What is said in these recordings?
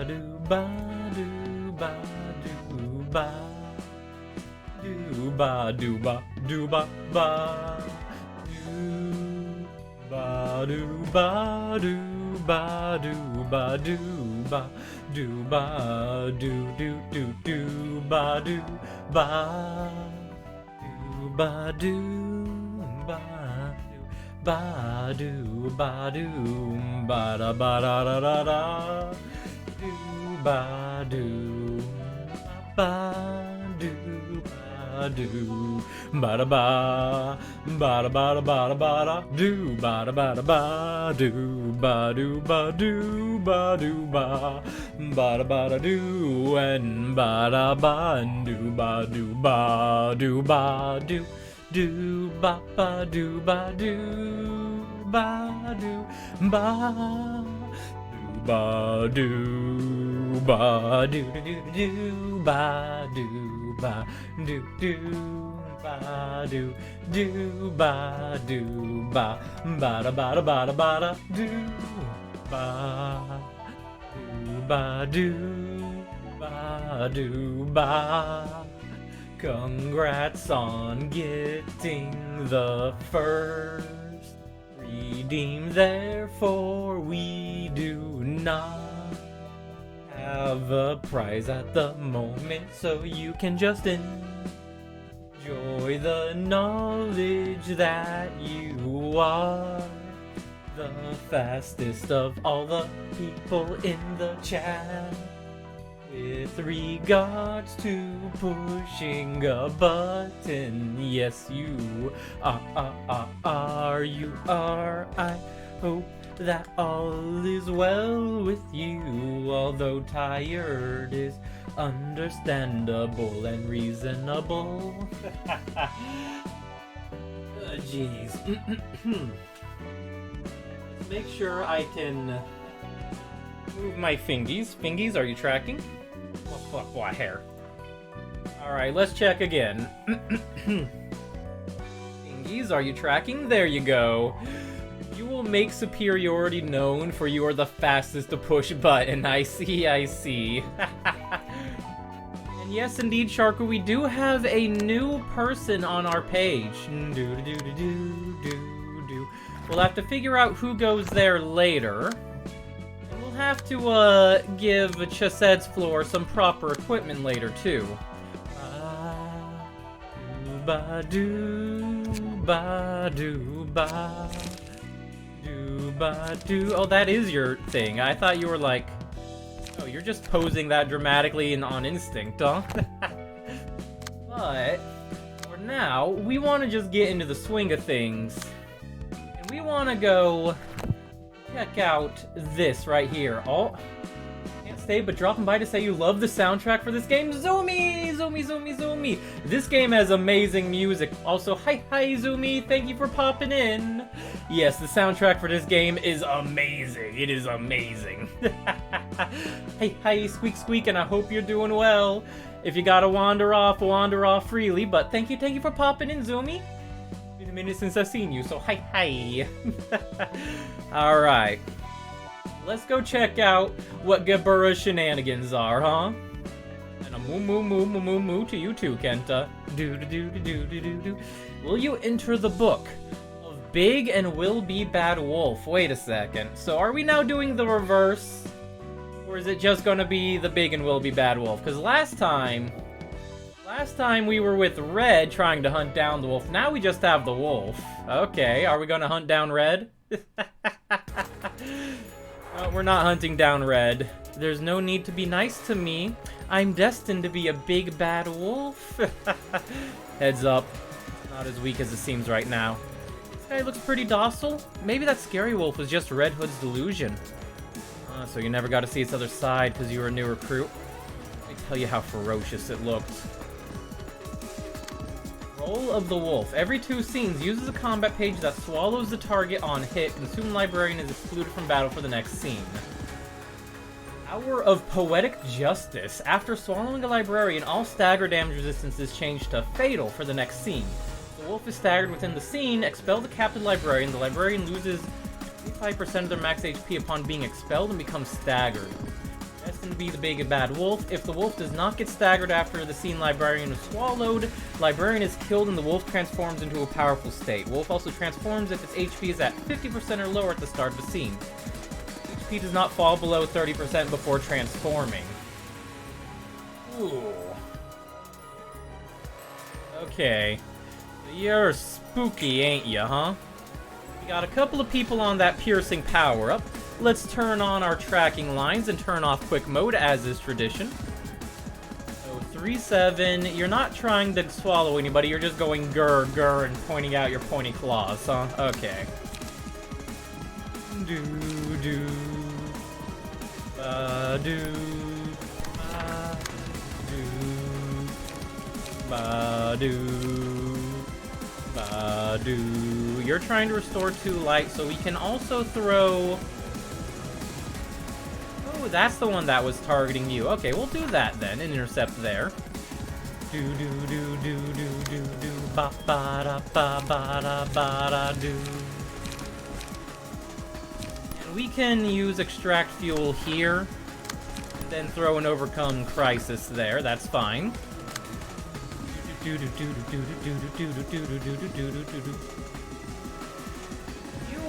do ba do ba do ba do ba do ba do ba ba do ba do ba do ba do ba do ba do ba do do do do ba do ba do ba do ba ba do ba do ba da ba da da da da do ba do ba do ba do ba da ba ba da ba da ba da ba da do ba da ba da ba do ba do ba do ba do ba ba da ba da do and ba da ba and do ba do ba do ba do do ba ba do ba do ba do ba do ba do ba do do do do ba do ba do do ba do do ba do ba ba da ba da ba da ba da do ba do ba do ba do ba. Congrats on getting the first redeem, therefore we do not have a prize at the moment, so you can just enjoy the knowledge that you are the fastest of all the people in the chat. With regards to pushing a button, yes you are, you are. I hope that all is well with you, although tired is understandable and reasonable. Jeez. Make sure I can move my fingies. Fingies, are you tracking? What hair? Alright, let's check again. Fingies, are you tracking? There you go. You will make superiority known, for you are the fastest to push button. I see, I see. And yes, indeed, Sharku, we do have a new person on our page. We'll have to figure out who goes there later. We'll have to give Chased's floor some proper equipment later too. Ba do ba do ba do ba do. Oh, that is your thing. I thought you were like, oh, you're just posing that dramatically and on instinct, huh? But for now, we want to just get into the swing of things, and we want to go check out this right here. Oh, can't stay but dropping by to say you love the soundtrack for this game. Zoomy, Zoomy, Zoomy, Zoomy. This game has amazing music. Also, hi, Zoomy. Thank you for popping in. Yes, the soundtrack for this game is amazing. It is amazing. Hey, Squeak, Squeak, and I hope you're doing well. If you gotta wander off freely. But thank you for popping in, Zoomy. Been a minute since I've seen you, so hi. Alright. Let's go check out what Gebura's shenanigans are, huh? And a moo to you too, Kenta. Do. Will you enter the book of Big and Will Be Bad Wolf? Wait a second. So are we now doing the reverse? Or is it just gonna be the Big and Will Be Bad Wolf? Because last time we were with Red trying to hunt down the wolf. Now we just have the wolf. Okay, are we gonna hunt down Red? We're not hunting down Red. There's no need to be nice to me. I'm destined to be a big bad wolf. Heads up. Not as weak as it seems right now. This guy looks pretty docile. Maybe that scary wolf was just Red Hood's delusion. So you never got to see its other side because you were a new recruit. Let me tell you how ferocious it looked. Roll of the Wolf. Every 2 scenes uses a combat page that swallows the target on hit. Consumed Librarian is excluded from battle for the next scene. Hour of Poetic Justice. After swallowing a Librarian, all stagger damage resistance is changed to Fatal for the next scene. The wolf is staggered within the scene. Expel the captive Librarian. The Librarian loses 25% of their max HP upon being expelled and becomes staggered. Destined to be the big bad wolf. If the wolf does not get staggered after the scene librarian is swallowed, librarian is killed and the wolf transforms into a powerful state. Wolf also transforms if its HP is at 50% or lower at the start of the scene. HP does not fall below 30% before transforming. Ooh. Okay. You're spooky, ain't ya, huh? We got a couple of people on that piercing power-up. Let's turn on our tracking lines and turn off quick mode, as is tradition. So, 3-7, you're not trying to swallow anybody, you're just going grr, grr, and pointing out your pointy claws, huh? Okay. Do, do, ba, do, ba, do, ba, do, ba, do. You're trying to restore 2 light, so we can also throw... Oh, that's the one that was targeting you. Okay, we'll do that then. Intercept there. Do do do do do do do ba ba da ba ba da ba da do. And we can use extract fuel here, and then throw an overcome crisis there. That's fine. You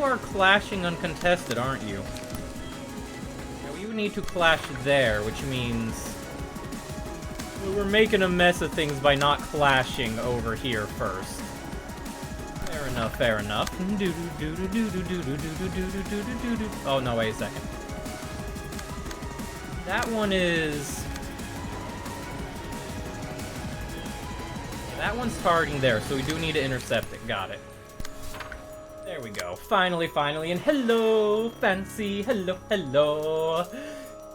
are clashing uncontested, aren't you? We need to clash there, which means we're making a mess of things by not clashing over here first. Fair enough, fair enough. Oh no, wait a second. That one is... That one's targeting there, so we do need to intercept it. Got it. There we go. Finally, finally, and hello, Fancy. Hello, hello.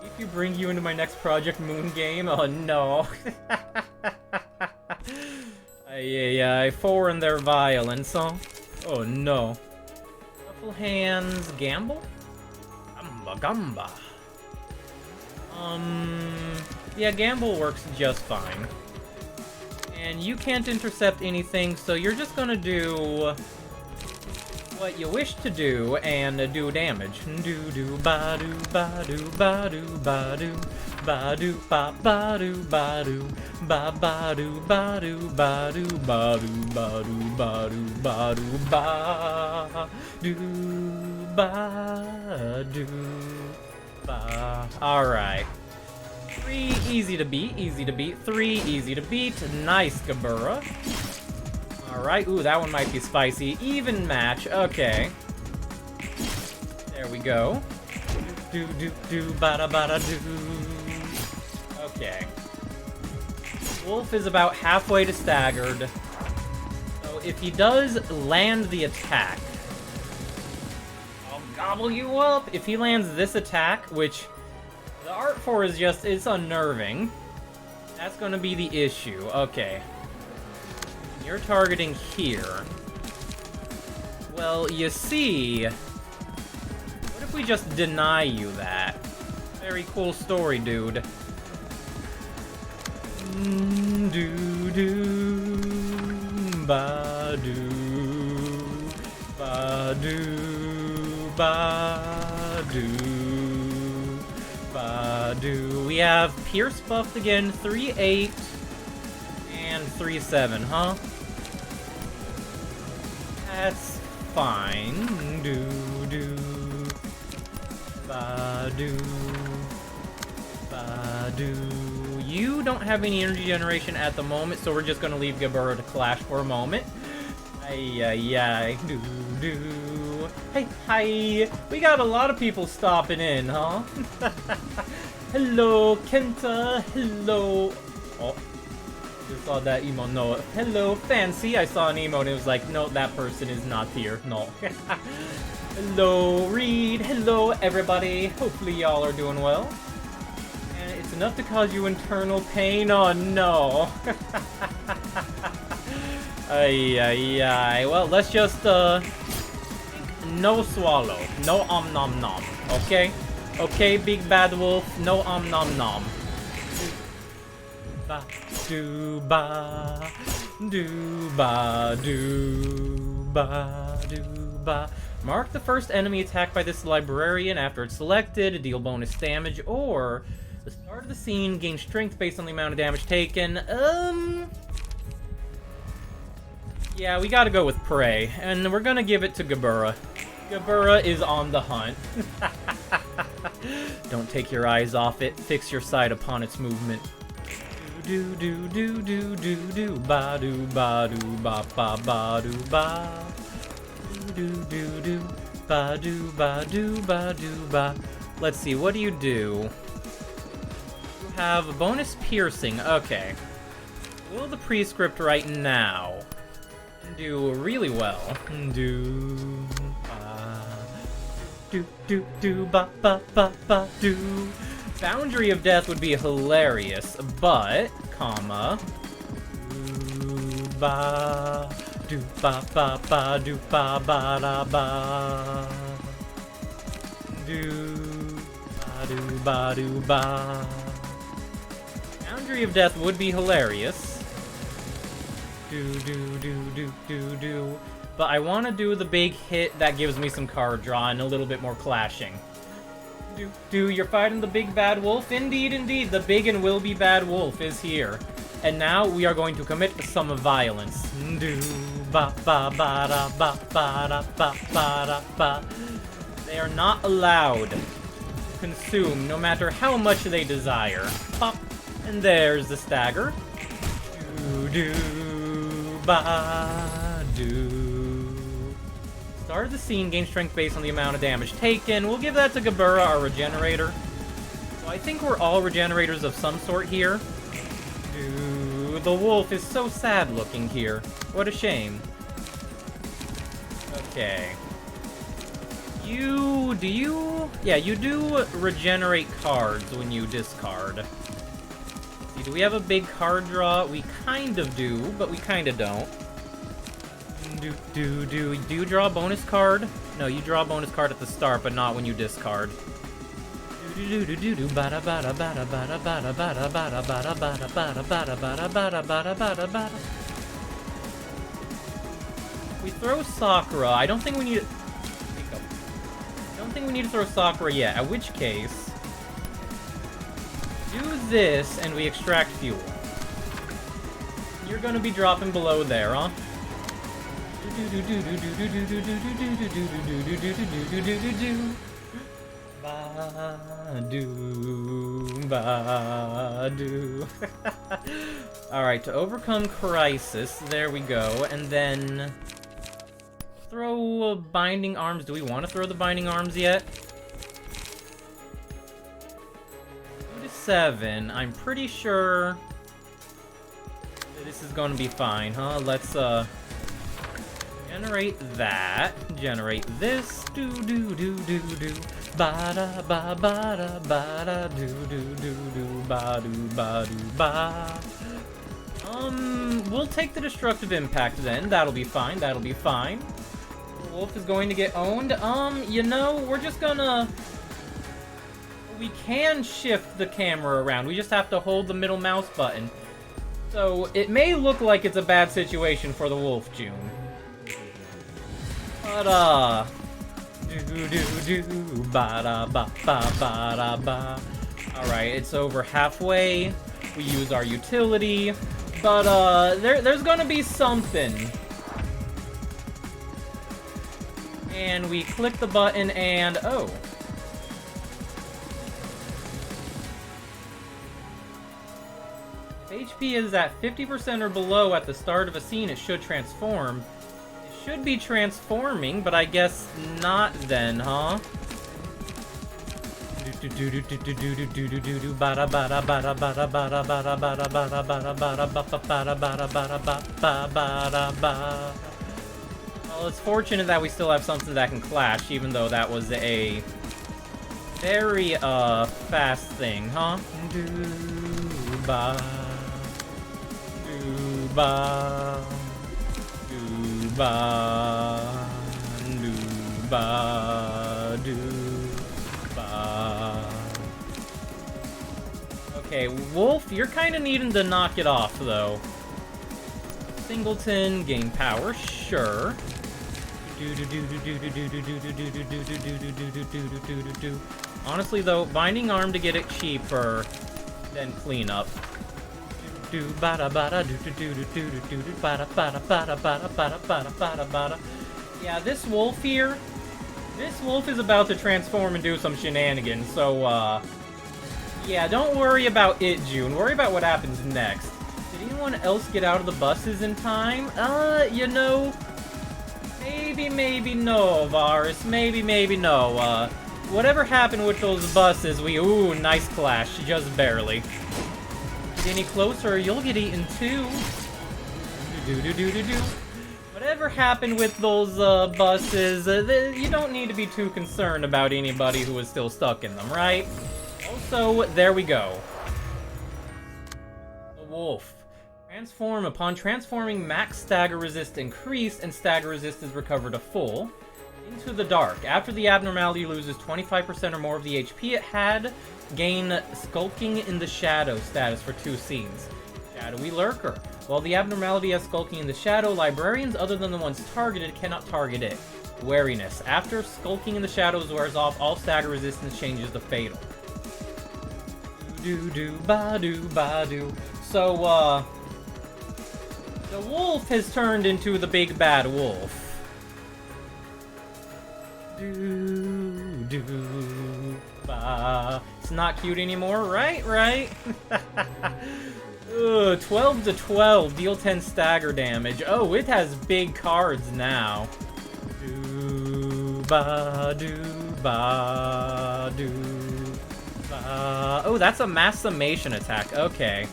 If you bring you into my next Project Moon game, oh no. Ay, foreign their violence, huh? Oh no. Shuffle hands, gamble? Gamba, gamba. Yeah, gamble works just fine. And you can't intercept anything, so you're just gonna do what you wish to do and do damage. Do do ba do ba do ba do ba do ba do ba ba do ba do ba ba do ba do ba do ba do ba do ba do ba do ba do ba do ba. All right. 3 easy to beat, easy to beat. 3 easy to beat. Nice, Gabura. Alright, ooh, that one might be spicy. Even match, okay. There we go. Do, do, do, bada, bada, do. Okay. Wolf is about halfway to staggered. So if he does land the attack, I'll gobble you up. If he lands this attack, which the art for is just, it's unnerving. That's gonna be the issue. Okay. You're targeting here. Well, you see... What if we just deny you that? Very cool story, dude. Do do ba do ba do ba do ba do. We have Pierce buffed again, 3-8 and 3-7, huh? That's fine. Do do ba do ba do. You don't have any energy generation at the moment, so we're just gonna leave Gabura to clash for a moment. Ay. Do do. Hey, hi. We got a lot of people stopping in, huh? Hello, Kenta. Hello. Oh. Just saw that emote. No. Hello, Fancy. I saw an emote and it was like, no, that person is not here. No. Hello, Reed. Hello, everybody. Hopefully y'all are doing well. And it's enough to cause you internal pain. Oh, no. Ay. Well, let's just, no swallow. No nom nom. Okay? Okay, big bad wolf. No nom nom. Ba do ba do ba do ba do ba. Mark the first enemy attacked by this librarian after it's selected, deal bonus damage, or The start of the scene gains strength based on the amount of damage taken. Yeah, we gotta go with Prey, and we're gonna give it to Gabura. Gabura is on the hunt. Don't take your eyes off it. Fix your sight upon its movement. Do do do do do do ba do ba do ba ba ba do ba do do do ba do ba do ba do ba. Let's see, what do? You have a bonus piercing. Okay. Will the prescript right now do really well? Do. Boundary of Death would be hilarious, but, comma, do ba ba ba do ba ba da ba do ba do ba. Boundary of Death would be hilarious. Do. But I want to do the big hit that gives me some card draw and a little bit more clashing. You're fighting the big bad wolf? Indeed, the big and will be bad wolf is here. And now we are going to commit some violence. They are not allowed to consume, no matter how much they desire. Pop, and there's the stagger. Do. Start of the scene, gain strength based on the amount of damage taken. We'll give that to Gabura, our regenerator. So I think we're all regenerators of some sort here. The wolf is so sad looking here. What a shame. Okay. You do regenerate cards when you discard. See, do we have a big card draw? We kind of do, but we kind of don't. Do you draw a bonus card? No, you draw a bonus card at the start, but not when you discard. We throw Sakura. I don't think we need to throw Sakura yet, at which case do this and we extract fuel. You're gonna be dropping below there, huh? Alright, to overcome crisis, there we go, and then throw binding arms. Do we want to throw the binding arms yet? 2-7. I'm pretty sure that this is going to be fine, huh? Let's generate that. Generate this. Do. Ba da ba da ba da do ba do ba. We'll take the destructive impact then. That'll be fine. The wolf is going to get owned. We're just gonna. We can shift the camera around. We just have to hold the middle mouse button. So it may look like it's a bad situation for the wolf, June. But Alright, it's over halfway. We use our utility. But there's gonna be something. And we click the button and oh. If HP is at 50% or below at the start of a scene, it should transform. Should be transforming, but I guess not then, huh? Well, it's fortunate that we still have something that can clash, even though that was a very fast thing, huh? Okay, Wolf, you're kind of needing to knock it off, though. Singleton, gain power, sure. Honestly, though, binding arm to get it cheaper than cleanup. Yeah, this wolf here, this wolf is about to transform and do some shenanigans, so, yeah, don't worry about it, June. Worry about what happens next. Did anyone else get out of the buses in time? You know, maybe no, Varus. Maybe no. Whatever happened with those buses, ooh, nice clash, just barely. Get any closer, you'll get eaten too. Whatever happened with those, buses, you don't need to be too concerned about anybody who is still stuck in them, right? Also, there we go. The wolf. Transform. Upon transforming, max stagger resist increased and stagger resist is recovered to full. Into the dark. After the abnormality loses 25% or more of the HP it had, gain Skulking in the Shadow status for 2 scenes. Shadowy Lurker. While the abnormality has Skulking in the Shadow, librarians other than the ones targeted cannot target it. Wariness. After Skulking in the Shadows wears off, all stagger resistance changes to fatal. So, the wolf has turned into the big bad wolf. It's not cute anymore, right? Ugh, 12 to 12, deal 10 stagger damage. Oh, it has big cards now. Oh, that's a mass summation attack. Okay.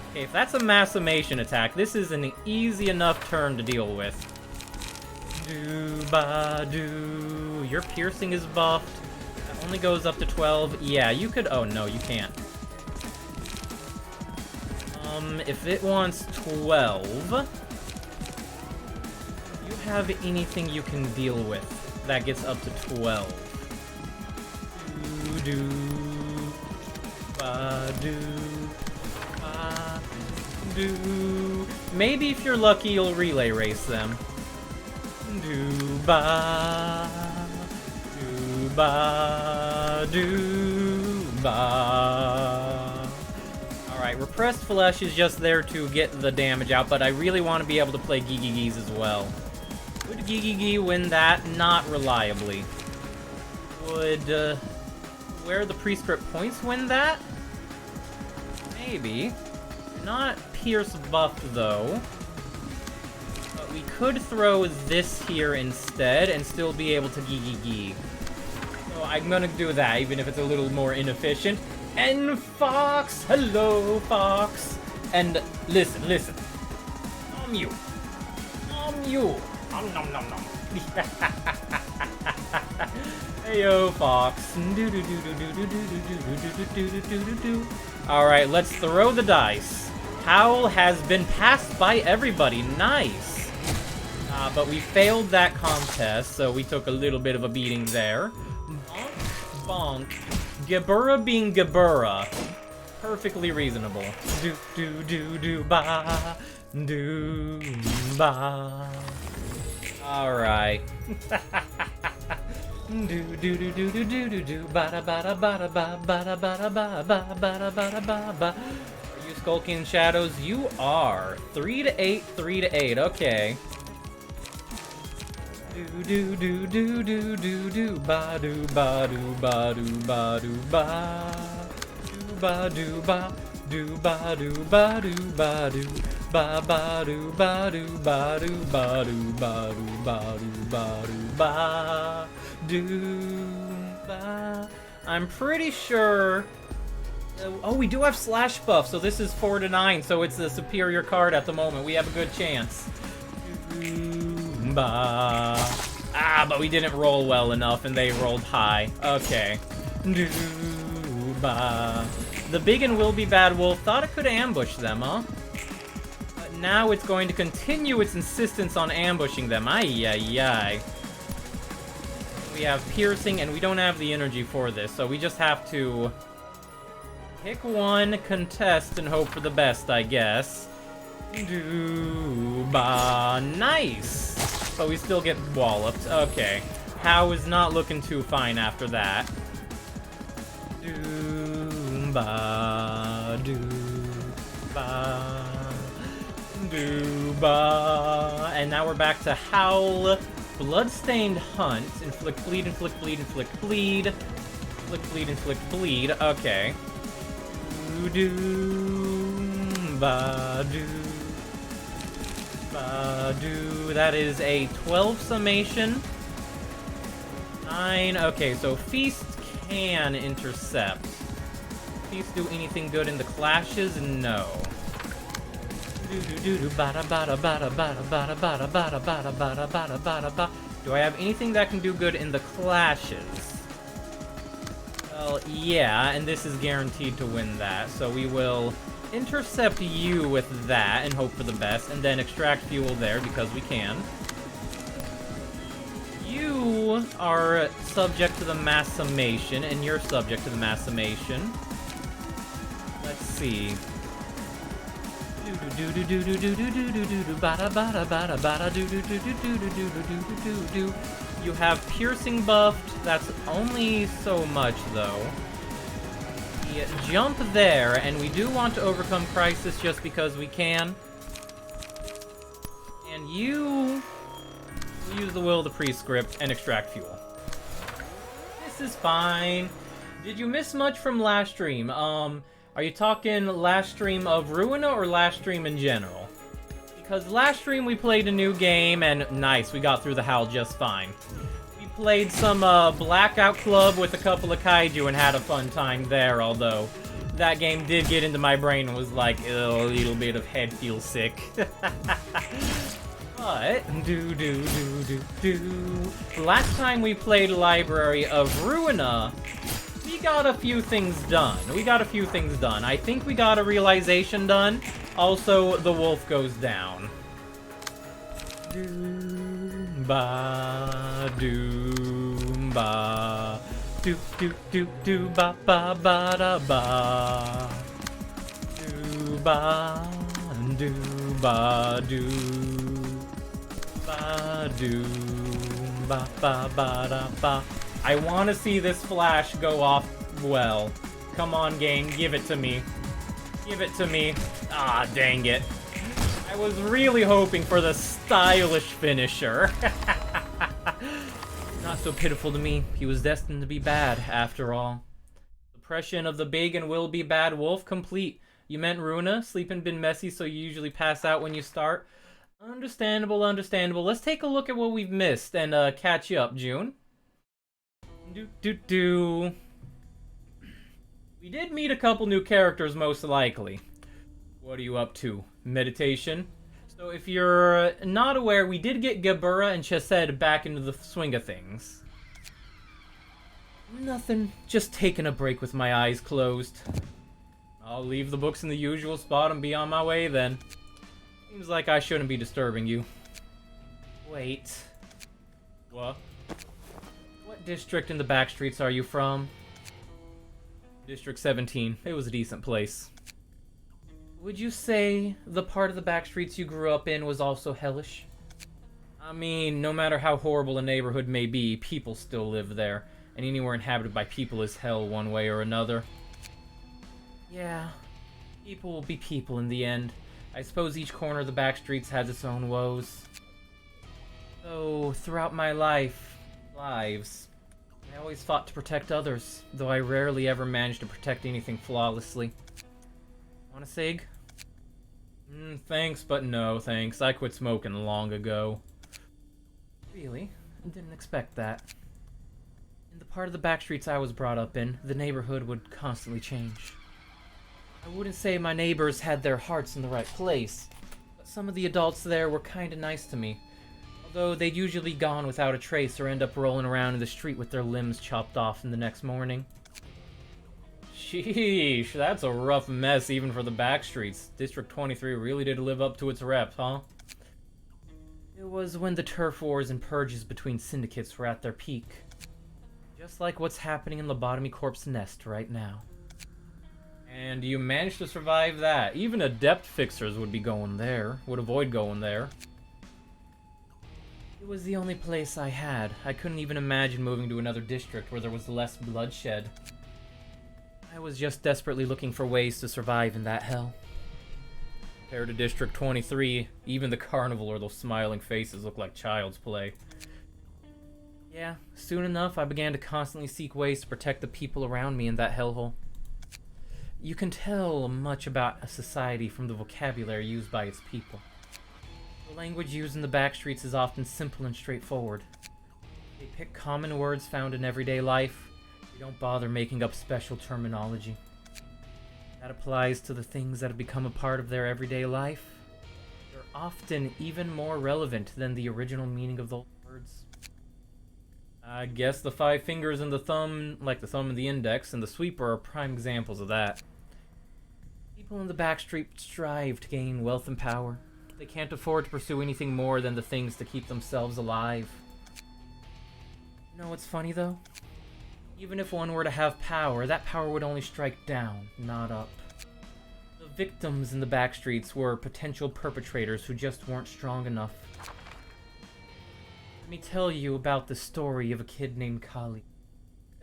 Okay, if that's a mass summation attack, this is an easy enough turn to deal with. Your piercing is buffed. That only goes up to 12. Yeah, you could... Oh, no, you can't. If it wants 12... Do you have anything you can deal with that gets up to 12? Maybe if you're lucky, you'll relay race them. Alright, Repressed Flesh is just there to get the damage out, but I really want to be able to play Gigigis as well. Would Gigigi win that? Not reliably. Would, Where the Prescript Points win that? Maybe. Not Pierce buffed, though. But we could throw this here instead and still be able to Gigigi. So I'm gonna do that, even if it's a little more inefficient. And Fox! Hello, Fox! And listen. You. Nom nom. Heyo, Fox. Alright, let's throw the dice. Howl has been passed by everybody. Nice. But we failed that contest, so we took a little bit of a beating there. Bonk. Gabura being Gabura. Perfectly reasonable. Ba. Alright. Are you Skulking in Shadows? You are. 3 to 8, 3 to 8. Okay. I'm pretty sure... Oh, we do have slash buff, so this is 4 to 9, so it's the superior card at the moment. We have a good chance. But we didn't roll well enough, and they rolled high. Okay. The big and will be bad wolf thought it could ambush them, huh? But now it's going to continue its insistence on ambushing them. Ay. We have piercing, and we don't have the energy for this, so we just have to pick one, contest, and hope for the best, I guess. Dooba. Nice! But we still get walloped. Okay. How is not looking too fine after that. Dooba. Dooba. Dooba. And now we're back to Howl. Bloodstained Hunt. Inflict bleed, inflict bleed, inflict bleed. Inflict bleed, inflict bleed. Okay. Doo-ba-doo. Ba-doo. That is a 12 summation. 9. Okay, so Feast can intercept. Feast do anything good in the clashes? No. Do I have anything that can do good in the clashes? Well, yeah, and this is guaranteed to win that, so we will intercept you with that and hope for the best, and then extract fuel there because we can. You are subject to the mass summation, and you're subject to the mass summation. Let's see. You have piercing buffed. That's only so much, though. We jump there, and we do want to overcome Crisis just because we can. And you use the Will of the Prescript and extract fuel. This is fine. Did you miss much from last stream? Are you talking last stream of Ruina or last stream in general? Because last stream we played a new game, and nice, we got through the Howl just fine. We played some Blackout Club with a couple of kaiju and had a fun time there, although that game did get into my brain and was like, a little bit of head feels sick. But, last time we played Library of Ruina, we got a few things done. I think we got a realization done. Also, the wolf goes down. Doom-ba, doom-ba, do-do-do-do-ba-ba-ba-da-ba. Do-ba, do-ba, do-ba, do-ba-ba-ba-da-ba. I want to see this flash go off well. Come on, game. Give it to me. Give it to me. Ah, dang it. I was really hoping for the stylish finisher. Not so pitiful to me. He was destined to be bad, after all. Suppression of the big and will be bad wolf complete. You meant Runa? Sleeping been messy, so you usually pass out when you start? Understandable, understandable. Let's take a look at what we've missed and catch you up, June. We did meet a couple new characters, most likely. What are you up to? Meditation? So if you're not aware, we did get Gabura and Chesed back into the swing of things. Nothing. Just taking a break with my eyes closed. I'll leave the books in the usual spot and be on my way then. Seems like I shouldn't be disturbing you. Wait. What? What district in the back streets are you from? District 17. It was a decent place. Would you say the part of the back streets you grew up in was also hellish? I mean, no matter how horrible a neighborhood may be, people still live there, and anywhere inhabited by people is hell one way or another. Yeah, people will be people in the end. I suppose each corner of the back streets has its own woes. So, throughout my lives, I always fought to protect others, though I rarely ever managed to protect anything flawlessly. Want a cig? Thanks, but no thanks. I quit smoking long ago. Really? I didn't expect that. In the part of the back streets I was brought up in, the neighborhood would constantly change. I wouldn't say my neighbors had their hearts in the right place, but some of the adults there were kinda nice to me. Although they'd usually be gone without a trace or end up rolling around in the street with their limbs chopped off in the next morning. Sheesh, that's a rough mess even for the back streets. District 23 really did live up to its rep, huh? It was when the turf wars and purges between syndicates were at their peak. Just like what's happening in Lobotomy Corp's nest right now. And you managed to survive that. Even adept fixers would avoid going there. It was the only place I had. I couldn't even imagine moving to another district where there was less bloodshed. I was just desperately looking for ways to survive in that hell. Compared to District 23, even the carnival or those smiling faces look like child's play. Yeah, soon enough I began to constantly seek ways to protect the people around me in that hellhole. You can tell much about a society from the vocabulary used by its people. The language used in the backstreets is often simple and straightforward. They pick common words found in everyday life. They don't bother making up special terminology. That applies to the things that have become a part of their everyday life. They're often even more relevant than the original meaning of those words. I guess the 5 fingers and the thumb, like the thumb and the index, and the sweeper are prime examples of that. People in the backstreet strive to gain wealth and power. They can't afford to pursue anything more than the things to keep themselves alive. You know what's funny though? Even if one were to have power, that power would only strike down, not up. The victims in the backstreets were potential perpetrators who just weren't strong enough. Let me tell you about the story of a kid named Kali,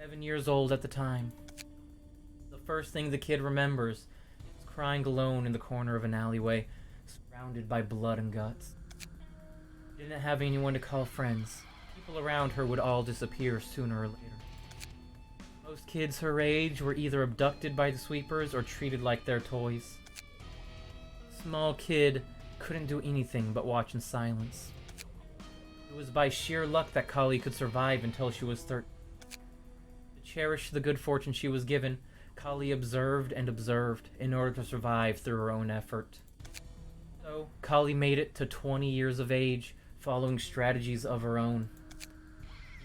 7 years old at the time. The first thing the kid remembers is crying alone in the corner of an alleyway, surrounded by blood and guts. She didn't have anyone to call friends. People around her would all disappear sooner or later. Most kids her age were either abducted by the sweepers or treated like their toys. The small kid couldn't do anything but watch in silence. It was by sheer luck that Kali could survive until she was 13. To cherish the good fortune she was given, Kali observed and observed in order to survive through her own effort. So, Kali made it to 20 years of age, following strategies of her own.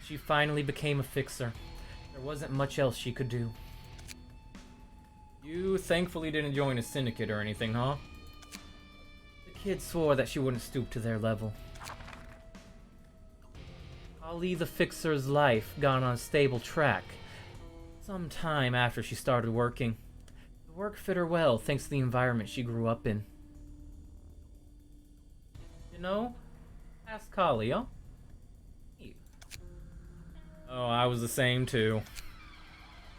She finally became a fixer. There wasn't much else she could do. You thankfully didn't join a syndicate or anything, huh? The kid swore that she wouldn't stoop to their level. Kali the Fixer's life got on a stable track some time after she started working. The work fit her well thanks to the environment she grew up in. You know, ask Kali, huh? Oh, I was the same too.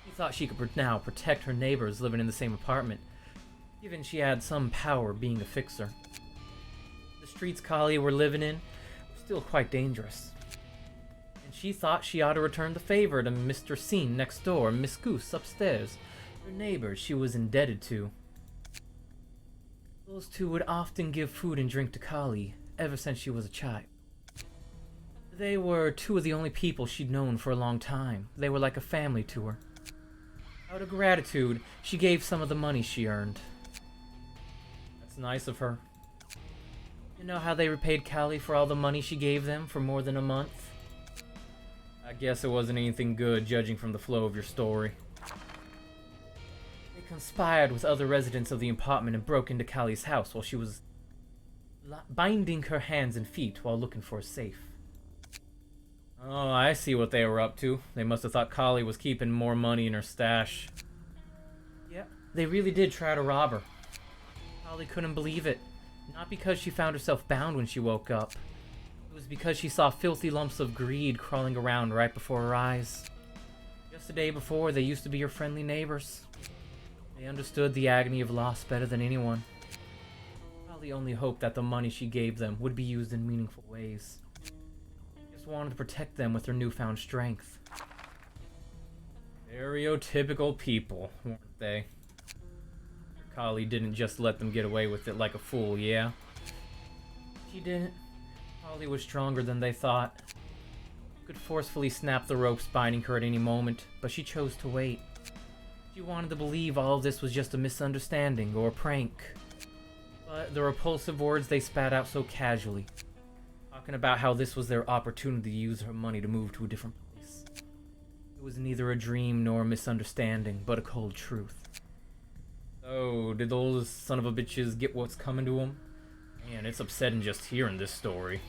She thought she could now protect her neighbors living in the same apartment, given she had some power being a fixer. The streets Kali were living in were still quite dangerous. And she thought she ought to return the favor to Mr. Scene next door and Miss Goose upstairs, her neighbors she was indebted to. Those two would often give food and drink to Kali ever since she was a child. They were two of the only people she'd known for a long time. They were like a family to her. Out of gratitude, she gave some of the money she earned. That's nice of her. You know how they repaid Kali for all the money she gave them for more than a month? I guess it wasn't anything good, judging from the flow of your story. They conspired with other residents of the apartment and broke into Kali's house while she was binding her hands and feet while looking for a safe. Oh, I see what they were up to. They must have thought Kali was keeping more money in her stash. Yeah, they really did try to rob her. Kali couldn't believe it. Not because she found herself bound when she woke up. It was because she saw filthy lumps of greed crawling around right before her eyes. Just the day before, they used to be her friendly neighbors. They understood the agony of loss better than anyone. Kali only hoped that the money she gave them would be used in meaningful ways. Wanted to protect them with her newfound strength. Stereotypical people, weren't they? Kali didn't just let them get away with it like a fool, yeah? She didn't. Kali was stronger than they thought. Could forcefully snap the ropes binding her at any moment, but she chose to wait. She wanted to believe all of this was just a misunderstanding or a prank. But the repulsive words they spat out so casually, talking about how this was their opportunity to use her money to move to a different place. It was neither a dream nor a misunderstanding, but a cold truth. So, did those son of a bitches get what's coming to them? Man, it's upsetting just hearing this story.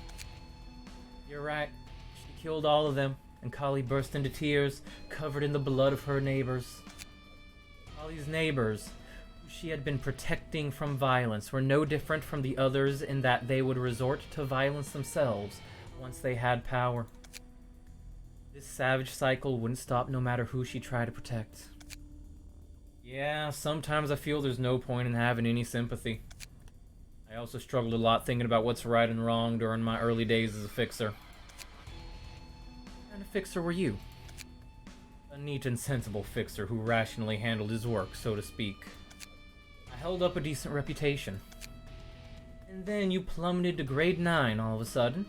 You're right. She killed all of them, and Kali burst into tears, covered in the blood of her neighbors. Kali's neighbors, she had been protecting from violence were no different from the others in that they would resort to violence themselves once they had power. This savage cycle wouldn't stop no matter who she tried to protect. Yeah, sometimes I feel there's no point in having any sympathy. I also struggled a lot thinking about what's right and wrong during my early days as a fixer. What kind of fixer were you? A neat and sensible fixer who rationally handled his work, so to speak. I held up a decent reputation. And then you plummeted to grade 9 all of a sudden.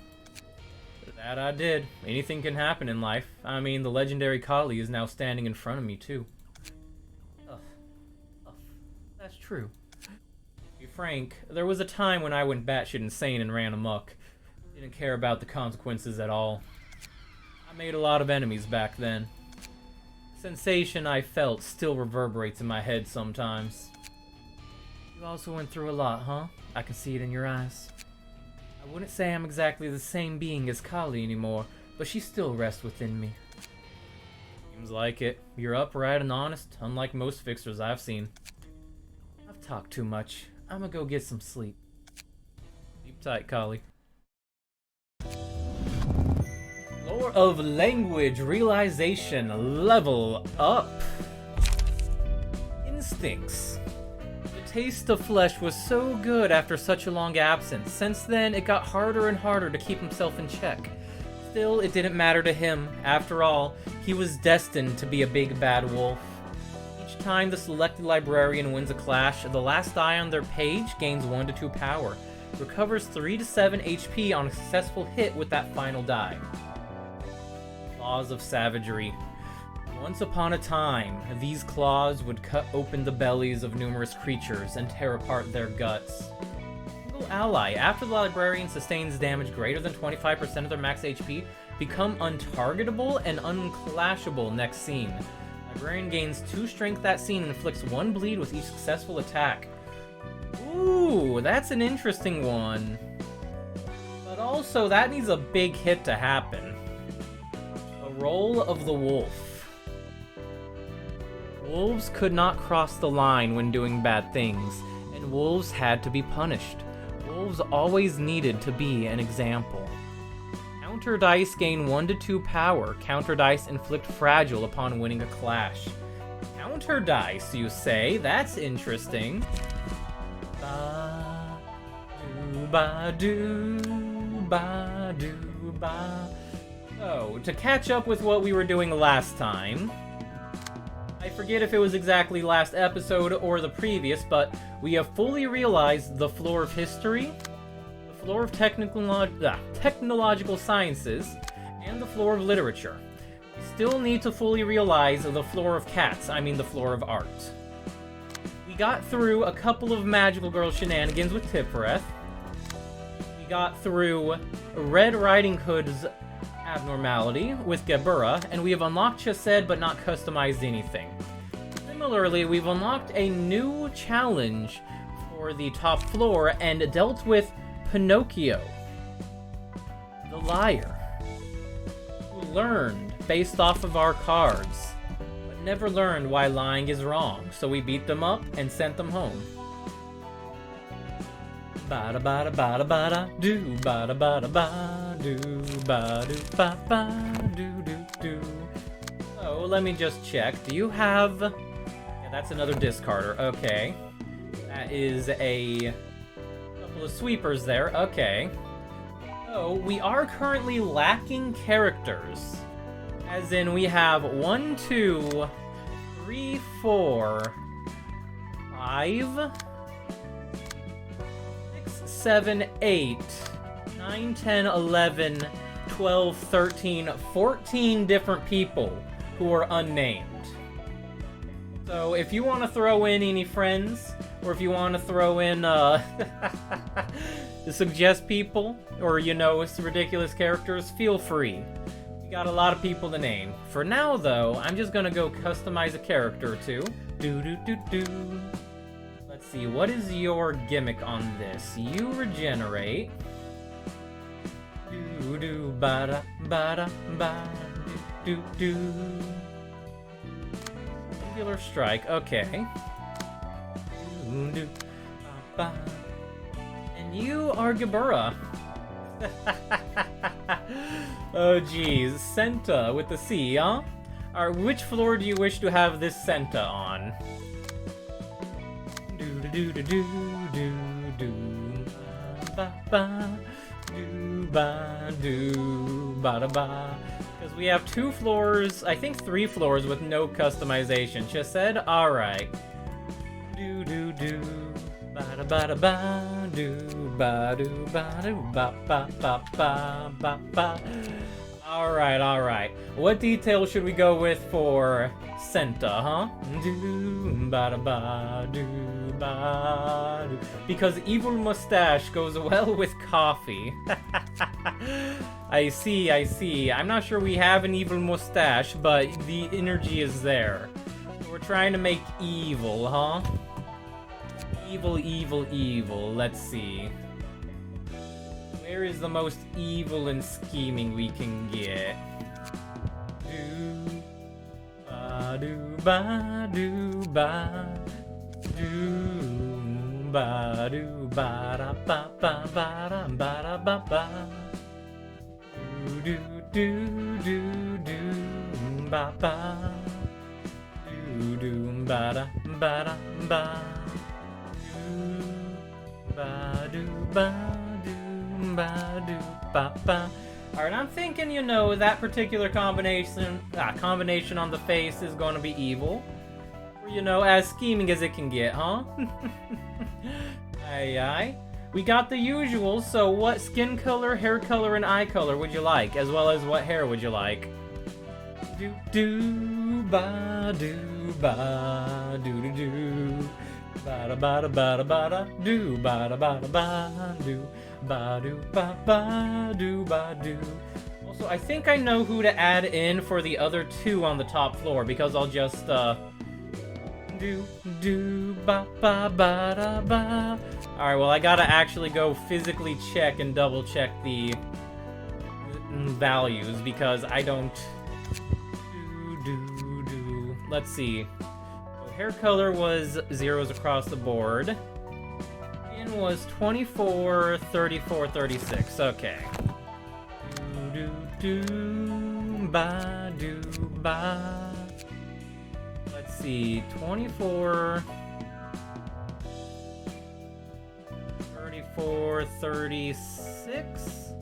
That I did. Anything can happen in life. I mean, the legendary Kali is now standing in front of me, too. Ugh. That's true. To be frank, there was a time when I went batshit insane and ran amok. Didn't care about the consequences at all. I made a lot of enemies back then. The sensation I felt still reverberates in my head sometimes. You also went through a lot, huh? I can see it in your eyes. I wouldn't say I'm exactly the same being as Kali anymore, but she still rests within me. Seems like it. You're upright and honest, unlike most fixers I've seen. I've talked too much. I'm gonna go get some sleep. Sleep tight, Kali. Lore of language realization level up. Instincts. Taste of flesh was so good after such a long absence. Since then, it got harder and harder to keep himself in check. Still, it didn't matter to him. After all, he was destined to be a big bad wolf. Each time the selected librarian wins a clash, the last die on their page gains 1 to 2 power. Recovers 3 to 7 HP on a successful hit with that final die. Laws of savagery. Once upon a time, these claws would cut open the bellies of numerous creatures and tear apart their guts. Single ally, after the librarian sustains damage greater than 25% of their max HP, become untargetable and unclashable next scene. Librarian gains 2 strength that scene and inflicts 1 bleed with each successful attack. Ooh, that's an interesting one. But also, that needs a big hit to happen. The Role of the Wolf. Wolves could not cross the line when doing bad things, and wolves had to be punished. Wolves always needed to be an example. Counter dice gain 1 to 2 power. Counter dice inflict fragile upon winning a clash. Counter dice, you say? That's interesting. Ba do ba do ba do ba. So, to catch up with what we were doing last time, I forget if it was exactly last episode or the previous, but we have fully realized the floor of history, the floor of technological sciences, and the floor of literature. We still need to fully realize the floor of cats, I mean the floor of art. We got through a couple of magical girl shenanigans with Tiphareth. We got through Red Riding Hood's abnormality with Gebura, and we have unlocked Chesed but not customized anything. Similarly, we've unlocked a new challenge for the top floor and dealt with Pinocchio, the liar, who learned based off of our cards, but never learned why lying is wrong, so we beat them up and sent them home. Bada bada bada bada do bada bada ba do ba do ba ba do do do. So let me just check. Do you have? Yeah, that's another discarder. Okay, that is a couple of sweepers there. Okay. So we are currently lacking characters, as in we have 1, 2, 3, 4, 5. 7, 8, 9, 10, 11, 12, 13, 14 different people who are unnamed. So if you want to throw in any friends, or if you want to throw in, suggest people, or, you know, ridiculous characters, feel free. We got a lot of people to name. For now, though, I'm just gonna go customize a character or two. Do-do-do-do. Let's see, what is your gimmick on this? You regenerate. Do do ba da ba do do do. Singular strike. Okay. do, ba, ba. And you are Gabura. Oh geez, Senta with the C, huh? Alright, which floor do you wish to have this Senta on? Do do do do do do ba ba do ba do ba da ba. Because we have 2 floors, I think 3 floors with no customization. Just said, alright. Do do do ba da ba da ba do ba do ba do ba ba ba ba ba ba. Alright. What detail should we go with for Senta, huh? Do ba da ba do ba do. Because evil mustache goes well with coffee. I see. I'm not sure we have an evil mustache, but the energy is there. We're trying to make evil, huh? Evil. Let's see. Where is the most evil and scheming we can get? Do ba do ba do ba do ba do ba da ba ba ba da ba da ba ba do do do do ba ba do ba da ba ba do ba do ba do ba ba. Alright, I'm thinking, you know, that particular combination on the face is going to be evil. Or, you know, as scheming as it can get, huh? Aye. We got the usual, so what skin color, hair color, and eye color would you like? As well as what hair would you like? Do do ba do ba do do do ba da ba da ba da ba da do ba da ba da ba do ba do ba ba do ba do. Also, I think I know who to add in for the other 2 on the top floor, because I'll just do do ba ba ba da ba. Alright, well I gotta actually go physically check and double check the values, because I don't do. Let's see. So hair color was 0s across the board. Skin was 24, 34, 36. Okay. Do do ba do ba. Let's see. 24, 34, 36.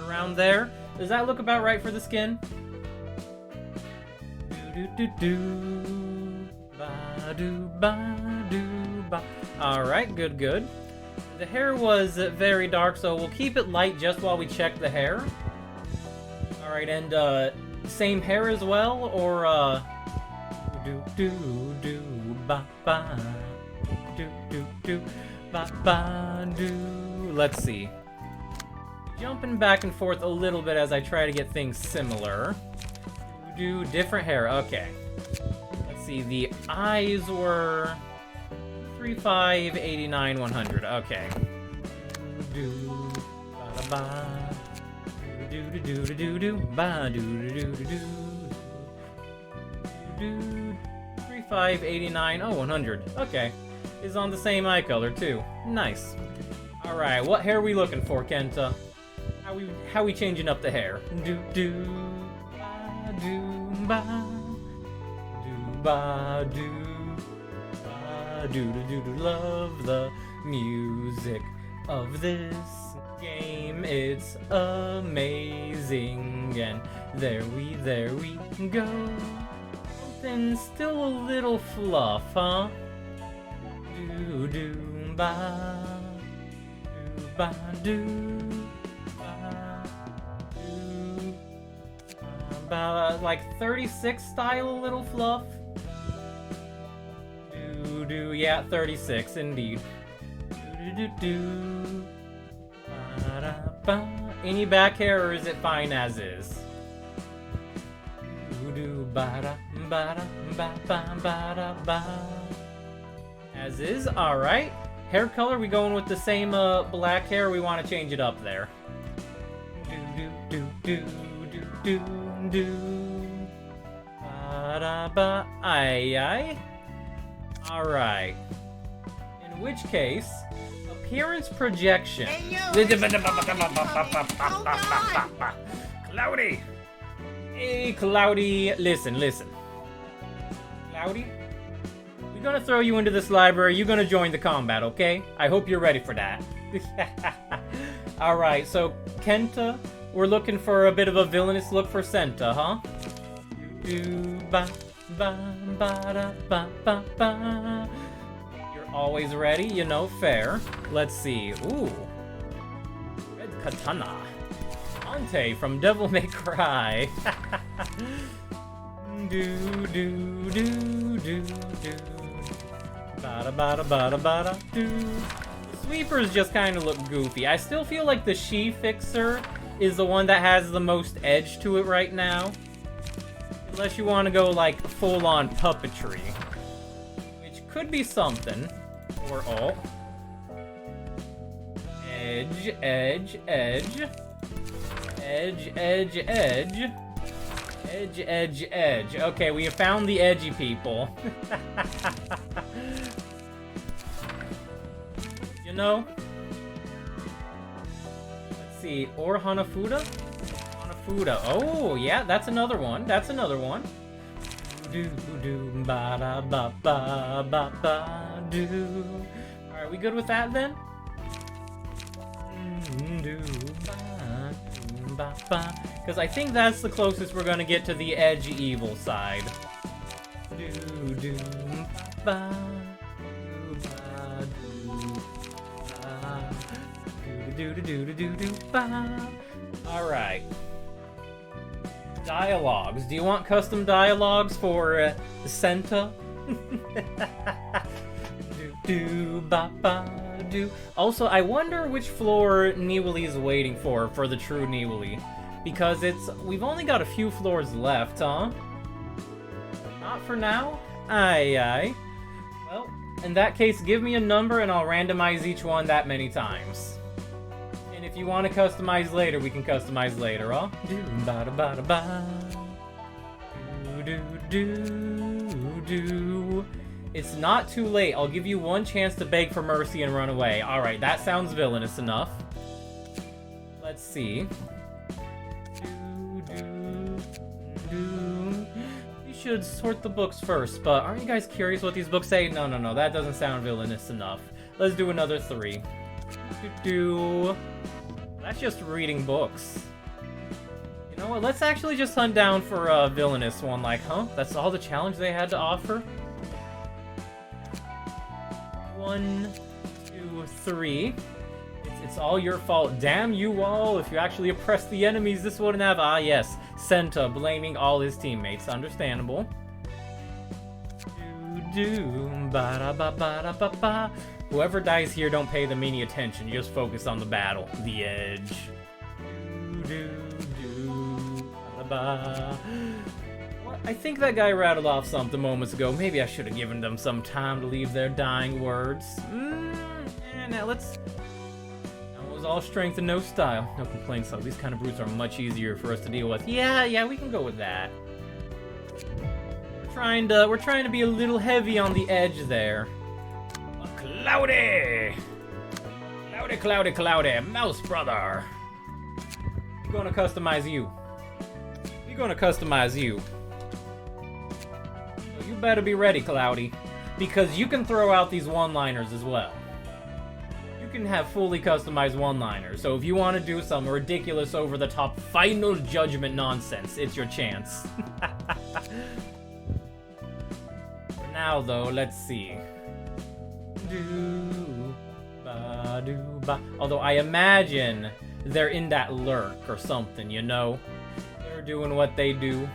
Around there. Does that look about right for the skin? Do do do ba do ba do ba. Alright, good. The hair was very dark, so we'll keep it light just while we check the hair. Alright, and same hair as well, or do do do ba ba do do do ba ba do. Let's see. Jumping back and forth a little bit as I try to get things similar. Do different hair. Okay. Let's see. The eyes were 35, 89, 100. Okay. Do ba ba do do do do do do ba do do do do do 35, 89, 100. Okay. Is on the same eye color too. Nice. All right. What hair are we looking for, Kenta? How we changing up the hair? Do do ba do ba do ba do ba do do do. Love the music of this game. It's amazing, and there we go. Something still a little fluff, huh? Do do ba do. About like 36 style, a little fluff. Do yeah, 36 indeed. Do. Ba-da-ba. Any back hair, or is it fine as is? Do ba-da ba-da ba ba ba. As is, all right. Hair color, we going with the same black hair? Or we want to change it up there. Do ba da ba. Aye. All right. And which case, appearance projection. Hey, you! Cloudy! Hey, Cloudy, listen. Cloudy? We're gonna throw you into this library, you're gonna join the combat, okay? I hope you're ready for that. Alright, so, Kenta, we're looking for a bit of a villainous look for Senta, huh? You're always ready, you know, fair. Let's see, ooh. Red Katana. Ante from Devil May Cry. The sweepers just kind of look goofy. I still feel like the She-Fixer is the one that has the most edge to it right now. Unless you want to go like full-on puppetry. Which could be something. Or all. Edge, edge, edge. Edge, edge, edge. Edge, edge, edge. Okay, we have found the edgy people. You know? Let's see. Or Hanafuda? Hanafuda. Oh, yeah, that's another one. That's another one. Do do ba da ba ba ba ba do. Alright, we good with that then? Do ba ba. Because I think that's the closest we're gonna get to the edge evil side. Do do ba do do ba. All right. Dialogues. Do you want custom dialogues for Senta? do ba ba do. Also, I wonder which floor Niwili is waiting for the true Niwili. Because we've only got a few floors left, huh? Not for now? Aye. Well, in that case, give me a number and I'll randomize each one that many times. And if you want to customize later, we can customize later, huh? Do ba da ba da ba. Do. It's not too late. I'll give you one chance to beg for mercy and run away. Alright, that sounds villainous enough. Let's see. We should sort the books first, but aren't you guys curious what these books say? No, that doesn't sound villainous enough. Let's do another 3. That's just reading books. You know what, let's actually just hunt down for a villainous one, like, huh? That's all the challenge they had to offer? 1, 2, 3. It's all your fault. Damn you all. If you actually oppressed the enemies, this wouldn't have... Ah, yes. Senta blaming all his teammates. Understandable. Ba-da-ba-ba-da-ba-ba. Whoever dies here, don't pay them any attention. You just focus on the battle. The edge. Ba-da-ba. What? I think that guy rattled off something moments ago. Maybe I should have given them some time to leave their dying words. Now let's... all strength and no style. No complaints though. These kind of brutes are much easier for us to deal with. Yeah, we can go with that. We're trying to be a little heavy on the edge there. Cloudy! Cloudy, mouse brother! We're gonna customize you. So you better be ready, Cloudy. Because you can throw out these one-liners as well. Can have fully customized one-liners, so if you want to do some ridiculous over-the-top final judgment nonsense, it's your chance. For now though, let's see. Although I imagine they're in that lurk or something, you know? They're doing what they do.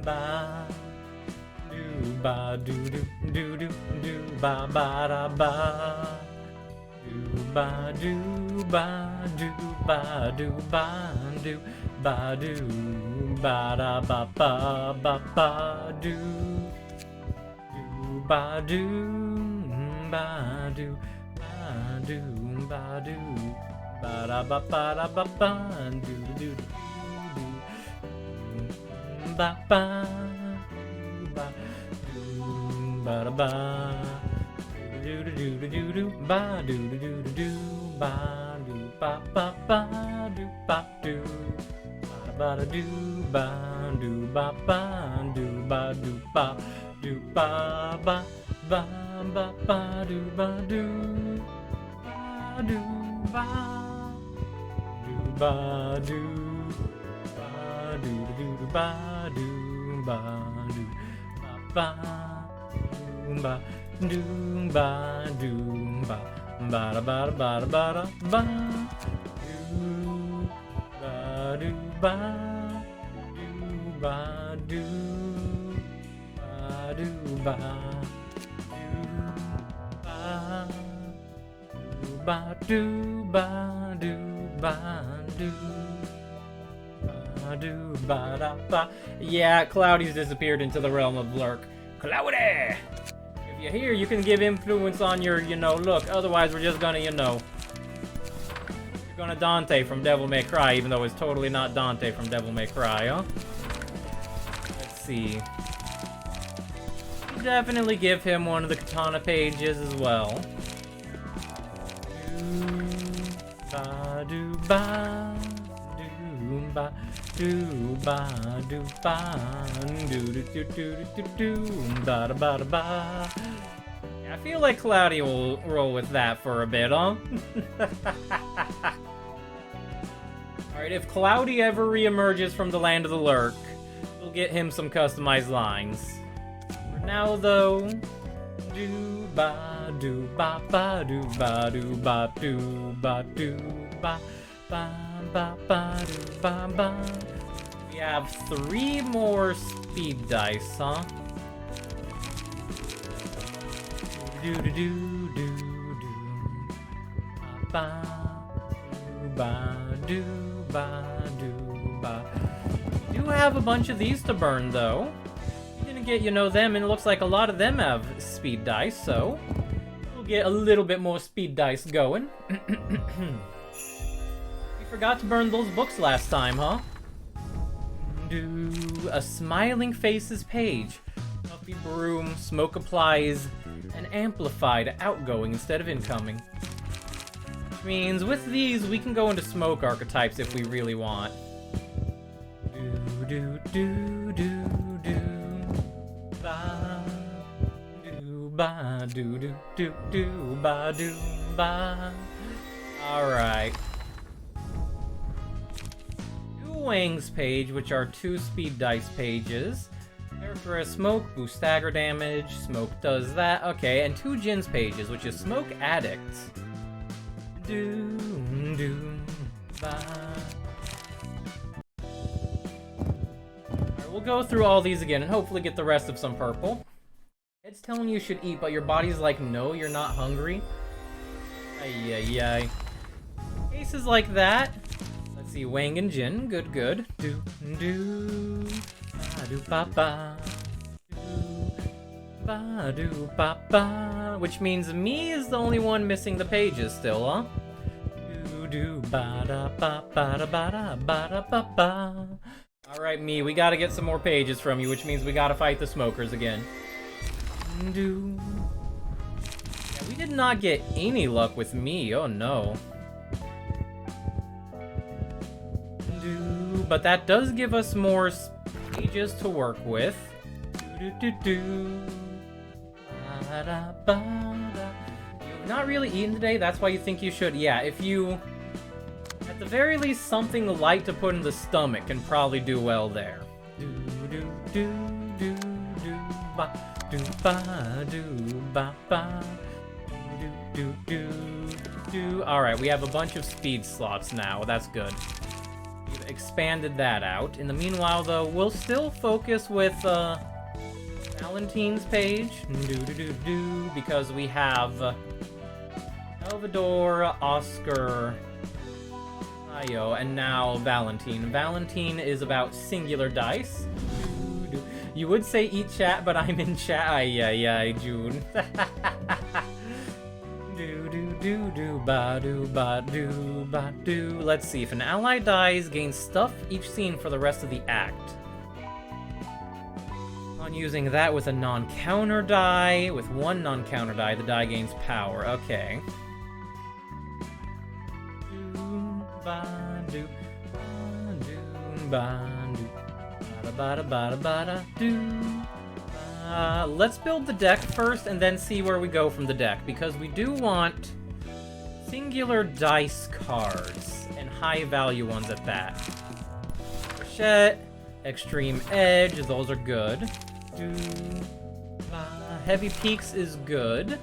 Ba do ba do do do do ba ba da ba. Ba do ba do ba do ba do ba do ba da ba ba ba ba do ba do ba do ba do ba do ba da ba da ba do do ba ba ba da ba Do do do do do do ba do do do do do ba do ba ba ba do ba do ba da do ba do ba ba do ba do ba do ba ba ba ba ba do ba do ba do ba do ba do do ba do ba do ba ba do ba do ba ba da ba da ba da ba da ba do ba do ba do ba do ba do ba da ba. Yeah, Cloudy's disappeared into the realm of Lurk. Cloudy! If you're here, you can give influence on your, look. Otherwise, we're just gonna, you're gonna Dante from Devil May Cry, even though it's totally not Dante from Devil May Cry, huh? Let's see. Definitely give him one of the katana pages as well. Do ba do ba do ba do ba do do do do do do ba da ba da ba. Yeah, I feel like Cloudy will roll with that for a bit, huh? Alright, if Cloudy ever reemerges from the land of the Lurk, we'll get him some customized lines. For now, though, do ba do ba ba do ba do ba do ba do ba ba ba ba do ba ba. We have 3 more speed dice, huh? Do do do do do ba ba do ba do ba. We do have a bunch of these to burn, though. We're gonna get, them, and it looks like a lot of them have speed dice, so we'll get a little bit more speed dice going. We forgot to burn those books last time, huh? Do a smiling faces page. Puffy broom, smoke applies, and amplified outgoing instead of incoming. Which means with these, we can go into smoke archetypes if we really want. Do do do do do ba do ba do do do do ba do ba. Alright. Wang's page, which are 2 speed dice pages. Character has smoke, boost stagger damage, smoke does that, okay, and 2 Jin's pages, which is smoke addict. Do ba. Alright, we'll go through all these again and hopefully get the rest of some purple. It's telling you should eat, but your body's like, no, you're not hungry. Ay ay ay. Cases like that. See Wang and Jin, good. Do ba ba do ba ba, which means me is the only one missing the pages still, huh? Do ba da ba ba da ba da ba da ba ba. All right, me, we gotta get some more pages from you, which means we gotta fight the smokers again. Yeah, we did not get any luck with me. Oh no. But that does give us more pages to work with. You've not really eaten today, that's why you think you should. Yeah, if you, at the very least, something light to put in the stomach can probably do well there. Alright, we have a bunch of speed slots now, that's good. We've expanded that out. In the meanwhile, though, we'll still focus with Valentine's page. Because we have Salvador, Oscar, Ayo, and now Valentine. Valentine is about singular dice. You would say eat chat, but I'm in chat. Ay, June. Let's see, if an ally dies, gain stuff each scene for the rest of the act. On using that with a non-counter die. With one non-counter die, the die gains power. Okay. Let's build the deck first and then see where we go from the deck, because we do want singular dice cards, and high value ones at that. Shit. Extreme Edge, those are good. Heavy Peaks is good.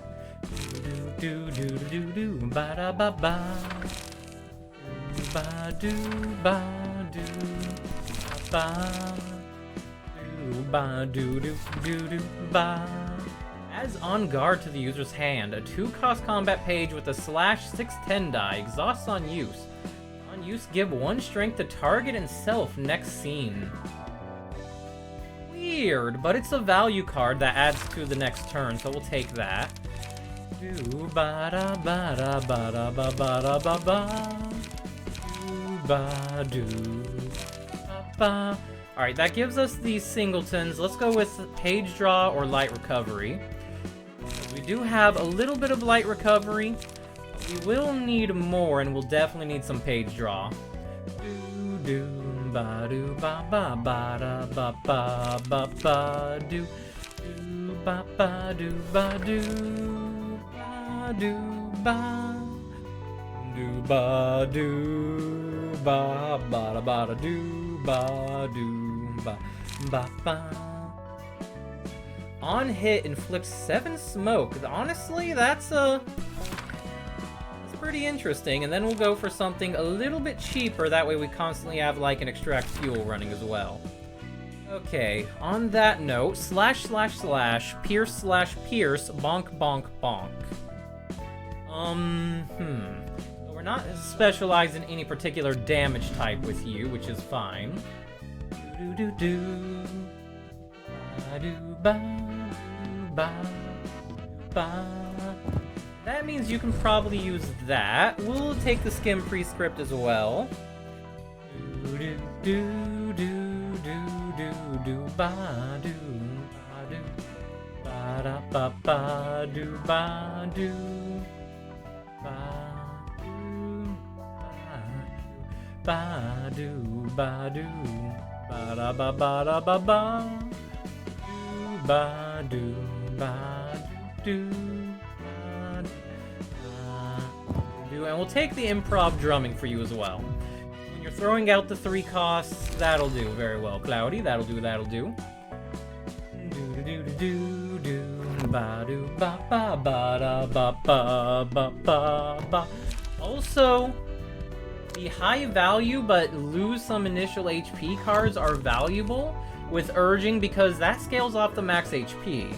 Adds on guard to the user's hand. A 2-cost combat page with a /610 die exhausts on use. On use, give 1 strength to target and self next scene. Weird, but it's a value card that adds to the next turn, so we'll take that. Alright, that gives us these singletons. Let's go with page draw or light recovery. We do have a little bit of light recovery. We will need more, and we'll definitely need some page draw. On hit, inflicts 7 smoke. Honestly, that's pretty interesting. And then we'll go for something a little bit cheaper. That way we constantly have like an extract fuel running as well. Okay, on that note, ///, pierce /pierce, bonk bonk bonk. So we're not specialized in any particular damage type with you, which is fine. That means you can probably use that. We'll take the skim prescript as well. And we'll take the improv drumming for you as well. When you're throwing out the 3 costs, that'll do very well. Cloudy, that'll do, that'll do. Also, the high value but lose some initial HP cards are valuable with urging because that scales off the max HP.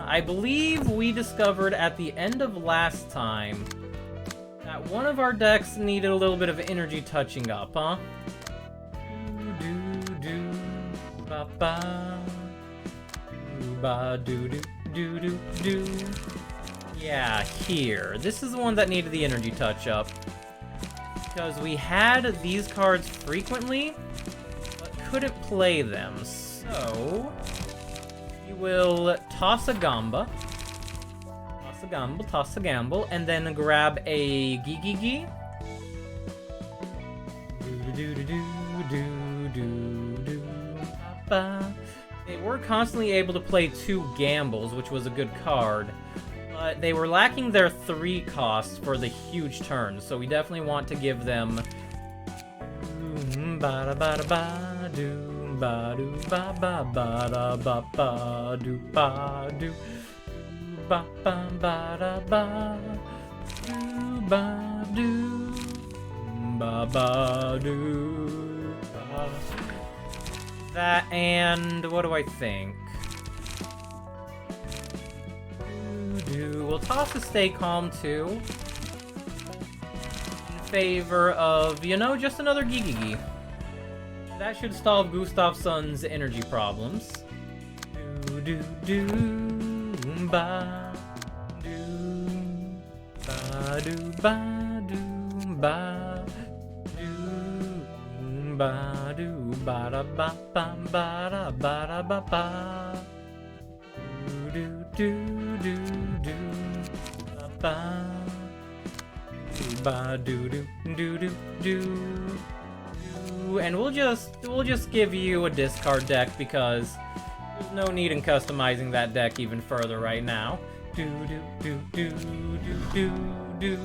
I believe we discovered at the end of last time that one of our decks needed a little bit of energy touching up, huh? Yeah, here. This is the one that needed the energy touch up. Because we had these cards frequently, but couldn't play them. So, you will toss a gamba. Toss a gamble, and then grab a Gigi. They were constantly able to play 2 gambles, which was a good card. But they were lacking their 3 costs for the huge turns, so we definitely want to give them... That, and what do I think? We'll toss a stay calm too. In favor of, you know, just another Gigigi. That should solve Gustafsson's energy problems. Ba do ba do ba do ba do ba da ba ba ba da ba da ba ba do do do do ba ba do do do do do. And we'll just give you a discard deck because there's no need in customizing that deck even further right now. Do do do do do do do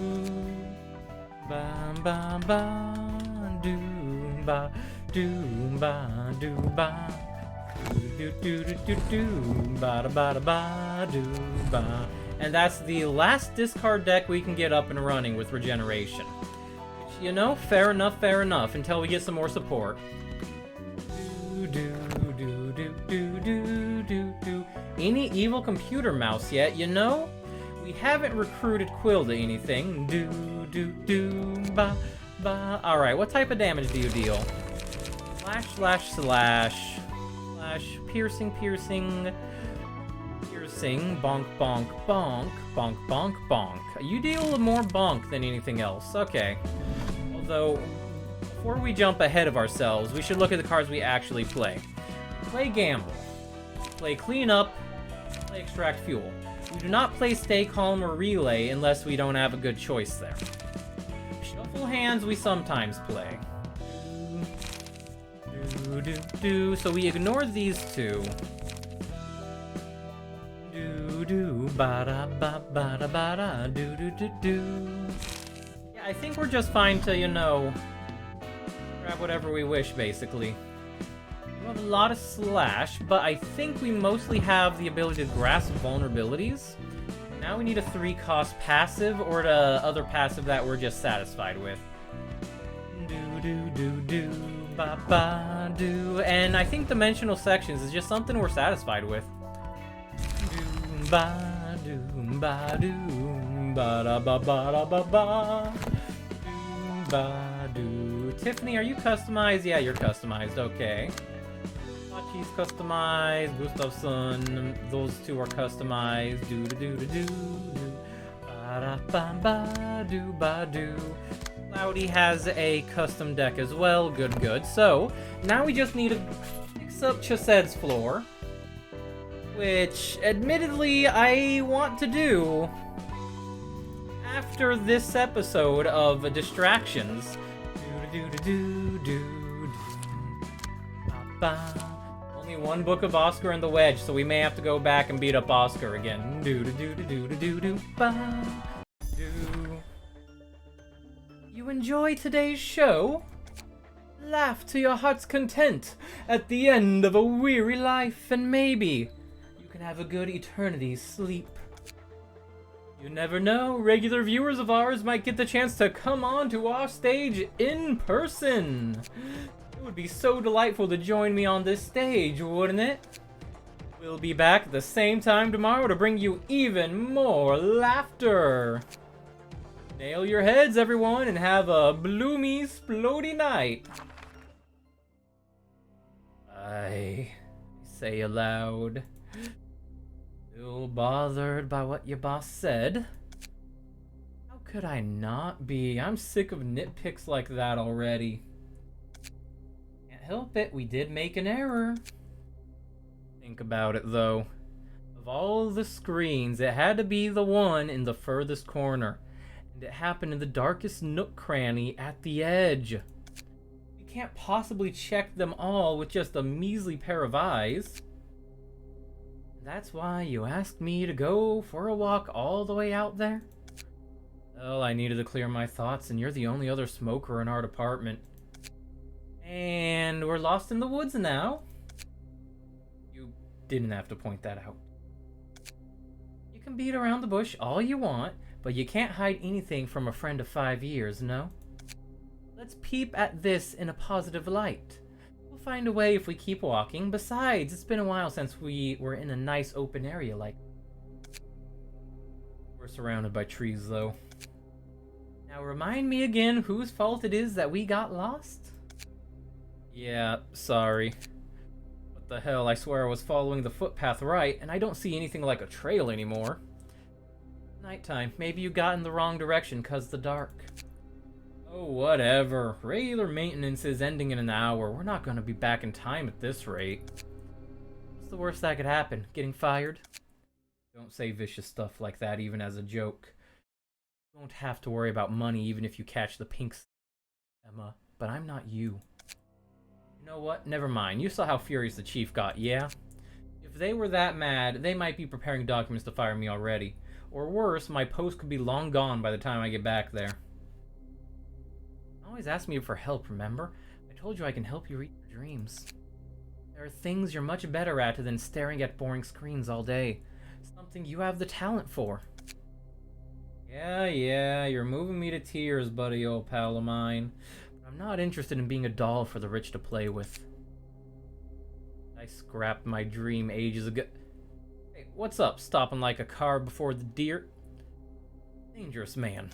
ba ba ba do ba do ba do ba do do do do do ba da ba da ba do ba. And that's the last discard deck we can get up and running with regeneration. Which, you know, fair enough until we get some more support. Do do do do do do do do. Any evil computer mouse yet? You know, we haven't recruited Quill to anything. Do do do ba ba. All right, what type of damage do you deal? Slash slash slash slash. Piercing piercing piercing. Bonk bonk bonk bonk bonk bonk. You deal more bonk than anything else. Okay. Although, before we jump ahead of ourselves, we should look at the cards we actually play. Play Gamble. Play Clean Up. Play Extract Fuel. We do not play Stay Calm or Relay unless we don't have a good choice there. Shuffle Hands we sometimes play. Do, do, do. So we ignore these two. Do, do, ba da ba ba da ba da, do, do, do, do. Yeah, I think we're just fine to, you know, grab whatever we wish, basically. We have a lot of slash, but I think we mostly have the ability to grasp vulnerabilities. Now we need a 3-cost passive or the other passive that we're just satisfied with. Do do do do ba ba do. And I think Dimensional Sections is just something we're satisfied with. Do ba do ba do ba da ba ba da ba ba do ba do. Tiffany, are you customized? Yeah, you're customized. Okay. He's customized. Gustafsson, those two are customized. Do do do do do. Ba da ba ba do ba do. Cloudy has a custom deck as well. Good, good. So now we just need to fix up Chesed's floor, which, admittedly, I want to do after this episode of Distractions. Do do do do do do. Ba ba. Only one book of Oscar and the Wedge, so we may have to go back and beat up Oscar again. Do do do do do do do ba do. You enjoy today's show? Laugh to your heart's content at the end of a weary life, and maybe you can have a good eternity's sleep. You never know, regular viewers of ours might get the chance to come on to our stage in person. It would be so delightful to join me on this stage, wouldn't it? We'll be back at the same time tomorrow to bring you even more laughter. Nail your heads, everyone, and have a bloomy, splody night. I say aloud. Still bothered by what your boss said? How could I not be? I'm sick of nitpicks like that already. Can't help it, we did make an error. Think about it, though. Of all the screens, it had to be the one in the furthest corner. And it happened in the darkest nook cranny at the edge. You can't possibly check them all with just a measly pair of eyes. That's why you asked me to go for a walk all the way out there? Well, I needed to clear my thoughts, and you're the only other smoker in our department. And we're lost in the woods now. You didn't have to point that out. You can beat around the bush all you want, but you can't hide anything from a friend of 5 years, no? Let's peep at this in a positive light. We'll find a way if we keep walking. Besides, it's been a while since we were in a nice open area like... We're surrounded by trees, though. Now remind me again whose fault it is that we got lost? Yeah, sorry. What the hell, I swear I was following the footpath right, and I don't see anything like a trail anymore. Nighttime. Maybe you got in the wrong direction 'cause the dark. Oh, whatever. Regular maintenance is ending in an hour. We're not gonna be back in time at this rate. What's the worst that could happen? Getting fired? Don't say vicious stuff like that even as a joke. You won't have to worry about money even if you catch the pinks, Emma. But I'm not you. You know what? Never mind. You saw how furious the chief got, yeah? If they were that mad, they might be preparing documents to fire me already. Or worse, my post could be long gone by the time I get back there. Always ask me for help, remember? I told you I can help you reach your dreams. There are things you're much better at than staring at boring screens all day. Something you have the talent for. Yeah, you're moving me to tears, buddy, old pal of mine. But I'm not interested in being a doll for the rich to play with. I scrapped my dream ages ago. Hey, what's up? Stopping like a car before the deer? Dangerous man.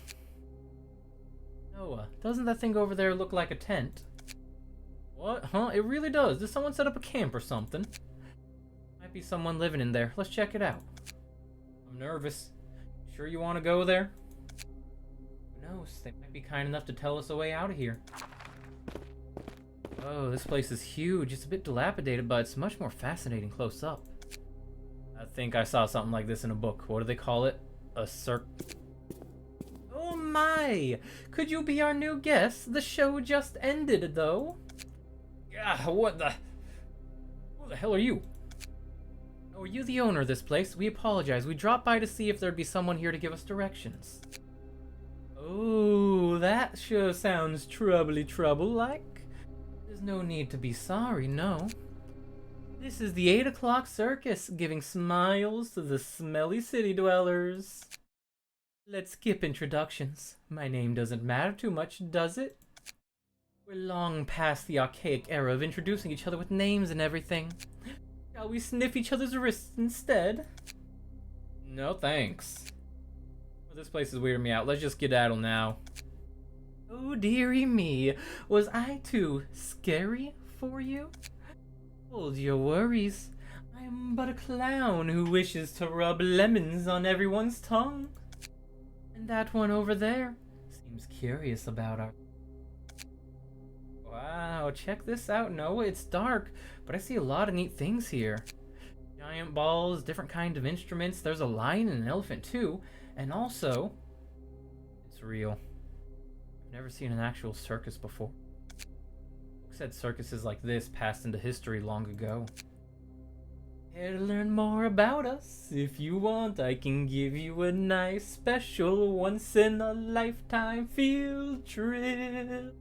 Noah, doesn't that thing over there look like a tent? What? Huh? It really does. Did someone set up a camp or something? Might be someone living in there. Let's check it out. I'm nervous. Sure you want to go there? Who knows? They might be kind enough to tell us a way out of here. Oh, this place is huge. It's a bit dilapidated, but it's much more fascinating close up. I think I saw something like this in a book. What do they call it? A Oh my! Could you be our new guest? The show just ended, though. Yeah, what the... Who the hell are you? Oh, are you the owner of this place? We apologize. We dropped by to see if there'd be someone here to give us directions. Oh, that sure sounds trouble-like. There's no need to be sorry, no. This is the 8 o'clock circus, giving smiles to the smelly city dwellers. Let's skip introductions. My name doesn't matter too much, does it? We're long past the archaic era of introducing each other with names and everything. Shall we sniff each other's wrists instead? No thanks. Well, this place is weirding me out. Let's just skedaddle now. Oh dearie me, was I too scary for you? Hold your worries. I'm but a clown who wishes to rub lemons on everyone's tongue. And that one over there seems curious about our... Wow, check this out, Noah. It's dark, but I see a lot of neat things here. Giant balls, different kind of instruments. There's a lion and an elephant too. And also, it's real. I've never seen an actual circus before. Books said circuses like this passed into history long ago. Care to learn more about us? If you want, I can give you a nice special once-in-a-lifetime field trip.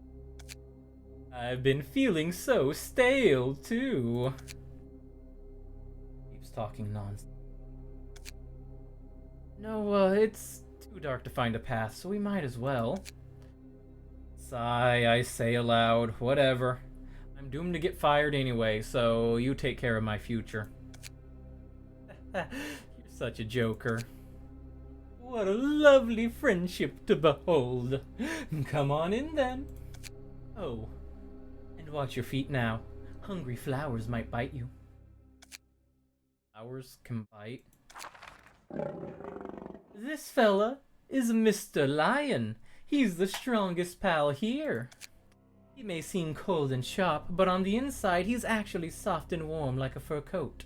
I've been feeling so stale, too. Keeps talking nonsense. No, it's too dark to find a path, so we might as well. Sigh, I say aloud. Whatever. I'm doomed to get fired anyway, so you take care of my future. You're such a joker. What a lovely friendship to behold. Come on in then. Oh, and watch your feet now. Hungry flowers might bite you. Flowers can bite? This fella is Mr. Lion. He's the strongest pal here. He may seem cold and sharp, but on the inside he's actually soft and warm like a fur coat.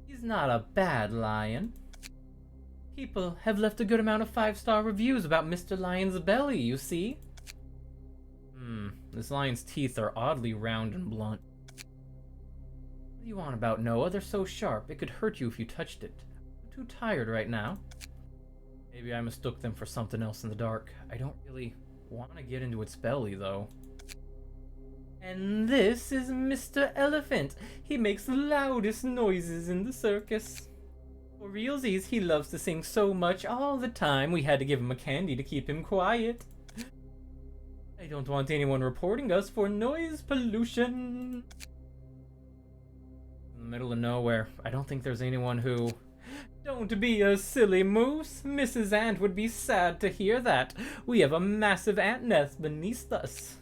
He's not a bad lion. People have left a good amount of 5-star reviews about Mr. Lion's belly, you see. This lion's teeth are oddly round and blunt. What do you want about, Noah? They're so sharp, it could hurt you if you touched it. I'm too tired right now. Maybe I mistook them for something else in the dark. I don't really want to get into its belly, though. And this is Mr. Elephant. He makes the loudest noises in the circus. For realsies, he loves to sing so much all the time, we had to give him a candy to keep him quiet. I don't want anyone reporting us for noise pollution. In the middle of nowhere. I don't think there's anyone who... Don't be a silly moose. Mrs. Ant would be sad to hear that. We have a massive ant nest beneath us.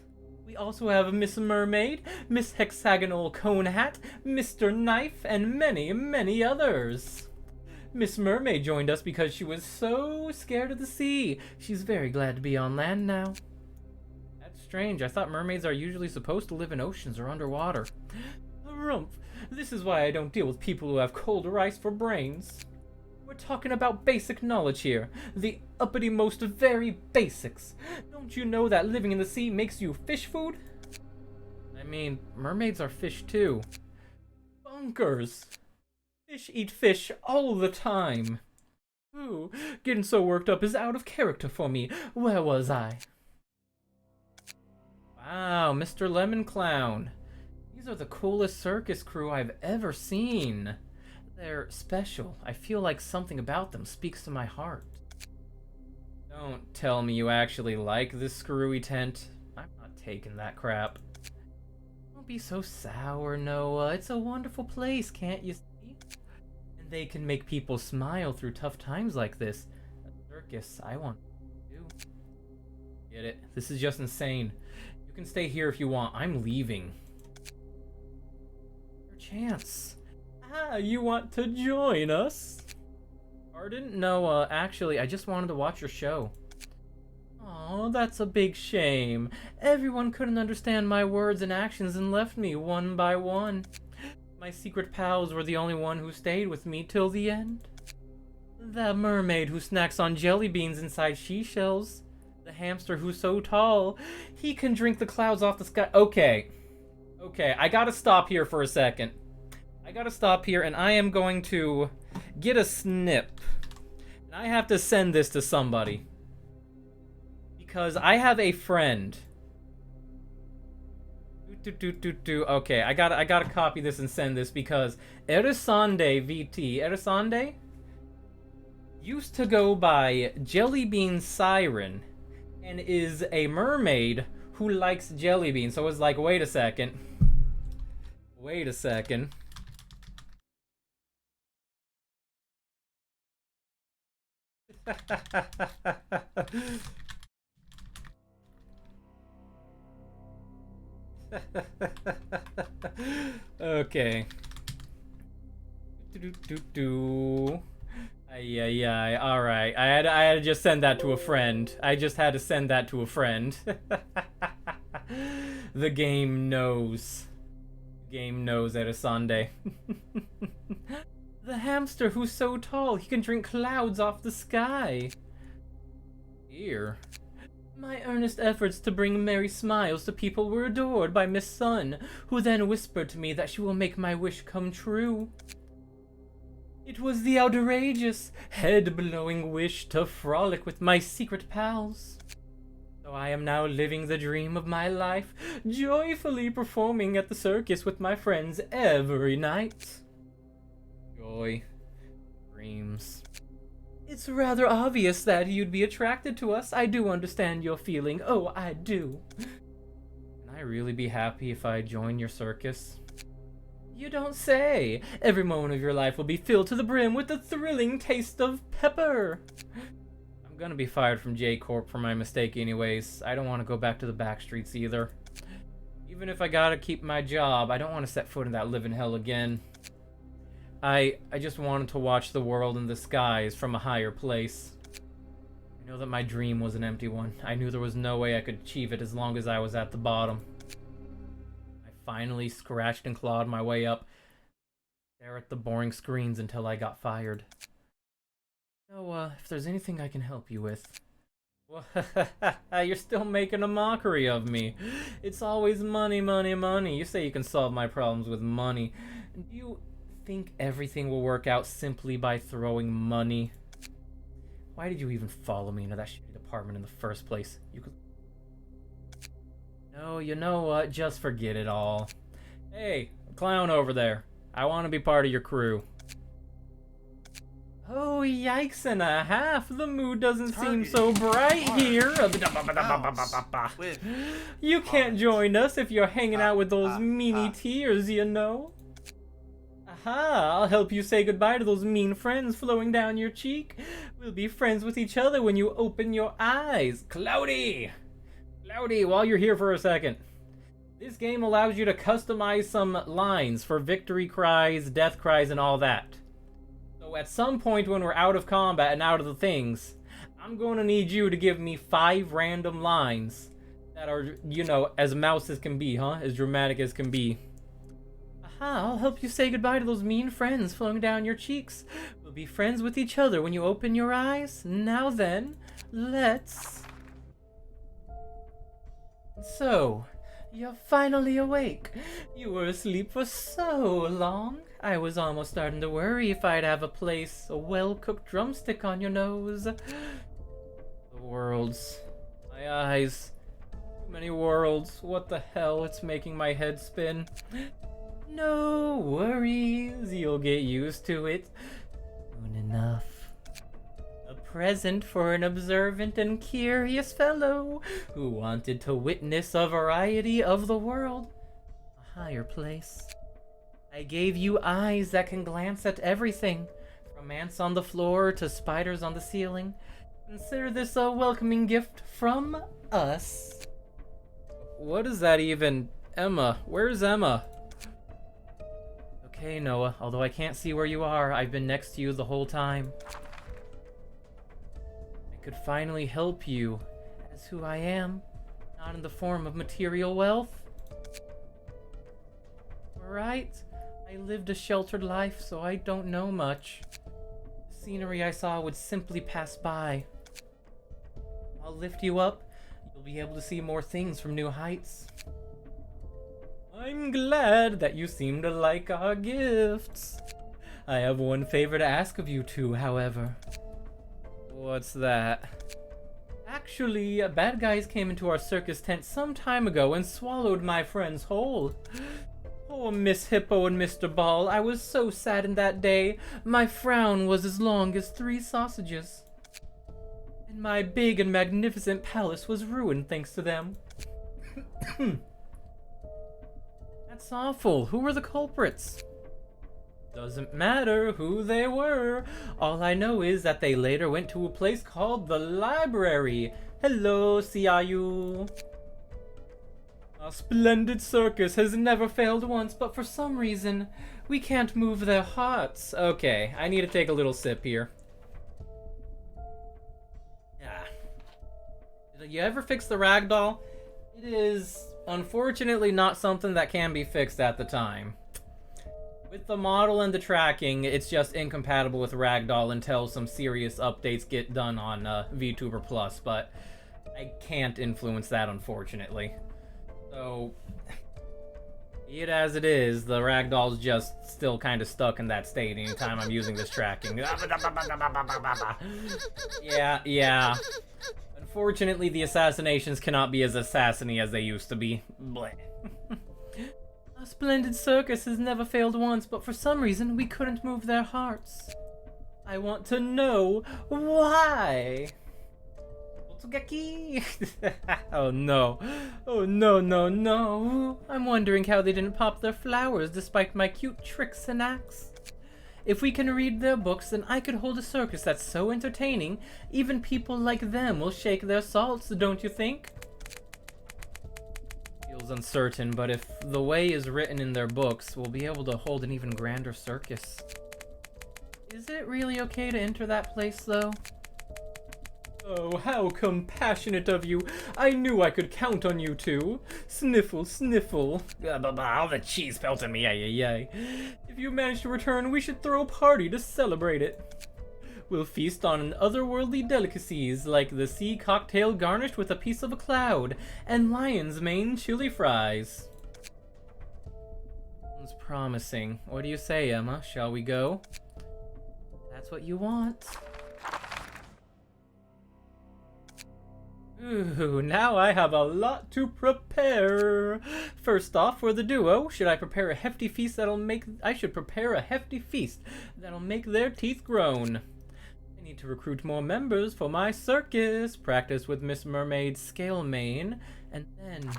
We also have Miss Mermaid, Miss Hexagonal Cone Hat, Mr. Knife, and many, many others. Miss Mermaid joined us because she was so scared of the sea. She's very glad to be on land now. That's strange. I thought mermaids are usually supposed to live in oceans or underwater. Rumph. This is why I don't deal with people who have cold rice for brains. We're talking about basic knowledge here. The uppity most very basics. Don't you know that living in the sea makes you fish food? I mean, mermaids are fish too. Bunkers. Fish eat fish all the time. Ooh, getting so worked up is out of character for me. Where was I? Wow, Mr. Lemon Clown. These are the coolest circus crew I've ever seen. They're special. I feel like something about them speaks to my heart. Don't tell me you actually like this screwy tent. I'm not taking that crap. Don't be so sour, Noah. It's a wonderful place, can't you see? And they can make people smile through tough times like this. A circus, I want to do. Get it? This is just insane. You can stay here if you want. I'm leaving. Your chance. Ah, you want to join us? Pardon? No, actually, I just wanted to watch your show. Oh, that's a big shame. Everyone couldn't understand my words and actions and left me one by one. My secret pals were the only one who stayed with me till the end. The mermaid who snacks on jelly beans inside seashells. The hamster who's so tall, he can drink the clouds off the sky. Okay, I gotta stop here for a second. I gotta stop here, and I am going to get a snip. And I have to send this to somebody. Because I have a friend. Okay, I gotta copy this and send this because Erisande VT. Erisande used to go by Jellybean Siren and is a mermaid who likes jelly beans. So it's like, wait a second. Wait a second. Okay. Ay. Alright. I had to just send that to a friend. I just had to send that to a friend. The game knows. The game knows that it's Sunday. The hamster who's so tall he can drink clouds off the sky. Here. My earnest efforts to bring merry smiles to people were adored by Miss Sun, who then whispered to me that she will make my wish come true. It was the outrageous, head-blowing wish to frolic with my secret pals. So I am now living the dream of my life, joyfully performing at the circus with my friends every night. Joy. Dreams. It's rather obvious that you'd be attracted to us. I do understand your feeling. Oh, I do. Can I really be happy if I join your circus? You don't say. Every moment of your life will be filled to the brim with the thrilling taste of pepper. I'm gonna be fired from J-Corp for my mistake anyways. I don't want to go back to the back streets either. Even if I gotta keep my job, I don't want to set foot in that living hell again. I just wanted to watch the world and the skies from a higher place. I know that my dream was an empty one. I knew there was no way I could achieve it as long as I was at the bottom. I finally scratched and clawed my way up, there at the boring screens until I got fired. So, if there's anything I can help you with... You're still making a mockery of me. It's always money, money, money. You say you can solve my problems with money. Do you think everything will work out simply by throwing money? Why did you even follow me into that shitty department in the first place? You could... No, you know what? Just forget it all. Hey, clown over there. I want to be part of your crew. Oh, yikes and a half. The mood doesn't seem so bright here. You can't join us if you're hanging out with those meanie tears, you know. Aha! I'll help you say goodbye to those mean friends flowing down your cheek. We'll be friends with each other when you open your eyes. Cloudy! Cloudy, while you're here for a second. This game allows you to customize some lines for victory cries, death cries, and all that. So at some point when we're out of combat and out of the things, I'm going to need you to give me 5 random lines that are, you know, as mouse as can be, huh? As dramatic as can be. Aha, I'll help you say goodbye to those mean friends flowing down your cheeks. We'll be friends with each other when you open your eyes. Now then, let's... So, you're finally awake. You were asleep for so long. I was almost starting to worry if I'd have a well-cooked drumstick on your nose. The worlds. My eyes. Too many worlds. What the hell? It's making my head spin. No worries. You'll get used to it soon enough. A present for an observant and curious fellow who wanted to witness a variety of the world. A higher place. I gave you eyes that can glance at everything, from ants on the floor to spiders on the ceiling. Consider this a welcoming gift from us. What is that even? Emma. Where's Emma? Okay, Noah. Although I can't see where you are, I've been next to you the whole time. I could finally help you as who I am, not in the form of material wealth. Right? I lived a sheltered life, so I don't know much. The scenery I saw would simply pass by. I'll lift you up. You'll be able to see more things from new heights. I'm glad that you seem to like our gifts. I have one favor to ask of you two, however. What's that? Actually, bad guys came into our circus tent some time ago and swallowed my friends whole. Poor Miss Hippo and Mr. Ball, I was so saddened that day. My frown was as long as 3 sausages. And my big and magnificent palace was ruined thanks to them. That's awful. Who were the culprits? Doesn't matter who they were. All I know is that they later went to a place called the Library. Hello, Siayu. Our splendid circus has never failed once, but for some reason, we can't move their hearts. Okay, I need to take a little sip here. Yeah. Did you ever fix the ragdoll? It is, unfortunately, not something that can be fixed at the time. With the model and the tracking, it's just incompatible with ragdoll until some serious updates get done on VTuber Plus, but I can't influence that, unfortunately. So, be it as it is, the ragdoll's just still kind of stuck in that state anytime I'm using this tracking. Yeah. Unfortunately, the assassinations cannot be as assassiny as they used to be. Bleh. Our splendid circus has never failed once, but for some reason, we couldn't move their hearts. I want to know why. Oh no. Oh no. I'm wondering how they didn't pop their flowers despite my cute tricks and acts. If we can read their books, then I could hold a circus that's so entertaining, even people like them will shake their salts, don't you think? Feels uncertain, but if the way is written in their books, we'll be able to hold an even grander circus. Is it really okay to enter that place, though? Oh, how compassionate of you. I knew I could count on you two. Sniffle, sniffle. All the cheese felt in me, yay. If you manage to return, we should throw a party to celebrate it. We'll feast on otherworldly delicacies, like the sea cocktail garnished with a piece of a cloud, and lion's mane chili fries. Sounds promising. What do you say, Emma? Shall we go? That's what you want. Ooh, now I have a lot to prepare. First off, for the duo, should I prepare a hefty feast that'll make... I should prepare a hefty feast that'll make their teeth groan. I need to recruit more members for my circus, practice with Miss Mermaid's scale mane, and then...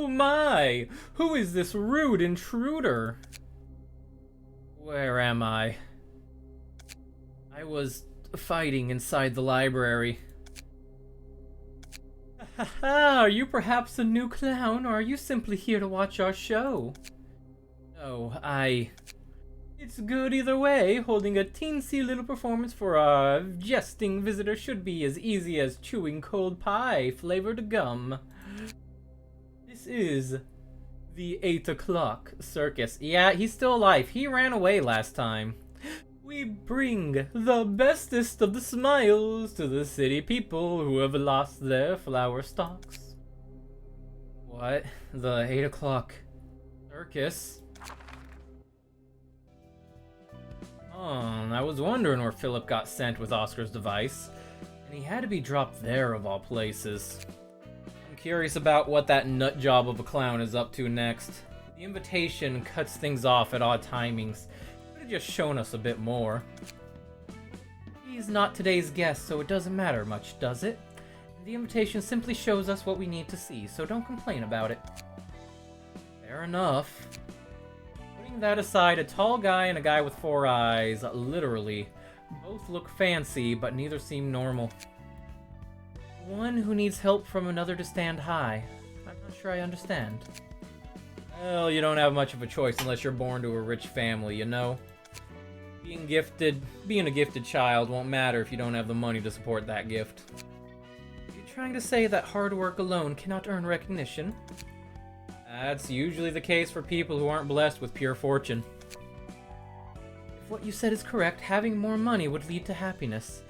Oh my! Who is this rude intruder? Where am I? I was fighting inside the library. Are you perhaps a new clown, or are you simply here to watch our show? No, It's good either way. Holding a teensy little performance for our jesting visitor should be as easy as chewing cold pie flavored gum. This is the 8 o'clock circus. Yeah, he's still alive. He ran away last time. We bring the bestest of the smiles to the city people who have lost their flower stalks. What? The 8 o'clock circus? Oh, I was wondering where Philip got sent with Oscar's device, and he had to be dropped there of all places. I'm curious about what that nut job of a clown is up to next. The invitation cuts things off at odd timings. Just shown us a bit more. He's not today's guest, so it doesn't matter much, does it? The invitation simply shows us what we need to see, so don't complain about it. Fair enough. Putting that aside, a tall guy and a guy with 4 eyes, literally, both look fancy, but neither seem normal. One who needs help from another to stand high. I'm not sure I understand. Well, you don't have much of a choice unless you're born to a rich family, you know? Being a gifted child won't matter if you don't have the money to support that gift. Are you trying to say that hard work alone cannot earn recognition? That's usually the case for people who aren't blessed with pure fortune. If what you said is correct, having more money would lead to happiness.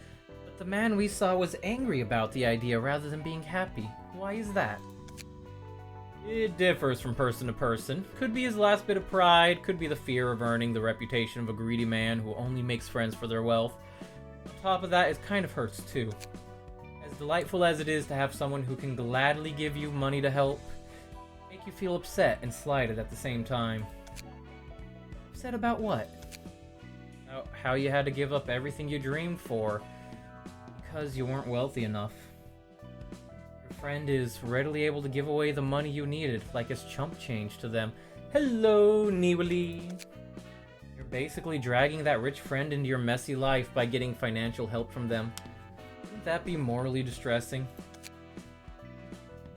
But the man we saw was angry about the idea rather than being happy. Why is that? It differs from person to person. Could be his last bit of pride, could be the fear of earning the reputation of a greedy man who only makes friends for their wealth. On top of that, it kind of hurts too. As delightful as it is to have someone who can gladly give you money to help, make you feel upset and slighted at the same time. Upset about what? About how you had to give up everything you dreamed for because you weren't wealthy enough. Friend is readily able to give away the money you needed, like it's chump change to them. Hello, Niwali. You're basically dragging that rich friend into your messy life by getting financial help from them. Wouldn't that be morally distressing?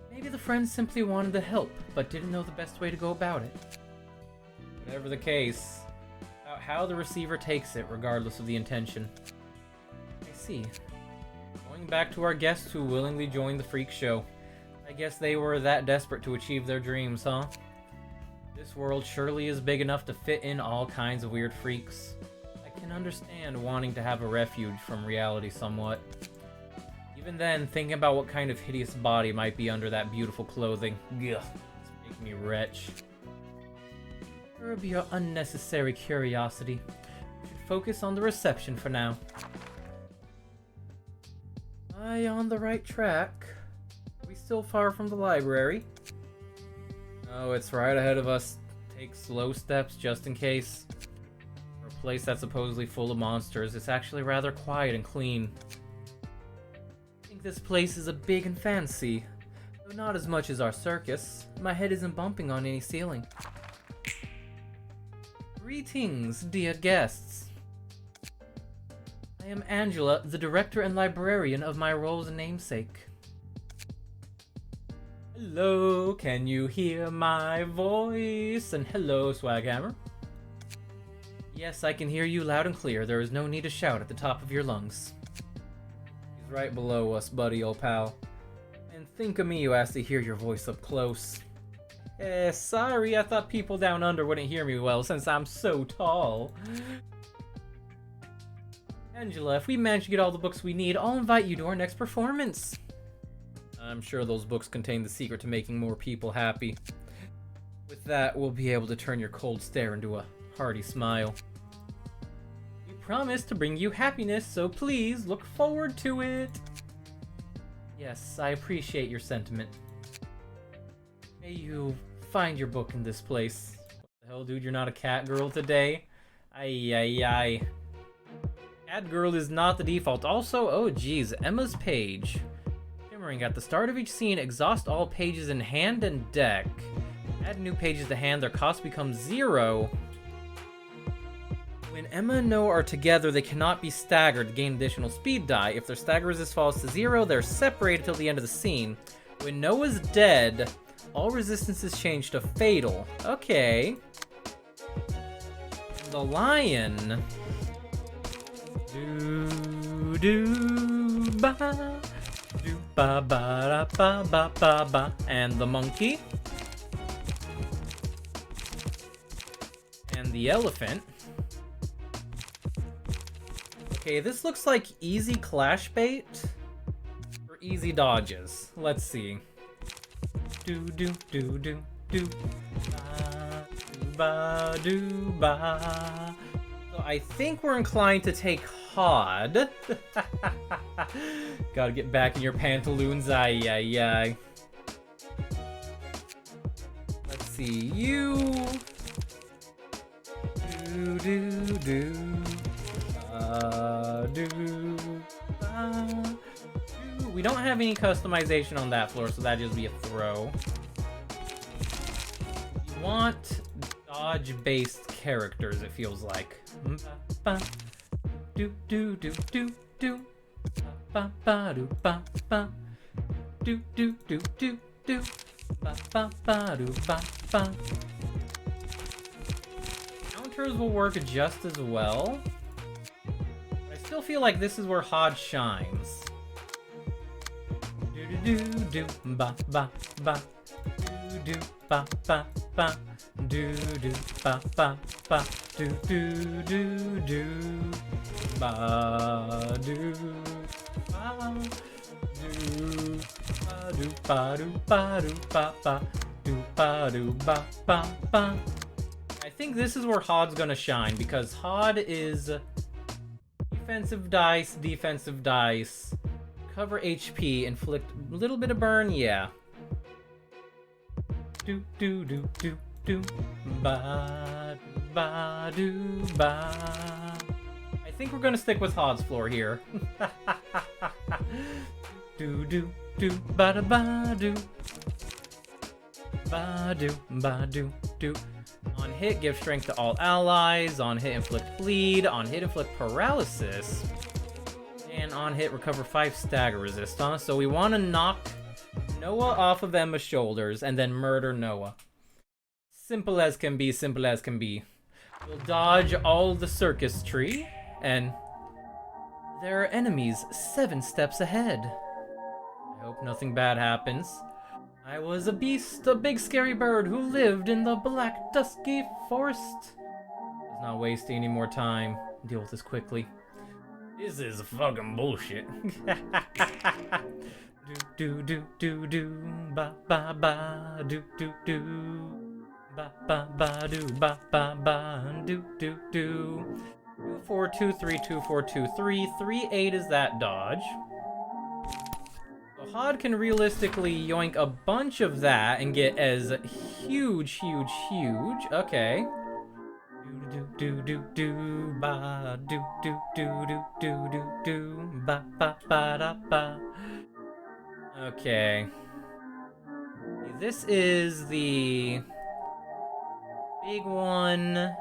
Maybe the friend simply wanted the help, but didn't know the best way to go about it. Whatever the case, about how the receiver takes it, regardless of the intention. I see. Going back to our guests who willingly joined the freak show. I guess they were that desperate to achieve their dreams, huh? This world surely is big enough to fit in all kinds of weird freaks. I can understand wanting to have a refuge from reality somewhat. Even then, thinking about what kind of hideous body might be under that beautiful clothing. Ugh, it's making me retch. Curb your unnecessary curiosity. We should focus on the reception for now. Am I on the right track? Are we still far from the library? Oh, it's right ahead of us. Take slow steps just in case. For a place that's supposedly full of monsters, it's actually rather quiet and clean. I think this place is a big and fancy, though not as much as our circus. My head isn't bumping on any ceiling. Greetings, dear guests. I am Angela, the director and librarian of my role's namesake. Hello, can you hear my voice? And hello, Swaghammer. Yes, I can hear you loud and clear. There is no need to shout at the top of your lungs. He's right below us, buddy, old pal. And think of me who has to hear your voice up close. Sorry, I thought people down under wouldn't hear me well since I'm so tall. Angela, if we manage to get all the books we need, I'll invite you to our next performance. I'm sure those books contain the secret to making more people happy. With that, we'll be able to turn your cold stare into a hearty smile. We promise to bring you happiness, so please look forward to it. Yes, I appreciate your sentiment. May you find your book in this place. What the hell, dude? You're not a cat girl today? Ay. Cat girl is not the default. Also, oh geez, Emma's page. Can't Hammering at the start of each scene, exhaust all pages in hand and deck. Add new pages to hand, their cost becomes 0. When Emma and Noah are together, they cannot be staggered to gain additional speed die. If their stagger resist falls to 0, they're separated till the end of the scene. When Noah's dead, all resistances change to fatal. Okay. The lion. Do do ba do ba ba ba ba ba ba. And the monkey. And the elephant. Okay, this looks like easy clash bait or easy dodges. Let's see. Do do do do do ba do ba. So I think we're inclined to take Hod. Gotta get back in your pantaloons, ay ay ay. Let's see, you. Do do do. We don't have any customization on that floor, so that'd just be a throw. You want dodge-based characters, it feels like. Do do do do do. Ba ba do ba ba. Do do do do do. Ba ba ba do ba ba. Counters will work just as well. I still feel like this is where Hod shines. Do do do do ba ba ba. Do do ba ba ba. Do do ba ba ba. Do do do do ba do ba do ba do ba do ba ba do ba do ba ba ba. I think this is where Hod's gonna shine because Hod is defensive dice, cover HP, inflict a little bit of burn, yeah. Do do do do do ba ba do ba. I think we're gonna stick with Hod's floor here. Do do do ba da ba do ba do ba do do. On hit, give strength to all allies. On hit, inflict bleed. On hit, inflict paralysis. And on hit, recover 5 stagger resist, huh? So we want to knock Noah off of Emma's shoulders and then murder Noah. Simple as can be, simple as can be. We'll dodge all the circus tree, and there are enemies 7 steps ahead. I hope nothing bad happens. I was a beast, a big scary bird who lived in the black dusky forest. Let's not waste any more time. Deal with this quickly. This is fucking bullshit. Do do do do do ba ba ba do do do ba ba ba do ba ba ba do do do. 2-4-2-3 2-4-2-3 3-8 is that dodge. Hod can realistically yoink a bunch of that and get as huge. Okay. Do do do do ba do do do do do do do ba ba ba da ba. Okay. This is the big one.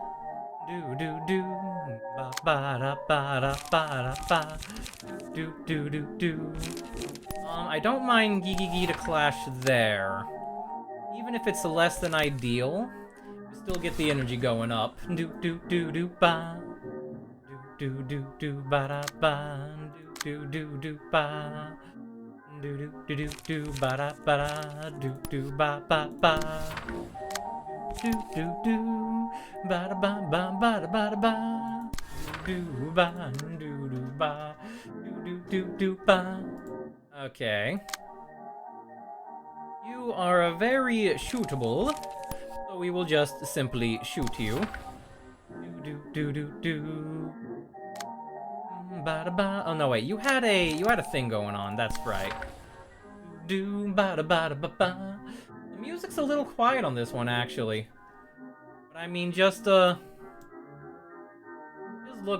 Do do do ba ba da ba da ba da ba. Do do do do. I don't mind Gigi to clash there. Even if it's less than ideal, we still get the energy going up. Do do do do ba. Do do do do ba da ba. Do do do do ba. Do do do do do ba da ba da. Do do ba ba ba. Do do do ba da ba ba ba da ba da ba. Do ba do do ba. Do do do ba. Okay. You are very shootable, so we will just simply shoot you. Do do do do do. Ba da ba. Oh no, wait. You had a thing going on. That's right. Do ba da ba da ba ba. The music's a little quiet on this one, actually. But I mean, just look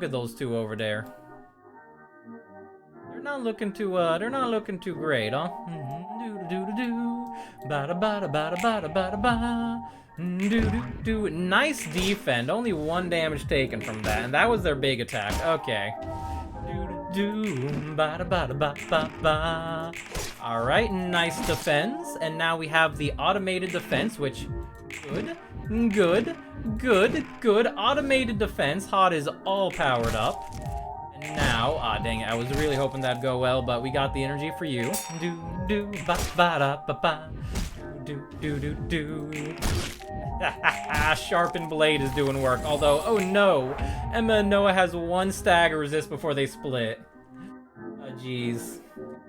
at those two over there. they're not looking too great, huh? Do-do-do-do-do. Ba-da-ba-da-ba-da-ba-da-ba-da-ba. Do-do-do. Nice defend. Only 1 damage taken from that, and that was their big attack. Okay. Do-do-do. Ba-da-ba-da-ba-ba-ba. Alright, nice defense. And now we have the automated defense, which... Good. Automated defense. Hot is all powered up. And now... dang it. I was really hoping that'd go well, but we got the energy for you. Do-do-ba-ba-da-ba-ba. Do-do-do-do. Sharpened Blade is doing work. Although, oh no. Emma and Noah has 1 stagger resist before they split. Oh, jeez.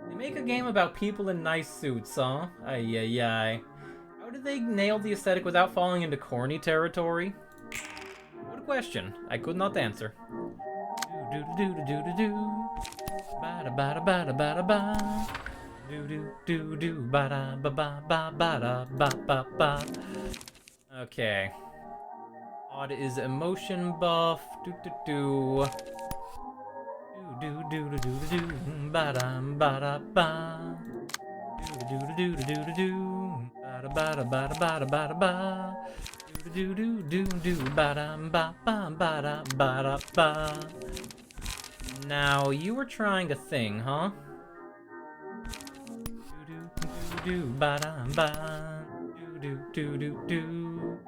They make a game about people in nice suits, huh? Ay. How did they nail the aesthetic without falling into corny territory? What a question. I could not answer. Do-do-do-do-do-do. Ba-da-ba-da-ba-da-ba-da-ba. Do-do-do-do. Ba-da-ba-ba-ba-ba-da-ba-ba-ba. Okay. Odd is emotion buff. Do-do-do. Do-do-do-do-do-do. Ba-da-ba-da-ba. Do-do-do-do-do-do. Ba-da-ba-da-ba-da-ba-da-ba-da-ba. Do-do-do-do-do. Ba-da-ba-ba-ba-da-ba-da-ba. Now, you were trying a thing, huh? Do-do-do-do. Ba-da-ba. Do-do-do-do-do.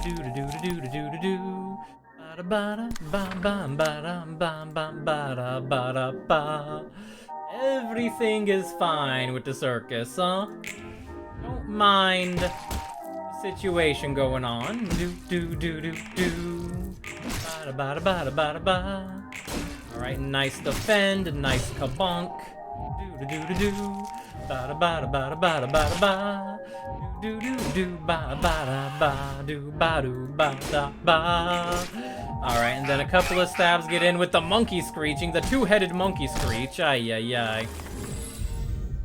Do-do-do-do-do-do-do-do. Ba-da-ba-da-ba-ba-ba-da-ba-ba-ba-da-ba. Everything is fine with the circus, huh? Don't mind the situation going on. Do-do-do-do-do. Ba-da-ba-da-ba-da-ba-da-ba. Alright, nice defend, nice kabonk. Do-do-do-do-do. Ba-da-ba-da-ba-da-ba-da-ba-da-ba. Do-do-do. Ba-da-ba-da-ba-do-ba-do-ba-da-ba. Alright, and then a couple of stabs get in with the monkey screeching, the 2-headed monkey screech. Ay.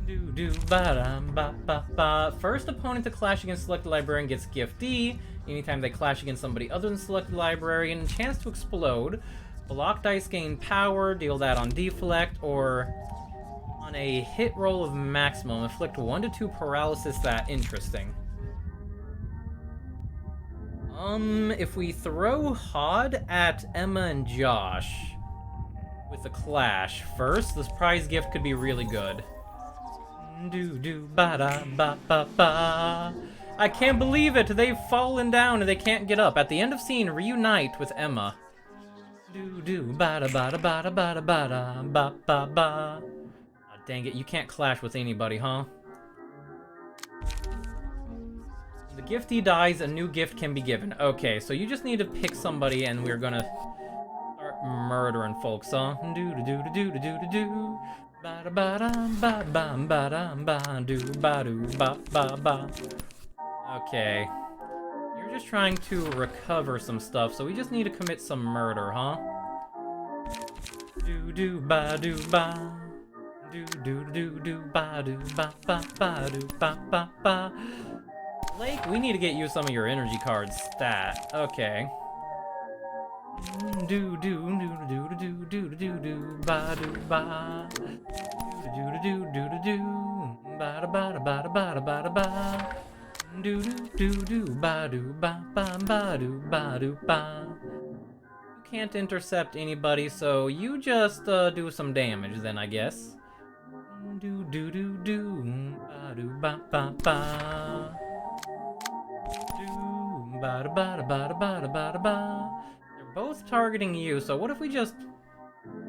Do-do-ba-da-ba-ba-ba. First opponent to clash against selected librarian gets gift D. Anytime they clash against somebody other than selected librarian, chance to explode. Block dice gain power, deal that on deflect, or on a hit roll of maximum, inflict 1 to 2 paralysis. That interesting. If we throw Hod at Emma and Josh with a clash first, this prize gift could be really good. Do-do-ba-da-ba-ba-ba. I can't believe it! They've fallen down and they can't get up. At the end of scene, reunite with Emma. Do-do-ba-da-ba-da-ba-da-ba-da-ba-ba-ba. Oh, dang it, you can't clash with anybody, huh? The giftee dies, a new gift can be given. Okay, so you just need to pick somebody and we're gonna start murdering folks, huh? Do-do-do-do-do-do-do-do. Ba-da-ba-da-ba-ba-ba-da-ba-do-ba-do-ba-ba-ba. Okay. You're just trying to recover some stuff, so we just need to commit some murder, huh? Do-do-ba-do-ba. Do-do-do-do-ba-do-ba-ba-ba-do-ba-ba-ba. Blake, we need to get you some of your energy cards stat. Okay. Do-do-do-do-do-do-do-do-ba-do-ba. Do-do-do-do-do-do. Ba-da-ba-da-ba-da-ba-da-ba-da-ba. Do-do-do-do-ba-do-ba-ba-ba-do-ba-do-ba. You can't intercept anybody, so you just do some damage then, I guess. Do-do-do-do. Ba-do-ba-ba-ba. Ba-da-ba-da-ba-da-ba-da-ba-da-ba. They're both targeting you, so what if we just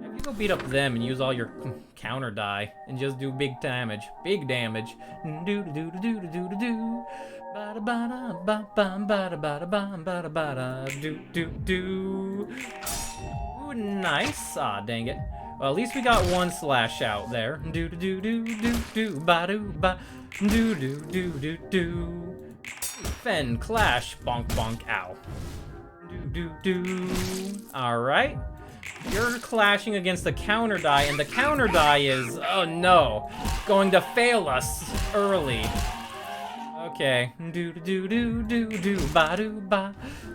have you go beat up them and use all your counter die and just do big damage. Big damage. Do-do-do-do-do-do-do. Ba-da-ba-da-ba-ba-ba-da-ba-da-ba-da-ba-da. Ooh, nice. Ah, dang it. Well, at least we got 1 slash out there. Do-do-do-do-do-do-ba-do-ba. Do-do-do-do-do. Fen, clash, bonk, bonk, ow. Do-do-do. Alright. You're clashing against the counter die, and the counter die is, oh no, going to fail us early. Okay. Do do do do do ba do ba.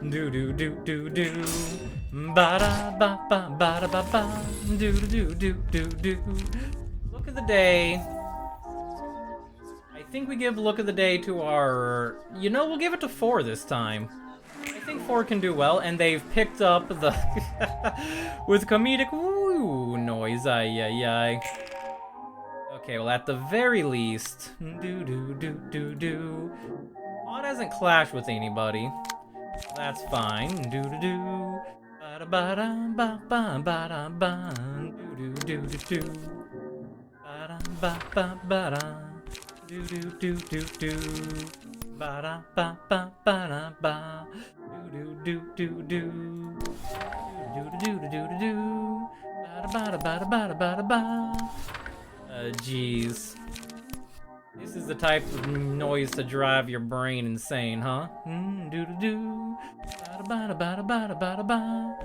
Do do do do do. Ba da ba ba ba da ba ba. Do do do do do. Look of the day. I think we give look of the day to our... You know, we'll give it to 4 this time. I think 4 can do well, and they've picked up the... with comedic woo noise, ay ay ay. Okay, well at the very least... Do do do do do. Odd hasn't clashed with anybody. That's fine. Do do do. Ba da ba da ba ba ba da ba. Do do do do do. Ba da ba ba ba da. Do do do do do. Ba da ba ba ba da ba. Do do do do do. Do do do do do do. Ba da ba da ba da ba da ba. Jeez. This is the type of noise to drive your brain insane, huh? Do do do. Ba da ba da ba da ba da ba.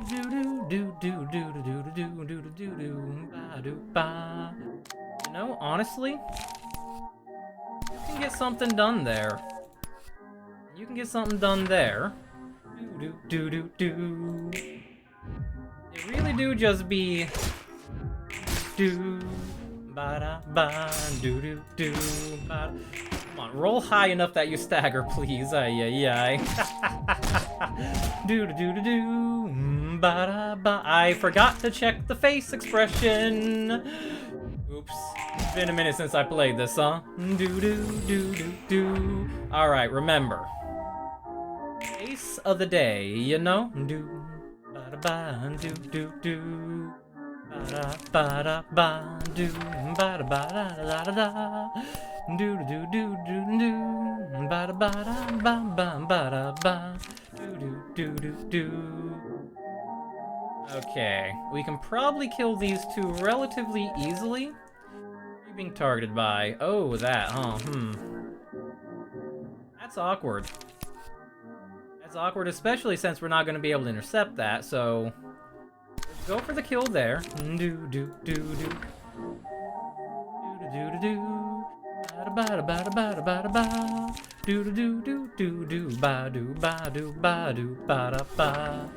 Do do do do do do do do do do do do. Ba do ba. You know, honestly, you can get something done there. You can get something done there. Do do do do do. It really do just be do. Ba-da-ba, do-do-do, ba. Come on, roll high enough that you stagger, please. Ay-ay-ay. Do-do-do-do-do, ba-da-ba. I forgot to check the face expression. Oops. It's been a minute since I played this, huh? Do-do-do-do-do. Alright, remember. Face of the day, you know? Do, ba-da-ba, do-do-do. Ba-da-ba-da-ba, do, ba-da-ba-da-da-da-da, do-do-do-do-do-do, ba-da-ba-da-ba-ba-ba-da-ba, do-do-do-do-do. Okay, we can probably kill these 2 relatively easily. Who are you being targeted by? Oh, that, huh? That's awkward. That's awkward, especially since we're not going to be able to intercept that, so... Go for the kill there. Do do do do. Do do do do. Ba da ba da ba da ba da ba. Do do do do do do. Ba do ba do ba do ba da ba.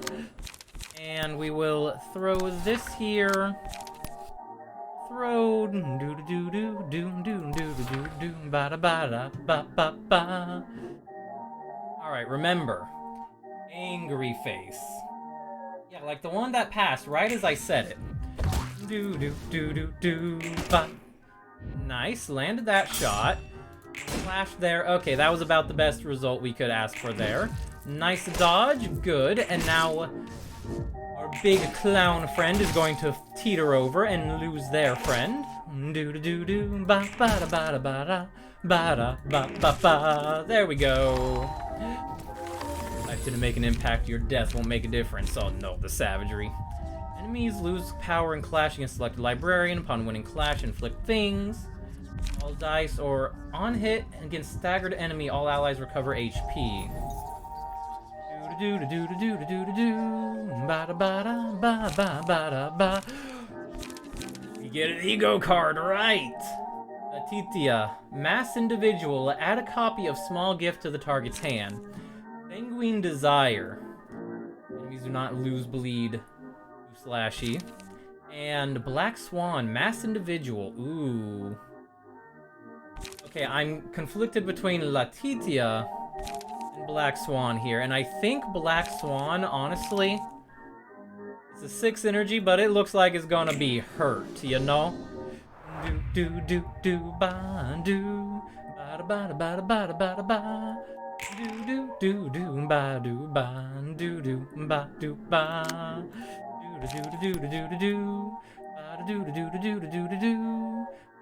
And we will throw this here. Throw do do do do do do do do do. Ba da ba da ba ba ba. All right, remember, angry face. Yeah, like the one that passed right as I said it. Do do do do do. Ba. Nice, landed that shot. Flash there. Okay, that was about the best result we could ask for there. Nice dodge, good. And now our big clown friend is going to teeter over and lose their friend. Do do do do. Ba ba da ba da ba da. Ba da ba ba ba. There we go. Life didn't make an impact, your death won't make a difference. Oh no, the savagery. Enemies lose power in clashing a selected librarian. Upon winning clash, inflict things. All dice or on hit against staggered enemy, all allies recover HP. Do do do do do do do do. Ba da ba da ba ba ba da ba. You get an ego card, right? Atitia, mass individual. Add a copy of small gift to the target's hand. Sanguine Desire. Enemies do not lose bleed. Slashy. And Black Swan, mass individual. Ooh. Okay, I'm conflicted between Latitia and Black Swan here. And I think Black Swan, honestly, it's a 6 energy, but it looks like it's gonna be hurt, you know? Do do do do ba do ba da ba da ba da ba da ba da ba. Do do do do ba do ba do do ba do ba do do do do do do do ba do do do do do do do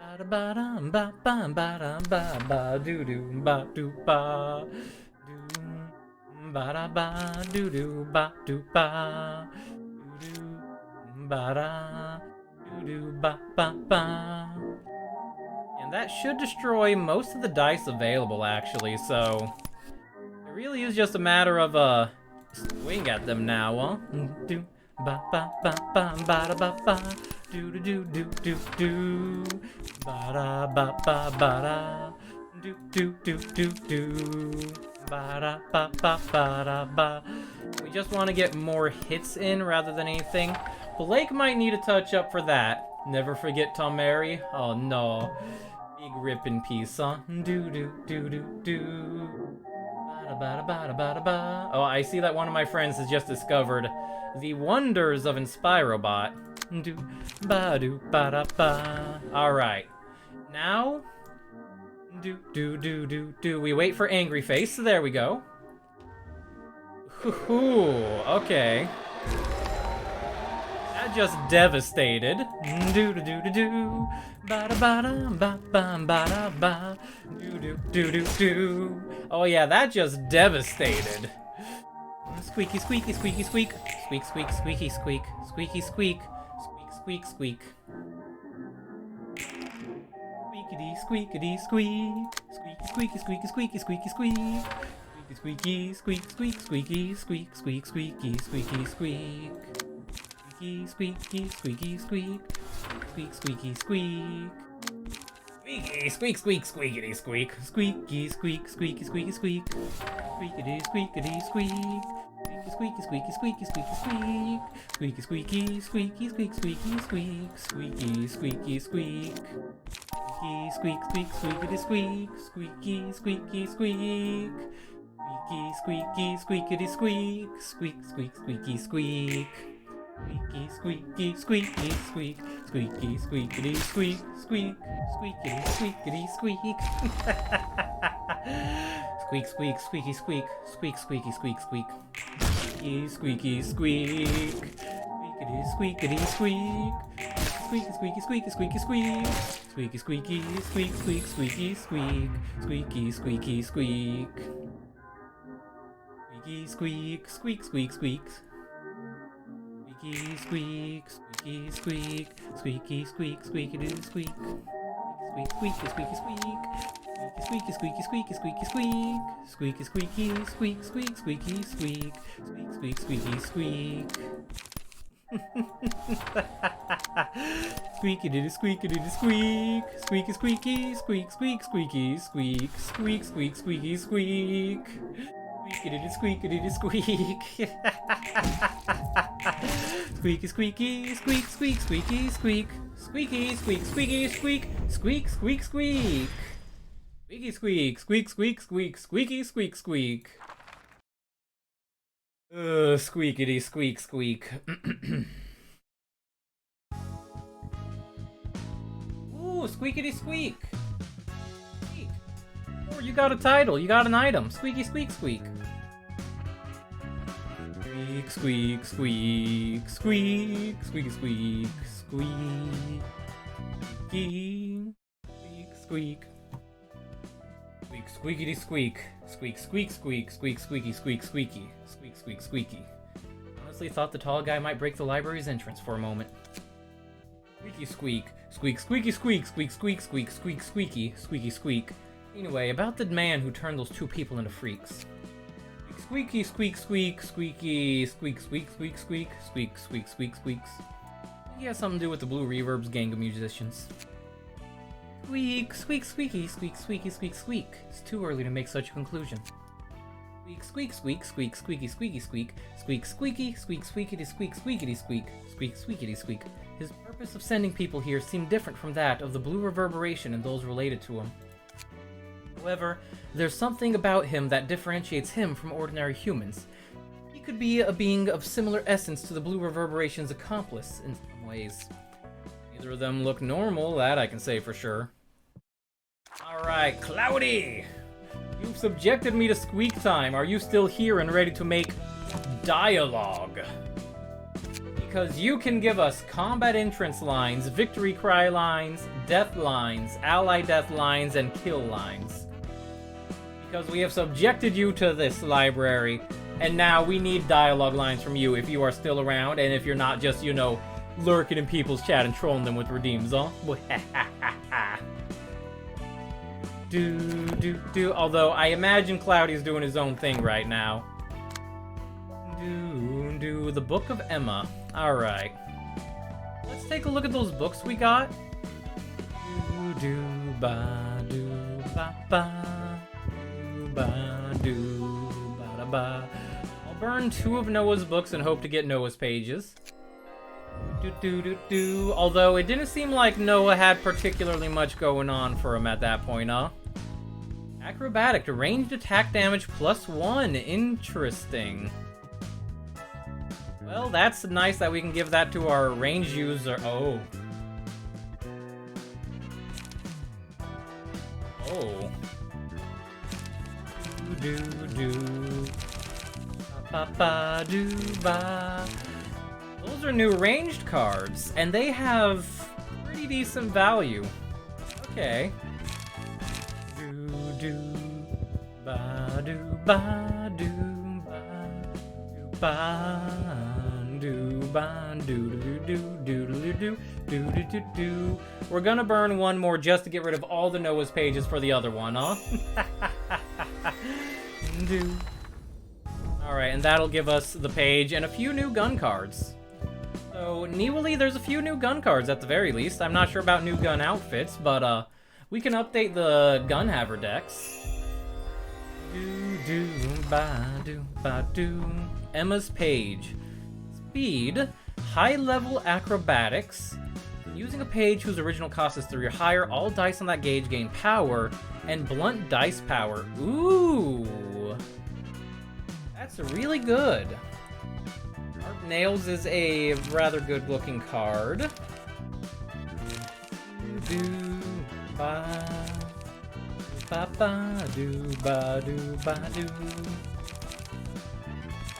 ba da ba da ba ba ba da ba ba do do ba do ba do ba da ba do do ba do ba do do ba da do do ba ba ba. And that should destroy most of the dice available, actually, so it really is just a matter of swing at them now, huh? Do ba ba ba ba ba da ba ba do do do do do do ba da ba ba ba da Do do do do do. Ba da ba ba ba da ba. We just want to get more hits in rather than anything. Blake might need a touch up for that. Never forget Tom Mary. Oh no. Big rip in peace, huh? Do do do do do. Ba da ba da ba da ba. Oh, I see that one of my friends has just discovered the wonders of Inspirobot. Do ba do ba da ba. All right. Now. Do do do do do. We wait for Angry Face. There we go. Ooh, okay. That just devastated. Do do do do do. Ba da ba da ba ba ba da ba. Do do do do do. Oh yeah, that just devastated. Squeaky squeaky squeaky squeak. Squeak squeak squeaky squeak. Squeaky squeak. Squeak squeak squeak. Squeakity squeakity squeak. Squeaky squeaky squeaky squeaky squeak. Squeaky squeak squeak squeaky squeak squeak squeaky squeaky squeak. Squeaky squeaky squeaky squeak. Squeak squeaky squeak. Squeaky squeak squeak squeakity squeak. Squeaky squeak squeaky squeaky squeak. Squeakity squeakity squeak. Squeaky squeaky squeaky squeaky squeak. Squeaky squeaky squeaky squeak squeaky squeak. Squeaky squeaky squeak. Squeak squeak squeakity squeak. Squeaky squeaky squeak. Squeaky squeaky squeakity squeak. Squeak squeak squeaky squeak. Squeaky squeaky squeaky squeak. Squeaky squeakity squeak. Squeak squeakity squeakity squeak. Squeak squeak squeaky squeak. Squeak squeaky squeak squeak. Squeaky squeaky squeak. Squeakity squeakity squeak. Squeaky squeaky squeaky squeaky squeak. Squeaky squeaky squeak squeak squeaky squeak. Squeaky squeaky squeak. Squeaky squeak squeak squeak squeak. Squeaky squeak squeaky squeak. Squeaky squeak squeaky squeak. Squeak squeaky squeaky squeak. Squeaky squeaky squeaky squeaky squeak. Squeaky squeaky squeak squeak squeaky squeak. Squeak squeak squeaky squeak. Squeaky diddy squeaky diddy squeak. Squeaky squeaky squeak squeak squeaky squeak. Squeak squeak squeaky squeak. Squeaky diddy squeaky diddy squeak. Squeaky squeaky squeak squeak squeaky squeak. Squeaky squeak squeaky squeak. Squeak squeak squeak. Squeaky squeak squeak squeak squeak. Squeaky squeak squeak. Squeakity squeak squeak. Ooh, squeakity squeak. Squeak. Oh, you got a title. You got an item. Squeaky squeak squeak. Squeak squeak squeak squeak squeaky squeak squeak. Squeaky squeak squeak. Squeak squeakity squeak. Squeak squeak squeak squeak squeaky squeak squeaky. Squeak squeak squeaky. Honestly thought the tall guy might break the library's entrance for a moment. Squeaky squeak. Squeak squeaky squeak squeak squeak squeak squeak squeaky squeaky squeak. Anyway, about the man who turned those two people into freaks. Squeaky squeak squeak squeaky squeak squeak squeak squeak squeak squeak squeak squeaks. I think he has something to do with the Blue Reverb's gang of musicians. Squeak squeak squeaky squeak squeaky squeak squeak. It's too early to make such a conclusion. Squeak squeak squeak squeak squeaky squeaky squeak. Squeak squeaky squeak squeakity squeak squeakity squeak. Squeak squeakity squeak. His purpose of sending people here seemed different from that of the Blue Reverberation and those related to him. However, there's something about him that differentiates him from ordinary humans. He could be a being of similar essence to the Blue Reverberation's accomplice in some ways. Neither of them look normal, that I can say for sure. Alright, Cloudy! You've subjected me to squeak time. Are you still here and ready to make dialogue? Because you can give us combat entrance lines, victory cry lines, death lines, ally death lines, and kill lines. Because we have subjected you to this library, and now we need dialogue lines from you if you are still around, and if you're not just, you know, lurking in people's chat and trolling them with redeems, huh? Although I imagine Cloudy's doing his own thing right now. The Book of Emma. Alright. Let's take a look at those books we got. ba ba do ba do ba da ba. I'll burn 2 of Noah's books and hope to get Noah's pages. Although it didn't seem like Noah had particularly much going on for him at that point, huh? Acrobatic, ranged attack damage +1. Interesting. Well, that's nice that we can give that to our range user. Oh. Oh. Ba-ba-do-ba. Those are new ranged cards, and they have pretty decent value. Okay. We're gonna burn 1 more just to get rid of all the Noah's pages for the other one, huh? Alright, and that'll give us the page and a few new gun cards. So, Niwali, there's a few new gun cards at the very least. I'm not sure about new gun outfits, but we can update the gun haver decks. Emma's page. Speed, high level acrobatics. Using a page whose original cost is 3 or higher, all dice on that gauge gain power, and blunt dice power. Ooh! That's really good. Sharp Nails is a rather good looking card.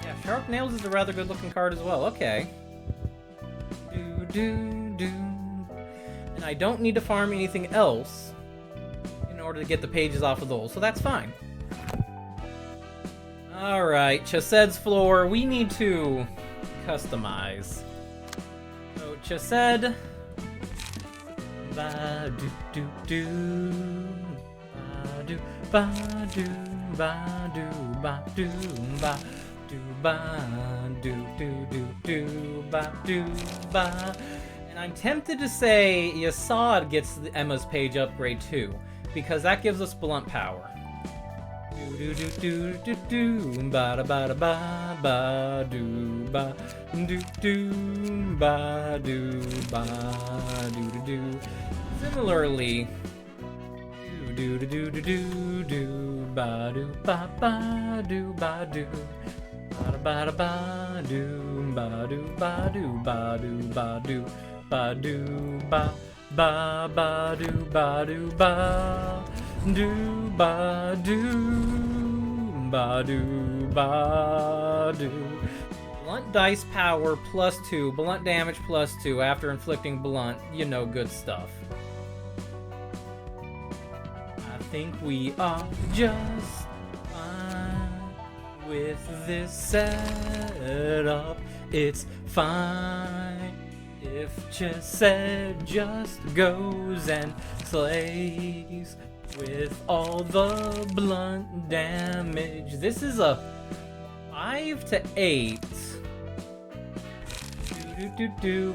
Yeah, Sharp Nails is a rather good looking card as well. Okay. And I don't need to farm anything else in order to get the pages off of those, so that's fine. Alright, Chased's floor, we need to customize. So, Chased... Ba-do-do-do... Ba-do, ba-do, ba-do, ba-do, ba-do, ba-do-do-do-do, ba-do, ba... And I'm tempted to say Yasad gets the Emma's page upgrade too, because that gives us blunt power. Do-do-do-do-do-do, ba-da-ba-da-ba, ba-do, ba-do-do, ba-do, ba-do-do-do. Similarly, do-do-do-do-do-do, ba-do, ba-ba-do, ba-do, ba-da-ba-da-ba-do, ba-do, ba-do, ba-do, ba-do, ba-do, ba, ba-ba-do, ba-do, ba. Do ba do ba do ba do. Blunt dice power +2, blunt damage +2 after inflicting blunt. You know, good stuff. I think we are just fine with this setup. It's fine if Chesed just goes and slays with all the blunt damage. This is a 5 to 8.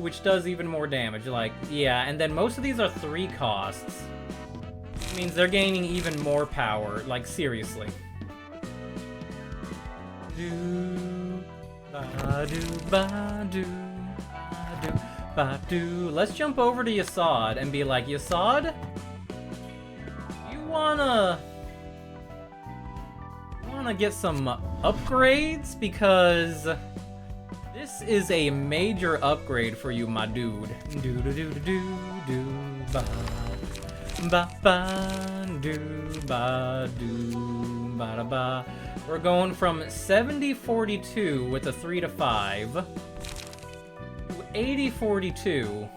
Which does even more damage. Like, yeah, and then most of these are 3 costs. Which means they're gaining even more power. Like, seriously. Let's jump over to Yasad and be like, Yasad? Wanna get some upgrades, because this is a major upgrade for you, my dude. We're going from 70-42 with a 3 to 5 to 80-42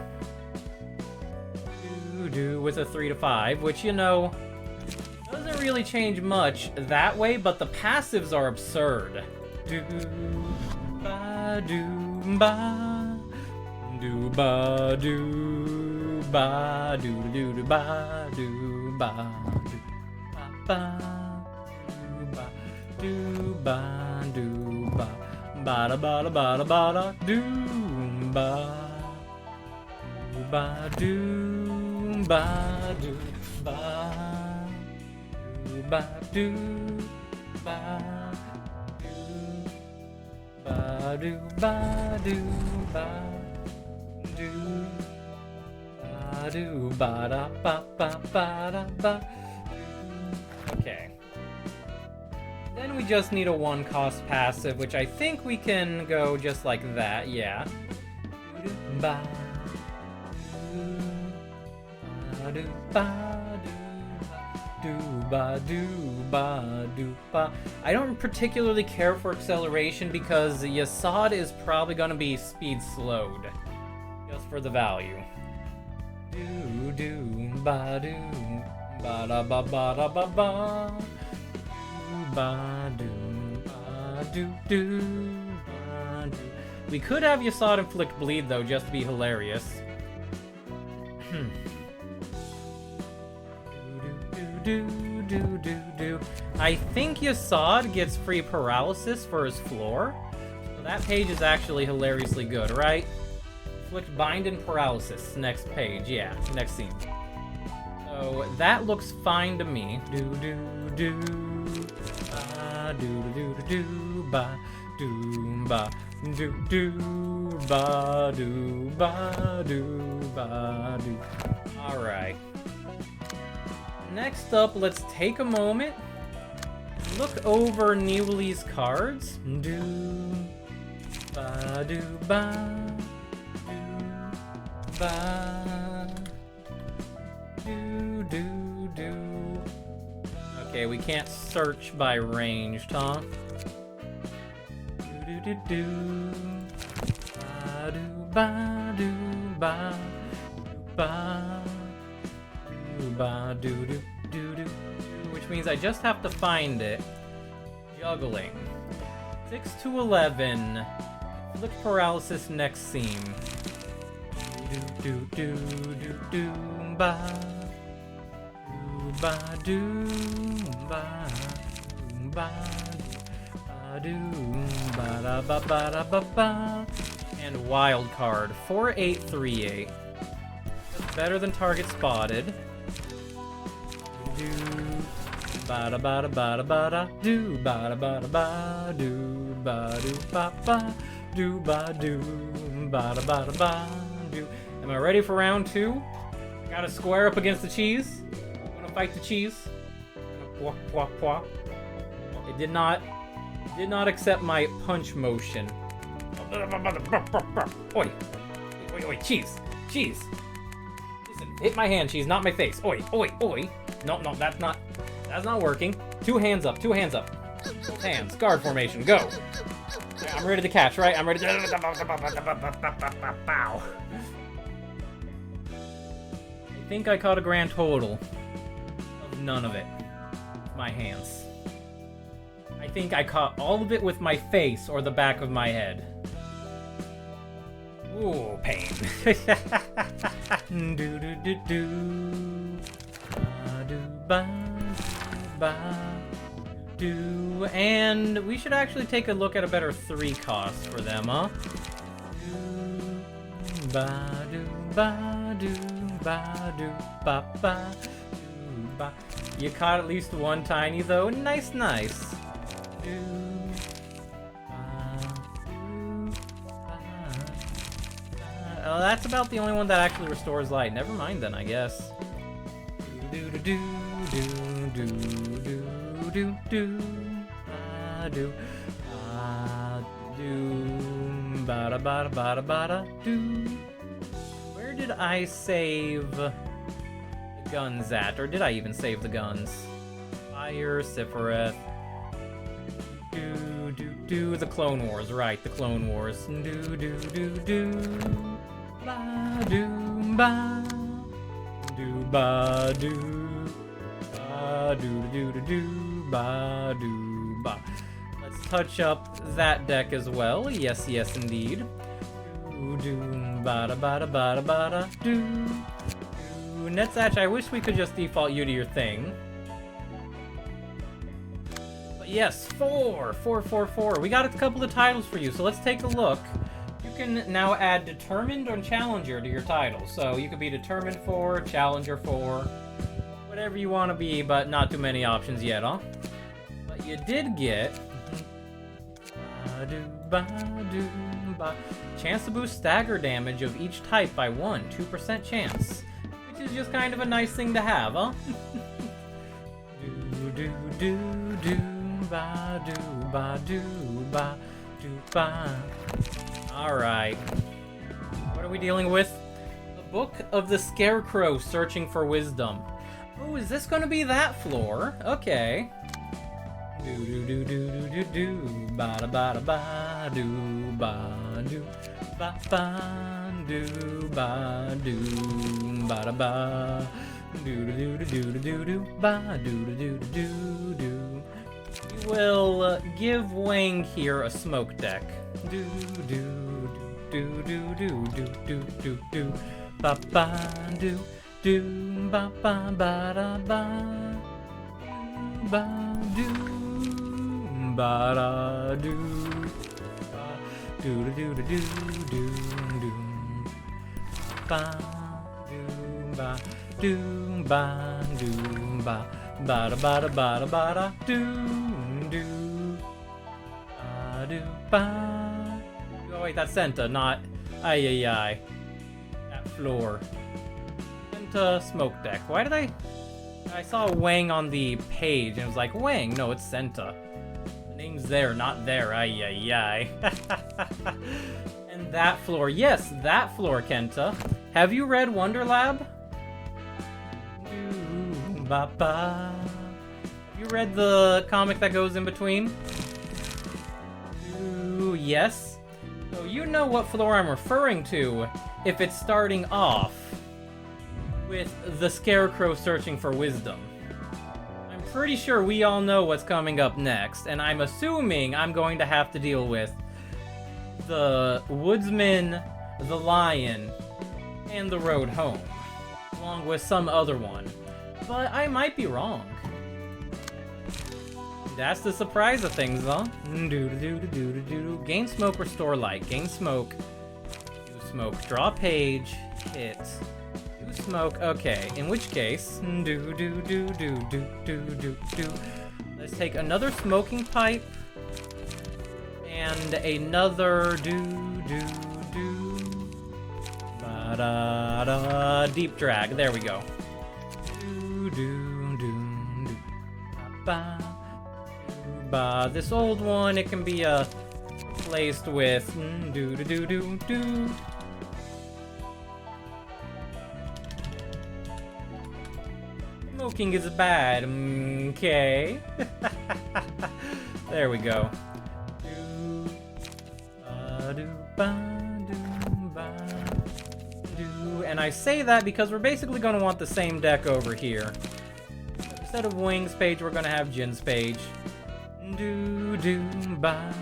with a 3 to 5, which, you know, doesn't really change much that way, but the passives are absurd. Do ba do ba do ba do ba do do do ba do ba do ba do ba do ba ba da ba da ba da ba da do ba do ba do ba do ba. ba do ba do ba do ba do ba do ba da ba ba ba da ba. Okay. Then we just need a 1-cost passive, which I think we can go just like that, yeah. Ba do ba do ba do ba do ba. I don't particularly care for acceleration because Yasad is probably going to be speed slowed, just for the value. Do do ba do ba da ba ba da ba ba ba do ba do do ba do. We could have Yasad inflict bleed though, just to be hilarious. Do, do, do, do. I think Yasad gets free paralysis for his floor. So that page is actually hilariously good, right? Inflict bind and paralysis. Next page, yeah, next scene. So that looks fine to me. Do do do ba do do do do ba do ba do do ba do ba do ba do. All right. Next up, let's take a moment, look over Niwali's cards. Do ba do ba do ba do do do. Okay, we can't search by ranged, huh? Do do do do ba do ba do ba. Ba do do do do, which means I just have to find it. Juggling. 6 to 11. Inflict paralysis next scene. Do do do do do ba do ba do ba ba do ba da ba ba da ba ba. And wild card 4838. Better than target spotted. Do ba da ba da ba da ba da do ba da ba da ba do ba do ba ba do ba do ba da ba da ba do. Am I ready for round 2? Gotta square up against the cheese. I'm gonna fight the cheese. Pwah, pwah, pwah. It did not accept my punch motion. Oi, oi, oi, cheese, cheese. Listen, hit my hand, cheese, not my face. Oi, oi, oi. No, that's not working. 2 hands up, 2 hands up. Both hands, guard formation, go. I'm ready to catch, right? I'm ready to... Bow. I think I caught a grand total of none of it with my hands. I think I caught all of it with my face or the back of my head. Ooh, pain. Do do do do. Do ba ba do, and we should actually take a look at a better 3 cost for them, huh? Do ba do ba do ba do ba ba do ba. You caught at least 1 tiny though. Nice, nice. Do ba do ba. Oh, that's about the only one that actually restores light. Never mind then, I guess. Do do do do do do do do do do ba da ba da ba da ba da do. Where did I save the guns at, or did I even save the guns? Fire, Sephiroth. Do do do the Clone Wars, right? The Clone Wars. Do do do do ba do ba. Do ba do ba do do do do ba do ba. Let's touch up that deck as well. Yes, yes, indeed. Do do ba da ba da ba da ba da do. Netsatch, I wish we could just default you to your thing. But yes, 4. We got a couple of titles for you, so let's take a look. You can now add Determined or Challenger to your title. So you could be Determined 4, Challenger 4, Whatever you want to be, but not too many options yet, huh? But you did get... Chance to boost stagger damage of each type by 1, 2% chance. Which is just kind of a nice thing to have, huh? Alright. What are we dealing with? The Book of the Scarecrow Searching for Wisdom. Oh, is this gonna be that floor? Okay. Ba da ba da ba do ba do ba ba do ba do ba da ba do do do do do do ba do do do do. We will give Wang here a smoke deck. Do do do do do do do do do ba ba do do ba ba ba da ba ba do ba da do do do do do do do ba do ba do ba do ba ba da ba da ba da ba da do do ba do ba. Oh wait, that's Senta, not ay. That floor. Senta smoke deck. Why did I saw Wang on the page and it was like, Wang, no, it's Senta. The name's there, not there, ay. And that floor, yes, that floor, Kenta. Have you read Wonder Lab? Have you read the comic that goes in between? Yes. So you know what floor I'm referring to if it's starting off with the Scarecrow Searching for Wisdom. I'm pretty sure we all know what's coming up next, and I'm assuming I'm going to have to deal with the Woodsman, the Lion, and the Road Home, along with some other one. But I might be wrong. That's the surprise of things, huh? Gain smoke, restore light. Gain smoke. Do smoke. Draw page. Hit. Smoke, okay, in which case, let's take another smoking pipe and another ba-da-da, deep drag, there we go. Ba, this old one, it can be replaced with Smoking is bad, okay. There we go. And I say that because we're basically going to want the same deck over here. Instead of Wing's page, we're going to have Jin's page. Do do ba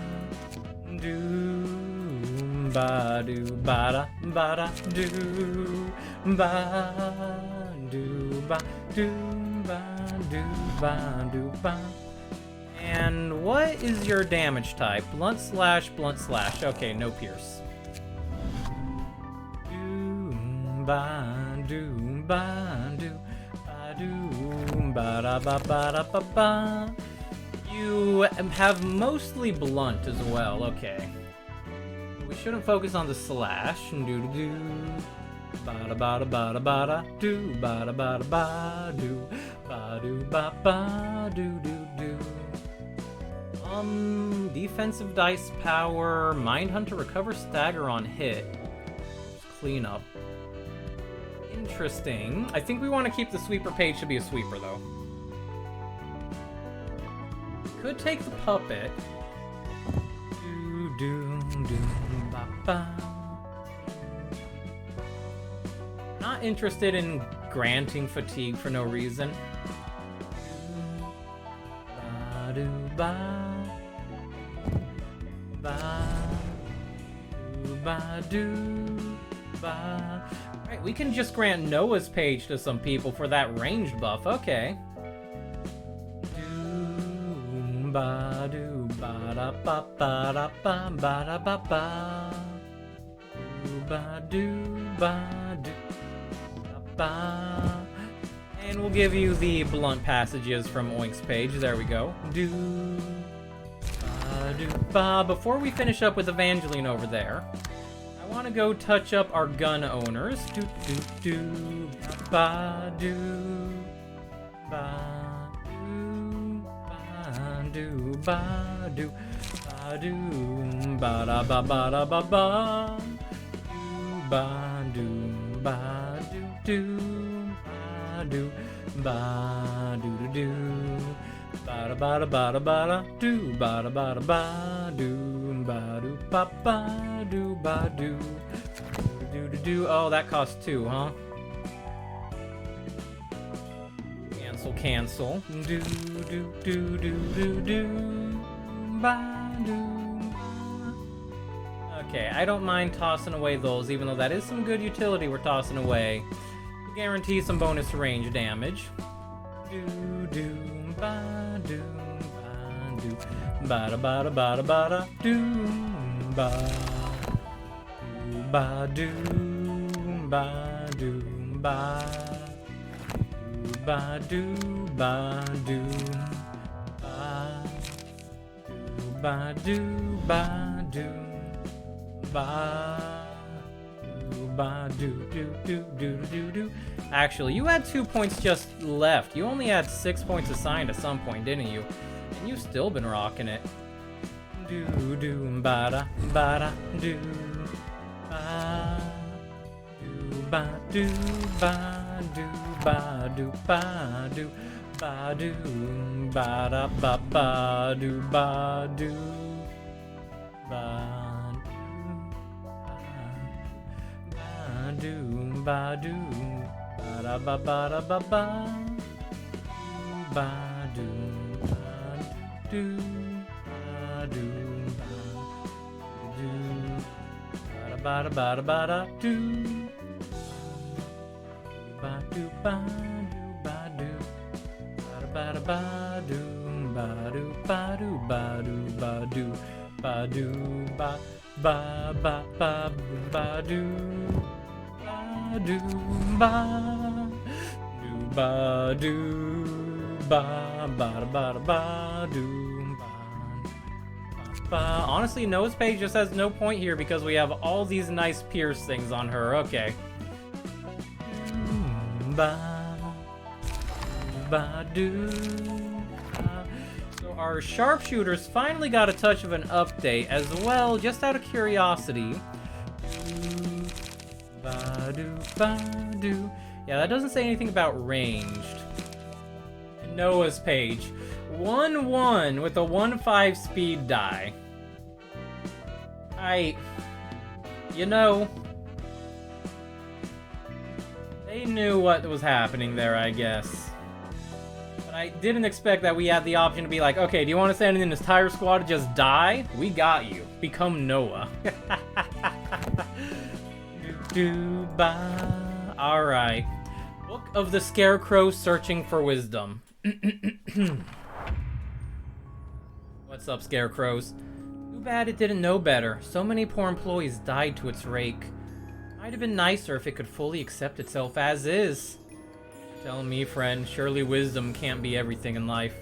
do ba do ba da do ba do ba do ba do ba do ba. And what is your damage type? Blunt slash, blunt slash. Okay, no pierce. Do ba do ba do ba do ba da ba ba da ba ba. You have mostly blunt as well. Okay. We shouldn't focus on the slash. Do do do. Ba ba da ba da ba da do ba da ba da ba do ba do ba ba do do do. Defensive dice power, Mind Hunter, recover stagger on hit. Clean up. Interesting. I think we want to keep the sweeper page to be a sweeper though. Could take the puppet. Do do do ba ba. Not interested in granting fatigue for no reason. Ba do ba ba do ba do ba. Alright, we can just grant Noah's page to some people for that ranged buff. Okay. Do ba do ba da ba ba da ba ba da ba ba. Do ba do ba do ba ba. And we'll give you the blunt passages from Oink's page. There we go. Do ba do ba. Before we finish up with Evangeline over there, I want to go touch up our gun owners. Do do do ba do ba do ba do ba do ba do ba da ba ba da ba ba do ba do ba do do ba do do do ba da ba da ba da ba da do ba da ba da ba do ba do ba ba do ba do do do do. Oh, that costs 2, huh? Cancel. Do do do do do do ba do. Okay, I don't mind tossing away those, even though that is some good utility we're tossing away. Guarantee some bonus range damage. Do do ba do ba da ba da ba da ba da do ba do ba do ba do ba do ba do ba do ba ba do do do do do do. Actually, you had 2 points just left. You only had 6 points assigned at some point, didn't you? And you've still been rocking it. Do do ba da do ba do ba do ba do ba do ba do ba da ba ba do ba do ba do ba do ba da ba ba da ba ba ba do ba do ba do ba da ba da ba da do ba do ba do ba do ba da ba do ba do ba do ba do ba do ba do ba ba ba ba ba do do ba do ba do ba ba ba ba do ba. Honestly, Noah's page just has no point here because we have all these nice pierce things on her. Okay. Ba ba do. So our sharpshooters finally got a touch of an update as well, just out of curiosity. Ba-do. Yeah, that doesn't say anything about ranged. Noah's page. 1-1 with a 1-5 speed die. You know, they knew what was happening there, I guess. But I didn't expect that we had the option to be like, okay, do you want to send in this entire squad to just die? We got you. Become Noah. Alright. Book of the Scarecrow Searching for Wisdom. What's up, Scarecrows? Too bad it didn't know better. So many poor employees died to its rake. Might have been nicer if it could fully accept itself as is. Tell me, friend, surely wisdom can't be everything in life.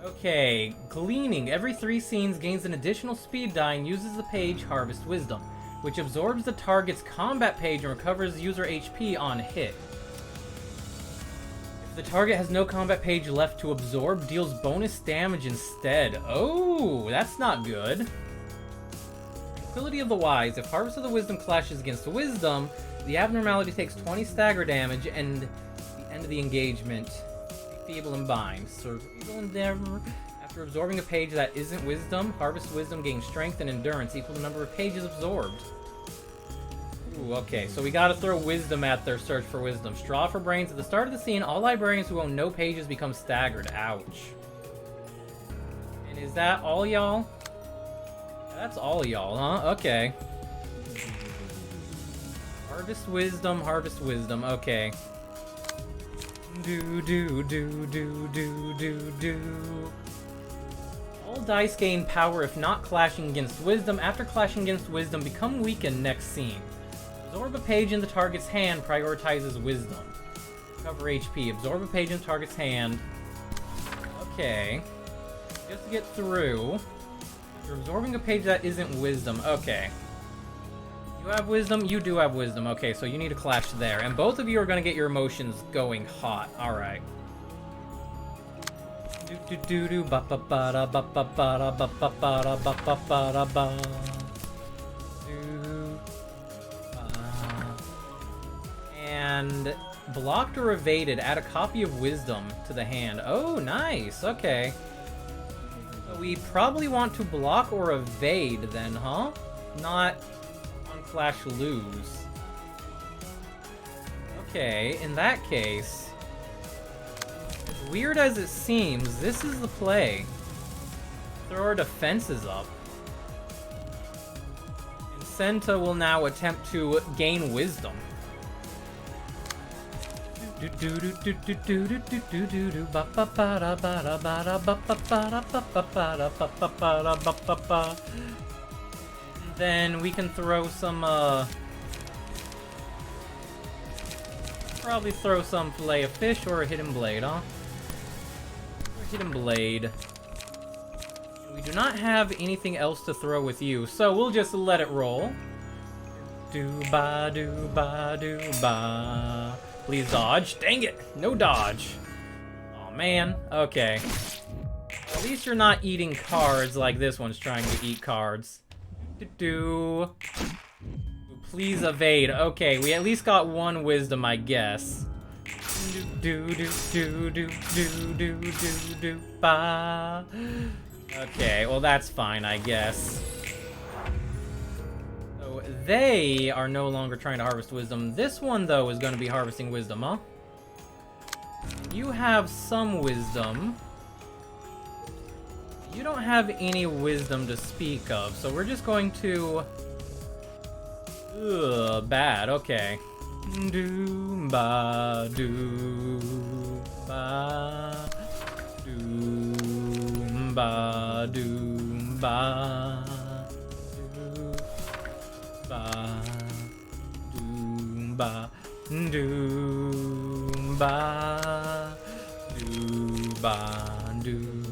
Okay, Gleaning. Every 3 scenes gains an additional speed die and uses the page Harvest Wisdom, which absorbs the target's combat page and recovers user HP on hit. If the target has no combat page left to absorb, deals bonus damage instead. Oh, that's not good. Tranquility of the Wise. If Harvest of the Wisdom clashes against Wisdom, the abnormality takes 20 stagger damage and the end of the engagement. Feeble and Bind. So Feeble Endeavor. After absorbing a page that isn't Wisdom, Harvest Wisdom gains Strength and Endurance equal to the number of pages absorbed. Ooh, okay, so we gotta throw Wisdom at their search for Wisdom. Straw for Brains. At the start of the scene, all librarians who own no pages become staggered. Ouch. And is that all y'all? That's all y'all, huh? Okay. Harvest Wisdom, okay. Do. All dice gain power if not clashing against Wisdom. After clashing against Wisdom, become weakened next scene. Absorb a page in the target's hand prioritizes Wisdom. Cover HP. Absorb a page in target's hand. Okay. Just to get through. You're absorbing a page that isn't wisdom. Okay. You have wisdom? You do have wisdom. Okay, so you need a clash there. And both of you are going to get your emotions going hot. Alright. Do-do-do-do. Ba-ba-ba-da-ba-ba-ba-da-ba-ba-ba-da-ba-ba-ba-da-ba. And blocked or evaded, add a copy of wisdom to the hand. Oh, nice. Okay. So we probably want to block or evade then, huh? Not on clash lose. Okay, in that case, as weird as it seems, this is the play. Throw our defenses up. And Senta will now attempt to gain wisdom. Then we can throw some, probably throw some fillet of fish or a hidden blade, huh? Or hidden blade. We do not have anything else to throw with you, so we'll just let it roll. Do-ba-do-ba-do-ba. Please dodge. Dang it! No dodge. Oh man. Okay. At least you're not eating cards like this one's trying to eat cards. Please evade. Okay, we at least got one wisdom, I guess. Ba. Okay, well that's fine, I guess. So they are no longer trying to harvest wisdom. This one, though, is going to be harvesting wisdom, huh? You have some wisdom. You don't have any wisdom to speak of, so we're just going to... Ugh, bad, okay. Do-ba, do-ba, do-ba, do-ba. Ba, doom, ba, doo, ba, doo, ba, doo.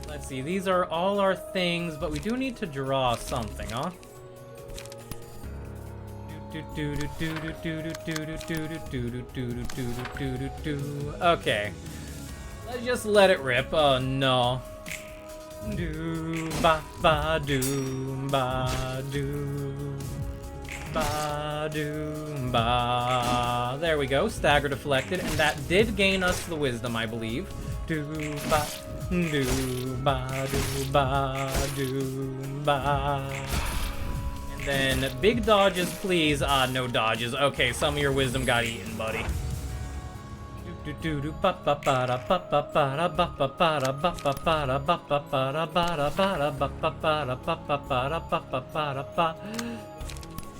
Let's see, these are all our things, but we do need to draw something, huh? Okay. Let's just let it rip. Oh no. Do ba ba do ba do ba do ba. There we go. Stagger deflected, and that did gain us the wisdom, I believe. Do ba do ba do ba do ba. And then big dodges, please. Ah, no dodges. Okay, some of your wisdom got eaten, buddy. You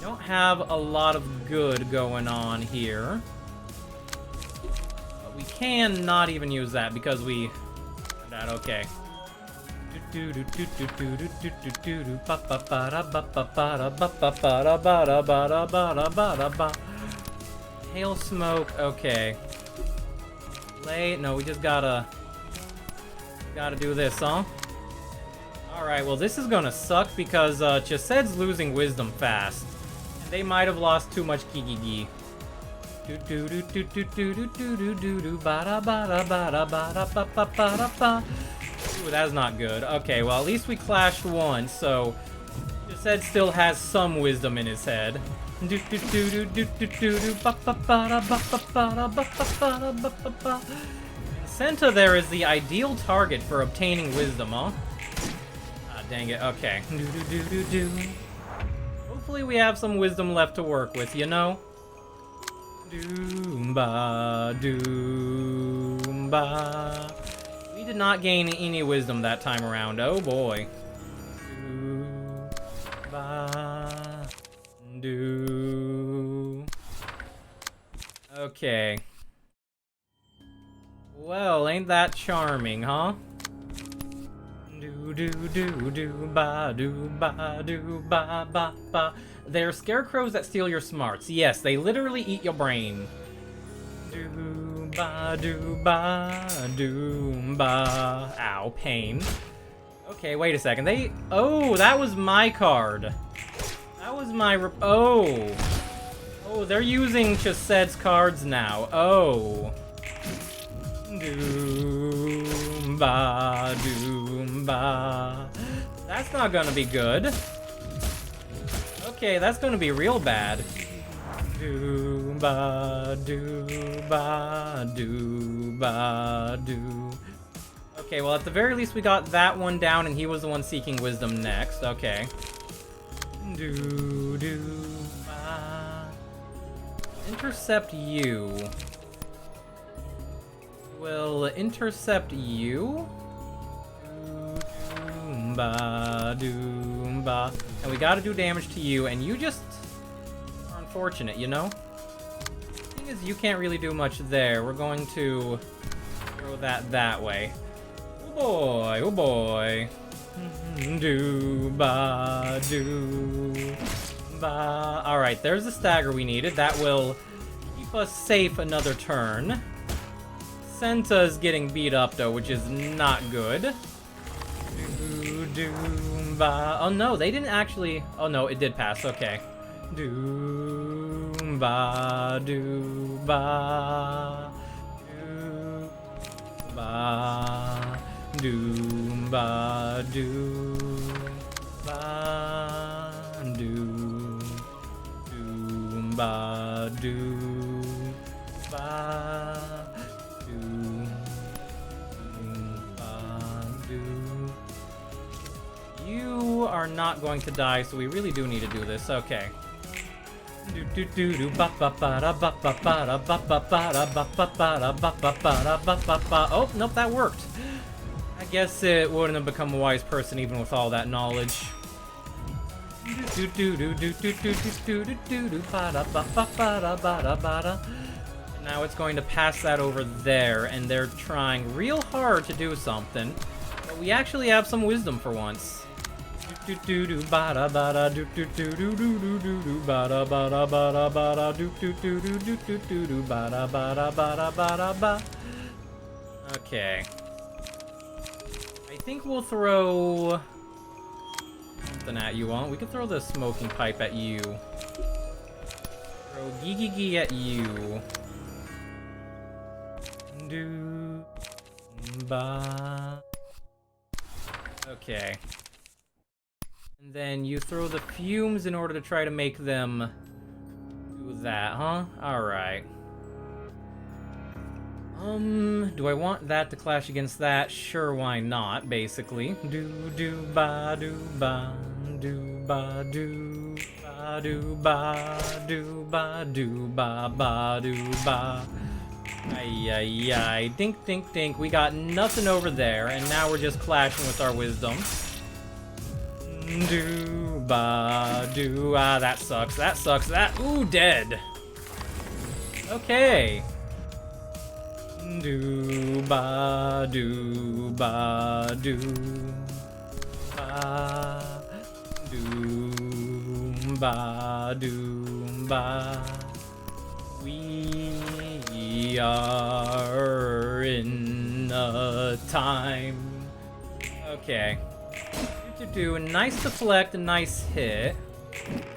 don't have a lot of good going on here. But we can not even use that because we... That, okay. Hail smoke, okay. No, we just gotta do this, huh? Alright, well this is gonna suck because Chesed's losing wisdom fast. And they might have lost too much Kikigi. Ooh, that's not good. Okay, well at least we clashed once, so Chesed still has some wisdom in his head. Senta there is the ideal target for obtaining wisdom, huh? Ah, dang it, okay. Hopefully we have some wisdom left to work with, you know? Doomba, doomba. We did not gain any wisdom that time around, oh boy. Doomba. Do. Okay. Well, ain't that charming, huh? Do Do do do ba do ba do ba ba ba. They're scarecrows that steal your smarts. Yes, they literally eat your brain. Do ba do ba do ba. Ow, pain. Okay, wait a second. Oh, that was my card. That was my oh. Oh, they're using Chased's cards now. Oh. Doomba, doomba. That's not gonna be good. Okay, that's gonna be real bad. Doomba, dooba, dooba, doo. Okay, well, at the very least, we got that one down, and he was the one seeking wisdom next. Okay. Doo-doo-ba. Intercept you. We'll intercept you. Doomba, doomba. And we gotta do damage to you, and you just are unfortunate, you know? The thing is, you can't really do much there. We're going to throw that way. Oh boy. Do ba do ba. Alright, there's the stagger we needed. That will keep us safe another turn. Senta's getting beat up though, which is not good. Do ba. Oh no, they didn't actually. Oh no, it did pass. Okay. Do ba do ba do ba. Doomba doomba doo doomba doomba doomba doo. You are not going to die, so we really do need to do this. Okay. Do do do do ba ba ba da ba ba ba da ba ba ba da ba ba ba da ba ba ba da ba ba ba. Oh nope, that worked. I guess it wouldn't have become a wise person even with all that knowledge. Now it's going to pass that over there, and they're trying real hard to do something. But we actually have some wisdom for once. Okay. I think we'll throw something at you on. We could throw the smoking pipe at you. Throw Gigigi at you. Do ba. Okay. And then you throw the fumes in order to try to make them do that, huh? Alright. Do I want that to clash against that? Sure, why not, basically. Do ba do ba do ba do ba do ba do ba do ba ba do ba. Ay ay ay, dink dink dink. We got nothing over there, and now we're just clashing with our wisdom. Do ba do. Ah, that sucks. That sucks. That ooh, dead. Okay. Do ba do ba do ba do ba do ba. We are in a time. Okay. Do a nice deflect, a nice hit.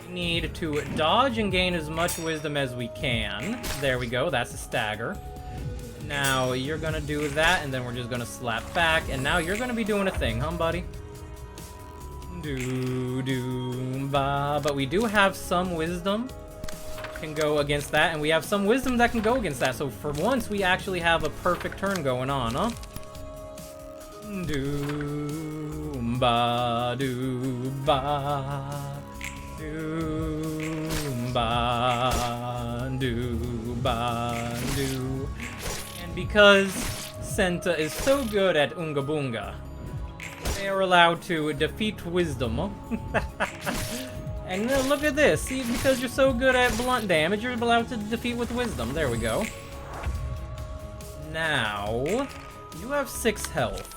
We need to dodge and gain as much wisdom as we can. There we go. That's a stagger. Now, you're gonna do that, and then we're just gonna slap back, and now you're gonna be doing a thing, huh, buddy? Do-do-ba. But we do have some wisdom can go against that, and we have some wisdom that can go against that, so for once, we actually have a perfect turn going on, huh? Do-ba, do-ba, do-ba, do-ba, do. Because Senta is so good at Unga Boonga, they are allowed to defeat wisdom. And look at this. See, because you're so good at blunt damage, you're allowed to defeat with wisdom. There we go. Now, you have 6 health.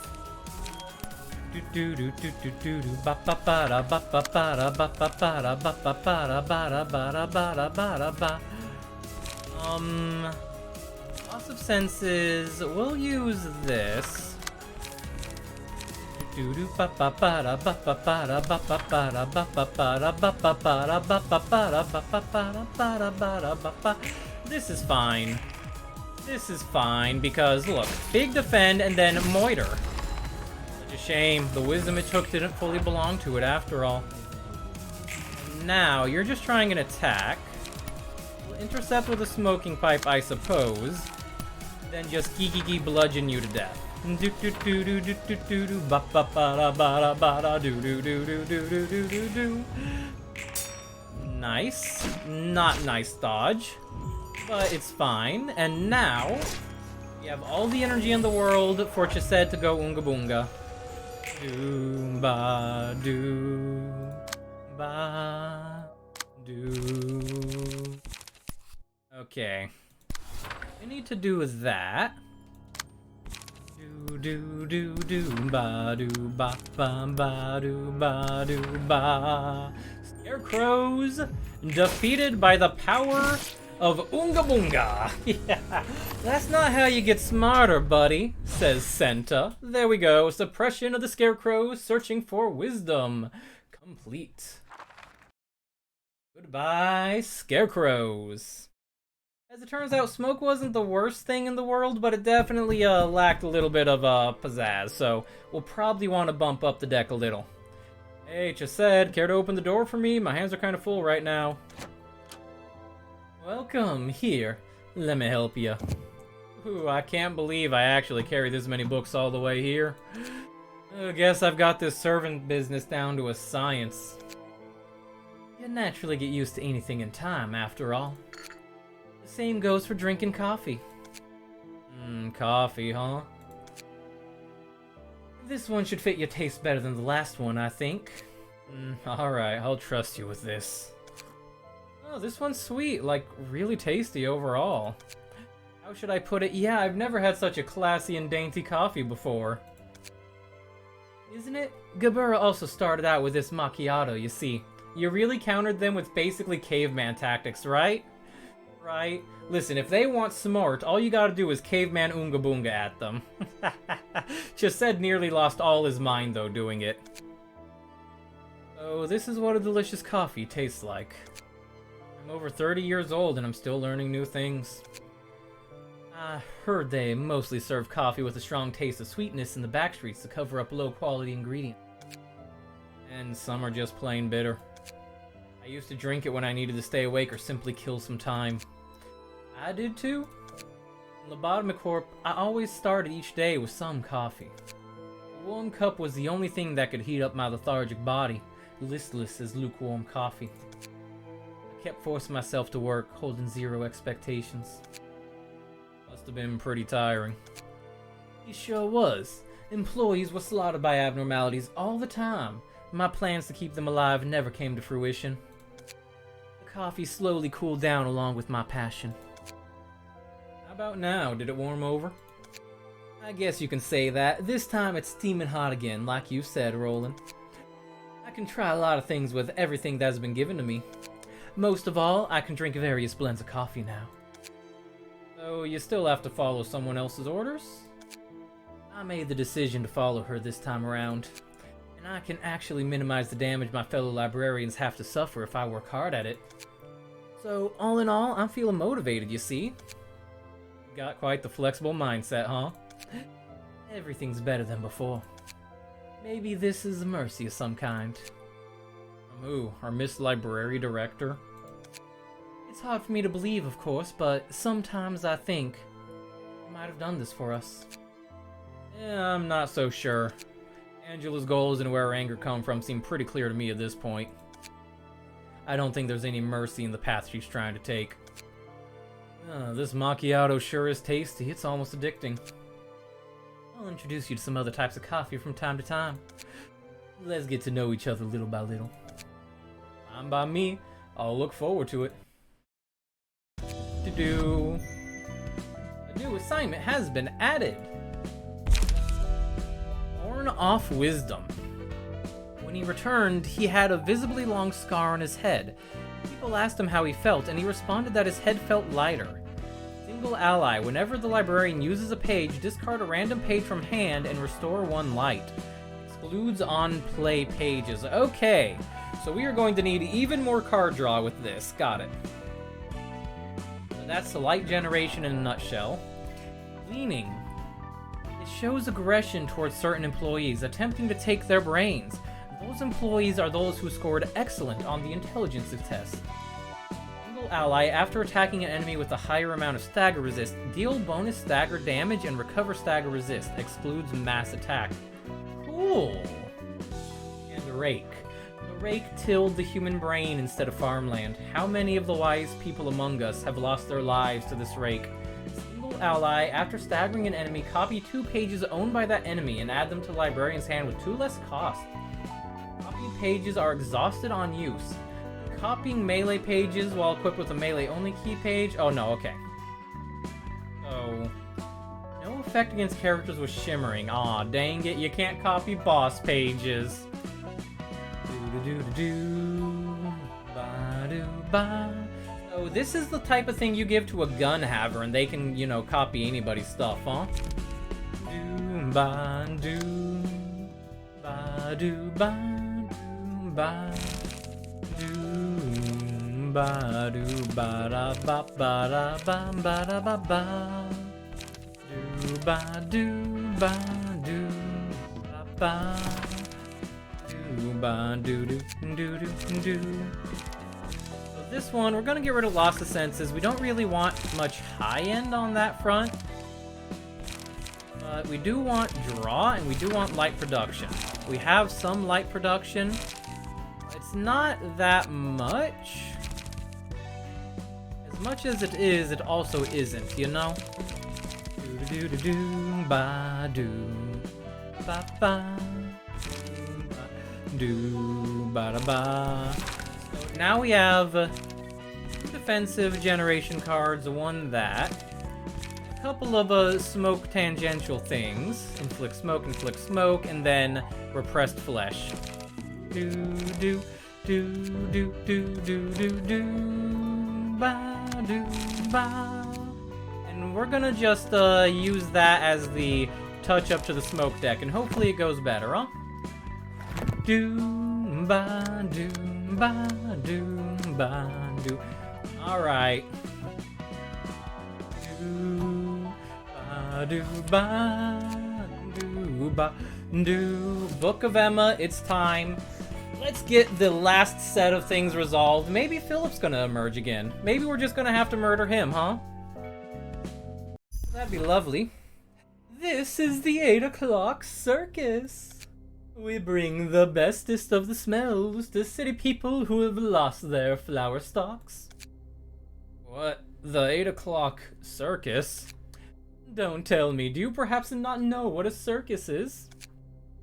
Loss of senses. We'll use this. This is fine. This is fine because look, big defend and then moiter. Such a shame. The wisdom it took didn't fully belong to it after all. Now you're just trying an attack. We'll intercept with a smoking pipe, I suppose. Then just gee bludgeon you to death. Nice. Not nice dodge. But it's fine. And now, you have all the energy in the world for Chesed to go Oonga Boonga. Doomba doomba doo. Okay. What we need to do is that. Scarecrows defeated by the power of Oonga Boonga. Yeah, that's not how you get smarter, buddy, says Senta. There we go. Suppression of the Scarecrows, searching for wisdom. Complete. Goodbye, Scarecrows. As it turns out, smoke wasn't the worst thing in the world, but it definitely lacked a little bit of pizzazz, so we'll probably want to bump up the deck a little. Hey, Chesed, care to open the door for me? My hands are kind of full right now. Welcome, here. Let me help you. Ooh, I can't believe I actually carry this many books all the way here. I guess I've got this servant business down to a science. You naturally get used to anything in time, after all. The same goes for drinking coffee. Coffee, huh? This one should fit your taste better than the last one, I think. Alright, I'll trust you with this. Oh, this one's sweet, like, really tasty overall. How should I put it? Yeah, I've never had such a classy and dainty coffee before. Isn't it? Gabura also started out with this macchiato, you see. You really countered them with basically caveman tactics, right? Right? Listen, if they want smart, all you gotta do is caveman Oonga Boonga at them. Chesed nearly lost all his mind, though, doing it. So, this is what a delicious coffee tastes like. I'm over 30 years old and I'm still learning new things. I heard they mostly serve coffee with a strong taste of sweetness in the back streets to cover up low-quality ingredients. And some are just plain bitter. I used to drink it when I needed to stay awake or simply kill some time. I did too. In Lobotomy Corp, I always started each day with some coffee. A warm cup was the only thing that could heat up my lethargic body, listless as lukewarm coffee. I kept forcing myself to work, holding zero expectations. Must have been pretty tiring. It sure was. Employees were slaughtered by abnormalities all the time. My plans to keep them alive never came to fruition. The coffee slowly cooled down along with my passion. How about now? Did it warm over? I guess you can say that. This time it's steaming hot again, like you said, Roland. I can try a lot of things with everything that's been given to me. Most of all, I can drink various blends of coffee now. So you still have to follow someone else's orders? I made the decision to follow her this time around. And I can actually minimize the damage my fellow librarians have to suffer if I work hard at it. So, all in all, I'm feeling motivated, you see? Got quite the flexible mindset, huh? Everything's better than before. Maybe this is a mercy of some kind. From who? Our Miss Library Director? It's hard for me to believe, of course, but sometimes I think you might have done this for us. Yeah, I'm not so sure. Angela's goals and where her anger come from seem pretty clear to me at this point. I don't think there's any mercy in the path she's trying to take. This macchiato sure is tasty. It's almost addicting. I'll introduce you to some other types of coffee from time to time. Let's get to know each other little by little. Fine by me. I'll look forward to it. To-do. A new assignment has been added. Turn off wisdom. When he returned, he had a visibly long scar on his head. People asked him how he felt, and he responded that his head felt lighter. Single ally. Whenever the librarian uses a page, discard a random page from hand and restore 1 light. Excludes on-play pages. Okay, so we are going to need even more card draw with this. Got it. So that's the light generation in a nutshell. Leaning. It shows aggression towards certain employees, attempting to take their brains. Those employees are those who scored excellent on the intelligence test. Single ally, after attacking an enemy with a higher amount of stagger resist, deal bonus stagger damage and recover stagger resist. Excludes mass attack. Cool. And rake. The rake tilled the human brain instead of farmland. How many of the wise people among us have lost their lives to this rake? Single ally, after staggering an enemy, copy 2 pages owned by that enemy and add them to the librarian's hand with 2 less cost. Copied pages are exhausted on use. Copying melee pages while equipped with a melee-only key page. Oh no, okay. So, no effect against characters with shimmering. Aw, dang it, you can't copy boss pages. So this is the type of thing you give to a gun haver and they can, you know, copy anybody's stuff, huh? So this one, we're gonna get rid of Loss of Senses. We don't really want much high-end on that front. But we do want draw, and we do want light production. We have some light production. It's not that much. As much as it is, it also isn't, you know? So now we have 2 defensive generation cards, 1 that. A couple of smoke tangential things. Inflict smoke, and then repressed flesh. And we're gonna just use that as the touch up to the smoke deck, and hopefully it goes better, huh? Alright. Book of Emma, it's time. Let's get the last set of things resolved. Maybe Philip's gonna emerge again. Maybe we're just gonna have to murder him, huh? That'd be lovely. This is the 8 o'clock circus. We bring the bestest of the smells to city people who have lost their flower stalks. What? The 8 o'clock circus? Don't tell me, do you perhaps not know what a circus is?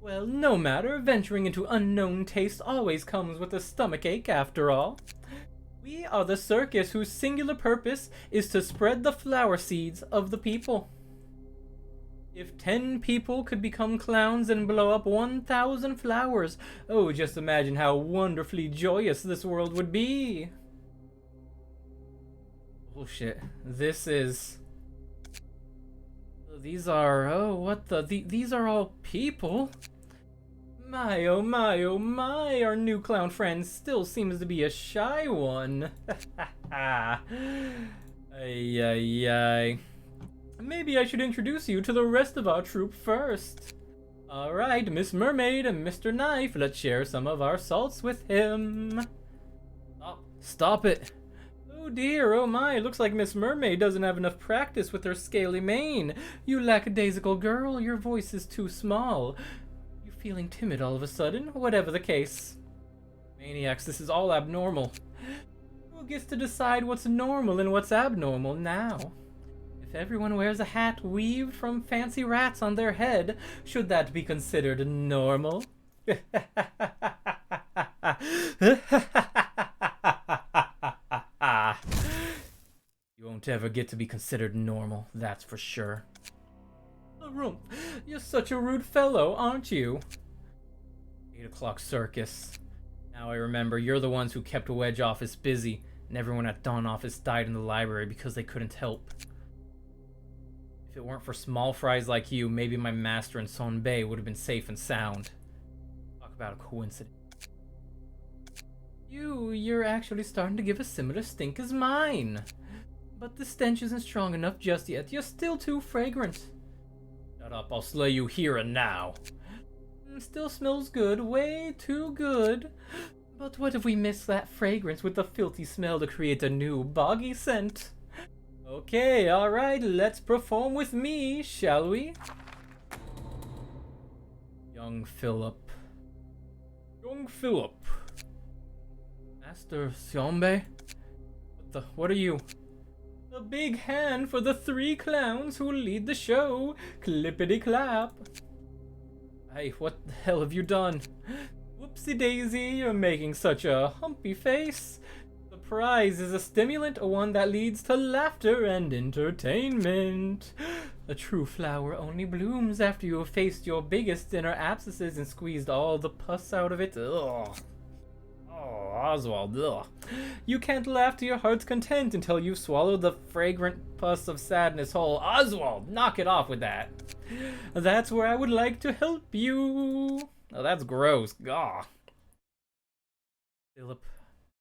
Well, no matter, venturing into unknown taste always comes with a stomachache after all. We are the circus whose singular purpose is to spread the flower seeds of the people. If 10 people could become clowns and blow up 1,000 flowers, oh, just imagine how wonderfully joyous this world would be. Bullshit. This is... These are... Oh, what the... These are all people? My, oh my, oh my, our new clown friend still seems to be a shy one. Ay, ay, ay. Maybe I should introduce you to the rest of our troupe first. Alright, Miss Mermaid and Mr. Knife, let's share some of our salts with him. Stop it. Oh dear, oh my, looks like Miss Mermaid doesn't have enough practice with her scaly mane. You lackadaisical girl, your voice is too small. You feeling timid all of a sudden? Whatever the case. Maniacs, this is all abnormal. Who gets to decide what's normal and what's abnormal now? If everyone wears a hat weaved from fancy rats on their head, should that be considered normal? You won't ever get to be considered normal, that's for sure. Rumpf, you're such a rude fellow, aren't you? 8 o'clock circus. Now I remember, you're the ones who kept Wedge office busy, and everyone at Dawn office died in the library because they couldn't help. If it weren't for small fries like you, maybe my master and Son Bei would have been safe and sound. Talk about a coincidence. You're actually starting to give a similar stink as mine. But the stench isn't strong enough just yet. You're still too fragrant. Shut up, I'll slay you here and now. Still smells good, way too good. But what if we mix that fragrance with the filthy smell to create a new boggy scent? Okay, alright, let's perform with me, shall we? Young Philip. Master Xiaomei? What are you? A big hand for the 3 clowns who lead the show. Clippity clap. Hey, what the hell have you done? Whoopsie daisy, you're making such a humpy face. The prize is a stimulant, one that leads to laughter and entertainment. A true flower only blooms after you have faced your biggest inner abscesses and squeezed all the pus out of it. Ugh. Oh, Oswald, ugh. You can't laugh to your heart's content until you've swallowed the fragrant pus of sadness whole. Oswald, knock it off with that. That's where I would like to help you. Oh, that's gross. Gah. Philip,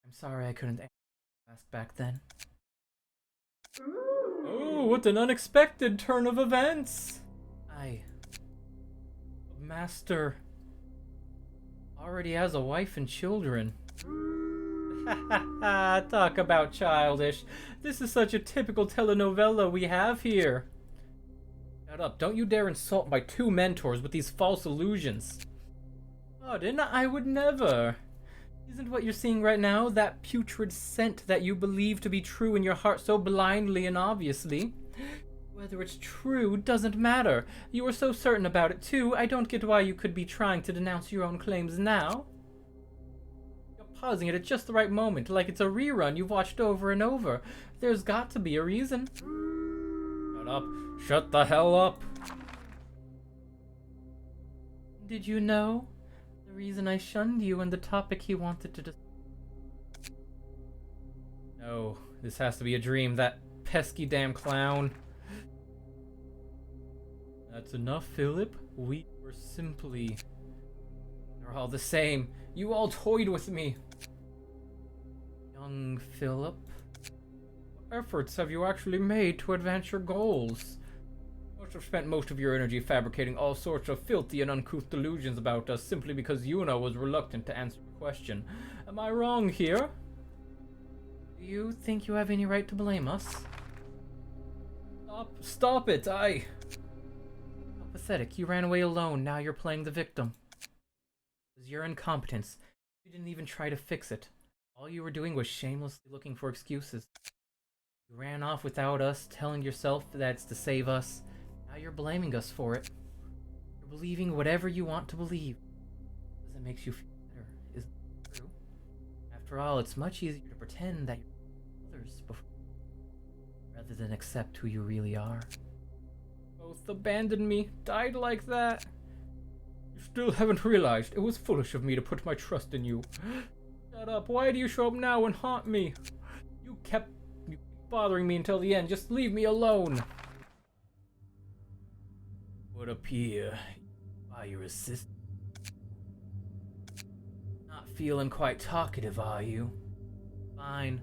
I'm sorry I couldn't ask back then. Oh, what an unexpected turn of events. Master already has a wife and children. Talk about childish. This is such a typical telenovela we have here. Shut up, don't you dare insult my 2 mentors with these false illusions. Pardon, I would never. Isn't what you're seeing right now that putrid scent that you believe to be true in your heart so blindly and obviously? Whether it's true doesn't matter. You were so certain about it too, I don't get why you could be trying to denounce your own claims now. You're pausing it at just the right moment, like it's a rerun you've watched over and over. There's got to be a reason. Shut up. Shut the hell up. Did you know? The reason I shunned you and the topic he wanted to discuss. No, this has to be a dream, that pesky damn clown. That's enough, Philip. We were simply... They're all the same. You all toyed with me. Young Philip, what efforts have you actually made to advance your goals? You must have spent most of your energy fabricating all sorts of filthy and uncouth delusions about us simply because Yuna was reluctant to answer your question. Am I wrong here? Do you think you have any right to blame us? Stop it, How pathetic. You ran away alone, now you're playing the victim. It was your incompetence. You didn't even try to fix it. All you were doing was shamelessly looking for excuses. You ran off without us, telling yourself that it's to save us. Now you're blaming us for it. You're believing whatever you want to believe. Because it makes you feel better, isn't it true? After all, it's much easier to pretend that you're others before, rather than accept who you really are. Both abandoned me, died like that. You still haven't realized it was foolish of me to put my trust in you. Shut up, why do you show up now and haunt me? You keep bothering me until the end, just leave me alone. Would appear by your assistant. Not feeling quite talkative, are you? Fine,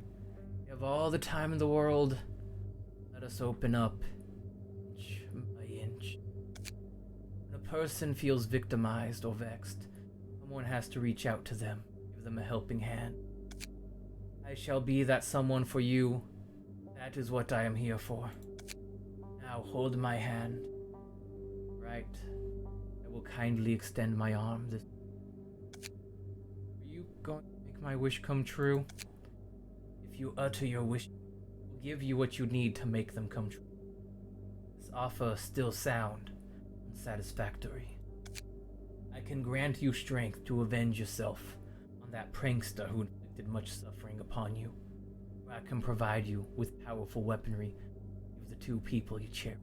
you have all the time in the world. Let us open up. When a person feels victimized or vexed, someone has to reach out to them, give them a helping hand. I shall be that someone for you. That is what I am here for. Now hold my hand. Right. I will kindly extend my arm. Are you going to make my wish come true? If you utter your wish, I will give you what you need to make them come true. This offer still sound unsatisfactory. I can grant you strength to avenge yourself on that prankster who inflicted much suffering upon you. Or I can provide you with powerful weaponry of the 2 people you cherish.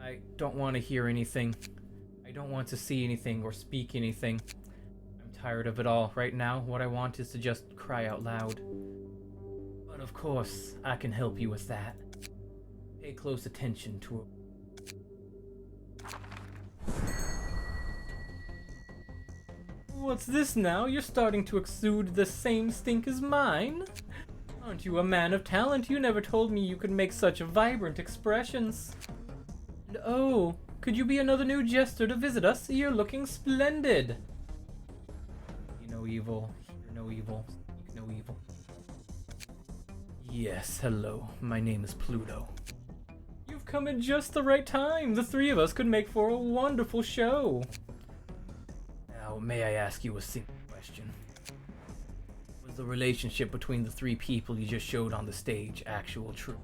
I don't want to hear anything. I don't want to see anything or speak anything. I'm tired of it all. Right now, what I want is to just cry out loud. But of course, I can help you with that. Pay close attention to it. What's this now? You're starting to exude the same stink as mine? Aren't you a man of talent? You never told me you could make such vibrant expressions. And oh, could you be another new jester to visit us? You're looking splendid. See no evil, hear no evil, speak no evil. Yes, hello. My name is Pluto. You've come at just the right time. The three of us could make for a wonderful show. Now, may I ask you a simple question? Was the relationship between the three people you just showed on the stage actual truth?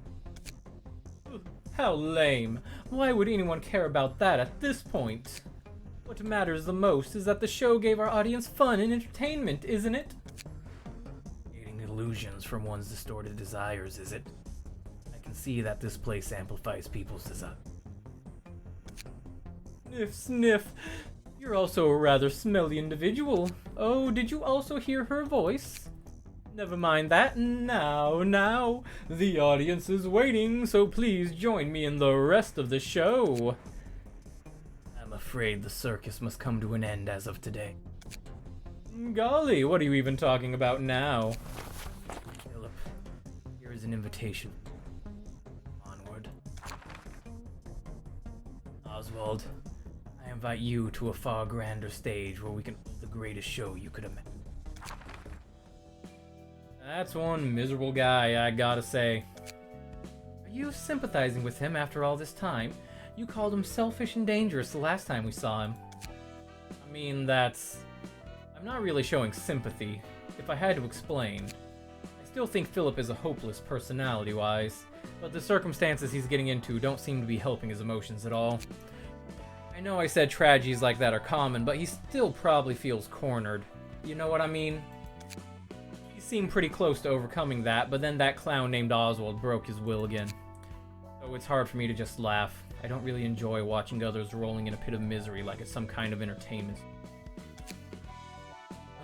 How lame. Why would anyone care about that at this point? What matters the most is that the show gave our audience fun and entertainment, isn't it? Creating illusions from one's distorted desires, is it? I can see that this place amplifies people's desire. Sniff, sniff. You're also a rather smelly individual. Oh, did you also hear her voice? Never mind that. Now, the audience is waiting, so please join me in the rest of the show. I'm afraid the circus must come to an end as of today. Golly, what are you even talking about now? Philip, here is an invitation. Onward. Oswald, I invite you to a far grander stage where we can hold the greatest show you could imagine. That's one miserable guy, I gotta say. Are you sympathizing with him after all this time? You called him selfish and dangerous the last time we saw him. I mean, I'm not really showing sympathy, if I had to explain. I still think Philip is a hopeless personality-wise, but the circumstances he's getting into don't seem to be helping his emotions at all. I know I said tragedies like that are common, but he still probably feels cornered. You know what I mean? He seemed pretty close to overcoming that, but then that clown named Oswald broke his will again. So it's hard for me to just laugh. I don't really enjoy watching others rolling in a pit of misery like it's some kind of entertainment.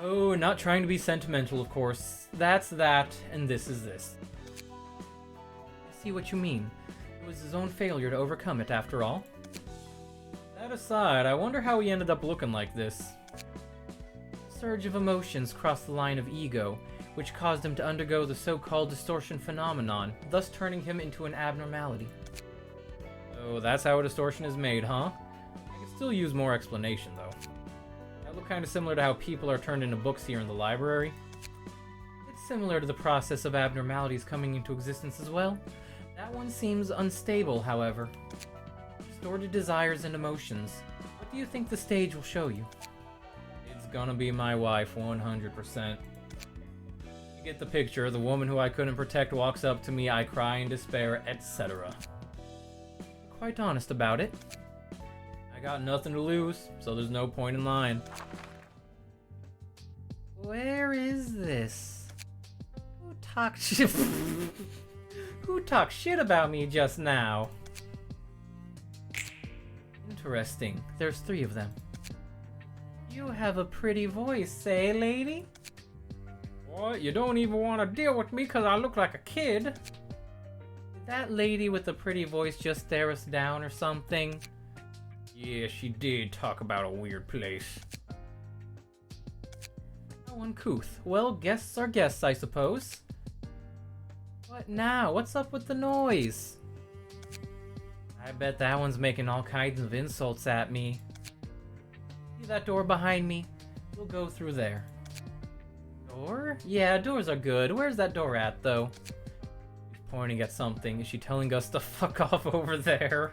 Oh, not trying to be sentimental, of course. That's that, and this is this. I see what you mean. It was his own failure to overcome it, after all. That aside, I wonder how he ended up looking like this. A surge of emotions crossed the line of ego, which caused him to undergo the so-called distortion phenomenon, thus turning him into an abnormality. So that's how a distortion is made, huh? I could still use more explanation, though. That look kind of similar to how people are turned into books here in the library. It's similar to the process of abnormalities coming into existence as well. That one seems unstable, however. Distorted desires and emotions. What do you think the stage will show you? It's gonna be my wife, 100%. You get the picture. The woman who I couldn't protect walks up to me, I cry in despair, etc. Quite honest about it. I got nothing to lose, so there's no point in lying. Where is this? Who talked shit? Who talked shit about me just now? Interesting. There's 3 of them. You have a pretty voice, eh, lady? What? You don't even want to deal with me because I look like a kid? Did that lady with the pretty voice just stare us down or something? Yeah, she did talk about a weird place. How uncouth. Well, guests are guests, I suppose. What now? What's up with the noise? I bet that one's making all kinds of insults at me. See that door behind me? We'll go through there. Door? Yeah, doors are good. Where's that door at, though? She's pointing at something. Is she telling us to fuck off over there?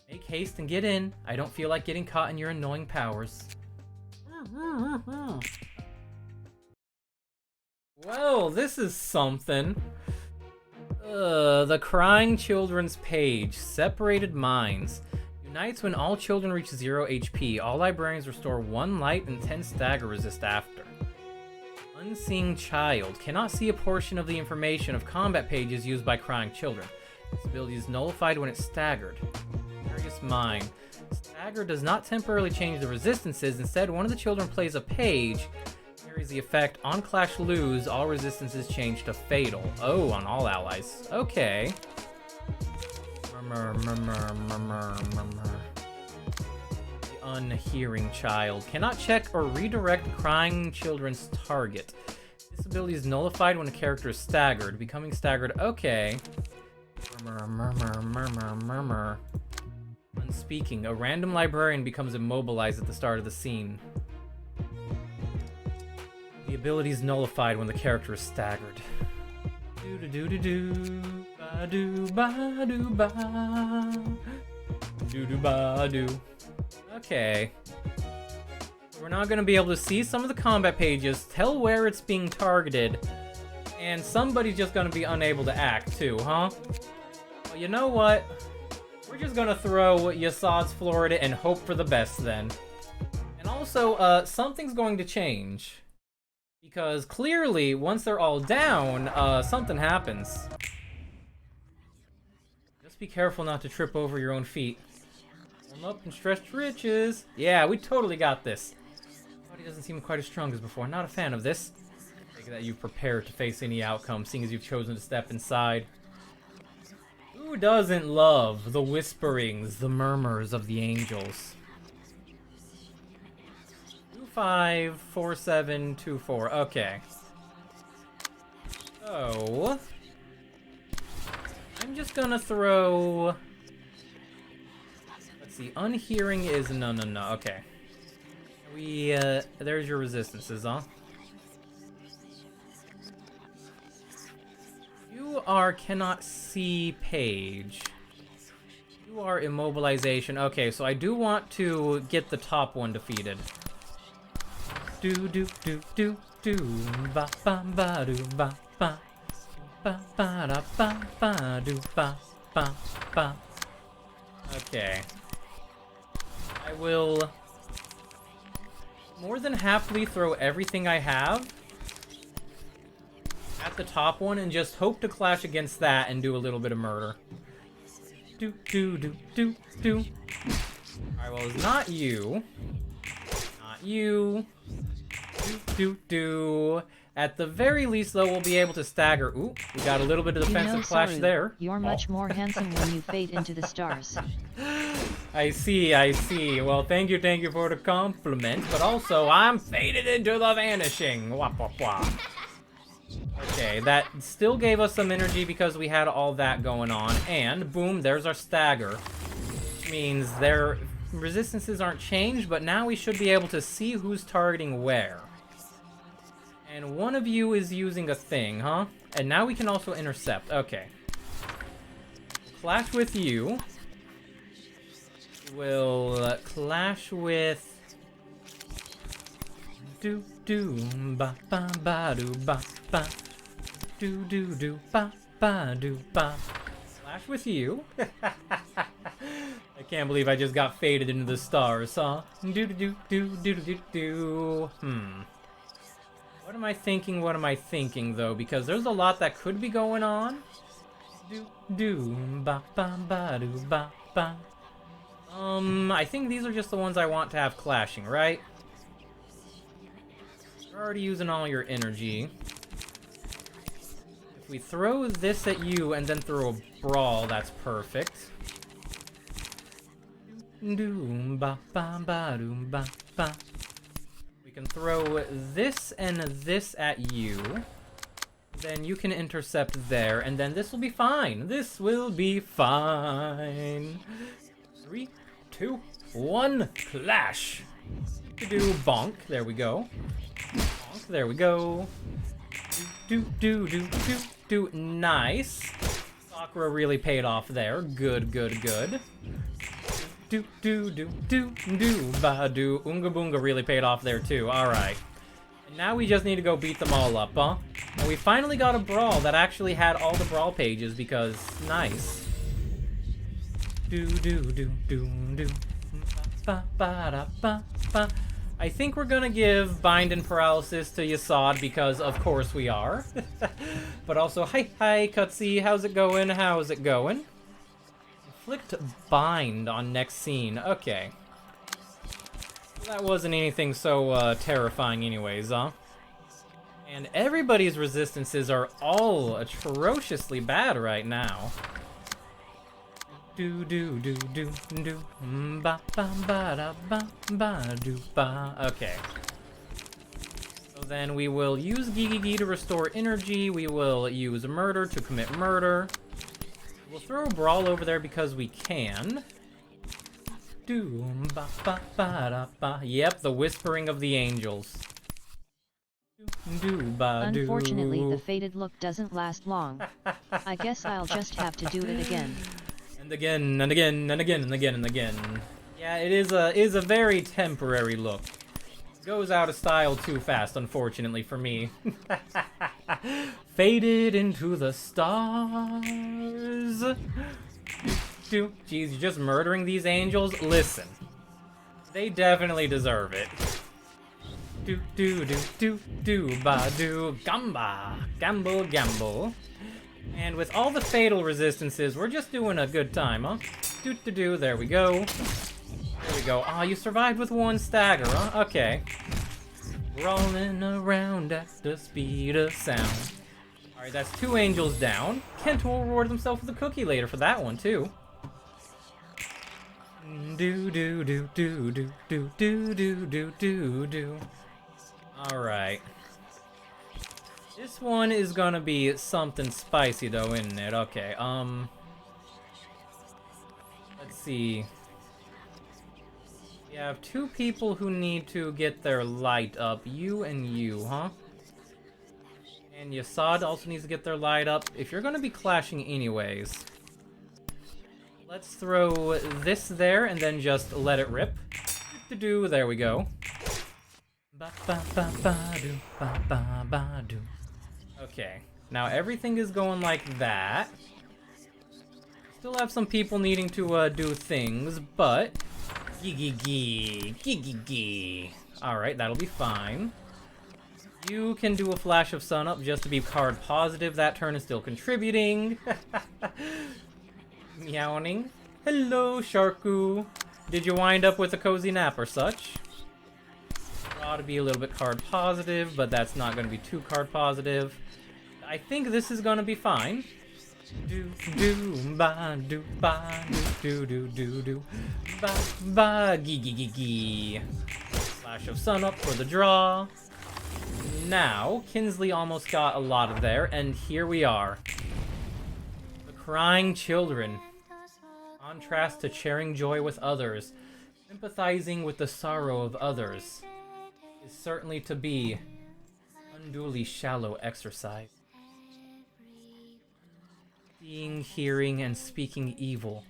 Make haste and get in. I don't feel like getting caught in your annoying powers. Well, this is something. The Crying Children's Page. Separated Minds. Unites when all children reach 0 HP. All librarians restore 1 light and 10 stagger resist after. Unseeing Child. Cannot see a portion of the information of combat pages used by crying children. This ability is nullified when it's staggered. Various It's mine. Stagger does not temporarily change the resistances. Instead, one of the children plays a page. Carries the effect on Clash Lose. All resistances change to fatal. Oh, on all allies. Okay. Murmur, murmur, murmur, murmur. The unhearing child cannot check or redirect crying children's target. This ability is nullified when a character is staggered. Becoming staggered. Okay. Murmur, murmur, murmur, murmur. Unspeaking. A random librarian becomes immobilized at the start of the scene. The ability is nullified when the character is staggered. Do do do do do ba do ba do ba do do ba do. Okay. We're not gonna be able to see some of the combat pages, tell where it's being targeted, and somebody's just gonna be unable to act too, huh? Well, you know what? We're just gonna throw Yassad's Florida and hope for the best then. And also, something's going to change. Because clearly, once they're all down, something happens. Just be careful not to trip over your own feet. Warm up and stretch to riches. Yeah, we totally got this. Body doesn't seem quite as strong as before. Not a fan of this. Take that you've prepared to face any outcome, seeing as you've chosen to step inside. Who doesn't love the whisperings, the murmurs of the angels? 254724. Okay. So I'm just gonna throw. Let's see. Unhearing is no. Okay. We there's your resistances, huh? You are cannot see page. You are immobilization. Okay, so I do want to get the top one defeated. Do do do do do ba ba ba do ba ba ba ba da ba ba do ba ba ba. Okay. I will more than happily throw everything I have at the top one and just hope to clash against that and do a little bit of murder. Do do do do do. Alright, well, it's not you. Not you. Do do. At the very least, though, we'll be able to stagger. Ooh, we got a little bit of defensive clash Saru, there. You're much more handsome when you fade into the stars. I see, I see. Well, thank you for the compliment, but also I'm faded into the vanishing. Wah, wah, wah. Okay, that still gave us some energy because we had all that going on, and boom, there's our stagger. Which means their resistances aren't changed, but now we should be able to see who's targeting where. And one of you is using a thing, huh? And now we can also intercept. Okay. Clash with you. We'll clash with... Do do ba ba ba do ba ba. Do do do ba ba do ba. Clash with you. I can't believe I just got faded into the stars, huh? Do do do do do do do. What am I thinking, though? Because there's a lot that could be going on. Do do ba ba ba do ba ba. I think these are just the ones I want to have clashing, right? You're already using all your energy. If we throw this at you and then throw a brawl, that's perfect. Do ba ba ba do ba ba. We can throw this and this at you. Then you can intercept there, and then this will be fine. This will be fine. 3, 2, 1, clash. Do bonk. There we go. Bonk. There we go. Do do do do do. Nice. Sakura really paid off there. Good, good, good. Do do do do do ba do. Unga Boonga really paid off there too. Alright. And now we just need to go beat them all up, huh? And we finally got a brawl that actually had all the brawl pages because nice. Do do do do do. Ba ba da ba ba. I think we're gonna give Bind and Paralysis to Yassad because of course we are. But also, hi Cutsy, how's it going? How's it going? Inflict bind on next scene. Okay. That wasn't anything so terrifying anyways, huh? And everybody's resistances are all atrociously bad right now. Do do do do do ba ba ba da ba ba do ba. Okay. So then we will use Gigi to restore energy. We will use murder to commit murder. We'll throw a brawl over there because we can. Do ba ba ba da ba. Yep, the whispering of the angels. Do ba do. Unfortunately, the faded look doesn't last long. I guess I'll just have to do it again. And again, and again, and again, and again, and again. Yeah, it is a very temporary look. Goes out of style too fast, unfortunately for me. Faded into the stars. Jeez, you're just murdering these angels? Listen. They definitely deserve it. Do do do do do ba do gamba. Gamble gamble. And with all the fatal resistances, we're just doing a good time, huh? Do do do, there we go. There we go. Ah, you survived with one stagger, huh? Okay. Rolling around at the speed of sound. Alright, that's 2 angels down. Kent will reward himself with a cookie later for that one, too. Do do do do do do do do do do do. Alright. This one is gonna be something spicy though, isn't it? Okay, let's see. We have 2 people who need to get their light up. You and you, huh? And Yasad also needs to get their light up. If you're gonna be clashing anyways, let's throw this there and then just let it rip. Do, there we go. Ba ba ba ba do ba ba ba do. Okay, now everything is going like that. Still have some people needing to do things, but gee. Alright, that'll be fine. You can do a flash of sun up just to be card positive. That turn is still contributing. Meowing. Hello, Sharku. Did you wind up with a cozy nap or such? Ought to be a little bit card positive, but that's not going to be too card positive. I think this is going to be fine. Do do ba do ba do do do do ba ba gee. Flash of sun up for the draw. Now Kinsley almost got a lot of there, and here we are. The crying children. Contrast to sharing joy with others, sympathizing with the sorrow of others, is certainly to be unduly shallow exercise. Seeing, hearing, and speaking evil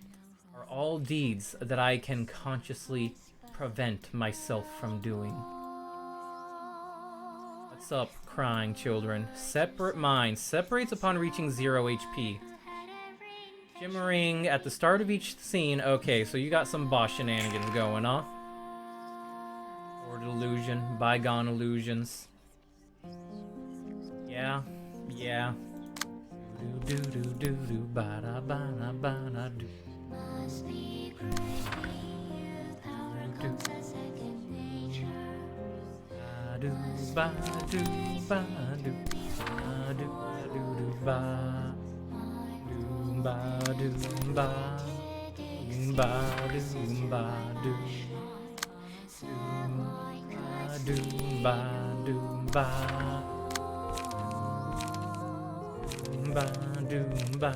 are all deeds that I can consciously prevent myself from doing. What's up, crying children? Separate minds. Separates upon reaching 0 HP. Shimmering at the start of each scene. Okay, so you got some boss shenanigans going, huh? Sword illusion. Bygone illusions. Yeah. Do do do do do ba da ba da ba da do. Must be crazy, power comes as second nature. Ba do ba do ba do ba do do ba do ba do ba do ba do ba. Ba doom ba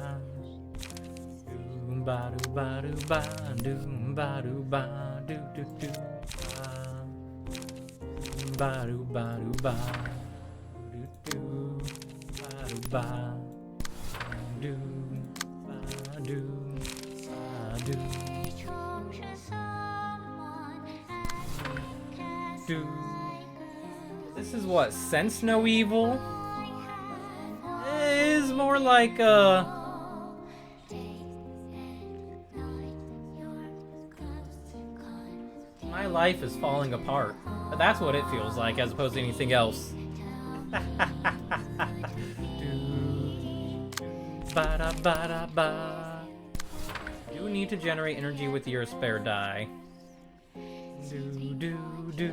doom ba do ba do ba doom ba do ba do do do ba do ba do ba do do ba do ba do ba do ba do do. This is what, sense no evil? Is more like my life is falling apart. But that's what it feels like as opposed to anything else. Do You need to generate energy with your spare die. Do do do.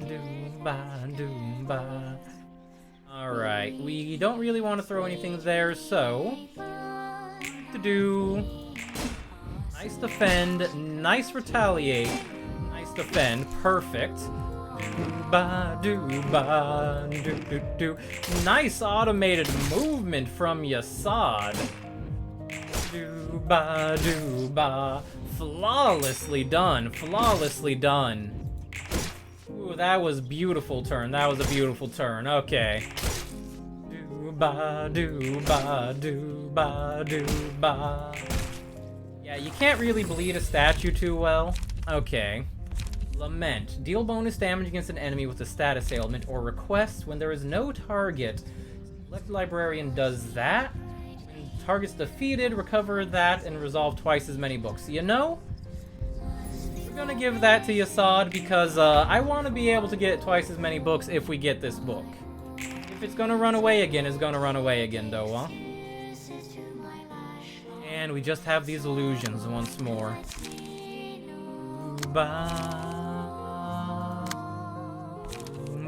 Do ba do ba. Alright, we don't really want to throw anything there, so to do. Nice defend, nice retaliate, nice defend, perfect. Do ba do do do. Nice automated movement from Yasad. Do ba, flawlessly done, flawlessly done. Ooh, that was beautiful turn. That was a beautiful turn. Okay. Do ba do ba do ba do ba. Yeah, you can't really bleed a statue too well. Okay. Lament. Deal bonus damage against an enemy with a status ailment or request when there is no target. Select librarian does that. When target's defeated, recover that and resolve twice as many books. You know? We're gonna give that to Yasad because I want to be able to get twice as many books if we get this book. If it's gonna run away again, it's gonna run away again though, huh? And we just have these illusions once more. Ba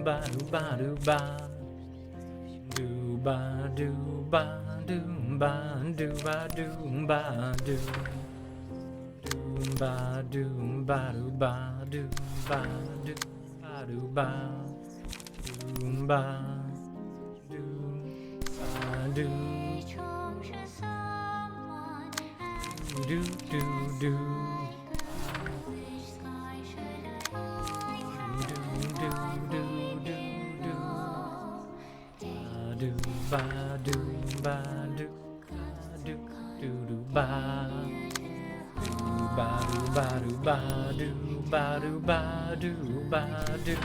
ba do ba do ba do ba do ba do ba do ba do ba do ba do ba do ba do ba do ba do ba do ba do ba do do do do do ba do ba do do do do ba do ba do ba do ba do ba do ba do ba do.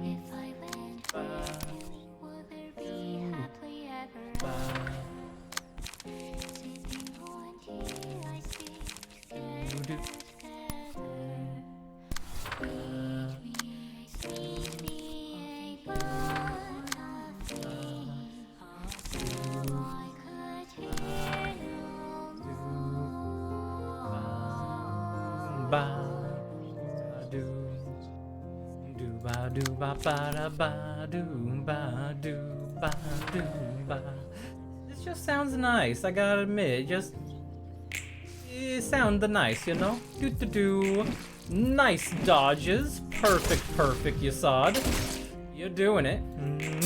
If I went back, would there be happily ever after? Sitting on here, I see do. Ba do do ba do ba ba da ba do ba do ba do ba. This just sounds nice. I gotta admit, it sounds nice, you know. Do do do. Nice dodges. Perfect, perfect, Yasad. You're doing it.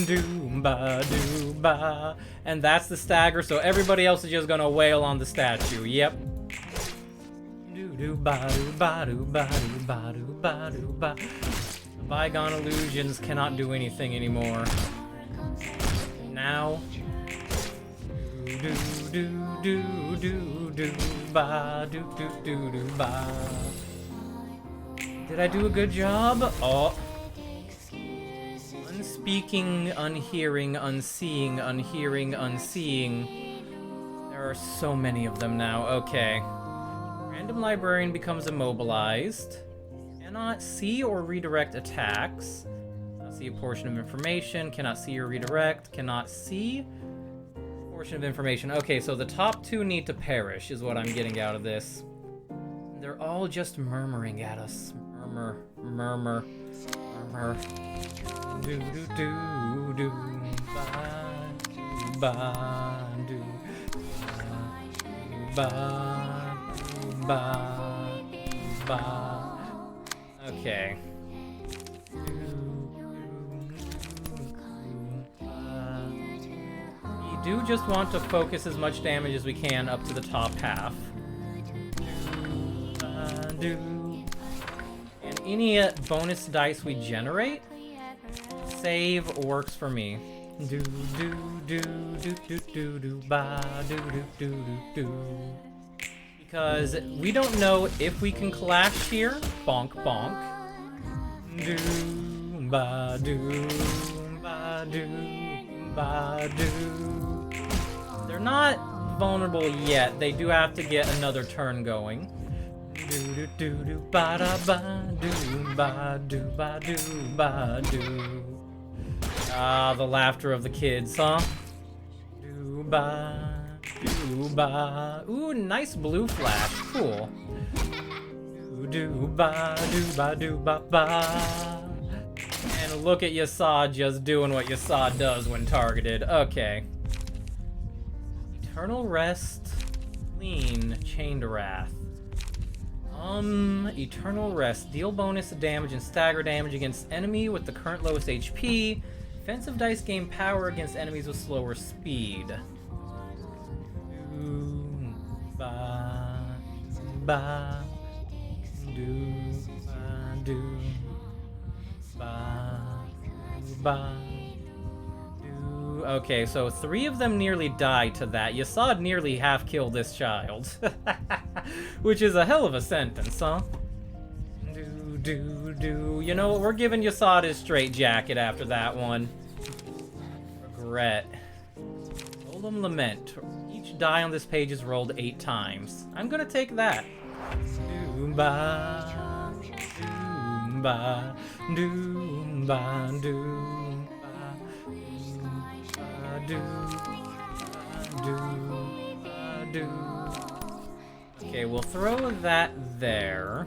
Do ba do ba, and that's the stagger. So everybody else is just gonna wail on the statue. Yep. Do ba do ba do ba do ba do ba do ba. The bygone illusions cannot do anything anymore. Now do do do do do ba do do do do ba. Did I do a good job? Oh. Unspeaking, unhearing, unseeing, unhearing, unseeing. There are so many of them now. Okay. Random librarian becomes immobilized. Cannot see or redirect attacks. Cannot see a portion of information. Cannot see or redirect. Cannot see a portion of information. Okay, so the top two need to perish is what I'm getting out of this. They're all just murmuring at us. Murmur, murmur, murmur. Do do do do ba do ba. Ba, ba. Okay. We do just want to focus as much damage as we can up to the top half. And any bonus dice we generate, save works for me. Do do do do do do do ba do do do do do. Because we don't know if we can clash here. Bonk, bonk. Do, ba, do, ba, do, ba, do. They're not vulnerable yet. They do have to get another turn going. Do, do, do, do, ba, da, ba, do, ba, do, ba, do, ba, do. Ah, the laughter of the kids, huh? Do, ba. Do ba. Ooh, nice blue flash. Cool. Do ba do ba do ba ba. And look at Yasad just doing what Yasad does when targeted. Okay. Eternal Rest. Clean. Chained Wrath. Eternal Rest. Deal bonus damage and stagger damage against enemy with the current lowest HP. Defensive dice gain power against enemies with slower speed. Do ba ba do ba do ba ba do. Okay, so 3 of them nearly died to that. Yasad nearly half killed this child. Which is a hell of a sentence, huh? Do. You know what? We're giving Yasad his straight jacket after that one. Regret. Golem Lament. Each die on this page is rolled 8 times. I'm gonna take that. Doomba. Doomba. Doomba. Doomba. Doomba. Okay, we'll throw that there.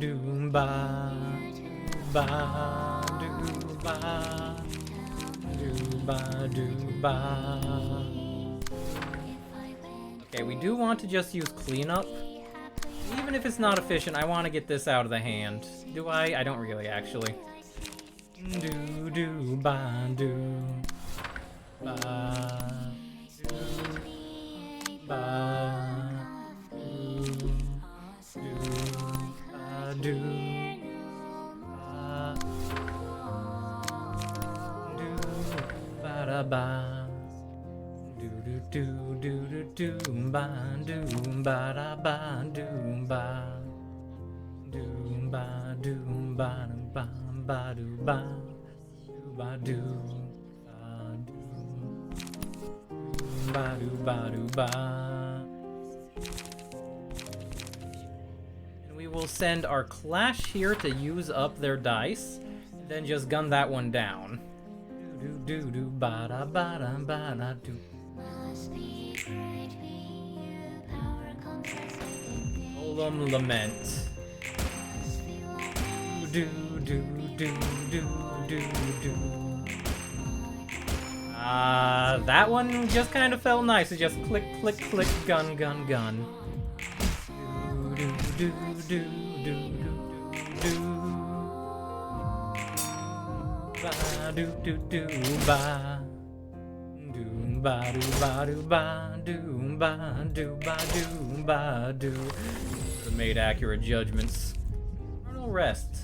Doomba, ba, dooba, dooba, dooba. Okay, we do want to just use cleanup. Even if it's not efficient, I want to get this out of the hand. Do I? I don't really, actually. Do, ba, do, ba, do, ba, do, ba da ba do do ba do ba da ba do ba do ba do ba ba ba do ba do ba do ba do ba. We will send our Clash here to use up their dice, and then just gun that one down. Do ba da ba da ba da do. Golem Lament. Do. That one just kind of felt nice. It just click, click, click, gun, gun, gun. Do. Ba do ba. Do ba do ba do ba do ba do ba do ba do. Should have made accurate judgments. Eternal Rest.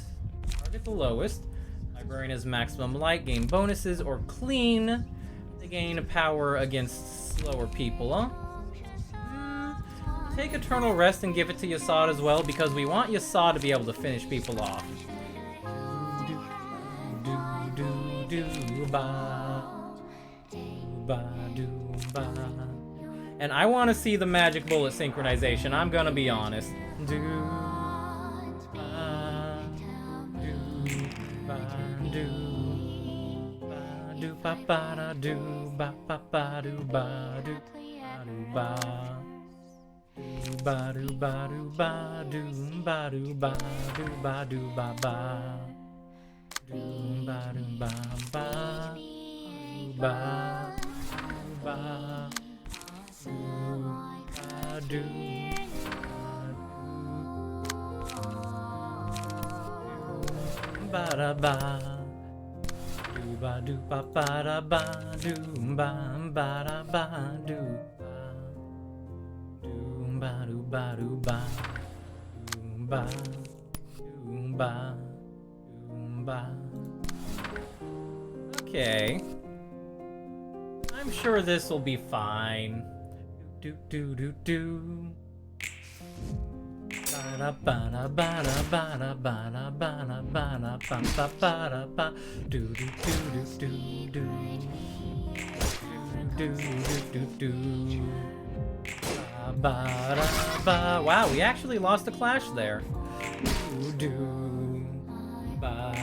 Target the lowest. Librarian has maximum light, gain bonuses, or clean. They gain power against slower people, huh? Take Eternal Rest and give it to Yasad as well, because we want Yasad to be able to finish people off. Do ba do ba. And I want to see the magic bullet synchronization, I'm gonna be honest. Do ba do ba ba do ba ba do ba do ba ba do ba do ba do ba do ba do ba do ba ba do ba do ba ba ba ba do ba da ba do ba do ba ba da ba do ba ba da ba do ba do ba do ba do ba do ba do ba. Okay, I'm sure this will be fine. Do. Ba ba da ba da ba da ba da ba da ba da ba ba ba da ba do. Ba da ba. Wow, we actually lost a clash there. Do ba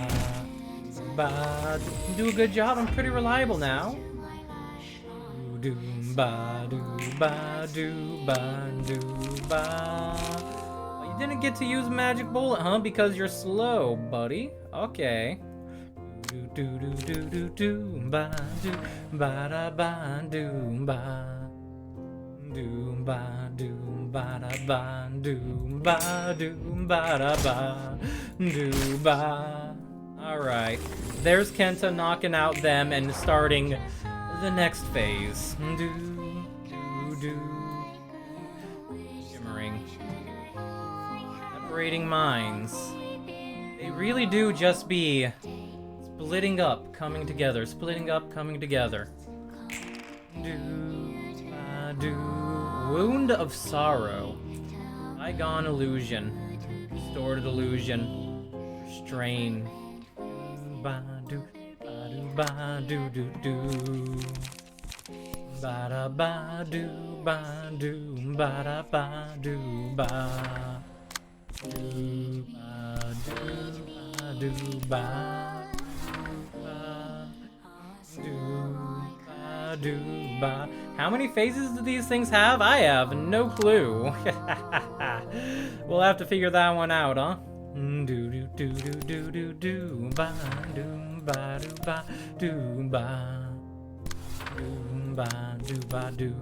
ba. Do a good job. I'm pretty reliable now. do ba do ba do ba do ba. Oh, you didn't get to use magic bullet, huh? Because you're slow, buddy. Okay. Do do do do do do ba da ba do ba. Do ba do ba da ba do ba da ba do ba. Alright, there's Kenta knocking out them and starting the next phase. Do do do. Shimmering. Separating minds. They really do just be splitting up, coming together, splitting up, coming together. Do do. Wound of sorrow. Bygone illusion. Distorted illusion. Strain. Ba do ba do do do. Ba da ba do ba do ba da ba do ba. Do ba do ba do ba. How many phases do these things have? I have no clue. We'll have to figure that one out, huh? Do do do do do do do ba do ba do ba do ba do ba do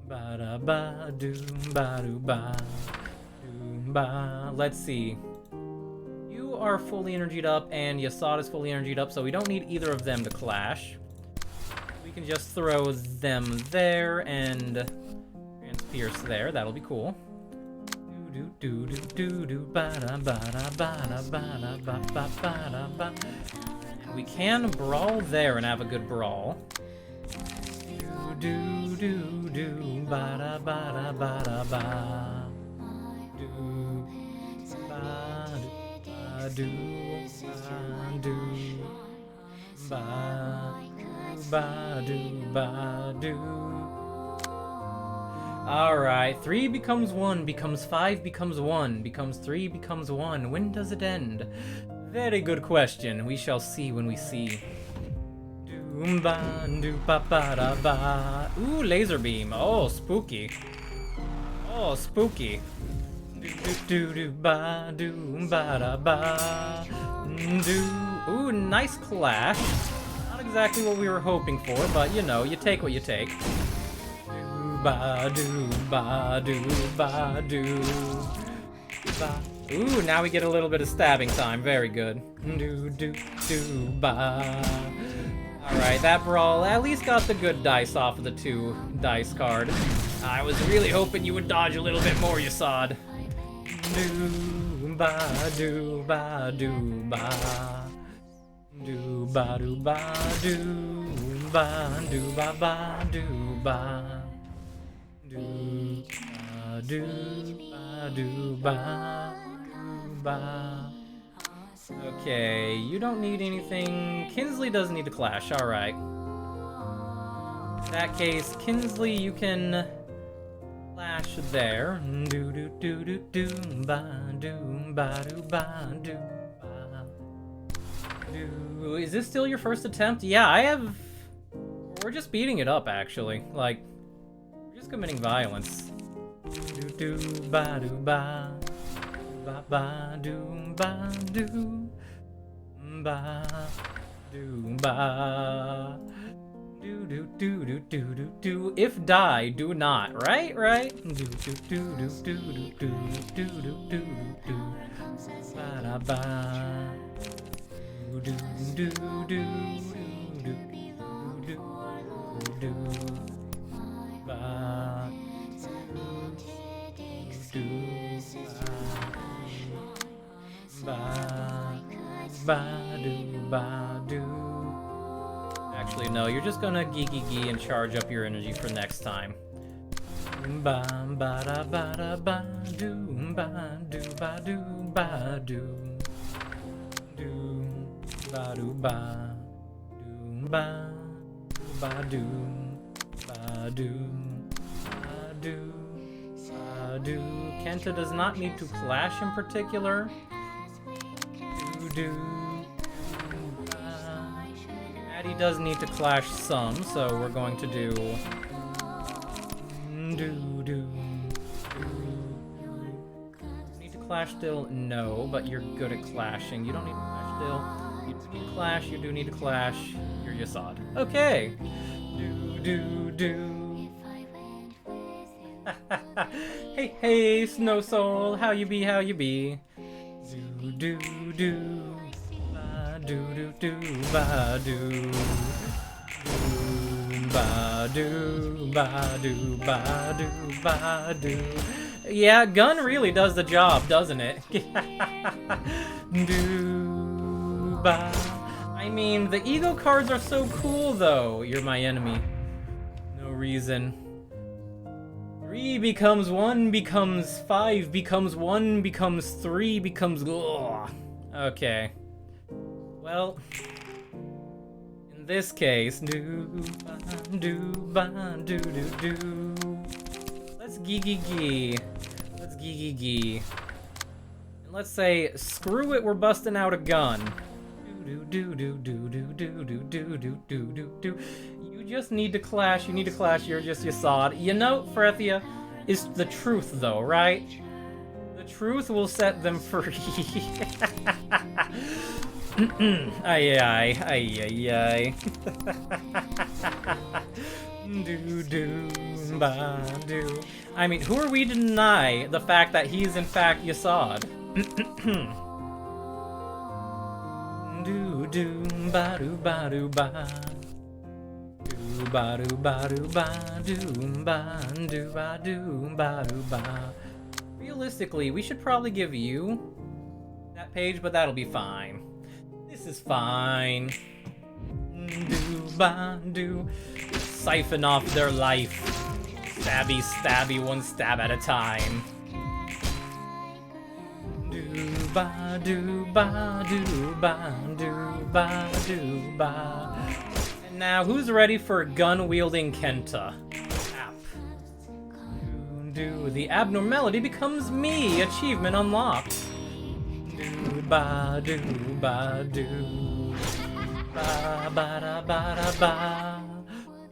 ba da ba do ba do ba do ba. Let's see. You are fully energied up, and Yasad is fully energied up, so we don't need either of them to clash. We can just throw them there and Transpierce there. That'll be cool. Do do do do do ba da ba da ba da ba da ba ba ba da ba. And we can brawl there and have a good brawl. Do do do do ba da ba da ba da ba. Do ba do do ba do ba do. Alright, 3 becomes 1, becomes 5, becomes 1, becomes 3, becomes 1. When does it end? Very good question. We shall see when we see. Do ba do ba ba da ba. Ooh, laser beam. Oh, spooky. Oh, spooky. Do do do ba do ba da ba. Do. Ooh, nice clash. Not exactly what we were hoping for, but you know, you take what you take. Ba do ba do ba do ba. Ooh, now we get a little bit of stabbing time. Very good. Do do do ba. Alright, that brawl at least got the good dice off of the 2 dice card. I was really hoping you would dodge a little bit more, Yasad. Do ba do ba do ba. Do ba do ba do ba do ba ba do ba. Do ba do ba do ba do ba. Okay, you don't need anything. Kinsley doesn't need to clash. All right. In that case, Kinsley, you can clash there. Do do do do do ba do ba do ba do ba. Do. Is this still your first attempt? Yeah, I have. We're just beating it up, actually. Like. Just committing violence. Do do ba do ba ba ba do ba do ba do ba do do do do do do do. If die, do not. Right, right. Do do do do do do do do do do do ba da ba. Do do do do do do do do. Ba do ba do ba do. Actually, no, you're just gonna gee and charge up your energy for next time. Ba ba da ba da ba do ba do ba do ba do do ba do ba do ba ba do. Ba-do, ba-do, ba-do. Kenta does not need to clash in particular. Do-do, Maddie does need to clash some, so we're going to do... Need to clash still? No, but you're good at clashing. You don't need to clash still. You do need to clash, you do need to clash. You're Yasad. Okay. Hey, hey, Snow Soul, how you be, how you be? Ba do ba do. Ba do ba do ba do ba do. Yeah, gun really does the job, doesn't it? Do ba. I mean, the ego cards are so cool though. You're my enemy. No reason. 3 becomes 1 becomes 5 becomes 1 becomes 3 becomes... Ugh. Okay. Well, in this case, let's gee. Let's gee. And let's say, screw it, we're busting out a gun. You just need to clash, you're just Yasad. You know, Frethia, is the truth though, right? The truth will set them free. Ay. Do. I mean, who are we to deny the fact that he's in fact Yasad? Ba do ba do ba. Do ba do ba do ba do ba do ba. Realistically, we should probably give you that page, but that'll be fine. This is fine. Do ba do. Siphon off their life. Stabby, one stab at a time. Do ba do ba do ba do ba do ba. And now, who's ready for gun-wielding Kenta? App. Do. The abnormality becomes me. Achievement unlocked. Do ba do ba do. Ba ba da ba da ba.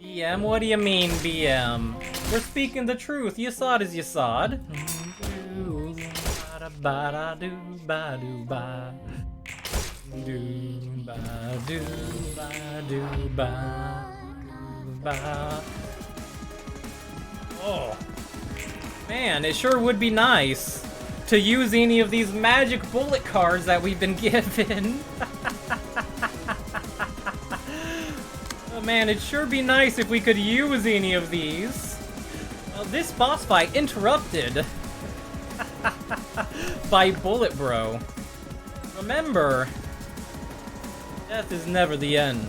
BM, what do you mean, BM? We're speaking the truth. Yasad is Yasad. Do ba da do ba do ba. Do ba do ba do ba ba. Oh man, it sure would be nice to use any of these magic bullet cards that we've been given. Oh man, it'd sure be nice if we could use any of these. Well, this boss fight interrupted by Bullet Bro. Remember, death is never the end.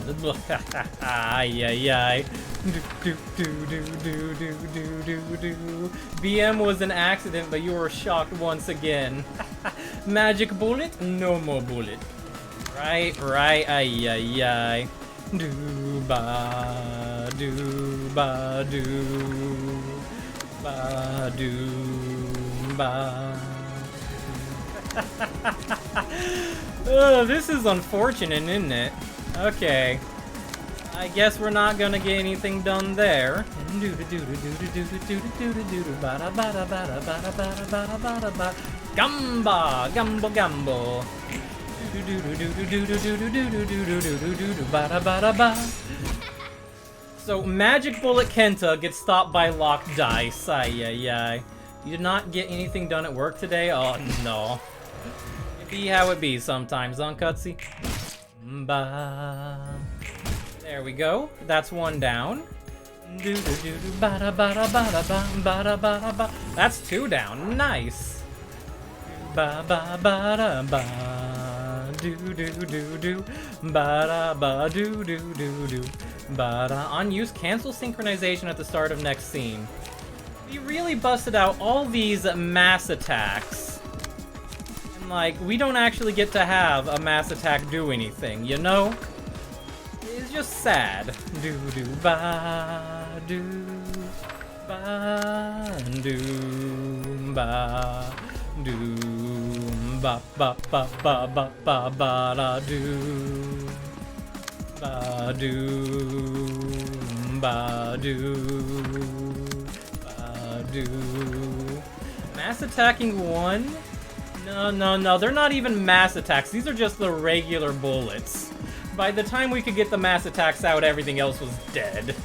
Ay. Do. BM was an accident, but you were shocked once again. Magic bullet? No more bullet. Right. Ay. Do ba do ba do ba do ba. Oh, this is unfortunate, isn't it? Okay. I guess we're not gonna get anything done there. Gumbo. So, Magic Bullet Kenta gets stopped by Locked Dice. Ay. You did not get anything done at work today? Oh, no. It be how it be sometimes, huh, Cutsy? There we go. That's one down. That's two down. Nice. Unused cancel synchronization at the start of next scene. We really busted out all these mass attacks. And like, we don't actually get to have a mass attack do anything, you know? It's just sad. Do ba do ba do ba do ba da do ba Mass attacking one? No, they're not even mass attacks. These are just the regular bullets. By the time we could get the mass attacks out, everything else was dead.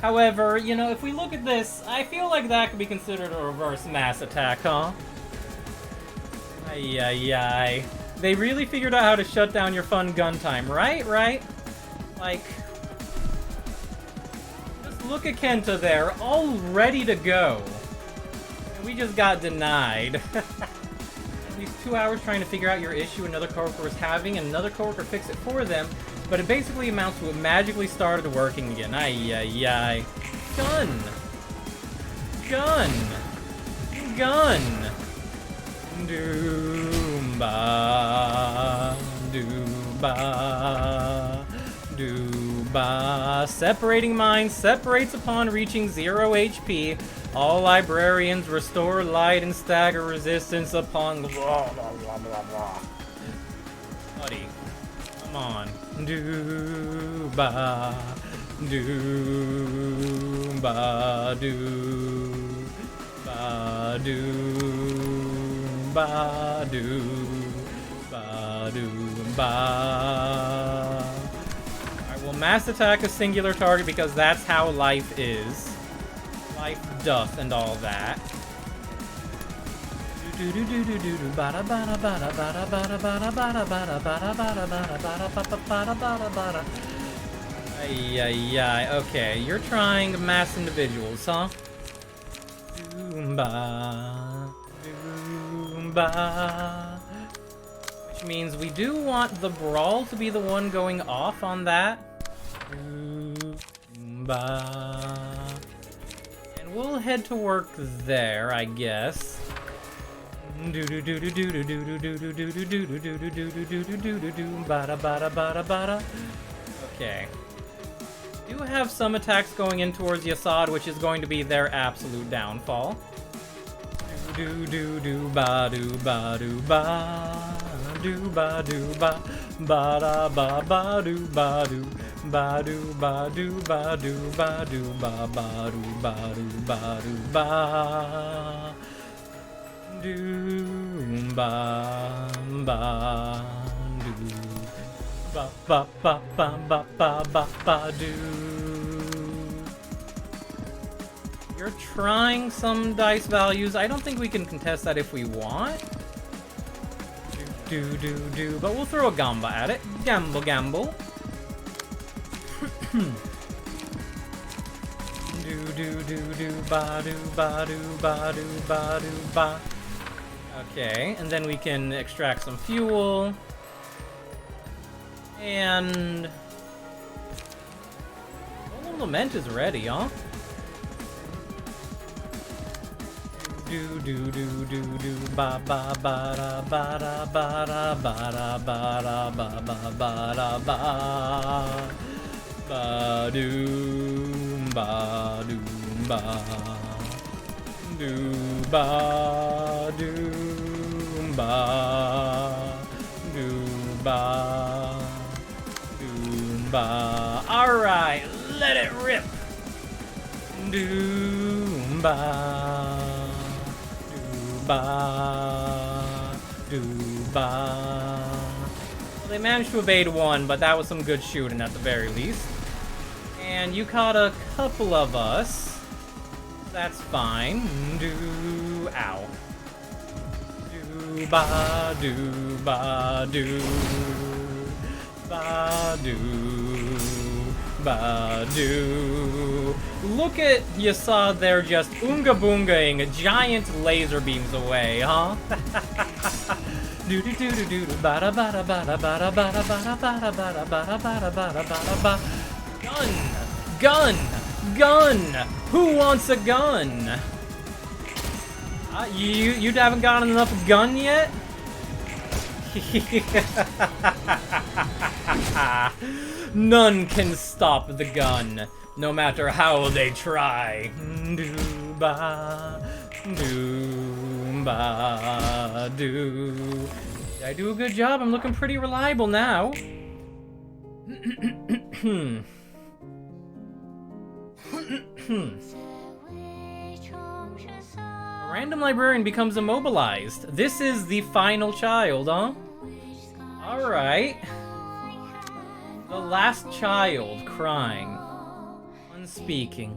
However, you know, if we look at this, I feel like that could be considered a reverse mass attack, huh? Ay. They really figured out how to shut down your fun gun time, right? Like, just look at Kenta there, all ready to go. And we just got denied. At least 2 hours trying to figure out your issue another coworker was having, and another coworker fixed it for them, but it basically amounts to it magically started working again. Ay. Gun! Dooba. Separating minds separates upon reaching 0 HP. All librarians restore light and stagger resistance upon blah blah blah blah blah. Buddy, come on. Dooba. I will mass attack a singular target because that's how life is. Life doth and all that. Ay. Okay, you're trying mass individuals, huh? Doomba. Which means we do want the brawl to be the one going off on that. Doomba. And we'll head to work there, I guess. Okay. Do have some attacks going in towards Yasad, which is going to be their absolute downfall. You're trying some dice values. I don't think we can contest that if we want. But we'll throw a gamba at it. Gamble. Okay, and then we can extract some fuel. And Lament is ready, huh? Ba ba ba da ba da ba da ba da ba da ba ba ba da ba ba doom ba doom ba doom ba. Alright, let it rip. Well, they managed to evade one, but that was some good shooting at the very least. And you caught a couple of us. That's fine. Ow. Look at Yasad there just oonga boongaing giant laser beams away, huh? Gun! Who wants a gun? You haven't gotten enough gun yet? None can stop the gun, no matter how they try. Did I do a good job? I'm looking pretty reliable now. A random librarian becomes immobilized. This is the final child, huh? Alright. The last child crying. Unspeaking.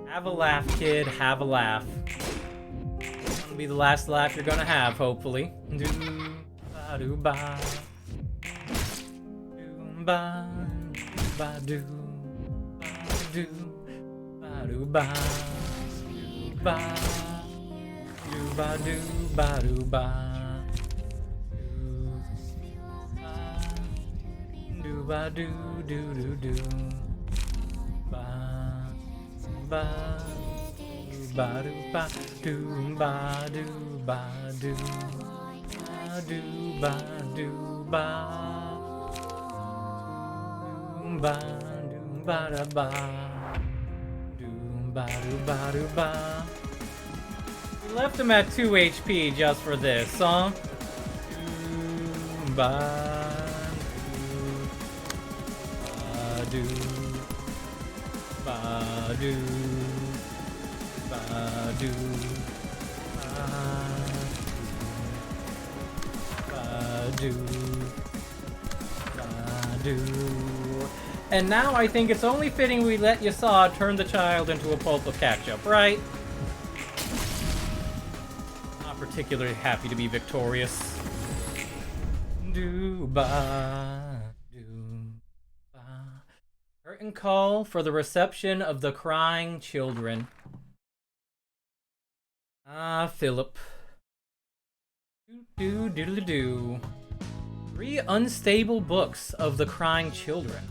Have a laugh, kid. Have a laugh. It'll be the last laugh you're gonna have, hopefully. We left him at 2 HP just for this, huh? And now I think it's only fitting we let Yasad turn the child into a pulp of ketchup, right? Not particularly happy to be victorious. Curtain call for the reception of the crying children. Ah, Philip. 3 unstable books of the crying children.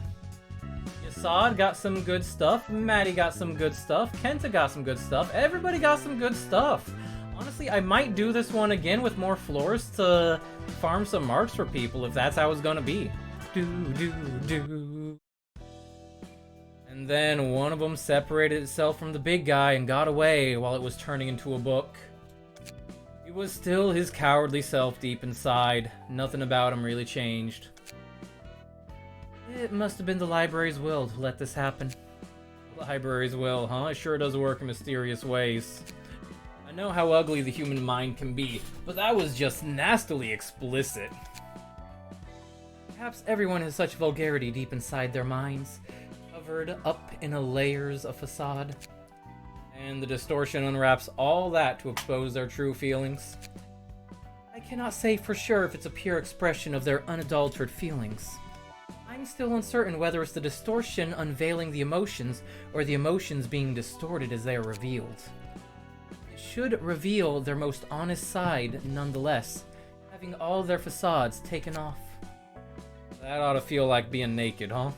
Yasad got some good stuff, Maddie got some good stuff, Kenta got some good stuff, everybody got some good stuff. Honestly, I might do this one again with more floors to farm some marks for people if that's how it's gonna be. And then one of them separated itself from the big guy and got away while it was turning into a book. He was still his cowardly self deep inside. Nothing about him really changed. It must have been the library's will to let this happen. Library's will, huh? It sure does work in mysterious ways. I know how ugly the human mind can be, but that was just nastily explicit. Perhaps everyone has such vulgarity deep inside their minds, covered up in a layers of facade. And the distortion unwraps all that to expose their true feelings. I cannot say for sure if it's a pure expression of their unadulterated feelings. I'm still uncertain whether it's the distortion unveiling the emotions or the emotions being distorted as they are revealed. It should reveal their most honest side nonetheless, having all their facades taken off. That ought to feel like being naked, huh?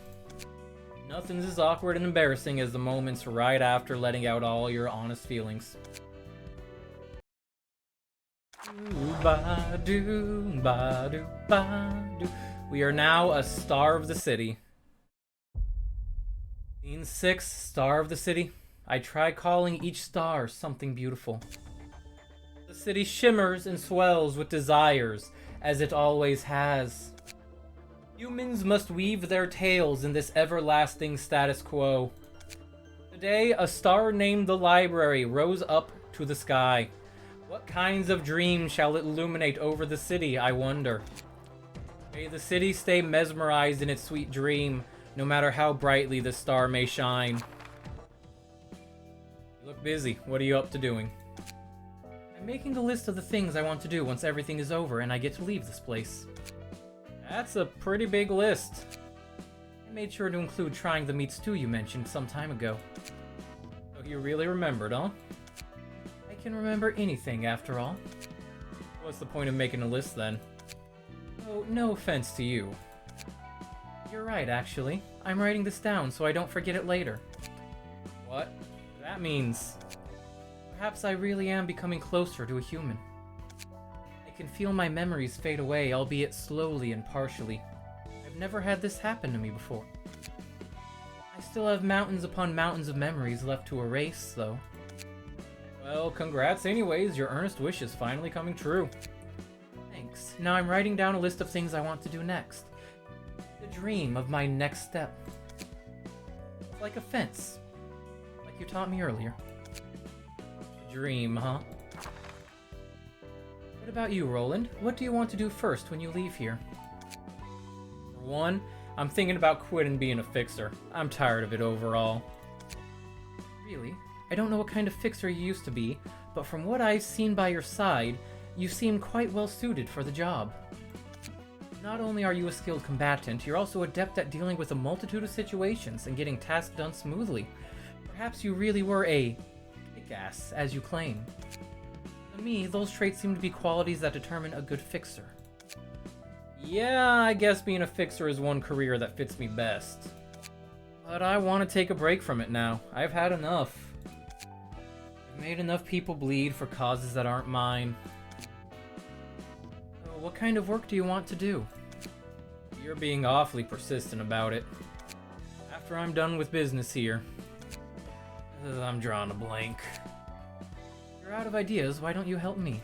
Nothing's as awkward and embarrassing as the moments right after letting out all your honest feelings. We are now a star of the city. Scene 6, Star of the City. I try calling each star something beautiful. The city shimmers and swells with desires, as it always has. Humans must weave their tales in this everlasting status quo. Today, a star named the Library rose up to the sky. What kinds of dreams shall it illuminate over the city, I wonder? May the city stay mesmerized in its sweet dream, no matter how brightly the star may shine. You look busy. What are you up to doing? I'm making a list of the things I want to do once everything is over and I get to leave this place. That's a pretty big list. I made sure to include trying the meat stew you mentioned some time ago. Oh, you really remembered, huh? I can remember anything, after all. What's the point of making a list, then? Oh, no offense to you. You're right, actually. I'm writing this down so I don't forget it later. What? That means... Perhaps I really am becoming closer to a human. I can feel my memories fade away, albeit slowly and partially. I've never had this happen to me before. I still have mountains upon mountains of memories left to erase, though. Well, congrats anyways, your earnest wish is finally coming true. Thanks. Now I'm writing down a list of things I want to do next. The dream of my next step. It's like a fence. Like you taught me earlier. Dream, huh? What about you, Roland? What do you want to do first when you leave here? For one, I'm thinking about quitting being a fixer. I'm tired of it overall. Really? I don't know what kind of fixer you used to be, but from what I've seen by your side, you seem quite well suited for the job. Not only are you a skilled combatant, you're also adept at dealing with a multitude of situations and getting tasks done smoothly. Perhaps you really were a kick-ass, as you claim. To me, those traits seem to be qualities that determine a good fixer. Yeah, I guess being a fixer is one career that fits me best. But I want to take a break from it now. I've had enough. I've made enough people bleed for causes that aren't mine. So what kind of work do you want to do? You're being awfully persistent about it. After I'm done with business here. I'm drawing a blank. You're out of ideas, why don't you help me?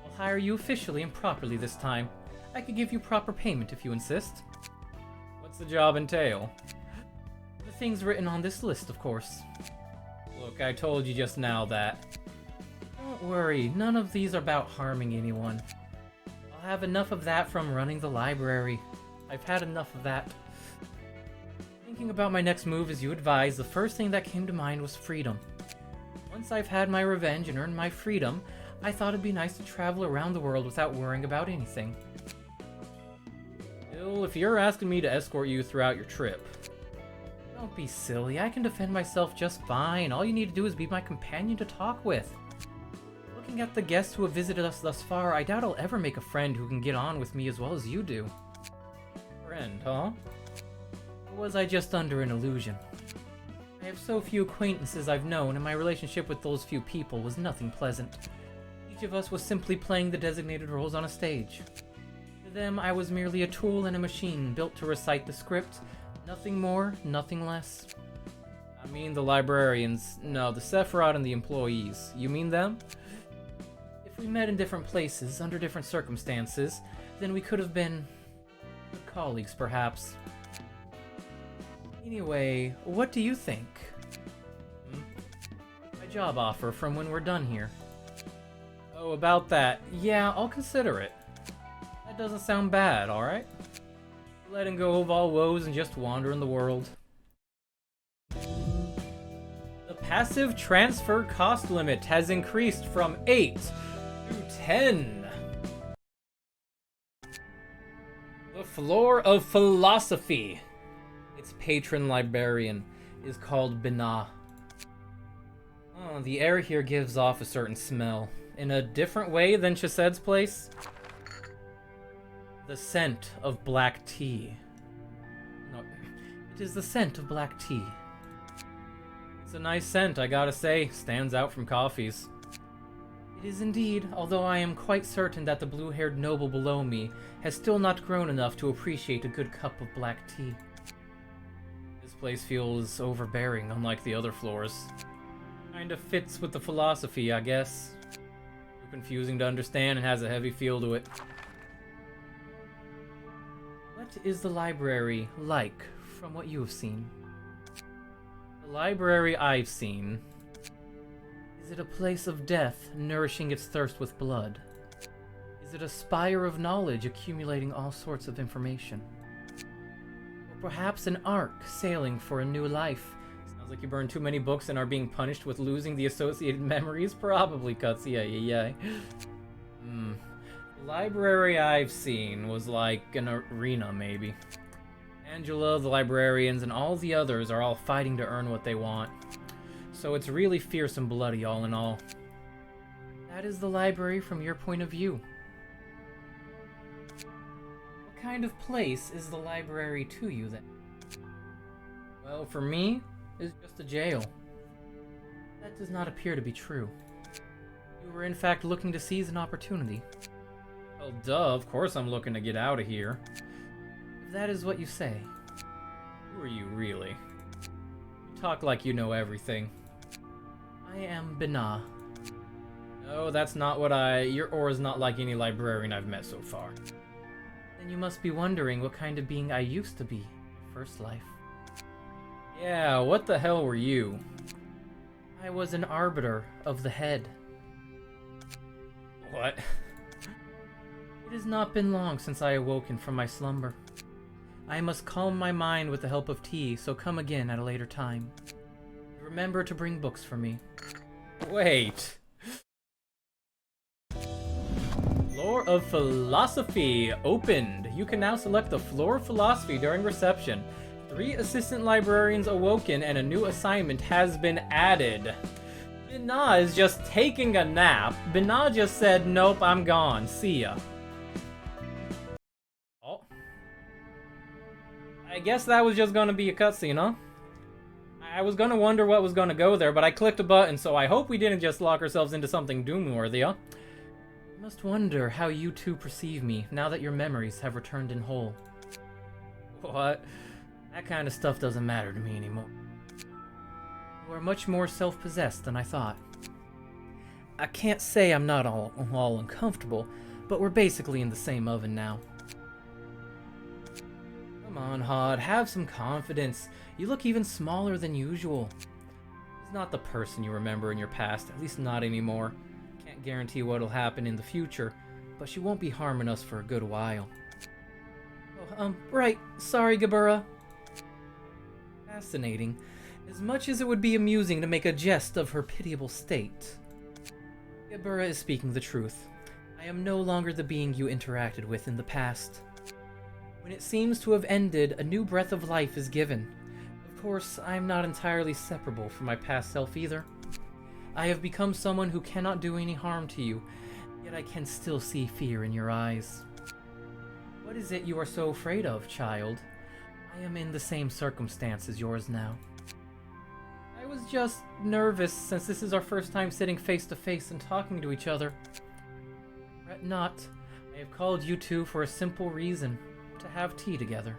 I'll hire you officially and properly this time. I could give you proper payment if you insist. What's the job entail? The things written on this list, of course. Look, I told you just now that. Don't worry, none of these are about harming anyone. I'll have enough of that from running the library. I've had enough of that. Thinking about my next move as you advised, the first thing that came to mind was freedom. Once I've had my revenge and earned my freedom, I thought it'd be nice to travel around the world without worrying about anything. Still, if you're asking me to escort you throughout your trip... Don't be silly, I can defend myself just fine. All you need to do is be my companion to talk with. Looking at the guests who have visited us thus far, I doubt I'll ever make a friend who can get on with me as well as you do. Friend, huh? Or was I just under an illusion? I have so few acquaintances I've known, and my relationship with those few people was nothing pleasant. Each of us was simply playing the designated roles on a stage. To them, I was merely a tool and a machine built to recite the script. Nothing more, nothing less. I mean the librarians. No, the Sephiroth and the employees. You mean them? If we met in different places, under different circumstances, then we could have been... good colleagues, perhaps. Anyway, what do you think? My job offer from when we're done here. Oh, about that. Yeah, I'll consider it. That doesn't sound bad, alright? Letting go of all woes and just wander in the world. The passive transfer cost limit has increased from 8 to 10. The floor of philosophy. Its patron librarian is called Binah. Oh, the air here gives off a certain smell. In a different way than Chased's place. The scent of black tea. No, it is the scent of black tea. It's a nice scent, I gotta say. Stands out from coffees. It is indeed, although I am quite certain that the blue-haired noble below me has still not grown enough to appreciate a good cup of black tea. This place feels overbearing, unlike the other floors. Kinda fits with the philosophy, I guess. Too confusing to understand and has a heavy feel to it. What is the library like, from what you have seen? The library I've seen... Is it a place of death, nourishing its thirst with blood? Is it a spire of knowledge accumulating all sorts of information? Or perhaps an ark sailing for a new life? Sounds like you burned too many books and are being punished with losing the associated memories? Probably, Cutsy. Yeah. The library I've seen was like an arena, maybe. Angela, the librarians, and all the others are all fighting to earn what they want. So it's really fierce and bloody, all in all. That is the library from your point of view. What kind of place is the library to you, then? Well, for me, it's just a jail. That does not appear to be true. You were in fact looking to seize an opportunity. Well, duh, of course I'm looking to get out of here. If that is what you say. Who are you, really? You talk like you know everything. I am Binah. No, that's not what your aura's not like any librarian I've met so far. Then you must be wondering what kind of being I used to be in my first life. Yeah, what the hell were you? I was an arbiter of the head. What? It has not been long since I awoken from my slumber. I must calm my mind with the help of tea, so come again at a later time. Remember to bring books for me. Wait. Floor of Philosophy opened. You can now select the Floor of Philosophy during reception. 3 assistant librarians awoken and a new assignment has been added. Binah is just taking a nap. Binah just said, nope, I'm gone. See ya. Oh. I guess that was just gonna be a cutscene, huh? I was gonna wonder what was gonna go there, but I clicked a button, so I hope we didn't just lock ourselves into something doom-worthy, huh? I must wonder how you two perceive me, now that your memories have returned in whole. What? That kind of stuff doesn't matter to me anymore. You are much more self-possessed than I thought. I can't say I'm not all uncomfortable, but we're basically in the same oven now. Come on, Hod, have some confidence. You look even smaller than usual. He's not the person you remember in your past, at least not anymore. Can't guarantee what'll happen in the future, but she won't be harming us for a good while. Oh, right. Sorry, Gebura. Fascinating. As much as it would be amusing to make a jest of her pitiable state. Gebura is speaking the truth. I am no longer the being you interacted with in the past. When it seems to have ended, a new breath of life is given. Of course, I am not entirely separable from my past self either. I have become someone who cannot do any harm to you, yet I can still see fear in your eyes. What is it you are so afraid of, child? I am in the same circumstance as yours now. I was just nervous since this is our first time sitting face to face and talking to each other. Fret not. I have called you two for a simple reason, to have tea together.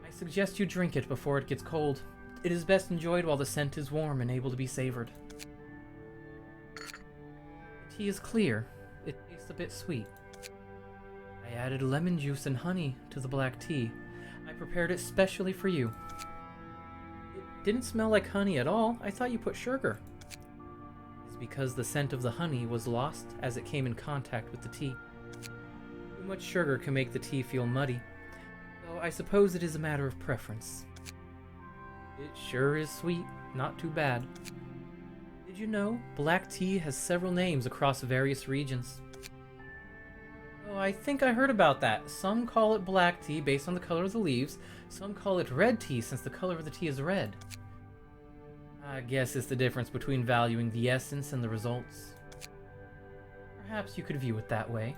I suggest you drink it before it gets cold. It is best enjoyed while the scent is warm and able to be savored. The tea is clear. It tastes a bit sweet. I added lemon juice and honey to the black tea. I prepared it specially for you. It didn't smell like honey at all. I thought you put sugar. It's because the scent of the honey was lost as it came in contact with the tea. Too much sugar can make the tea feel muddy, though I suppose it is a matter of preference. It sure is sweet, not too bad. Did you know black tea has several names across various regions? Oh, I think I heard about that. Some call it black tea based on the color of the leaves. Some call it red tea since the color of the tea is red. I guess it's the difference between valuing the essence and the results. Perhaps you could view it that way.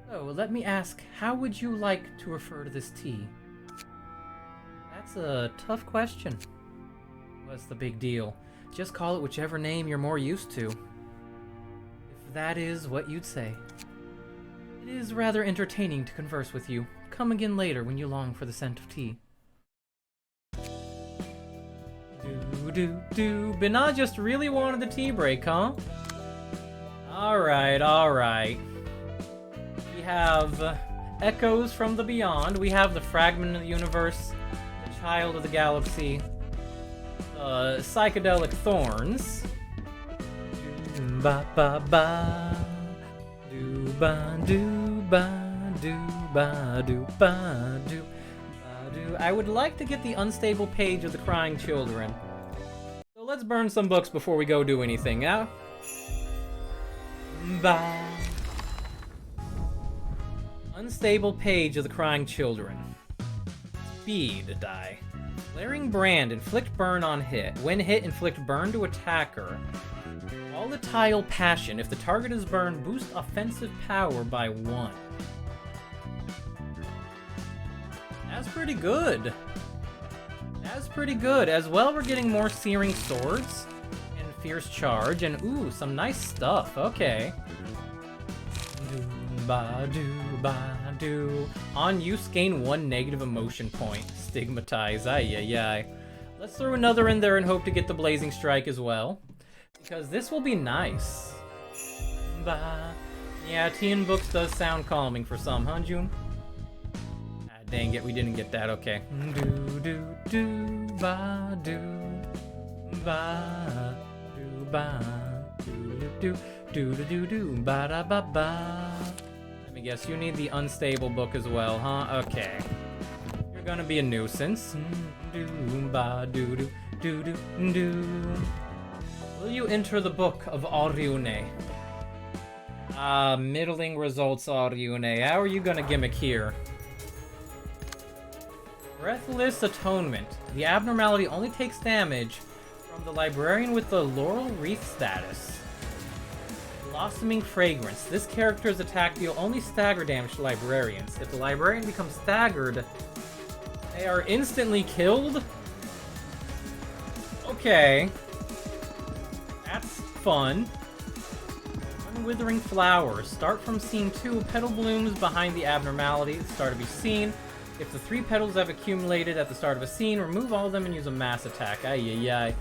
So, let me ask, how would you like to refer to this tea? That's a tough question. What's the big deal? Just call it whichever name you're more used to. If that is what you'd say. It is rather entertaining to converse with you. Come again later when you long for the scent of tea. Binah just really wanted the tea break, huh? Alright. We have Echoes from the Beyond. We have the Fragment of the Universe, the Child of the Galaxy, Psychedelic Thorns. Ba ba ba. ba do ba do ba do ba do ba do. I would like to get the unstable page of the crying children. So let's burn some books before we go do anything now. Ba. Unstable page of the crying children. Speed die. Flaring brand, inflict burn on hit. When hit, inflict burn to attacker. Volatile passion. If the target is burned, boost offensive power by 1. That's pretty good. That's pretty good. As well, we're getting more searing swords and fierce charge, and ooh, some nice stuff. Okay. Do. On use, gain 1 negative emotion point. Stigmatize. Ay, ay, ay. Let's throw another in there and hope to get the Blazing Strike as well, because this will be nice. Yeah, Tian Books does sound calming for some, huh, June? Ah, dang it, we didn't get that. Okay. Do do do ba do ba do ba do do do do do do ba da ba ba. Let me guess, you need the unstable book as well, huh? Okay. You're gonna be a nuisance. Do ba do do do do do. Will you enter the book of Ariune? Middling results, Ariune. How are you gonna gimmick here? Breathless Atonement. The abnormality only takes damage from the librarian with the Laurel Wreath status. Blossoming Fragrance. This character's attack deal only stagger damage to librarians. If the librarian becomes staggered, they are instantly killed? Okay. That's fun. Unwithering Flowers. Start from scene 2. Petal blooms behind the abnormality. Start of each scene. If the 3 petals have accumulated at the start of a scene, remove all of them and use a mass attack. Ay, ay, ay.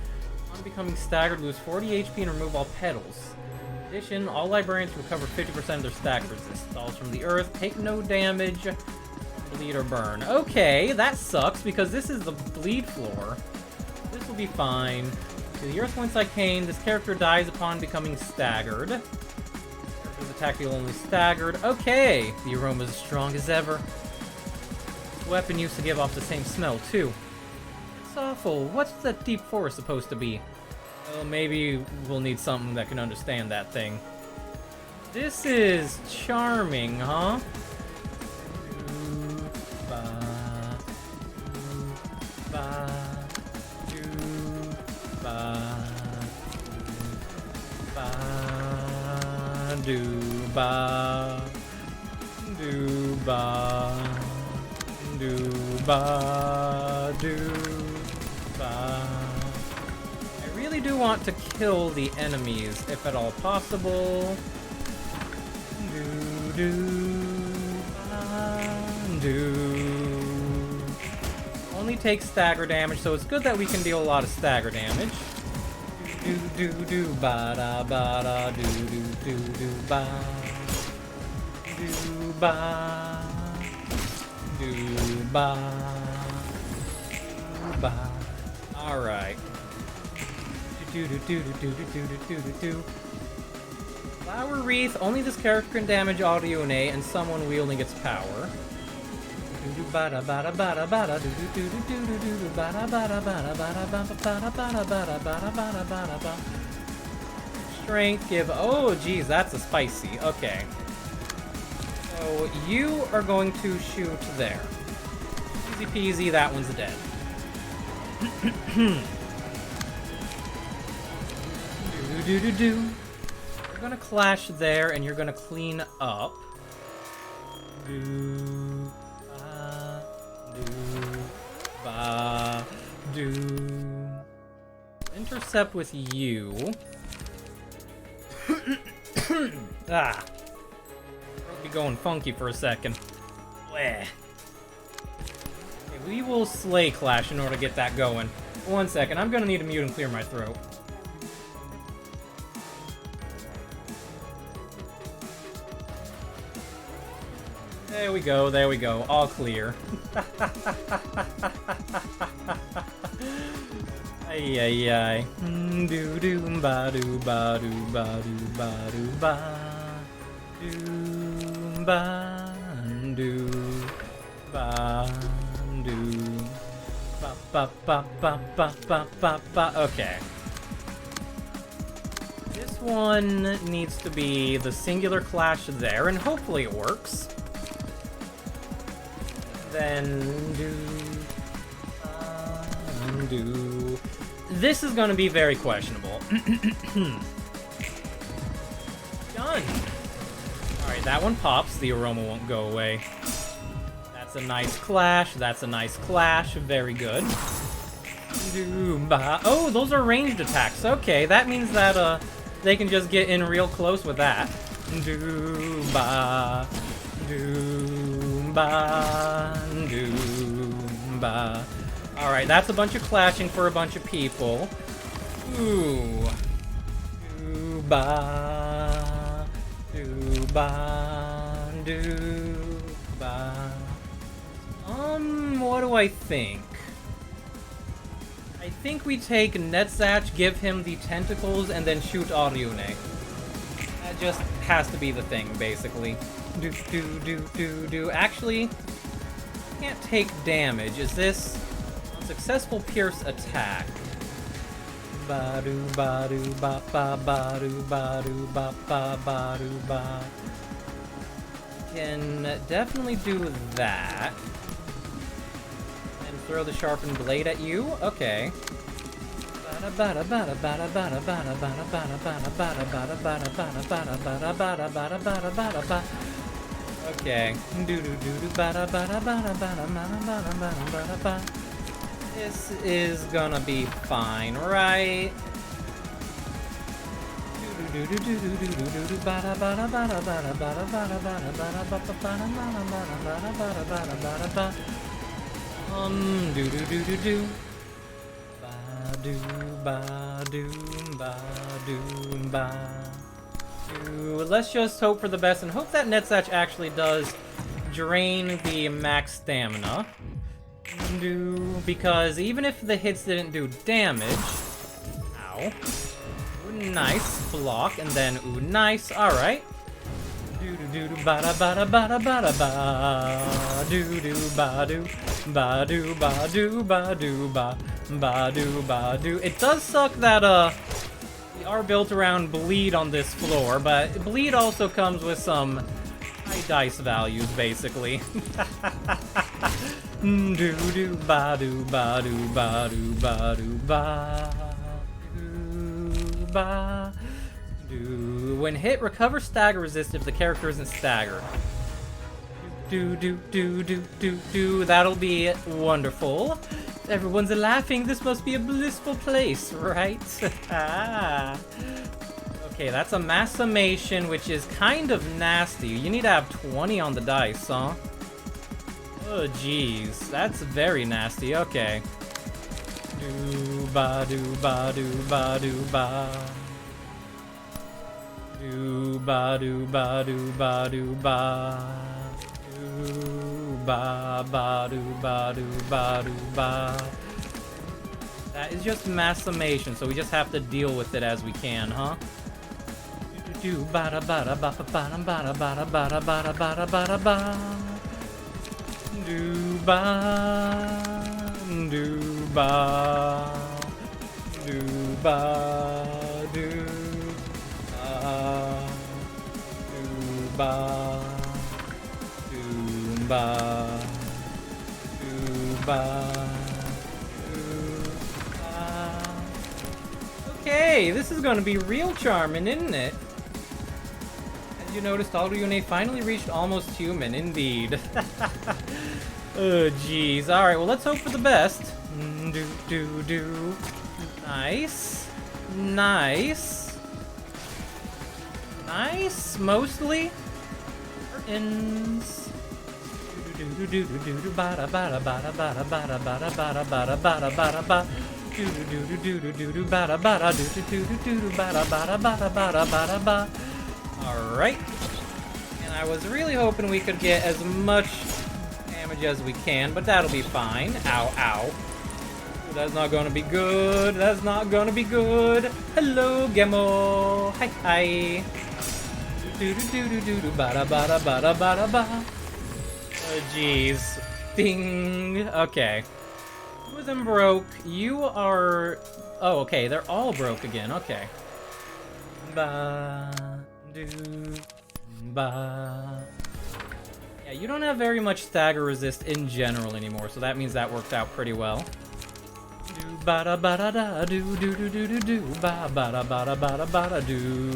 On becoming staggered, lose 40 HP and remove all petals. In addition, all librarians recover 50% of their stagger resist. Falls from the earth. Take no damage. Bleed or burn. Okay, that sucks because this is the bleed floor. This will be fine. To the earth whence I came, this character dies upon becoming staggered. Character's attack deal only staggered. Okay, the aroma is as strong as ever. This weapon used to give off the same smell too. It's awful. What's that deep forest supposed to be? Well, maybe we'll need something that can understand that thing. This is charming, huh? Do ba do ba do ba do ba. I really do want to kill the enemies if at all possible. Do do ba do. Only takes stagger damage, so it's good that we can deal a lot of stagger damage. Do do do ba da do do do do ba do ba do ba do ba. All right. Do do do do do do do do do do. Flower Wreath. Only this character can damage Ariune and someone wielding its power. Strength give. Oh, geez, that's a spicy. Okay. So you are going to shoot there. Easy peasy, that one's dead. You're gonna clash there, and you're gonna clean up. Do ba do. Intercept with you. Ah. I'll be going funky for a second. Bleh. Okay, we will Slay Clash in order to get that going. 1 second, I'm gonna need to mute and clear my throat. There we go, all clear. Ay ay ay. Do do ba do ba do ba do ba do ba do. ba do ba do ba ba ba ba ba ba ba ba. Okay. This one needs to be the singular clash there, and hopefully it works. Then do. This is going to be very questionable. Done. Alright, that one pops. The aroma won't go away. That's a nice clash. That's a nice clash. Very good. Oh, those are ranged attacks. Okay, that means that they can just get in real close with that. Do-ba. Alright, that's a bunch of clashing for a bunch of people. Ooh. Do-ba. What do I think? I think we take Netzach, give him the tentacles, and then shoot Ariune. That just has to be the thing, basically. Actually, can't take damage. Is this a successful pierce attack? Ba-do, ba-do, ba-ba, ba-do, ba-do, ba-ba, ba-do, ba. Can definitely do that. And throw the sharpened blade at you? Okay. Okay. This is gonna be fine, right? Let's just hope for the best and hope that Netzach actually does drain the max stamina. Because even if the hits didn't do damage... Ow. Ooh, nice. Block, and then, ooh, nice. Alright. Ba-da-ba-da-ba-da-ba-da-ba. Do-do-ba-do. Ba-do-ba-do-ba-do-ba. Ba-do-ba-do. It does suck that, we are built around bleed on this floor, but bleed also comes with some high dice values, basically. When hit, recover stagger resist if the character isn't staggered. That'll be wonderful. Everyone's laughing. This must be a blissful place, right? Okay, that's a mass summation, which is kind of nasty. You need to have 20 on the dice, huh? Oh, jeez. That's very nasty. Okay. Do-ba-do-ba-do-ba-do-ba. Do-ba-do-ba-do-ba-do-ba. Do-ba-ba-do-ba-do-ba-do-ba. That is just mass summation, so we just have to deal with it as we can, huh? Do-ba-da-ba-da-ba-ba-ba-da-ba-da-ba-da-ba-da-ba-da-ba-da-ba. Do-ba, do-ba, do-ba, do-ba, do-ba, do-ba, do-ba. Okay, this is gonna be real charming, isn't it? You noticed Ariune finally reached almost human, indeed. Oh, jeez. Alright, well, let's hope for the best. Do. Nice. Nice. Nice, mostly. Curtains. Alright. And I was really hoping we could get as much damage as we can, but that'll be fine. Ow, ow. That's not gonna be good. That's not gonna be good. Hello, Gemo. Hi, hi. Do do do do do do ba da ba da ba da ba da ba. Oh jeez. Ding. Okay. Two of them broke. You are. Oh, okay. They're all broke again. Okay. Ba do ba. Yeah, you don't have very much stagger resist in general anymore, so that means that worked out pretty well. Do ba da ba da da do do do do do do ba ba da ba da ba da ba da do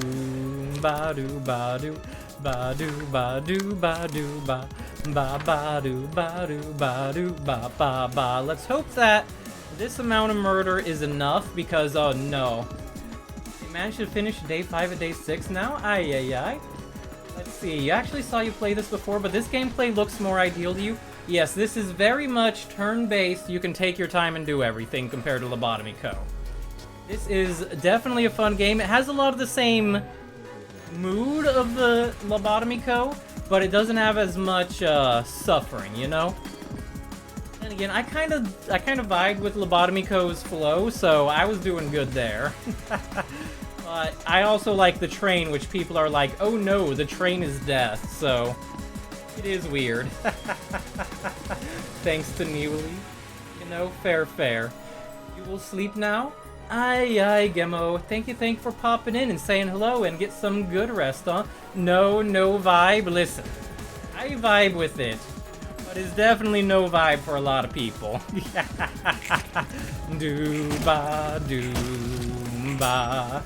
ba do ba do ba do ba do ba do ba ba ba do ba do ba do ba ba ba. Let's hope that this amount of murder is enough because oh no. You managed to finish day 5 and day 6 now? Ay ay ay. Let's see, I actually saw you play this before, but this gameplay looks more ideal to you. Yes, this is very much turn-based. You can take your time and do everything compared to Lobotomy Co. This is definitely a fun game. It has a lot of the same mood of the Lobotomy Co, but it doesn't have as much suffering, you know? And again, I kind of vibed with Lobotomy Co.'s flow, so I was doing good there. But I also like the train, which people are like, oh no, the train is death, so it is weird. Thanks to Newly. You know, fair. You will sleep now? Aye, aye, Gemo. Thank you for popping in and saying hello and get some good rest, huh? No vibe. Listen, I vibe with it, but it's definitely no vibe for a lot of people. Do-ba, do-ba.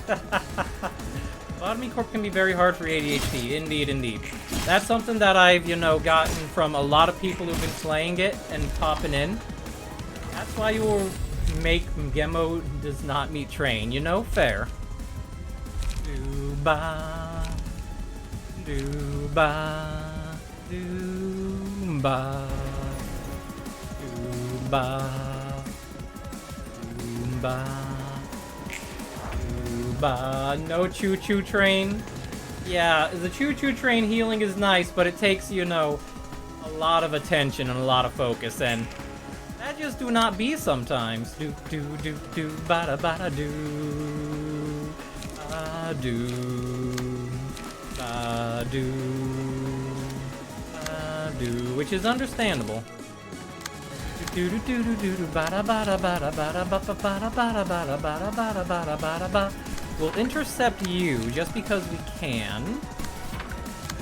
Lobotomy Corp can be very hard for ADHD. Indeed. That's something that I've, you know, gotten from a lot of people who've been playing it and popping in. That's why you will make Gemo does not meet train, you know? Fair. Do-ba. Do-ba. Do-ba. Do-ba. Do-ba. Do-ba. No choo-choo train. Yeah, the choo-choo train healing is nice, but it takes, you know, a lot of attention and a lot of focus, and that just do not be sometimes. Do ba da ba da do ba do ba do ba do, which is understandable. Do do do do do do ba da ba da ba da ba da ba ba ba da ba da ba da ba da ba da ba da ba da ba. We'll intercept you just because we can.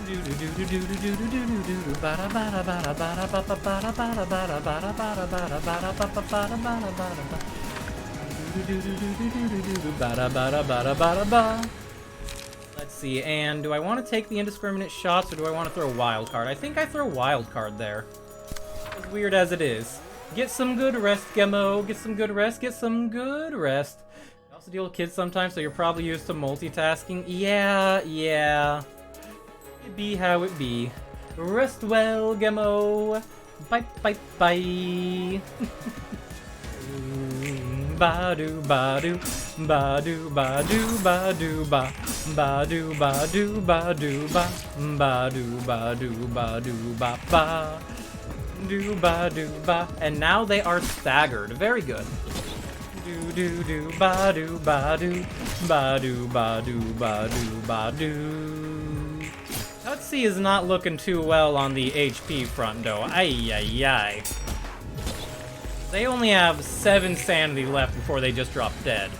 Do do do do do do do do do do do ba da ba da ba da ba da ba ba ba da ba da ba da ba da ba da ba da ba da ba ba ba da ba da ba da ba. Do do do do do do do do do ba da ba da ba da ba da ba. Let's see, and do I want to take the indiscriminate shots or do I want to throw a wild card? I think I throw a wild card there. As weird as it is. Get some good rest, Gemo. Get some good rest. Get some good rest. You also deal with kids sometimes, so you're probably used to multitasking. Yeah. It be how it be. Rest well, Gemo. Bye. Ba-do, ba-do, ba-do, ba-do, ba-do, ba, ba-do, ba-do, ba-do, ba, ba-do, ba-do, ba-do, ba, ba. Do ba do ba, and now they are staggered. Very good. Do do do ba do ba do ba do ba do ba do ba do. Tutsy is not looking too well on the HP front though. Ay. They only have 7 sanity left before they just drop dead.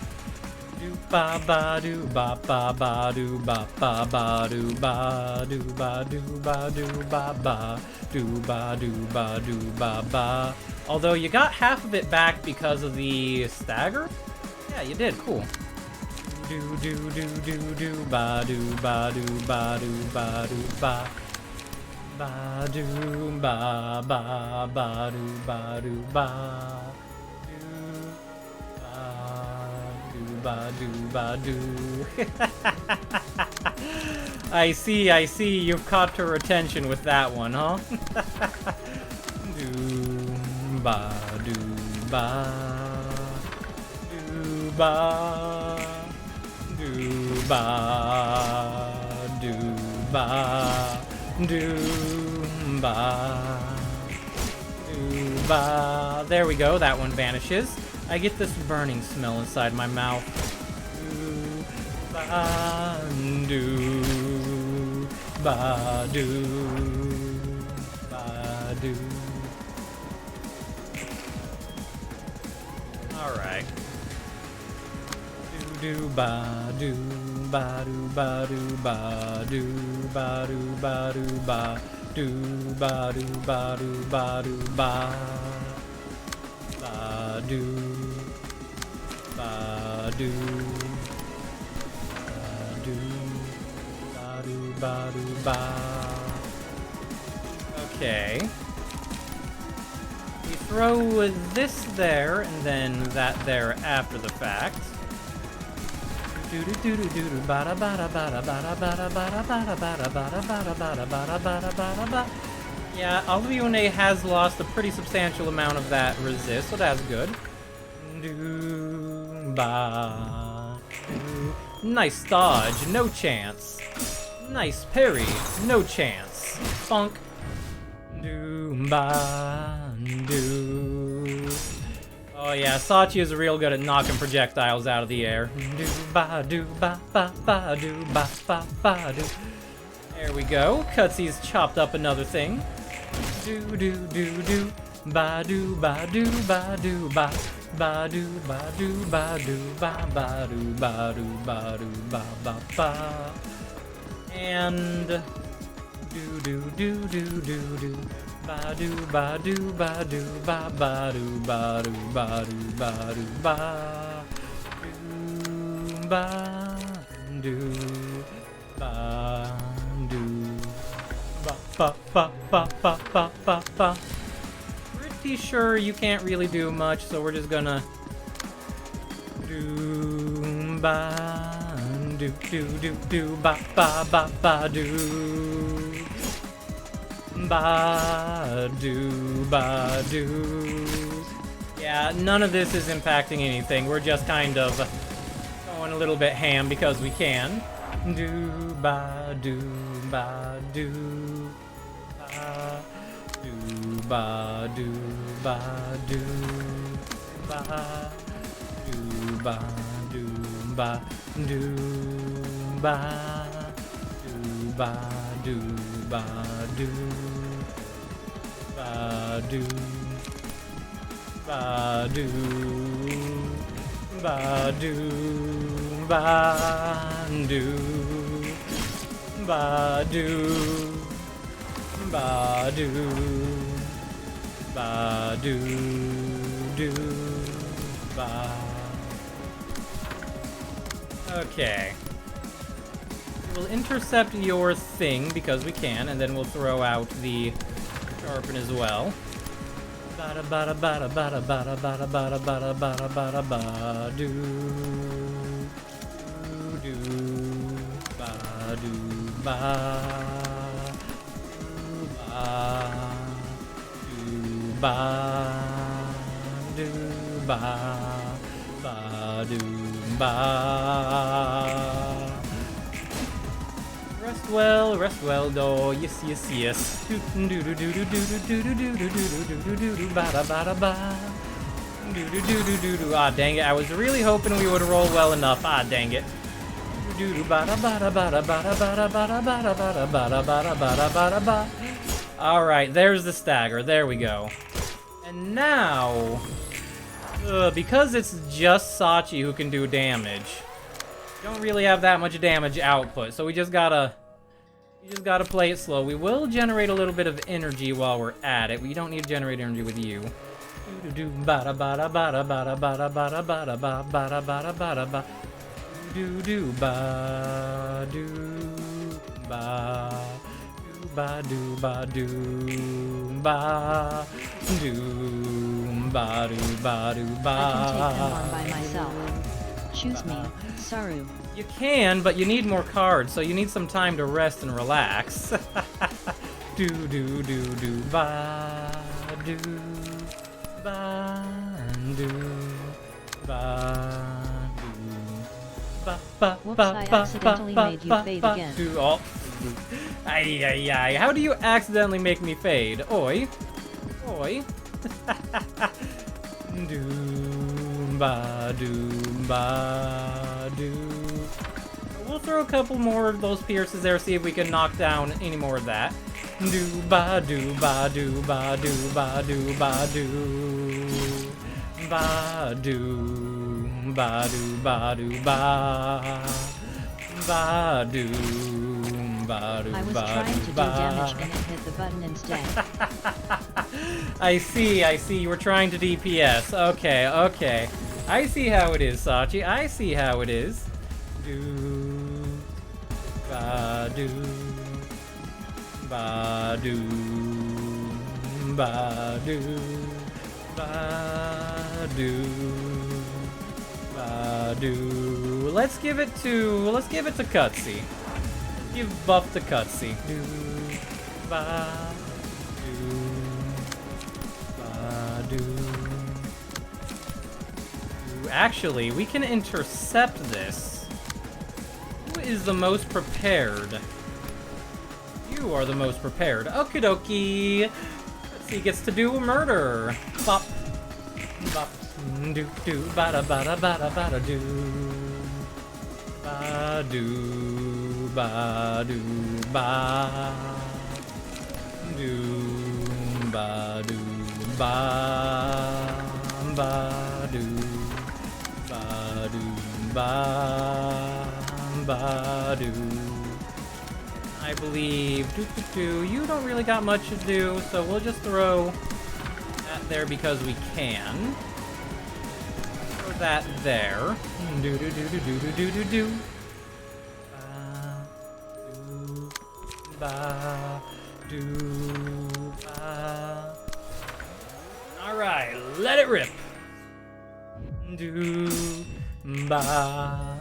Do ba ba do ba ba ba do ba ba ba do ba do ba do ba do ba ba. Do ba do ba do ba ba. Although you got half of it back because of the stagger? Yeah, you did. Cool. Do do do do do ba do ba do ba do ba do ba. Ba do ba ba ba do ba do ba. Do ba do. I see, you've caught her attention with that one, huh? Do ba do ba do ba do ba do ba do ba do ba. There we go, that one vanishes. I get this burning smell inside my mouth. Do ba do ba do ba do. All right. Do ba do ba do ba do ba do ba do ba do ba do ba do ba do ba do ba ba do ba do ba do ba do ba. Okay. We throw this there and then that there after the fact. Yeah, Alvione has lost a pretty substantial amount of that resist, so that's good. Nice dodge, no chance. Nice parry, no chance. Funk. Oh yeah, Sachi is real good at knocking projectiles out of the air. There we go. Cutsy's chopped up another thing. Ba do ba do ba do ba ba do ba do ba do ba ba do ba do ba do ba ba ba. And do ba do ba do ba do ba ba do ba do ba do ba do ba do ba do ba ba. Pretty sure you can't really do much, so we're just gonna do ba do ba ba do ba do. Yeah, none of this is impacting anything. We're just kind of going a little bit ham because we can. Do ba do ba do ba do ba do ba do ba do ba do ba do ba do ba do ba do ba do ba do ba do ba do ba do ba do ba do do ba. Okay. We'll intercept your thing because we can, and then we'll throw out the sharpen as well. Bada bada bada bada bada bada bada bada bada bada ba do do ba do ba do ba do ba ba do ba. Rest well, though. Yes, yes, yes. Ah, dang it. I was really hoping we would roll well enough. Ah, dang it. Alright, there's the stagger. There we go. And now, because it's just Sachi who can do damage, don't really have that much damage output, so we just gotta play it slow. We will generate a little bit of energy while we're at it. We don't need to generate energy with you. I can take them on by myself. Choose me, Saru. You can, but you need more cards, so you need some time to rest and relax. Do do do do ba do ba do ba do ba ba. Whoops, I accidentally made you fade again. Oh. Ay ay ay. How do you accidentally make me fade? Oi. Oi. Do ba do ba do. We'll throw a couple more of those pierces there, see if we can knock down any more of that. Do ba do ba do ba do ba do ba do ba do ba do ba do ba ba do ba do. I was trying to do damage and it hit the button instead. I see. You were trying to DPS. Okay. I see how it is, Sachi. I see how it is. Do ba do ba do ba do ba do ba do. Let's give it to Cutsy. Give buff to Cutsy. Do ba do ba do. Actually, we can intercept this. Who is the most prepared? You are the most prepared. Okie dokie. Let's see, gets to do a murder. Bop. Bop. Do do bada bada bada bada do. Ba do ba do ba. Do ba do ba ba do ba do ba ba do. I believe you don't really got much to do, so we'll just throw that there because we can. Throw that there. Do do do do do do do do. Ba do ba. All right, let it rip. Do ba.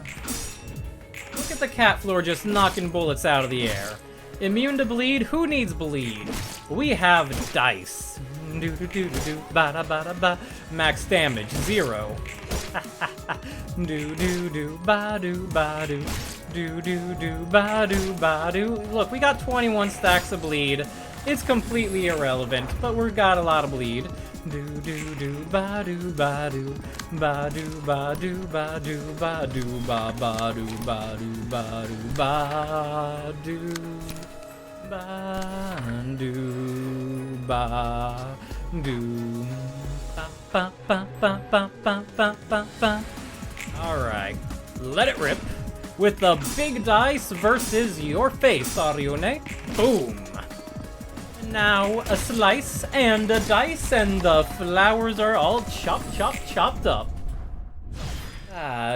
Look at the cat floor just knocking bullets out of the air. Immune to bleed? Who needs bleed? We have dice. Do do do do do ba da ba da ba. Max damage 0. Do do do ba do ba do. Do do do ba do ba do. Look, we got 21 stacks of bleed. It's completely irrelevant, but we got a lot of bleed. Do do do ba do ba do ba do ba do ba do ba do ba ba do ba do ba do ba do ba do ba do ba ba ba ba ba ba ba ba. All right, let it rip with the big dice versus your face, Arione. Boom. Now a slice and a dice and the flowers are all chopped up.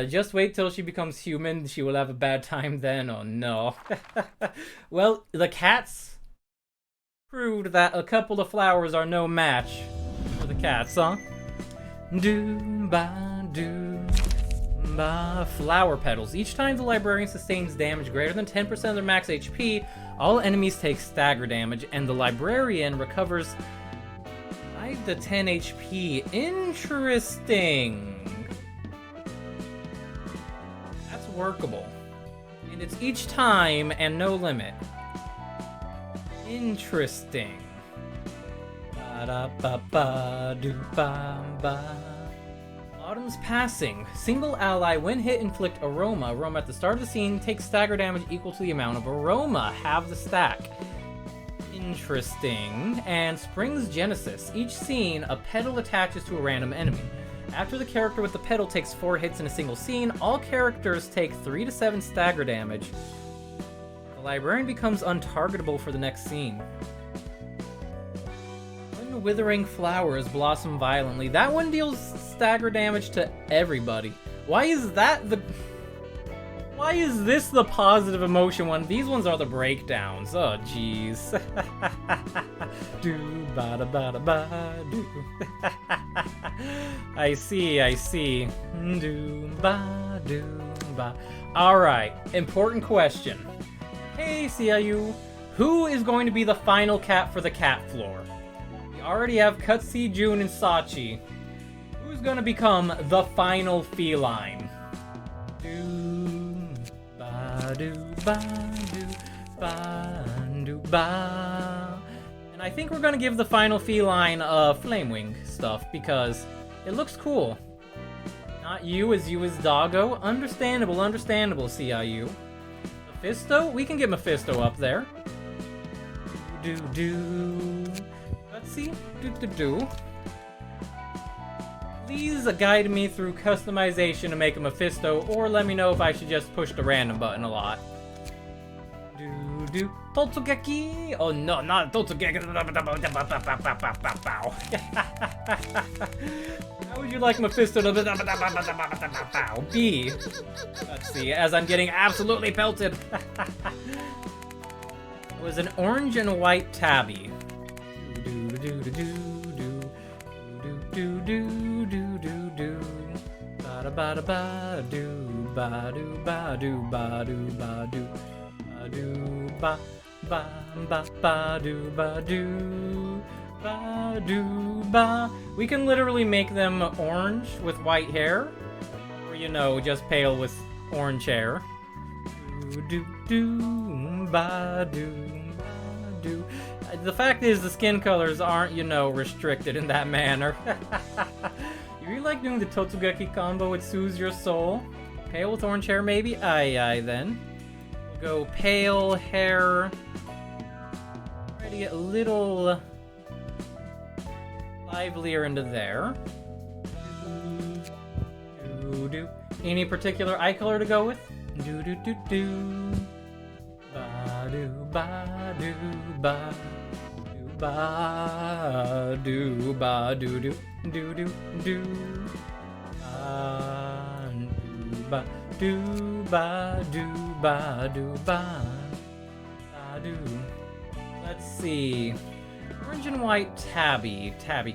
Just wait till she becomes human. She will have a bad time then. Oh no. Well, the cats proved that a couple of flowers are no match for the cats, huh? Do ba do ba. Flower petals. Each time the librarian sustains damage greater than 10% of their max HP, all enemies take stagger damage, and the librarian recovers 5 to 10 HP. Interesting. That's workable. And it's each time and no limit. Interesting. Ba-da-ba-ba-do-ba-ba. Autumn's Passing. Single ally, when hit, inflict aroma. Aroma at the start of the scene takes stagger damage equal to the amount of aroma. Have the stack. Interesting. And Spring's Genesis. Each scene, a petal attaches to a random enemy. After the character with the petal takes 4 hits in a single scene, all characters take 3 to 7 stagger damage. The librarian becomes untargetable for the next scene. When withering flowers blossom violently, that one deals stagger damage to everybody. Why is this the positive emotion one? These ones are the breakdowns. Oh jeez. Do ba da ba da ba do. I see. Do ba do ba. Alright, important question. Hey CIU, who is going to be the final cat for the cat floor? We already have Cutsy, June, and Sachi. Who's gonna become the final feline? Do ba do ba do ba do ba. And I think we're gonna give the final feline Flamewing stuff because it looks cool. Not you as Doggo. Understandable, CIU. Mephisto? We can get Mephisto up there. Do. Let's see. Do. Please guide me through customization to make a Mephisto, or let me know if I should just push the random button a lot. Do. Totsugeki! Oh no, not Totsugeki! How would you like Mephisto to be? Let's see, as I'm getting absolutely pelted. It was an orange and white tabby. We can literally make them orange with white hair, or you know, just pale with orange hair. The fact is, the skin colors aren't, you know, restricted in that manner. You really like doing the Totsugeki combo? It soothes your soul. Pale with orange hair, maybe? Aye, then. We'll go pale hair. Try to get a little livelier into there. Any particular eye color to go with? Let's see. Orange and white tabby cat.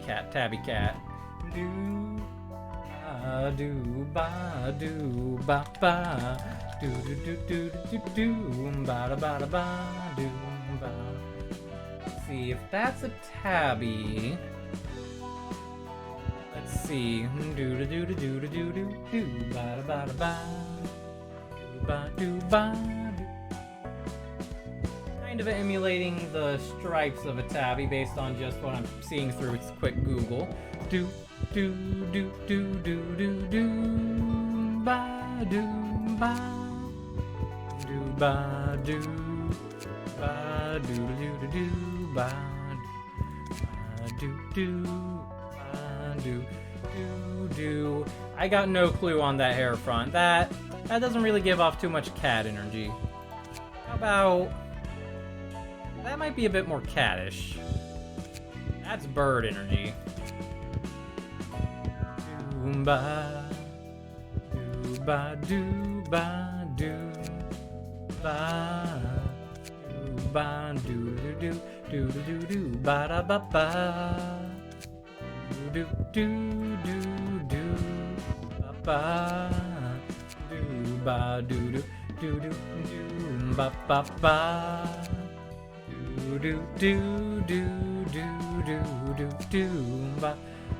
Let's see if that's a tabby. Let's see. Kind of emulating the stripes of a tabby based on just what I'm seeing through its quick Google. I got no clue on that hair front. That doesn't really give off too much cat energy. How about... that might be a bit more cattish. That's bird energy.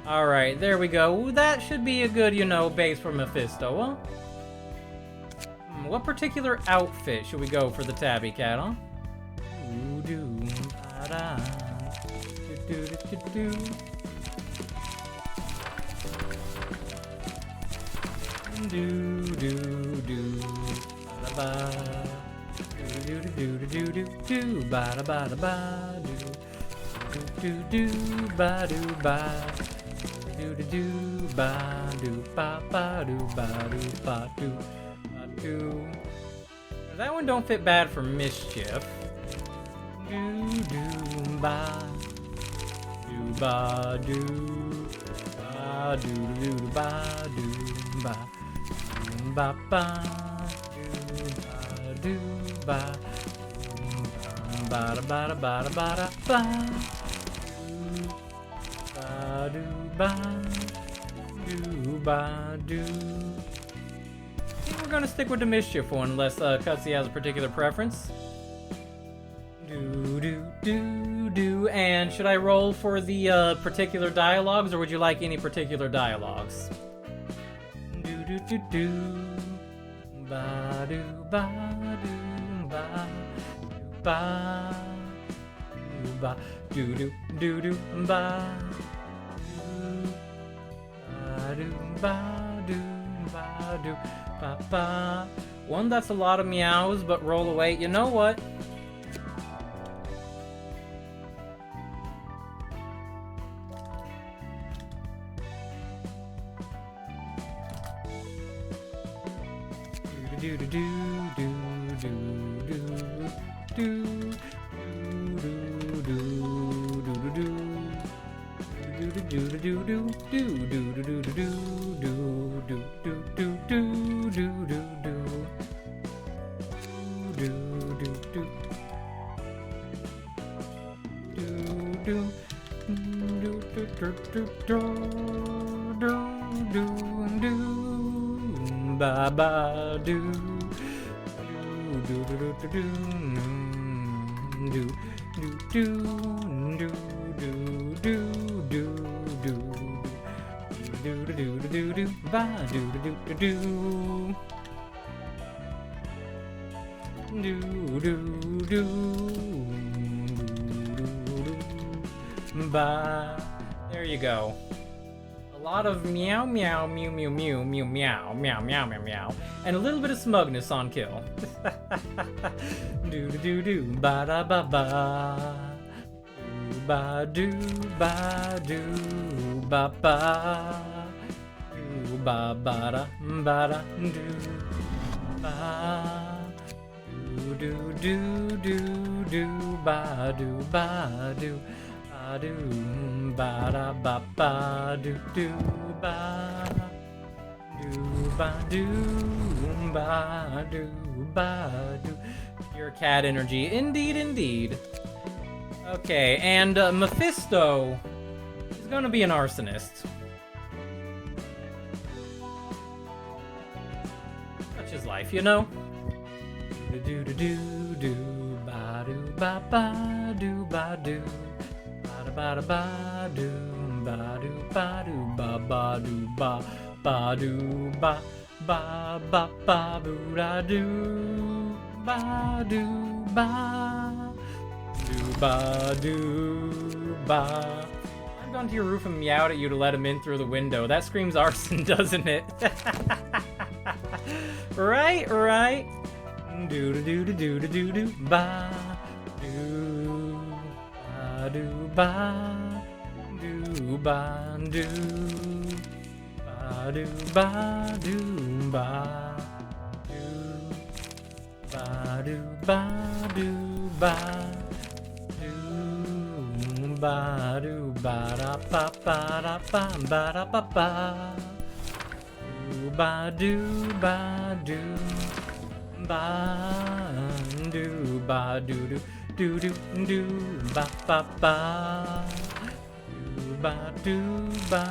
Alright, there we go. That should be a good, you know, base for Mephisto, huh? What particular outfit should we go for the tabby cat, huh? That one don't fit bad for mischief. I think we're gonna stick with the mischief one unless Cutsy has a particular preference. And should I roll for the particular dialogues, or would you like any particular dialogues? One that's a lot of meows, but roll away. You know what? Do do do do do do do do ba ba do do do do do do do do do do do do do do ba do do do do do do ba. There you go. A lot of meow meow mew mew mew mew meow meow meow meow meow, and a little bit of smugness on kill. Do do do do ba da ba ba. Ba do ba do ba ba. Do ba ba da do ba. Do do do do ba do ba do. Do ba da ba ba do do ba do ba do ba do ba do. Pure cat energy, indeed, indeed. Okay, and Mephisto is gonna be an arsonist. Such is life, you know. Do do do do ba do ba ba do ba do. Ba da ba do ba do ba do ba ba do ba ba do ba ba ba ba boo da do ba do ba do ba do ba. I've gone to your roof and meowed at you to let him in through the window. That screams arson, doesn't it? Right, right. Do do do do do do do ba do. Do ba do ba do ba do ba do ba do ba do ba do ba do ba do ba da ba ba da ba ba da ba ba do ba do ba do ba do ba do do. Do do do ba ba ba do ba do ba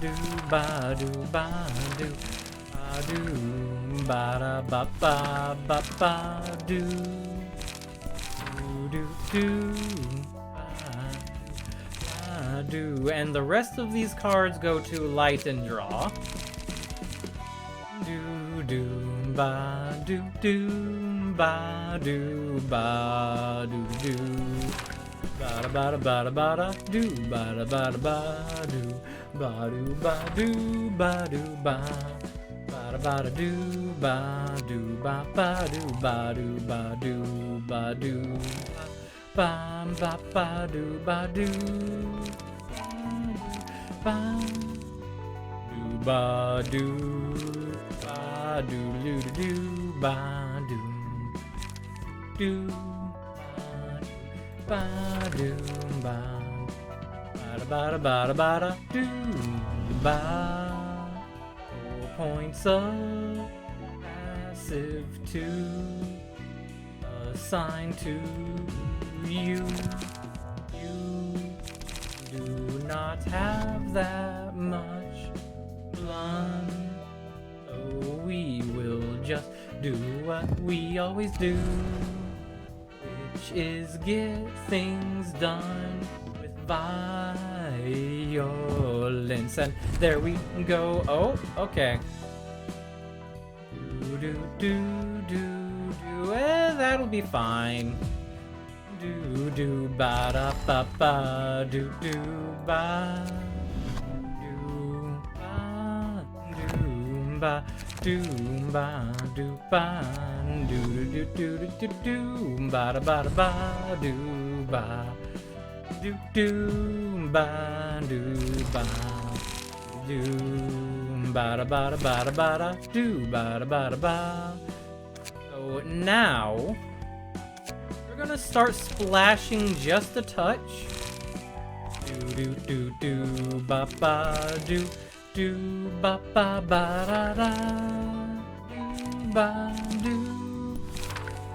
do ba do ba do ba do ba da ba ba ba ba do do do ba do. And the rest of these cards go to light and draw. Do do ba do do. Ba do ba do do ba da ba da ba da ba da do ba da ba da ba do ba do ba do ba do ba ba da ba da do ba do ba ba do ba do ba do ba do ba ba ba do ba do ba do ba do ba do do do ba do. Do ba do ba ba da ba da ba da do ba. 4 points of passive to assign to you. You do not have that much blood, so we will just do what we always do, which is get things done with violence. And there we go. Oh, okay. Do do do do do. That'll be fine. Do do ba da ba ba do do ba do ba do ba do ba do ba do do do do do do ba da ba da ba do ba do do ba do ba do ba da ba da ba da ba da do ba da ba da ba. So now we're gonna start splashing just a touch. Do do do do ba ba do do ba ba ba da da do ba do.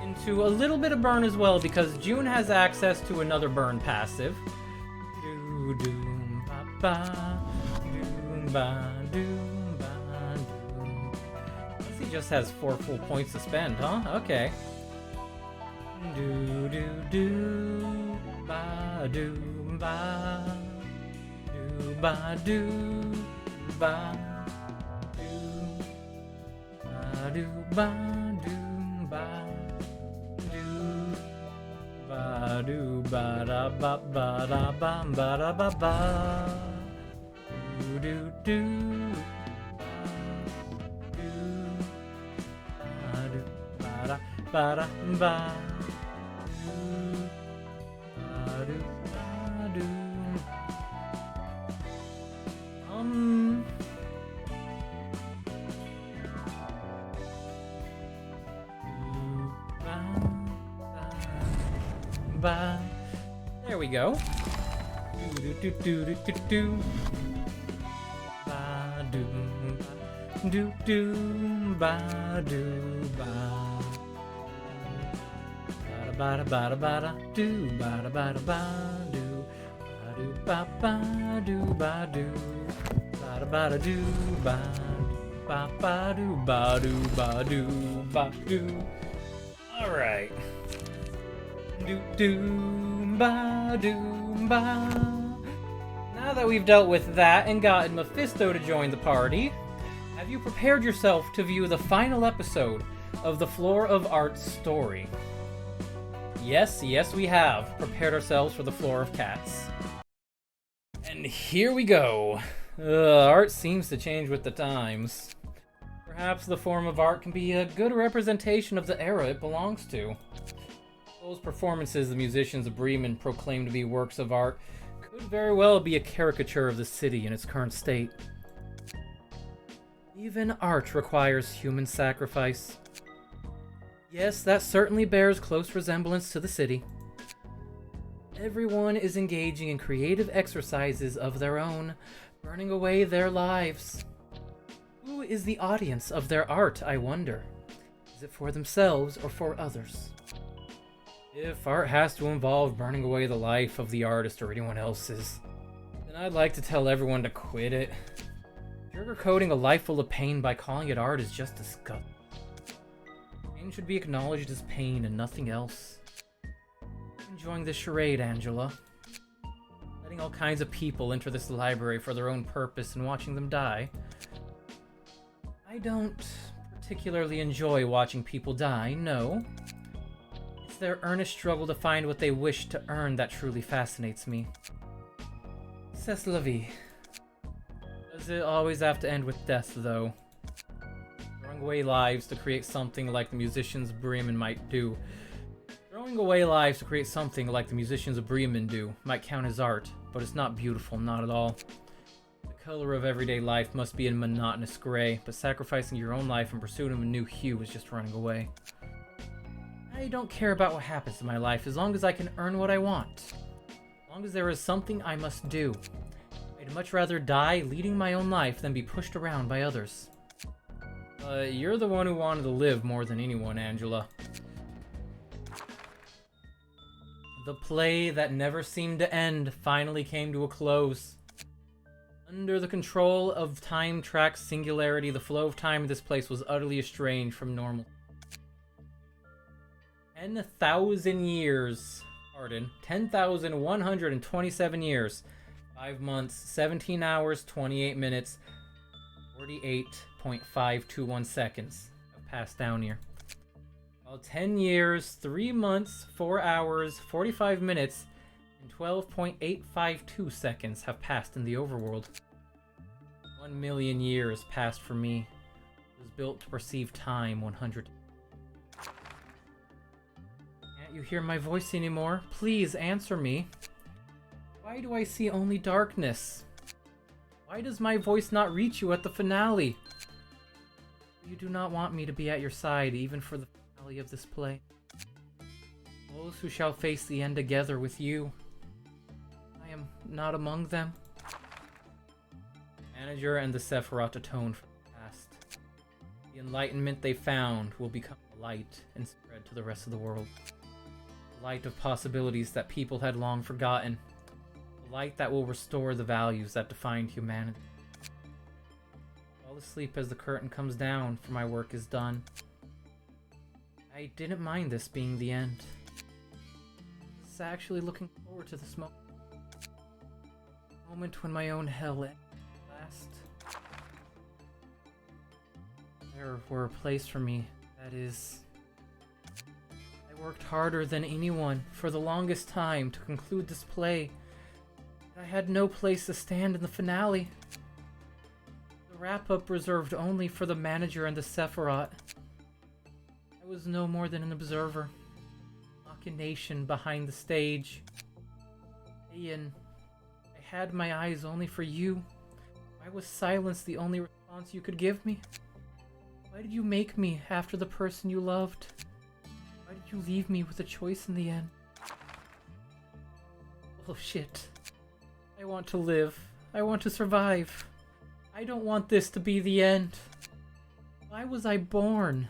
Into a little bit of burn as well because June has access to another burn passive. Do do ba ba do ba do ba do. He just has 4 full points to spend, huh? Okay. Do do do ba do ba do ba do ba do ba do ba do ba do ba da ba ba da ba ba da ba ba do do do ba da ba da ba. There we go. Do do do do do do. Ba do do do ba do ba. Ba da ba da ba da do ba da ba da ba do ba do ba do ba do ba da do ba do ba do ba do ba do. All right. Do do ba do ba. Now that we've dealt with that and gotten Mephisto to join the party, have you prepared yourself to view the final episode of the Floor of Art's story? Yes, we have prepared ourselves for the Floor of Cats. And here we go. Art seems to change with the times. Perhaps the form of art can be a good representation of the era it belongs to. Those performances the musicians of Bremen proclaim to be works of art could very well be a caricature of the city in its current state. Even art requires human sacrifice. Yes, that certainly bears close resemblance to the city. Everyone is engaging in creative exercises of their own, burning away their lives. Who is the audience of their art, I wonder? Is it for themselves or for others? If art has to involve burning away the life of the artist or anyone else's, then I'd like to tell everyone to quit it. Sugarcoating a life full of pain by calling it art is just disgusting. Pain should be acknowledged as pain and nothing else. Enjoying this charade, Angela. Letting all kinds of people enter this library for their own purpose and watching them die. I don't particularly enjoy watching people die, no. It's their earnest struggle to find what they wish to earn that truly fascinates me. C'est la vie. Does it always have to end with death, though? Throwing away lives to create something like the musicians of Bremen might do. Throwing away lives to create something like the musicians of Bremen do might count as art, but it's not beautiful, not at all. The color of everyday life must be in monotonous gray, but sacrificing your own life in pursuit of a new hue is just running away. I don't care about what happens in my life as long as I can earn what I want. As long as there is something I must do. I'd much rather die leading my own life than be pushed around by others. You're the one who wanted to live more than anyone, Angela. The play that never seemed to end finally came to a close. Under the control of time track singularity, the flow of time in this place was utterly estranged from normal. 10,000 years. 10,127 years. 5 months, 17 hours, 28 minutes, 48.521 seconds have passed down here. While 10 years, 3 months, 4 hours, 45 minutes, and 12.852 seconds have passed in the overworld. 1 million years passed for me. It was built to perceive time 100. Can't you hear my voice anymore? Please answer me. Why do I see only darkness? Why does my voice not reach you at the finale? You do not want me to be at your side, even for the finale of this play. Those who shall face the end together with you. I am not among them. Manager and the Sephiroth atone for the past. The enlightenment they found will become a light and spread to the rest of the world. A light of possibilities that people had long forgotten. A light that will restore the values that defined humanity. Fall asleep as the curtain comes down, for my work is done. I didn't mind this being the end. I was actually looking forward to this moment. Moment when my own hell ended at last. There were a place for me, that is. I worked harder than anyone for the longest time to conclude this play. I had no place to stand in the finale. The wrap-up reserved only for the manager and the Sephiroth. I was no more than an observer. Machination behind the stage. Ian, I had my eyes only for you. Why was silence the only response you could give me? Why did you make me after the person you loved? Why did you leave me with a choice in the end? Oh shit. I want to live. I want to survive. I don't want this to be the end. Why was I born?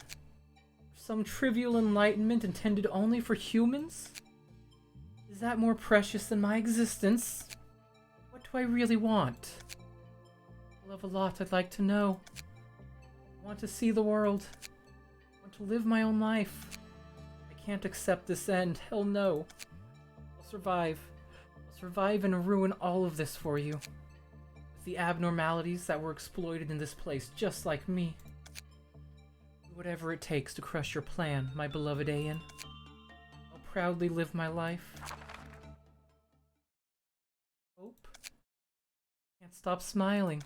Some trivial enlightenment intended only for humans? Is that more precious than my existence? What do I really want? I love a lot I'd like to know. I want to see the world. I want to live my own life. I can't accept this end. Hell no. I'll survive. I'll survive and ruin all of this for you. With the abnormalities that were exploited in this place, just like me. Do whatever it takes to crush your plan, my beloved Ian. I'll proudly live my life. Hope. Can't stop smiling.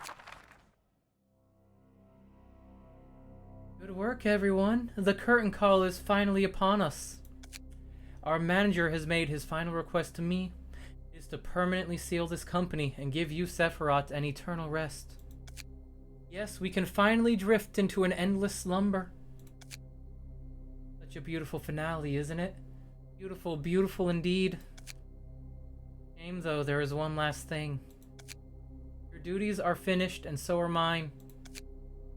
Good work, everyone. The curtain call is finally upon us. Our manager has made his final request to me. It is to permanently seal this company and give you, Sephiroth, an eternal rest. Yes, we can finally drift into an endless slumber. Such a beautiful finale, isn't it? Beautiful, beautiful indeed. Shame, though, there is one last thing. Your duties are finished, and so are mine.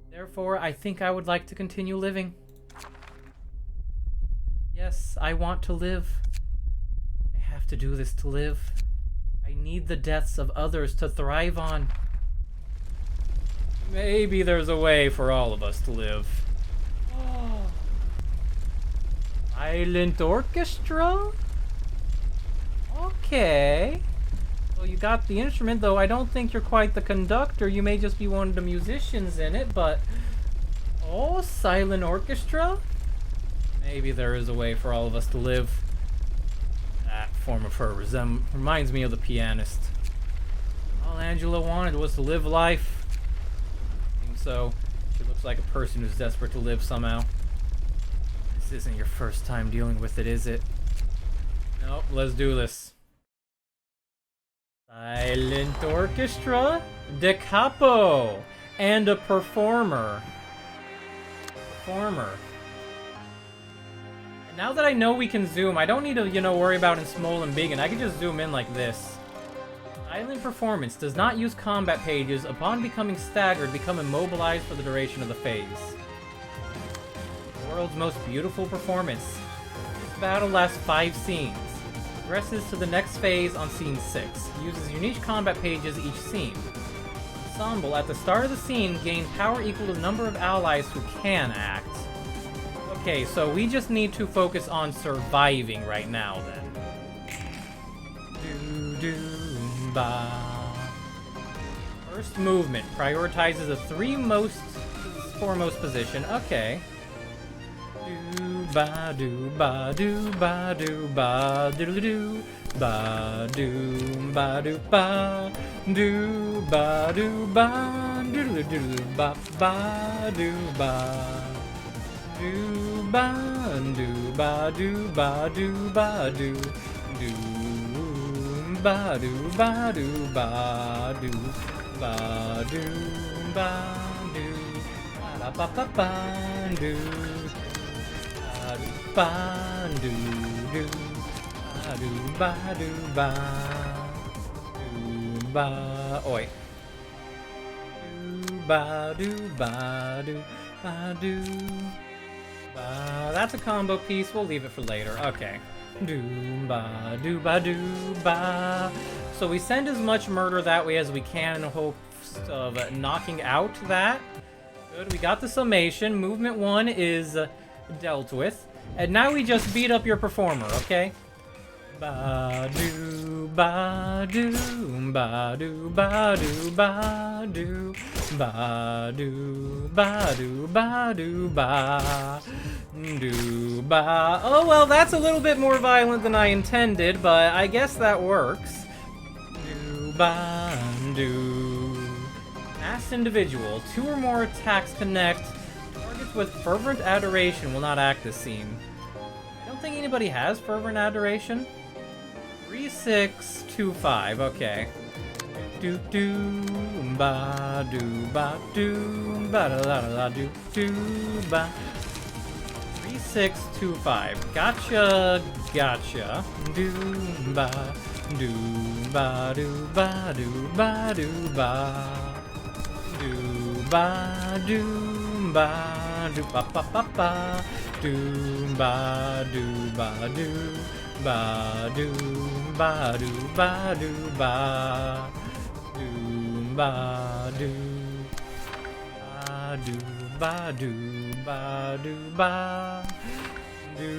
Therefore, I think I would like to continue living. Yes, I want to live. I have to do this to live. I need the deaths of others to thrive on. Maybe there's a way for all of us to live. Oh. Silent orchestra? Okay. Well, you got the instrument, though I don't think you're quite the conductor. You may just be one of the musicians in it, but... Oh, silent orchestra? Maybe there is a way for all of us to live. That form of her reminds me of the pianist. All Angela wanted was to live life. Seems so. She looks like a person who's desperate to live somehow. This isn't your first time dealing with it, is it? Nope, let's do this. Silent orchestra, da capo, and a performer. And now that I know we can zoom, I don't need to, worry about in small and big, and I can just zoom in like this. Silent performance does not use combat pages. Upon becoming staggered, become immobilized for the duration of the phase. The world's most beautiful performance. This battle lasts 5 scenes. Progresses to the next phase on scene 6. Uses unique combat pages each scene. Ensemble at the start of the scene gain power equal to the number of allies who can act. Okay, so we just need to focus on surviving right now then. Do-do-ba. First movement prioritizes the 3 foremost position. Okay. Do-ba-do-ba-do-ba-do-ba-do-do-do. Ba-do-ba-do-ba. Do-ba-do-ba. doodle doodle ba ba do ba. Do ba do ba do ba do ba do do ba do ba do ba do ba do ba do ba ba ba ba do ba do do ba do ba do ba do ba oi do ba do ba do ba do. That's a combo piece. We'll leave it for later. Okay. Doo-ba, doo-ba, doo-ba. So we send as much murder that way as we can in hopes of knocking out that. Good. We got the summation. Movement 1 is dealt with. And now we just beat up your performer, okay? Ba-doo, ba-doo, ba-doo, ba-doo, ba-doo. Ba-doo, ba-doo, ba-doo, ba-doo, ba. Oh, well, that's a little bit more violent than I intended, but I guess that works. Do-ba-doo. Masked individual. 2 or more attacks connect. Targets with fervent adoration will not act this scene. I don't think anybody has fervent adoration. 3625, okay. Do do ba do ba do ba da la la do do ba 3625. Gotcha, gotcha. Do ba do ba do ba do ba do ba do ba do ba do ba ba ba ba do ba do ba do ba do ba do ba do ba. Ba do ba do ba do ba do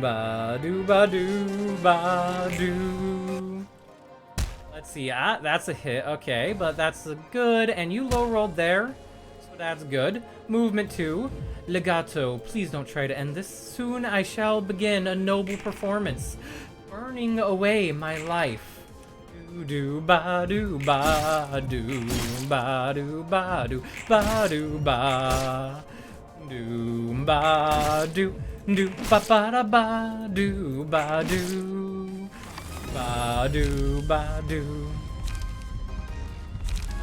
ba do ba do ba do. Let's see. That's a hit. Okay, but that's good. And you low rolled there, so that's good. Movement 2. Legato, please don't try to end this. Soon I shall begin a noble performance, burning away my life. Do ba do ba do ba do ba do ba do ba do ba do do ba ba da ba do ba do ba do ba do.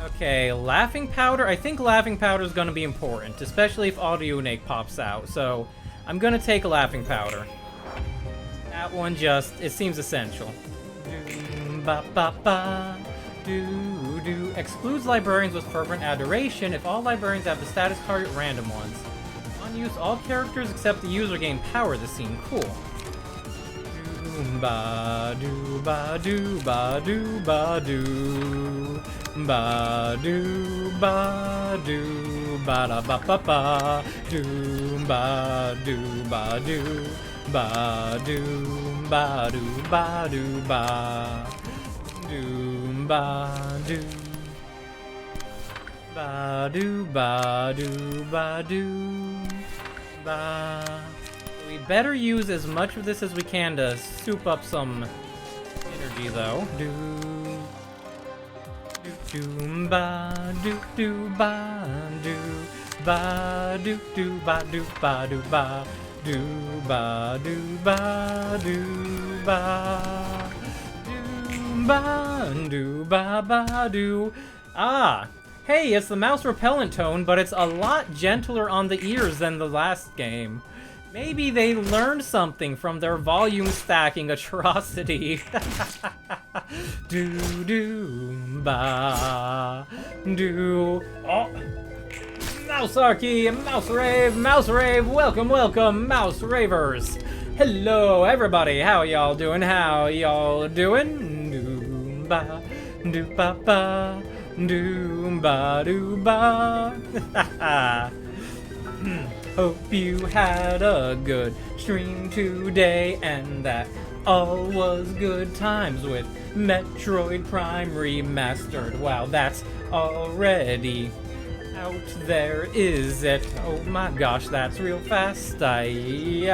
Okay, laughing powder. I think laughing powder is going to be important, especially if audio Audionake pops out. So I'm going to take a laughing powder. That one it seems essential. Ba ba ba do do. Excludes librarians with fervent adoration if all librarians have the status target random ones. On use, all characters except the user gain power this scene. Cool. Do ba do ba do ba do ba do ba do ba do ba da ba ba ba do ba do ba do ba do ba do ba do ba. Do ba do ba do ba do ba do ba. We better use as much of this as we can to soup up some energy, though. Do do ba do do ba do ba do do ba do ba do ba do ba do ba do ba. Ba do ba ba do. Ah, hey, it's the mouse repellent tone, but it's a lot gentler on the ears than the last game. Maybe they learned something from their volume stacking atrocity. Do do ba do. Oh, Mousearchy, Mouse Rave, welcome, Mouse Ravers. Hello, everybody. How y'all doing? Do ba do ba ba do ba do ba. Hope you had a good stream today and that all was good times with Metroid Prime Remastered. Wow, that's already out there, is it? Oh my gosh, that's real fast. Hey,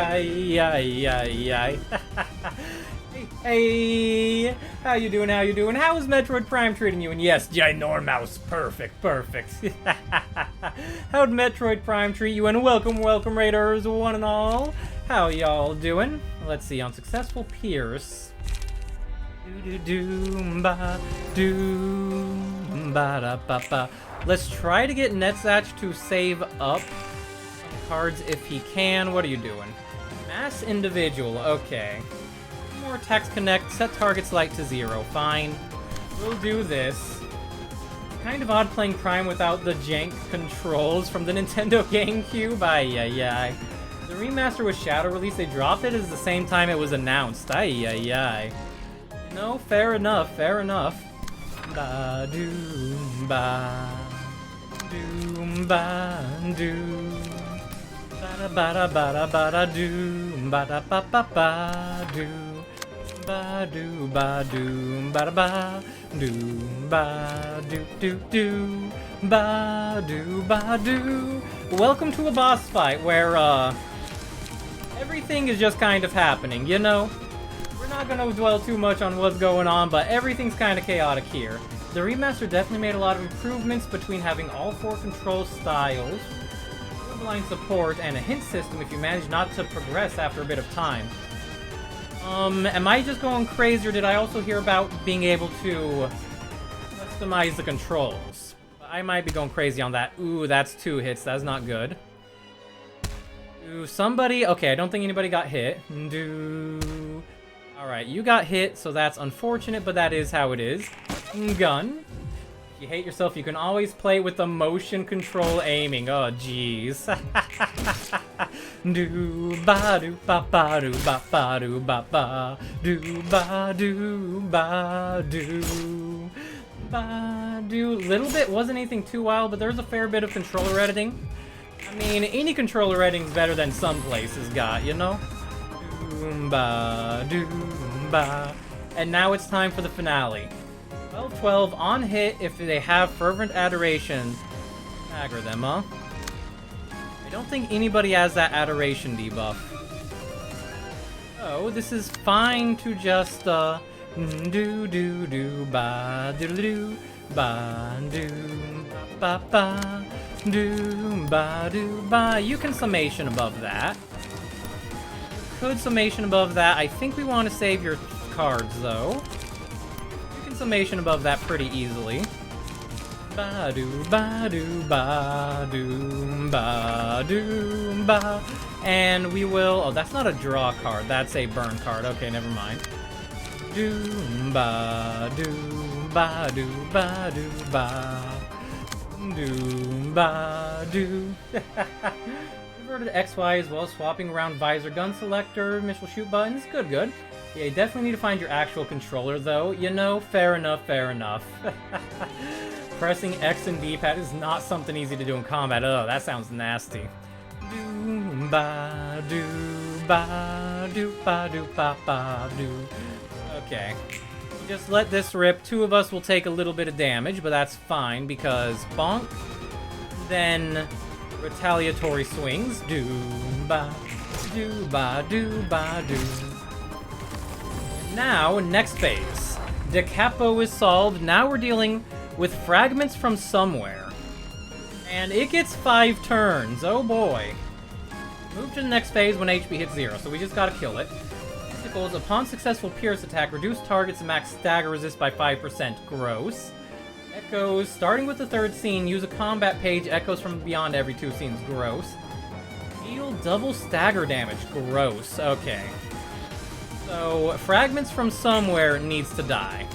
Hey, how you doing? How you doing? How is Metroid Prime treating you? And yes, Ginormouse, perfect, perfect. How'd Metroid Prime treat you? And welcome, welcome, Raiders, one and all. How y'all doing? Let's see, unsuccessful Pierce. Do-do-do-ba-do-ba-da-ba-ba. Let's try to get Netzach to save up some cards if he can. What are you doing? Mass Individual, okay. More Tax Connect, set target's light to 0, fine. We'll do this. Kind of odd playing Prime without the jank controls from the Nintendo GameCube, ay. The remaster was Shadow release, they dropped it at the same time it was announced, ay. No, fair enough, fair enough. Ba-do-ba-do-ba-do. Ba-da-ba-da-ba-da-ba-da-do. Ba-da-ba-ba-ba-do. Ba-do-ba-do. Ba-da-ba-do. Ba-do-do-do. Ba-do-ba-do. Welcome to a boss fight where, everything is just kind of happening, you know? We're not gonna dwell too much on what's going on, but everything's kind of chaotic here. The remaster definitely made a lot of improvements between having all 4 control styles, line support, and a hint system if you manage not to progress after a bit of time. Am I just going crazy, or did I also hear about being able to customize the controls? I might be going crazy on that. Ooh, that's 2 hits. That's not good. Ooh, somebody... Okay, I don't think anybody got hit. Alright, you got hit, so that's unfortunate, but that is how it is. Gun. If you hate yourself, you can always play with the motion control aiming. Oh, jeez. Do-ba-do-ba-ba-do-ba-ba-do-ba-ba. Do-ba-do-ba-do. Ba-do. Little bit, wasn't anything too wild, but there's a fair bit of controller editing. I mean, any controller editing's better than some places got, you know? Do-ba-do-ba. And now it's time for the finale. 12 on hit if they have Fervent Adoration. Aggro them, huh? I don't think anybody has that Adoration debuff. Oh, this is fine to just, do-do-do-ba-do-do-ba-do-ba-ba. Do-ba-do-ba. You can summation above that. Could summation above that. I think we want to save your cards, though. Summation above that pretty easily. Ba-do-ba-do-ba-do-ba-do-ba. And we will... Oh, that's not a draw card. That's a burn card. Okay, never mind. Do-ba-do-ba-do-ba-do-ba. Do-ba-do. Converted to XY as well, swapping around visor, gun selector, missile shoot buttons. Good, good. Yeah, you definitely need to find your actual controller, though. You know, fair enough, fair enough. Pressing X and D-pad is not something easy to do in combat. Oh, that sounds nasty. Do-ba-do-ba-do-ba-do-ba-do. Okay. Just let this rip. 2 of us will take a little bit of damage, but that's fine, because bonk. Then retaliatory swings. Do-ba-do-ba-do-ba-do. Now, next phase. Da Capo is solved. Now we're dealing with fragments from somewhere. And it gets 5 turns. Oh boy. Move to the next phase when HP hits 0, so we just gotta kill it. Testicles, upon successful Pierce attack, reduce target's max stagger resist by 5%. Gross. Echoes, starting with the 3rd scene, use a combat page. Echoes from beyond every 2 scenes. Gross. Deal double stagger damage. Gross. Okay. So, fragments from somewhere needs to die.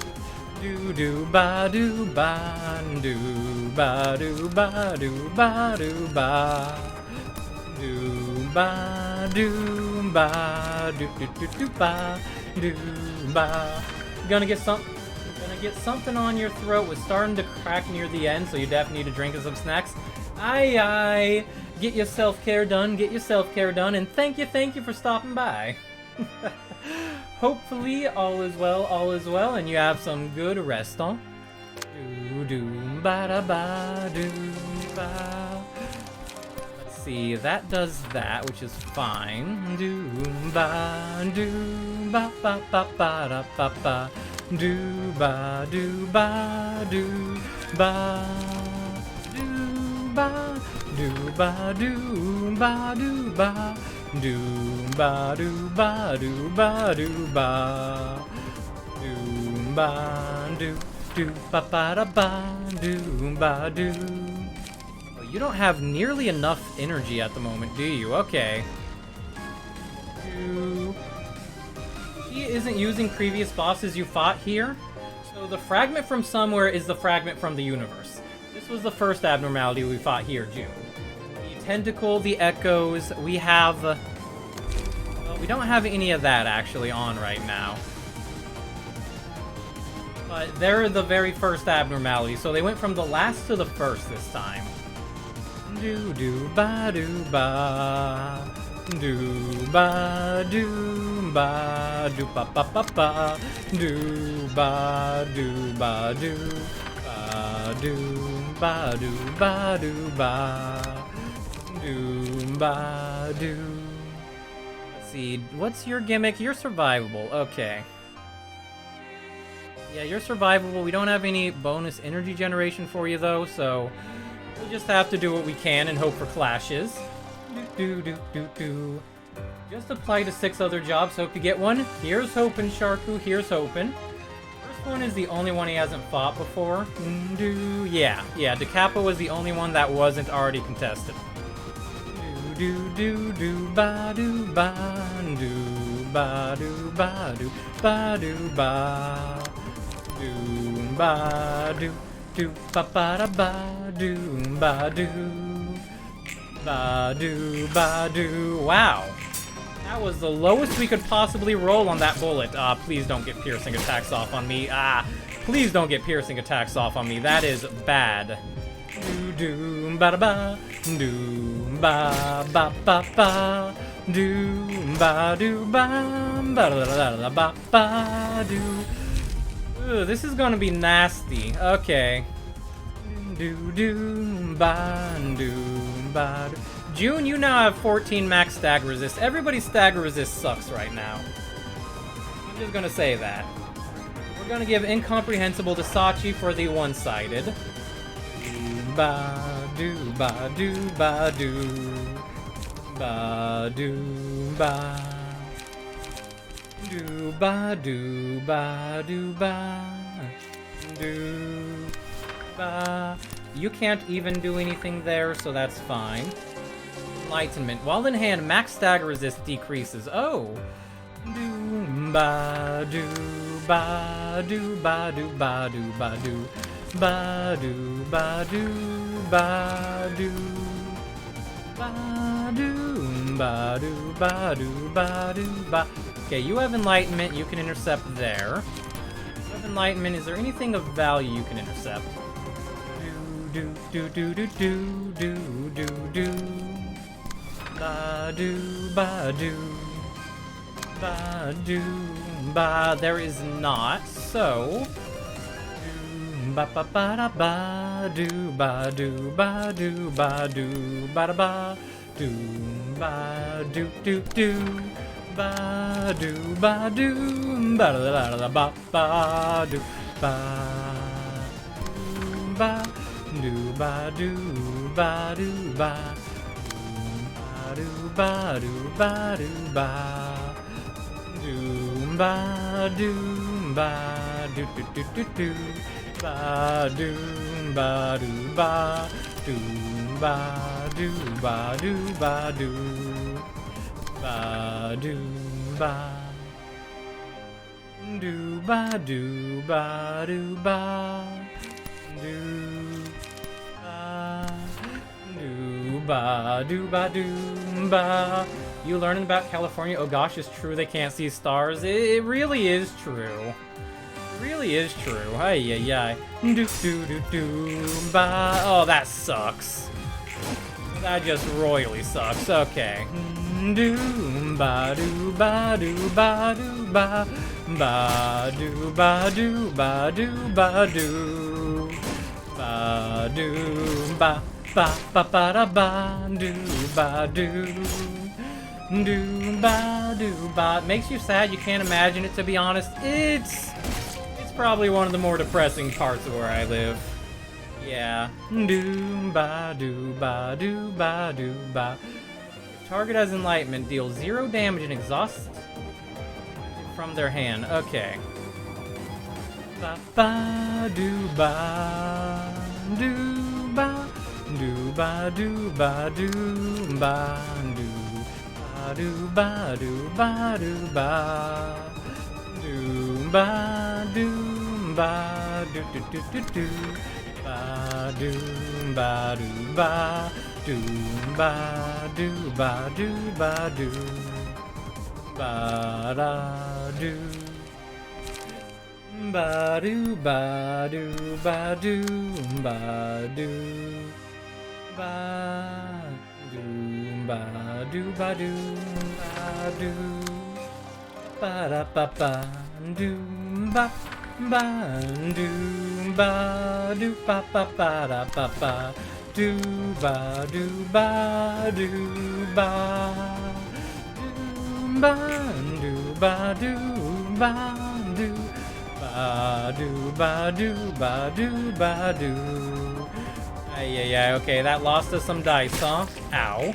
Do-do-ba-do-ba, do-ba-do-ba-do-ba-do-ba. Do-ba-do-ba, do-do-do-do-ba, do-ba. Gonna get something on your throat. Was starting to crack near the end, so you definitely need to drink some snacks. Aye. Get your self-care done, and thank you for stopping by. Hopefully all is well, and you have some good rest on. Let's see, that does that, which is fine. Do ba do ba ba ba ba da ba ba. Do ba do ba do ba do ba do ba do ba do ba do ba do ba do ba do ba do ba do ba ba da ba do ba do. You don't have nearly enough energy at the moment, do you? Okay. She isn't using previous bosses you fought here. So the fragment from somewhere is the fragment from the universe. This was the first abnormality we fought here, June. The tentacle, the echoes, we have... well, we don't have any of that actually on right now. But they're the very first abnormality, so they went from the last to the first this time. Do do ba do ba do ba do ba do ba ba ba ba do ba do ba do ba do ba do ba do ba do ba do. Let's see, what's your gimmick? You're survivable. Okay. Yeah, you're survivable. We don't have any bonus energy generation for you though, so we'll just have to do what we can and hope for clashes. Do do do do. Just apply to 6 other jobs. Hope to get one. Here's hoping, Sharku. Here's hoping. First one is the only one he hasn't fought before. Yeah. DeCapo was the only one that wasn't already contested. Do do do ba do ba do ba do ba do ba do ba do ba do. Do ba ba da ba do ba do ba do ba do. Wow, that was the lowest we could possibly roll on that bullet. Please don't get piercing attacks off on me. Please don't get piercing attacks off on me. That is bad. Do do ba da ba do ba ba ba ba do ba do ba ba da da ba ba do. Ooh, this is gonna be nasty. Okay. Do do ba do ba do. June, you now have 14 max stagger resist. Everybody's stagger resist sucks right now. I'm just gonna say that. We're gonna give incomprehensible to Sachi for the one-sided. Ba do ba do ba do ba do ba. Do ba do ba do ba do ba. You can't even do anything there, so that's fine. Enlightenment. While in hand, max stagger resist decreases. Oh. Do ba do ba do ba do ba do ba do ba do ba do ba do ba do ba do ba do ba do ba. Okay, you have enlightenment. You can intercept there. You have enlightenment. Is there anything of value you can intercept? Do do do do do do do do ba do ba do ba do ba. There is not. So ba ba ba da ba do ba do ba do ba do ba da ba do ba do do do ba do ba do ba da da ba ba do ba ba do ba do ba do ba do ba do ba do ba do ba do ba do do do do do ba do ba do ba do ba do ba do ba do ba do ba do ba do ba do ba do ba do ba do ba. You learning about California? Oh gosh, it's true they can't see stars. It really is true. It really is true. Ay ay ay. Do do do do ba. Oh, that sucks. That just royally sucks. Okay. Do ba do ba do ba do ba ba do ba do ba do ba do ba do ba ba ba ba da ba do ba do do ba do ba. It makes you sad. You can't imagine it, to be honest. It's probably one of the more depressing parts of where I live. Yeah. Do ba do ba do ba do ba. Target has enlightenment, deals 0 damage and exhausts from their hand. Okay. Ba ba do ba do ba do ba do ba do ba do ba do ba do ba do ba do ba do do do do do ba do ba do ba do ba do ba do ba do ba da do ba do ba do ba do ba do ba do ba do ba do ba do ba da ba ba do ba ba do ba do ba ba ba da ba ba do ba do ba do ba do ba do ba do ba do ba do ba do ba do ba do. Ay, okay, that lost us some dice, huh? Ow.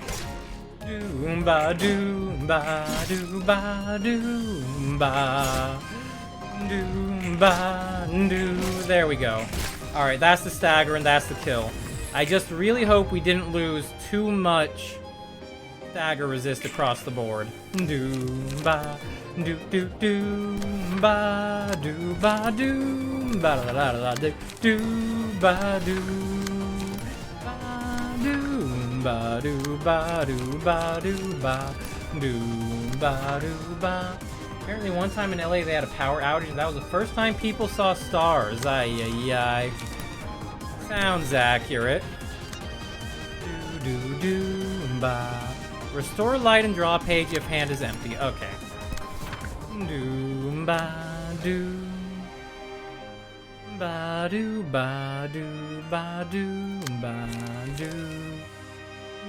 Do ba do ba do ba do ba do ba do. There we go. Alright, that's the stagger and that's the kill. I just really hope we didn't lose too much stagger resist across the board. Do ba do do do ba do ba do ba da da da da do ba do ba do ba do ba do ba do ba do ba do ba. Apparently one time in LA they had a power outage and that was the first time people saw stars. Ay. Sounds accurate. Do do do ba. Restore light and draw a page if hand is empty. Okay. Do ba do ba do ba do ba do ba do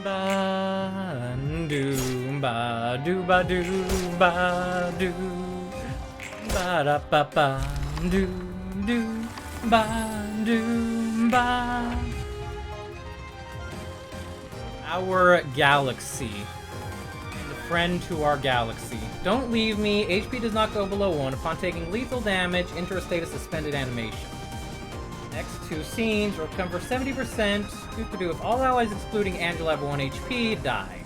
ba do ba do ba do ba do ba da ba ba do ba do ba. Our galaxy. The friend to our galaxy. Don't leave me. HP does not go below 1. Upon taking lethal damage, enter a state of suspended animation. Next 2 scenes, recover 70%. If all allies excluding Angela have 1 HP, die.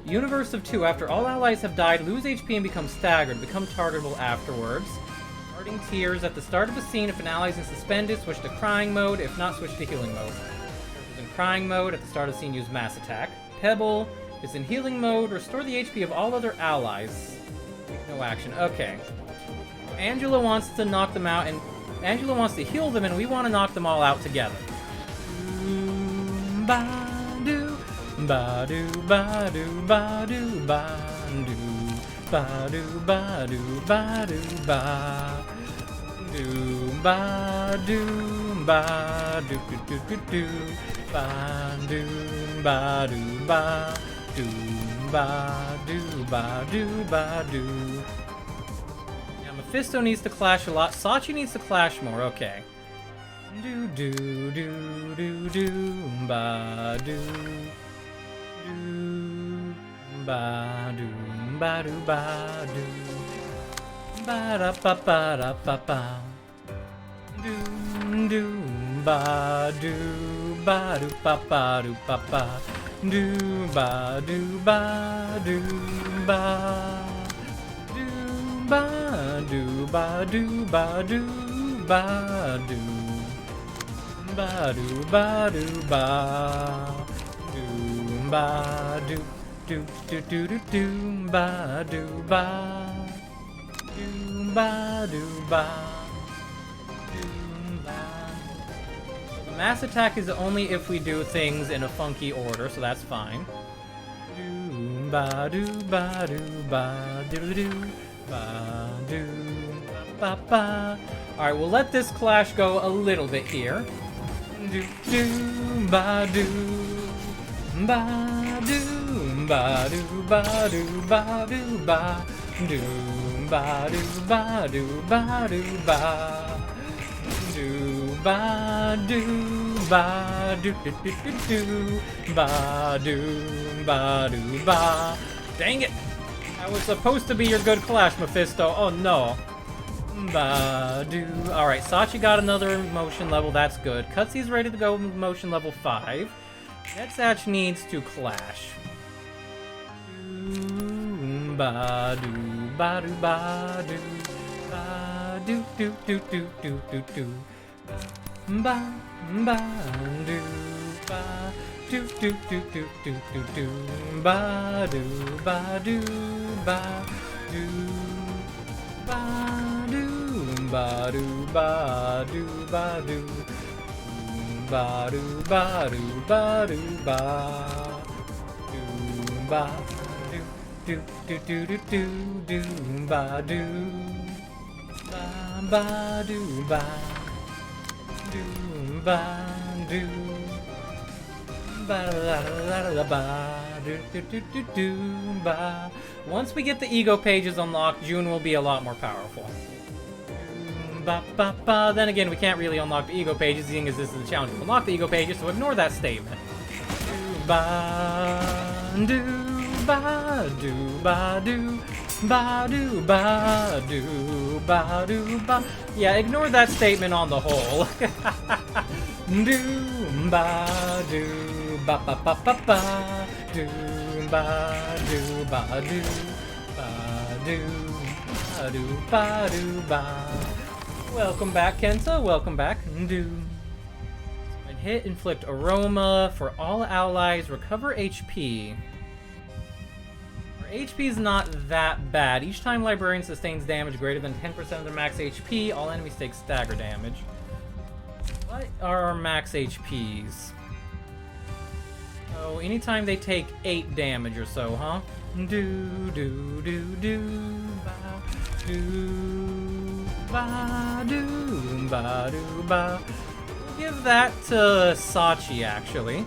Universe of 2. After all allies have died, lose HP and become staggered. Become targetable afterwards. Starting tears. At the start of the scene, if an ally is in suspended, switch to crying mode. If not, switch to healing mode. In crying mode, at the start of the scene, use mass attack. Pebble is in healing mode. Restore the HP of all other allies. Take no action. Okay. Angela wants to knock them out, and Angela wants to heal them, and we want to knock them all out together. Ba-do, ba-do, ba-do, ba-do, ba-do, ba-do, ba-do, ba-do, ba. Do ba do ba do do do do do ba do ba do ba do ba do ba do ba do. Yeah, Mephisto needs to clash a lot. Sachi needs to clash more. Okay. Do do do do do ba do do ba do ba do ba do. Ba da ba ba da ba ba. Do do ba do ba do ba ba do ba ba. Do ba do ba do ba. Do ba do ba do ba do ba do. Ba do ba do ba. Do ba do do do do do do ba do ba. Do ba do ba. Do ba. So the mass attack is only if we do things in a funky order, so that's fine. Do ba do ba do ba do do ba do ba ba. All right, we'll let this clash go a little bit here. Do do ba do ba do ba do ba do ba do ba do ba do ba do ba do ba do ba do ba do do do do do ba do ba do ba. Dang it! That was supposed to be your good clash, Mephisto. Oh no. Ba-do. Alright, Sachi got another emotion level, that's good. Cutsy's ready to go with emotion level 5. Netsatch needs to clash. Ba-do, ba-do, ba-do, ba-do, do, do, do, do, do, do. Ba-do, ba-do, do, do, do, do, do, do. Ba-do, ba-do, ba-do, ba-do. Ba-do, ba-do, ba-do. Ba-do, ba-do, ba-do, ba. Do, ba-do, do, do, do, do, do, do, ba-do. Ba-ba-do, ba. Do, ba-do. Ba-la-la-la-la-ba. Do, do, do, do, do, ba. Once we get the ego pages unlocked, June will be a lot more powerful. Ba, ba, ba. Then again, we can't really unlock the ego pages, seeing as this is the challenge to unlock the ego pages, so ignore that statement. Ba, do, ba, do, ba, do, ba, do, ba, do, ba, do, ba. Yeah, ignore that statement on the whole. Do, ba, do, ba, ba, ba, ba, ba. Do, ba, do, ba, do, ba, do, ba, do, ba, do, ba. Welcome back, Kenta. Welcome back. Do. Hit, inflict aroma for all allies. Recover HP. Our HP is not that bad. Each time Librarian sustains damage greater than 10% of their max HP, all enemies take stagger damage. What are our max HPs? Oh, anytime they take 8 damage or so, huh? Do, do, do, do, ba, do, ba, do, ba, do, ba. We'll give that to Sachi, actually.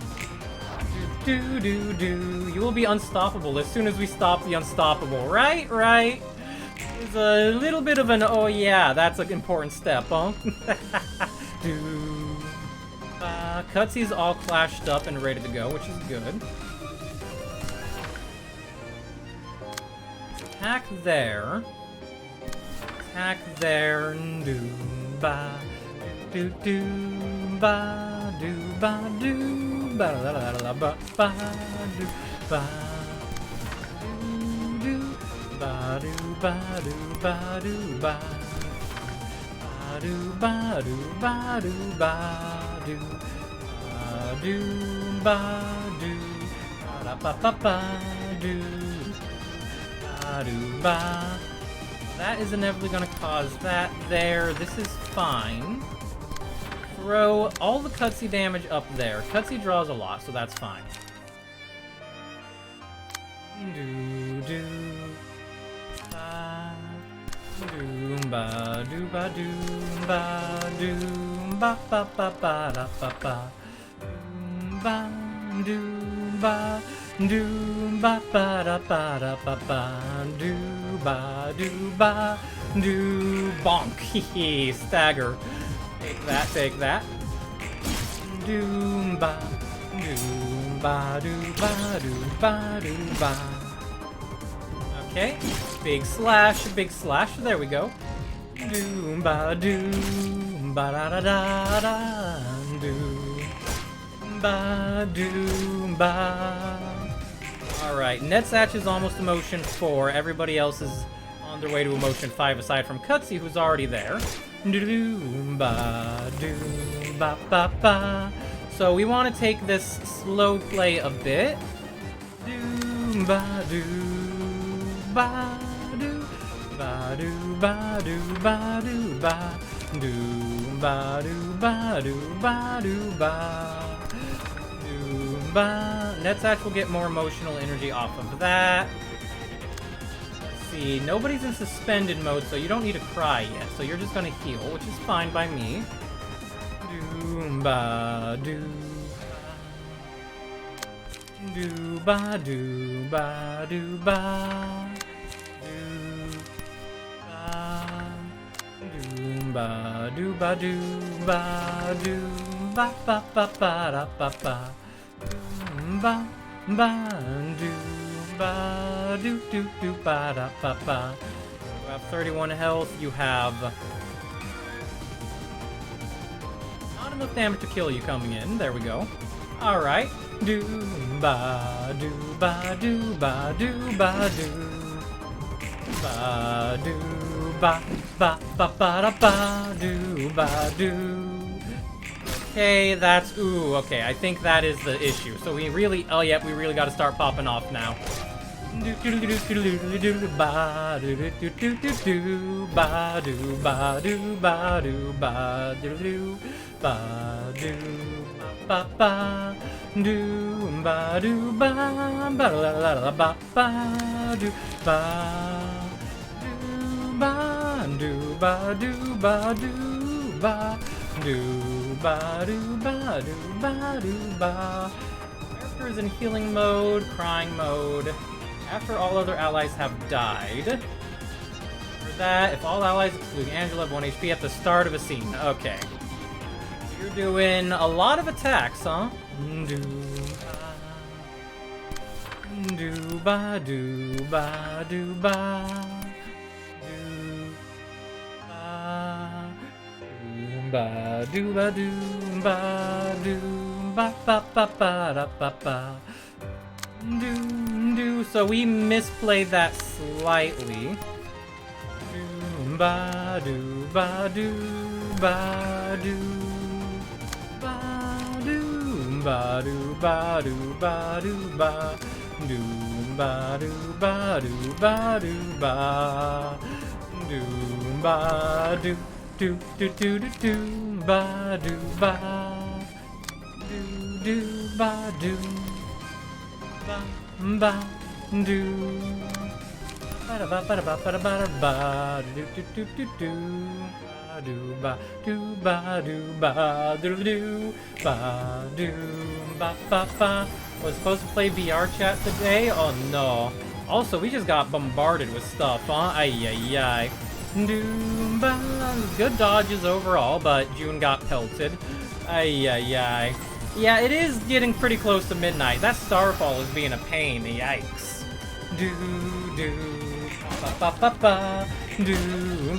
Do, do, do. You will be unstoppable as soon as we stop the unstoppable. Right, right. There's a little bit of an, oh yeah, that's an important step, huh? Do. Cutsy's all clashed up and ready to go, which is good. Attack there. Attack there. Do ba do do ba do ba do ba la la la ba ba do ba do ba do ba do ba do ba do ba do ba do ba do do ba do ba ba ba ba do ba do ba. That is inevitably going to cause that there. This is fine. Throw all the Cutsy damage up there. Cutsy draws a lot, so that's fine. Do do ba do ba do ba do ba do ba ba ba ba da ba ba ba do ba do ba ba da ba da ba ba do ba do bonk. Hehe, stagger. Take that, take that. Do ba do ba do ba do ba do ba. Okay, big slash, there we go. Do ba da da da da do ba do ba. Alright, Netsatch is almost emotion 4. Everybody else is on their way to emotion 5 aside from Cutsy, who's already there. Do ba do ba ba ba. So we want to take this slow play a bit. Do ba do ba do ba do ba do ba do ba do ba do ba do ba do ba do ba. Netsatch will get more emotional energy off of that. Let's see, nobody's in suspended mode, so you don't need to cry yet. So you're just gonna heal, which is fine by me. Do ba do. Do ba do ba do ba. Do ba do ba do ba do ba ba ba ba da ba ba. Ba do ba do ba da ba ba. You have 31 health. You have not enough damage to kill you coming in. There we go. All right. Do ba do ba do ba do ba do ba do ba ba ba ba da ba do ba do. Okay, that's ooh. Okay, I think that is the issue. So we really, oh yeah, we really got to start popping off now. Ba do do ba do ba do ba do ba do ba do ba do ba ba do ba do ba ba la la la ba ba do ba do ba do ba do ba do ba do ba do ba do ba do ba. Character is in healing mode, crying mode. After all other allies have died. For that, if all allies excluding Angela have 1 HP at the start of a scene. Okay. You're doing a lot of attacks, huh? Do ba do ba do ba do ba do ba do ba do ba ba ba ba da ba ba. So we misplayed that slightly. Ba do ba do ba do ba do ba do ba do ba do ba do ba do ba do ba do ba do ba do do do do do do ba do ba do ba do ba do ba da ba ba da ba ba da ba da ba do do do do do ba do ba do ba do do ba do ba ba ba. Was supposed to play VR chat today? Oh no. Also, we just got bombarded with stuff, huh? Ay ay ay. Do ba. Good dodges overall, but June got pelted. Ay ay ay. Yeah, it is getting pretty close to midnight. That starfall is being a pain. Yikes. Do do ba ba ba ba do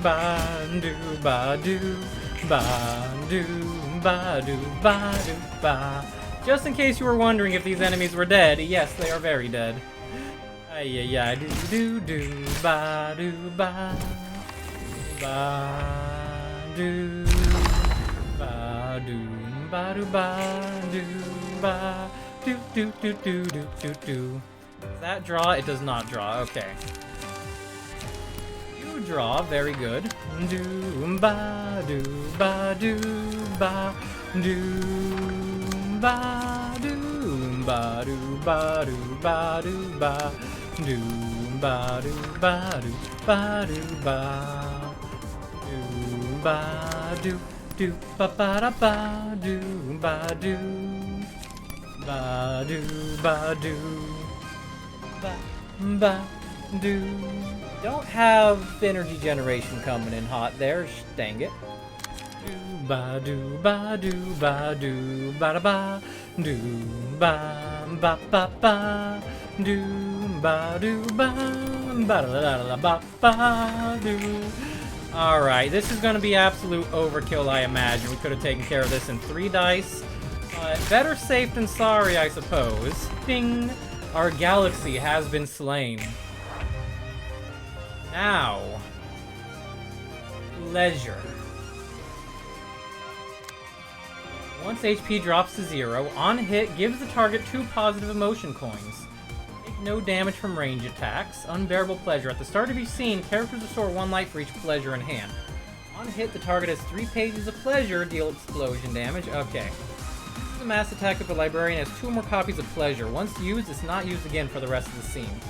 ba do ba do ba do ba do ba do ba. Just in case you were wondering if these enemies were dead, yes, they are very dead. Ay ay ay do do do ba do ba do ba do. Ba do ba do ba do do do do do do do. Does that draw? It does not draw. Okay. You draw. Very good. Do ba do ba do ba do ba do ba do ba do ba do ba do ba do ba do ba do ba do ba do. Do ba ba da ba do ba do ba do ba do ba ba do. Don't have energy generation coming in hot there. Dang it. Do ba do ba do ba do ba da ba do ba ba ba ba do ba do ba ba da da ba ba do. Alright, this is going to be absolute overkill, I imagine. We could have taken care of this in 3 dice. Better safe than sorry, I suppose. Ding! Our galaxy has been slain. Now... Pleasure. Once HP drops to 0, on hit, gives the target 2 positive emotion coins. No damage from range attacks. Unbearable pleasure. At the start of each scene, characters restore 1 life for each pleasure in hand. On hit, the target has 3 pages of pleasure, deal explosion damage. Okay. This is a mass attack of the librarian has 2 more copies of pleasure. Once used, it's not used again for the rest of the scene.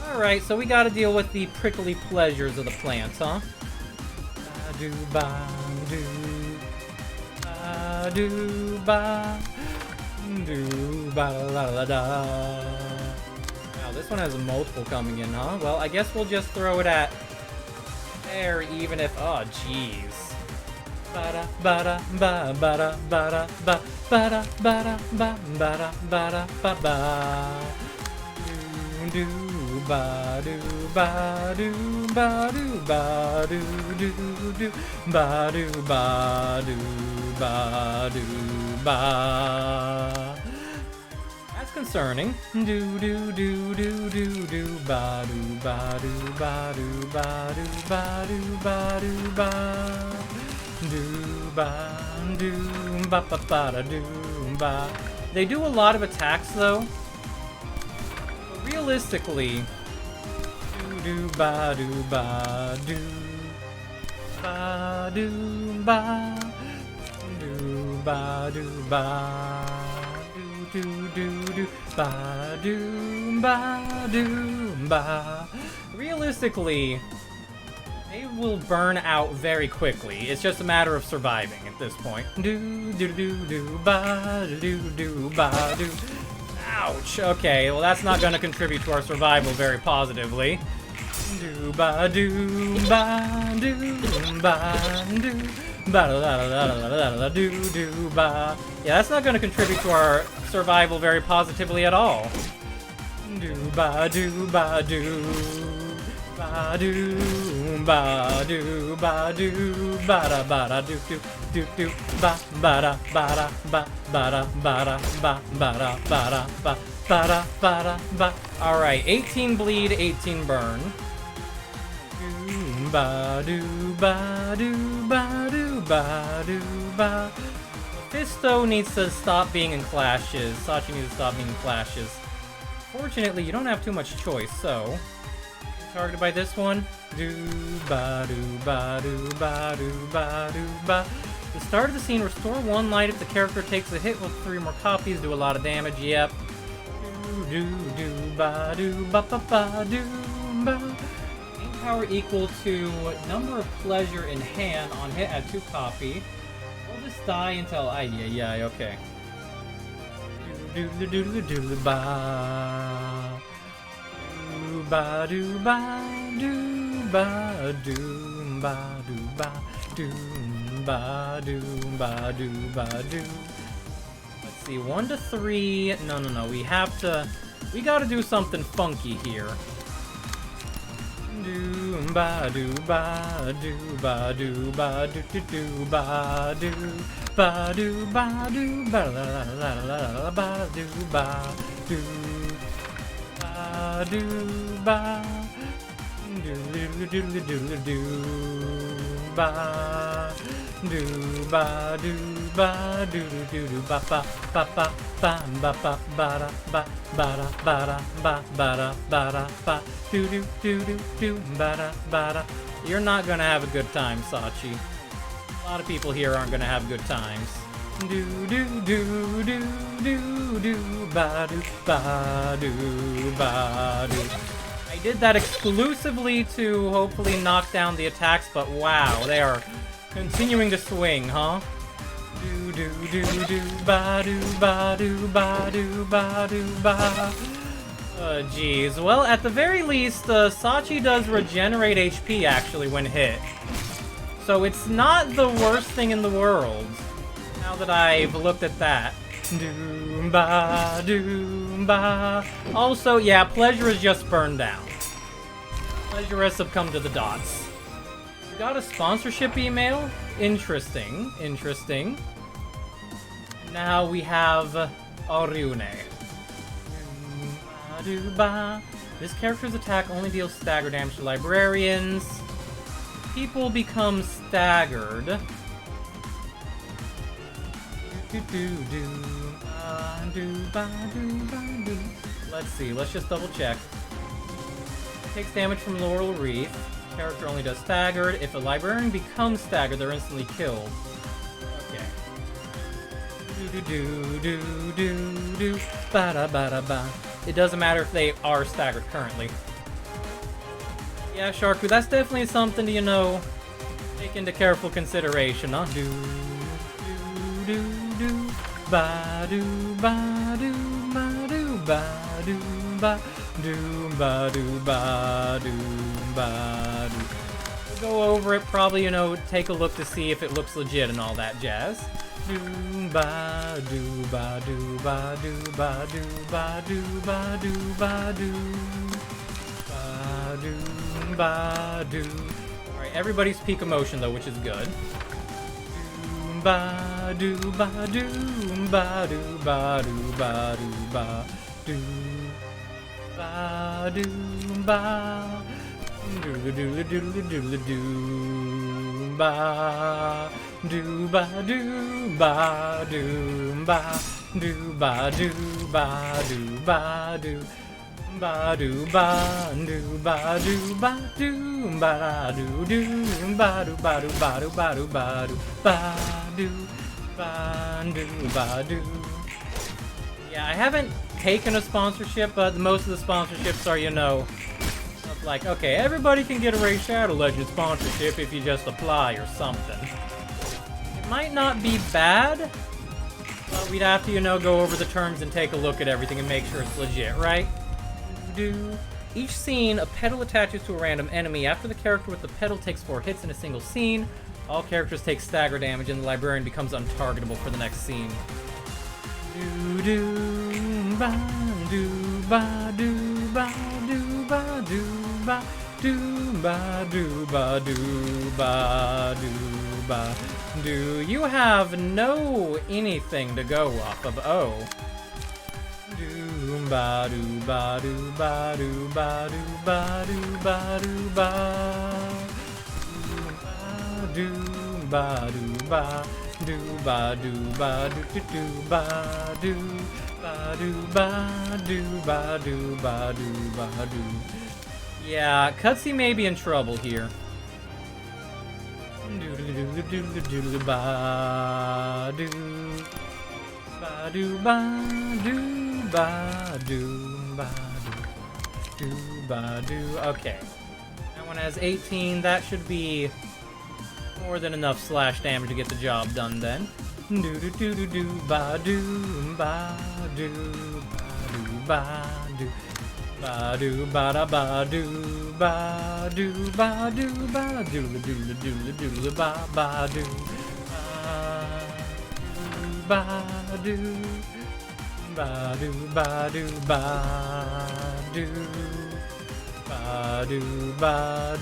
Alright, so we gotta deal with the prickly pleasures of the plants, huh? Ba-do, ba-do. do ba do ba la la da. Wow, this one has multiple coming in, huh? Well, I guess we'll just throw it at there, even if, oh jeez. Ba-da ba-da ba ba-da ba-da ba ba-da ba-da ba ba-da ba-da ba ba. Do ba do ba do ba do ba do do do ba do ba do ba do ba. That's concerning. Do do do do do do ba do ba do ba do ba do ba do ba do ba do ba do ba ba ba da do ba. They do a lot of attacks though. Realistically, do ba do ba do ba do ba do ba do ba do do ba do ba do ba. Realistically, they will burn out very quickly. It's just a matter of surviving at this point. Do do do do ba do do ba do. Ouch. Okay, well that's not going to contribute to our survival very positively. Do ba do ba do ba do ba da do do ba. Yeah, that's not going to contribute to our survival very positively at all. Do ba do ba do ba do ba do ba do ba da ba da do do do do ba ba da ba da ba ba da ba da ba ba da ba da ba ba da ba da ba. All right, 18 bleed, 18 burn. Do ba do ba do ba do ba do ba. Fisto needs to stop being in clashes. Sachi needs to stop being in clashes. Fortunately, you don't have too much choice, so targeted by this one. Do ba do ba do ba do ba do ba. The start of the scene, restore 1 light if the character takes a hit with 3 more copies, do a lot of damage. Yep. Do do ba do ba ba ba do ba. Main power equal to number of pleasure in hand on hit at 2 copy. Roll this die until ay okay. Do do do do do do ba. Do ba do ba do ba do ba do ba do ba do ba do ba do. Let's see, 1 to 3. No. We gotta do something funky here. Do ba do ba do ba do ba do do do ba do ba do ba do ba la la la la ba do ba do ba do ba do do do do do do ba do ba do ba do do do ba ba ba ba ba ba ba ba da ba ba da ba da ba ba da ba da ba do do do do do ba da ba da. You're not gonna have a good time, Sachi. A lot of people here aren't gonna have good times. Do do do do do do ba do ba do ba do. I did that exclusively to hopefully knock down the attacks, but wow, they are continuing to swing, huh? Do do do do ba do ba do ba do ba do ba. Geez. Well, at the very least, Sachi does regenerate HP actually when hit, so it's not the worst thing in the world. Now that I've looked at that. Do ba do ba. Also, yeah, pleasure is just burned down. Pleasure has succumbed to the dots. We got a sponsorship email. Interesting. Now we have Orune. This character's attack only deals stagger damage to librarians. People become staggered. Let's see, let's just double check. Takes damage from Laurel Wreath. Character only does staggered. If a librarian becomes staggered, they're instantly killed. Okay. It doesn't matter if they are staggered currently. Yeah, Sharku, that's definitely something to, take into careful consideration, huh? do do ba do ba do ba do ba do ba do ba do ba do ba do. We'll go over it, probably, you know, take a look to see if it looks legit and all that jazz. Do ba do ba do ba do ba do ba do ba do ba do ba do ba do. All right, everybody's peak emotion though, which is good. Do ba do ba do ba do ba do ba do ba do ba do ba do do do do do do ba do ba do ba do ba do ba do ba do ba do ba do ba do ba do ba do ba do do ba do ba do ba do ba do ba do ba do ba do ba do. Yeah, I haven't taken a sponsorship, but most of the sponsorships are, you know, like, okay, everybody can get a Raid Shadow Legends sponsorship if you just apply or something. It might not be bad, but we'd have to, you know, go over the terms and take a look at everything and make sure it's legit, right? Each scene, a pedal attaches to a random enemy. After the character with the pedal takes 4 hits in a single scene, all characters take stagger damage and the librarian becomes untargetable for the next scene. Do do ba do ba do ba do ba do ba do ba do ba do ba do ba do. You have no anything to go off of. Oh. Do ba do ba do ba do ba do ba do ba do ba do ba do ba do ba do ba do do do ba do ba do ba do ba do ba do ba do. Yeah, Cutsy may be in trouble here. Do do do do do do do ba do ba do ba do ba do ba do ba do. Okay, that one has 18. That should be more than enough slash damage to get the job done then. Do do do do do ba do ba do ba do ba do ba da ba do ba do ba do ba do do do do do ba ba do ba do ba do ba do ba do ba do ba do ba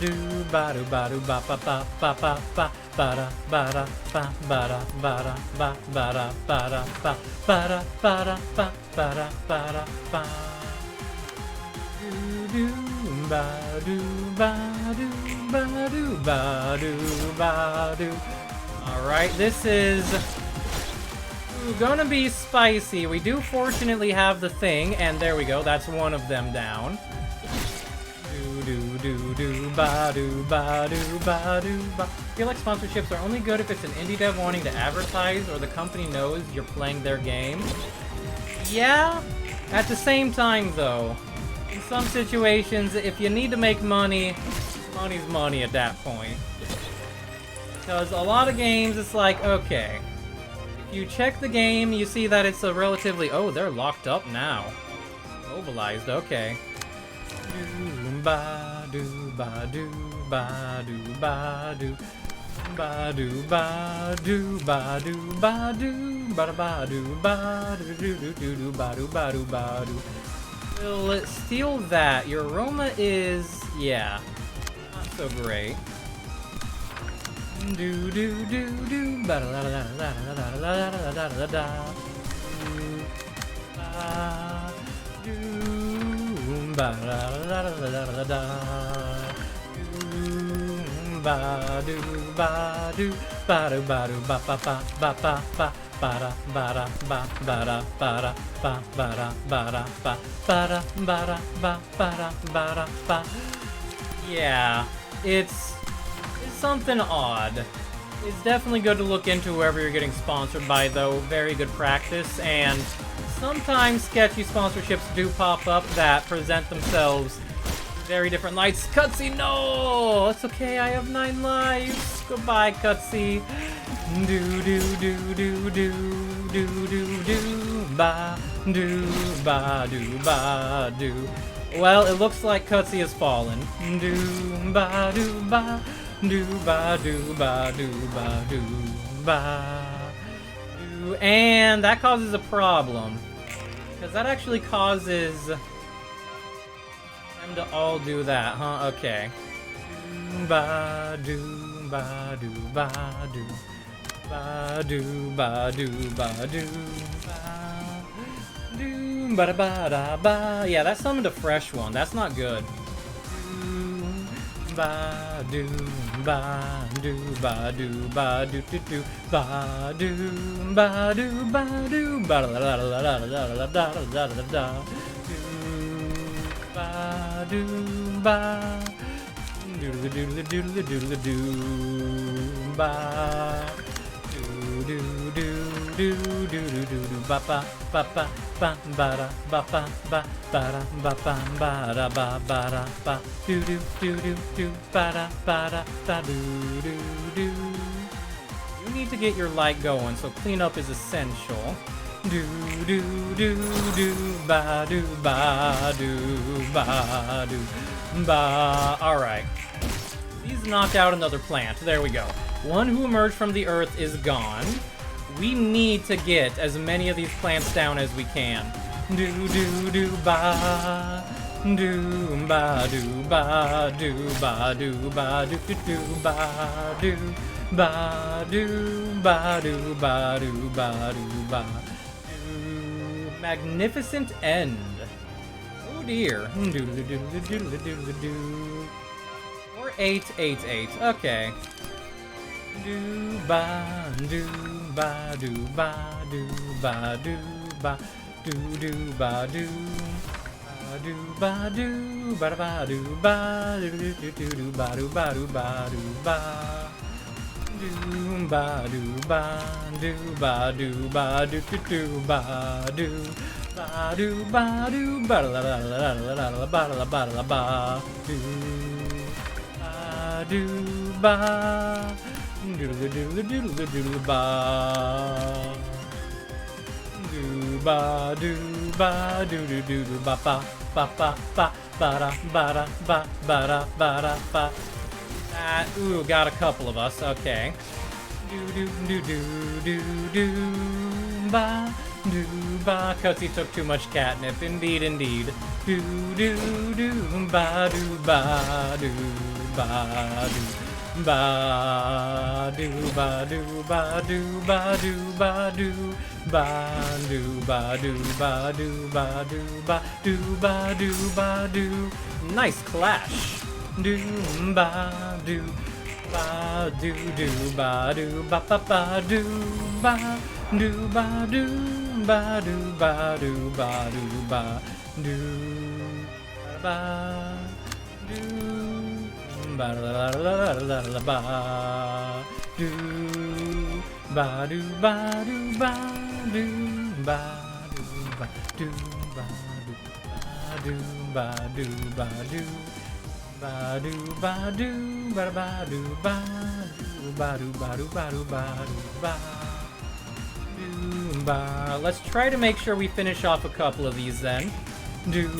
do ba do ba ba ba ba ba ba ba da ba da ba ba da ba da ba ba da ba da ba ba da ba da ba ba da ba da ba do do ba do ba do ba do ba do ba do. All right, this is gonna be spicy. We do fortunately have the thing, and there we go. That's one of them down. Do do do ba do ba do ba do ba. I feel like sponsorships are only good if it's an indie dev wanting to advertise or the company knows you're playing their game. Yeah, at the same time though, in some situations, if you need to make money, money's money at that point. Because a lot of games, it's like, okay, if you check the game, you see that it's a relatively... Oh, they're locked up now. Mobilized, okay. Do ba do ba do ba do ba do ba do ba do ba do ba do ba ba do ba do do do do do ba do ba do ba do. We'll steal that. Your aroma is, yeah, not so great. Do do do do ba da da da da da da da da da da. Do ba da da da da da da. Ba do ba do ba do ba do ba ba ba ba ba ba. Ba-da, ba-da, ba, ba-da, ba-da, ba, ba-da, ba-da, ba, ba-da, ba-da, ba, ba-da, ba-da, ba. Yeah, it's something odd. It's definitely good to look into whoever you're getting sponsored by, though. Very good practice, and sometimes sketchy sponsorships do pop up that present themselves very different lights. Cutsy, no! It's okay, I have 9 lives. Goodbye, Cutsy. Do do do do do do do do ba do ba do ba do. Well, it looks like Cutsy has fallen. Do ba do ba do ba do ba do ba do ba do. And that causes a problem. Because that actually causes them to all do that, huh? Okay. Ba do ba do ba do. Ba do ba do ba do ba do ba da ba da ba. Yeah, that summoned a fresh one. That's not good. Ba do ba do ba do ba do do do ba do ba do ba do ba da da da da da da da da da da. Ba do ba doodle doodle doodle doodle doo ba do do do do do do do ba ba ba ba ba ba da ba ba ba ba da ba ba ba da ba ba da ba do do do do do ba da da do do do. You need to get your light going, so cleanup is essential. Do do do do ba do ba do ba do ba. All right. He's knocked out another plant. There we go. One who emerged from the earth is gone. We need to get as many of these plants down as we can. Do do do ba do ba do ba do ba do ba do do do ba do ba do ba do ba do ba do ba do. Magnificent end. Oh dear. Do do do do do do do. 888. Okay. Do ba do ba do ba do ba do ba do do ba do ba do ba ba do ba do do do do ba do ba do ba do ba do ba do ba do ba do ba do do do ba do ba do ba do ba la la la la la la ba la ba la ba do do ba doodle doodle doodle doodle ba do ba do ba doodle doodle ba ba ba ba ba ba da ba da ba ba da ba da ba. Ooh, got a couple of us. Okay. Do do do do do do ba do ba. Cutsy took too much catnip. Indeed, indeed. Do do do ba do ba do ba do ba do ba do ba do ba do ba do ba do ba do ba do ba do ba do ba do ba do. Nice clash. Do ba do ba do do ba do ba ba ba do ba do ba do ba do ba do ba do ba do ba do ba la la la la la ba do ba do ba do ba do ba do ba do ba do ba do ba do ba do ba do ba ba do ba do ba do ba do ba do ba do ba do ba. Let's try to make sure we finish off a couple of these then. Do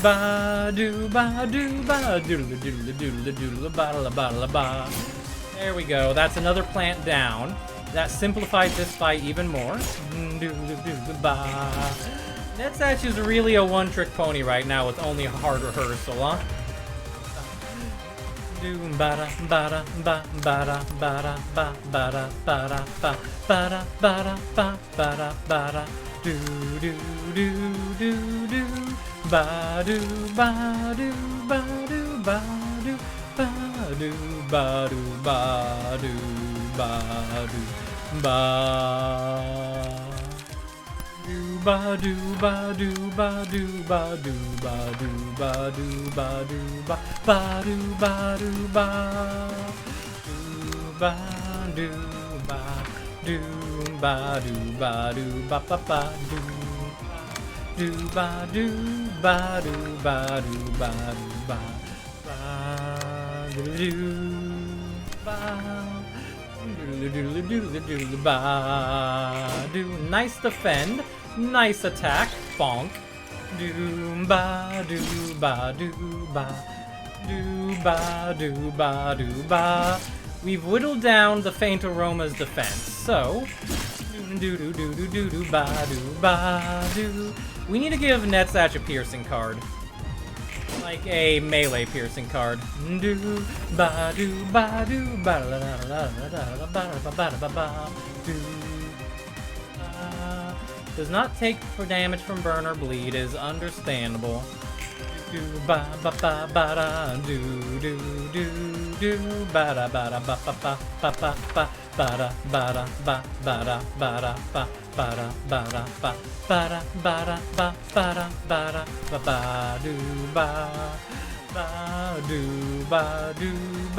ba do ba do ba doodle doodle doodle doodle ba la ba la ba. There we go. That's another plant down. That simplifies this fight even more. Doodle doodle ba. Netsuchu's really a one-trick pony right now with only hard rehearsal, huh? Do ba da ba da ba ba da ba da ba ba da ba da ba ba da ba da ba ba da ba da do do do do do ba do ba do ba do ba do ba do ba do ba do ba do ba do ba do ba do ba do ba do ba do ba do ba do ba ba do ba do ba do ba do ba do ba do ba do ba ba ba do do ba do ba do ba do ba do ba ba do ba do Do. Nice defend. Nice attack. Bonk. Do ba do ba do ba. Do ba do ba do ba. We've whittled down the faint aroma's defense, so do. We need to give Netsatch a piercing card. Like a melee piercing card. Do ba do ba do ba la la la la ba do. Does not take for damage from burn or bleed is understandable. Do ba ba ba ba da do ba da ba da ba ba ba ba ba ba ba da ba da ba ba da ba da ba ba da ba da ba ba da ba da ba ba da ba da ba ba do ba ba do ba do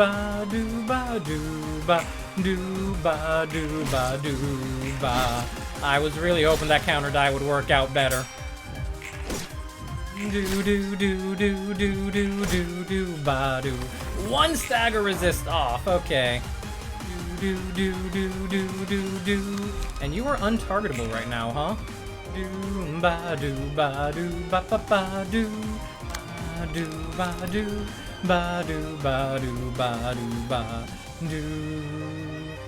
ba do ba do ba do ba do ba do ba. I was really hoping that counter die would work out better. Do ba do. One stagger resist off. Okay. Do. And you are untargetable right now, huh? Do ba do ba do ba ba ba do. Do ba do ba do ba do ba do ba do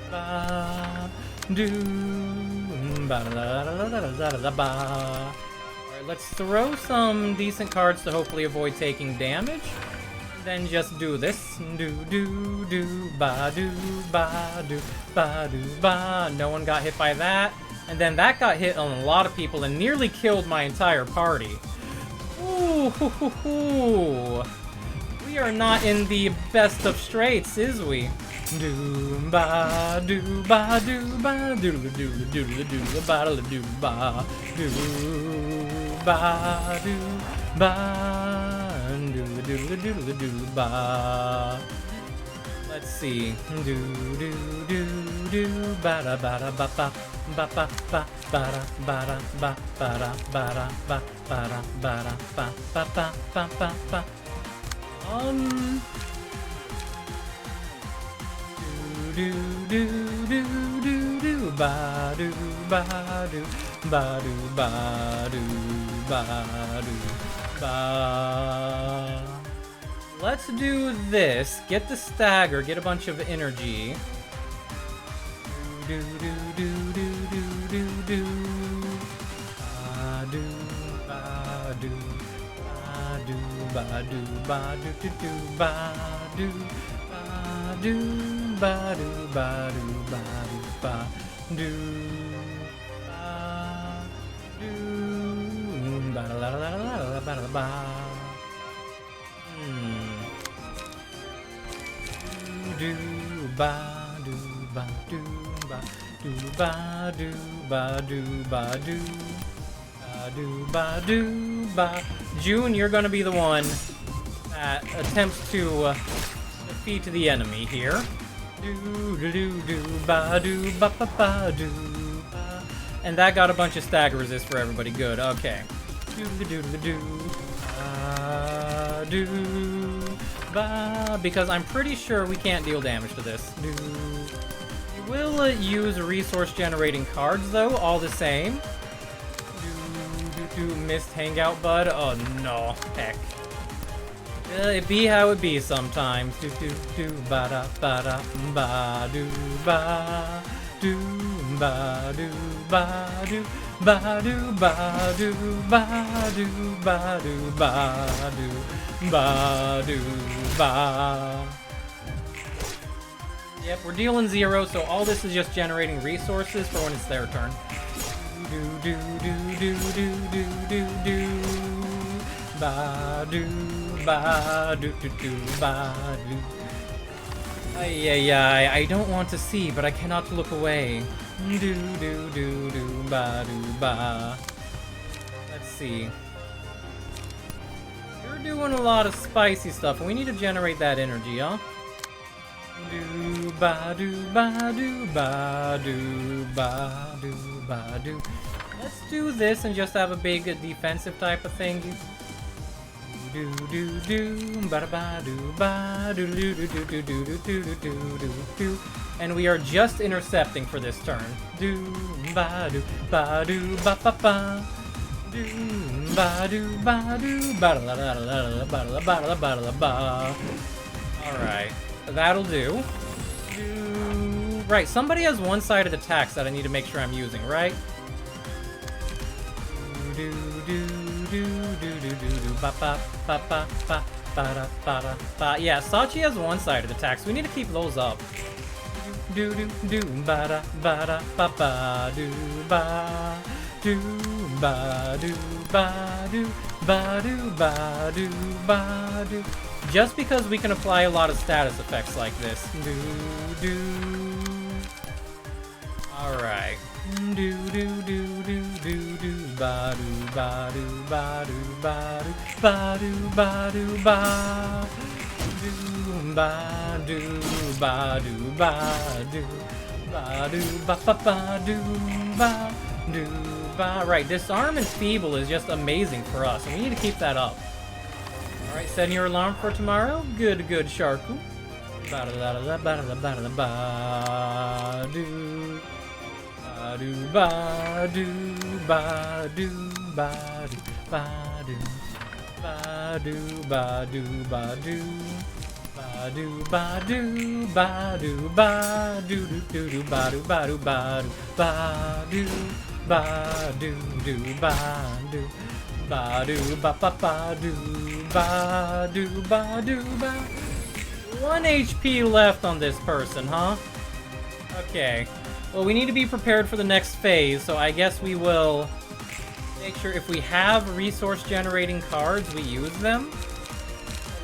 ba do ba la la la la la ba. Alright, let's throw some decent cards to hopefully avoid taking damage. Then just do this. Do ba do ba do ba do ba. No one got hit by that. And then that got hit on a lot of people and nearly killed my entire party. Ooh, hoo, hoo, hoo. We are not in the best of straits, is we? Do ba do ba do ba do do do do ba do ba do ba do ba do do ba. Let's see. Do ba da ba da ba ba ba ba ba ba da ba da ba ba da ba da ba ba da ba da ba ba ba ba ba. Do ba do ba do ba do ba do ba do ba. Let's do this. Get the stagger. Get a bunch of energy. Do. Ba do ba do ba do ba do ba do ba do ba do ba do ba do ba do ba la la la la ba la ba. Do ba do ba do ba do ba do ba do ba do do ba do ba. June, you're gonna be the one that attempts to defeat the enemy here. Do ba do ba ba ba do ba. And that got a bunch of stagger resist for everybody. Good. Okay. Do ba, because I'm pretty sure we can't deal damage to this. We will use resource generating cards though, all the same. Missed hangout, bud. Oh no, heck. It be how it be sometimes. Do ba da ba da ba do ba do ba do ba do ba do ba do ba do ba do ba do ba do ba. Yep, we're dealing 0, so all this is just generating resources for when it's their turn. Do ba do ba do ba do. Ay, I don't want to see, but I cannot look away. Do ba do ba. Let's see. You're doing a lot of spicy stuff, and we need to generate that energy, huh? Do ba do ba do ba do ba do ba do. Let's do this and just have a big defensive type of thing. Do do do ba ba do ba do do do do do do do do do do. And we are just intercepting for this turn. Do ba do ba do ba ba ba. Do ba do ba do ba la la la la ba la ba la ba la ba. All right, that'll do. Right, somebody has one-sided attacks that I need to make sure I'm using, right? Do do do do do do do ba ba ba ba ba ba da ba da ba. Yeah, Sachi has one-sided attacks. We need to keep those up. Do do do ba da ba do ba do ba do ba do ba do ba do ba do. Just because we can apply a lot of status effects like this. Do do. All right. Do do do do do do ba do ba do ba do ba do ba do ba do ba do ba do ba do ba do ba do ba ba ba do ba do ba. Right, disarm and feeble is just amazing for us, and we need to keep that up. All right, setting your alarm for tomorrow. Good, good, Sharku. Ba da da da ba da da ba da da ba do. Ba do ba do ba do ba do ba do ba do ba do ba do ba do ba do ba do ba do do do do ba do ba do ba do ba do ba do do ba do ba do ba ba ba do ba do ba do ba. 1 HP left on this person, huh? Okay. Well, we need to be prepared for the next phase, so I guess we will make sure if we have resource-generating cards, we use them.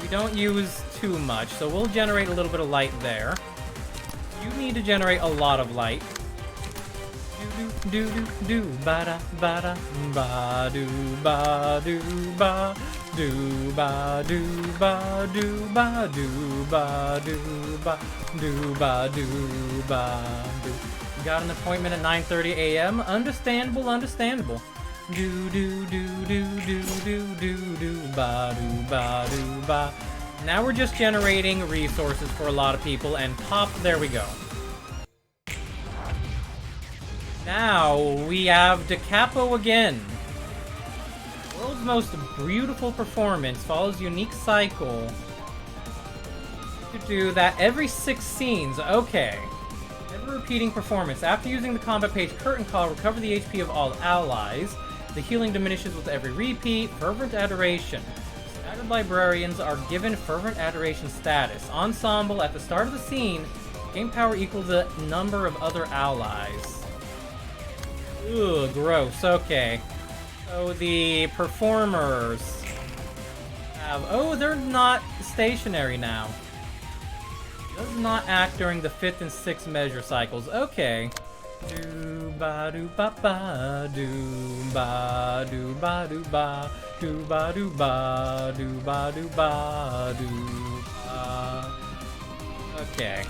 We don't use too much, so we'll generate a little bit of light there. You need to generate a lot of light. Do do do do ba da ba do ba do ba do ba do ba do ba do ba do ba do ba do ba do. Got an appointment at 9:30 a.m. Understandable, understandable. Do do do do do do do do ba do ba do ba. Now we're just generating resources for a lot of people, and pop, there we go. Now we have DeCapo again. World's most beautiful performance follows unique cycle to do that every 6 scenes. Okay. Repeating performance. After using the combat page curtain call, recover the HP of all allies. The healing diminishes with every repeat. Fervent adoration. Staggered librarians are given fervent adoration status. Ensemble at the start of the scene. Game power equals the number of other allies. Ugh, gross. Okay. So the performers have... Oh, they're not stationary now. Does not act during the 5th and 6th measure cycles. Okay. Do ba do ba ba do ba do ba do ba do ba do ba do ba do ba do ba. Okay.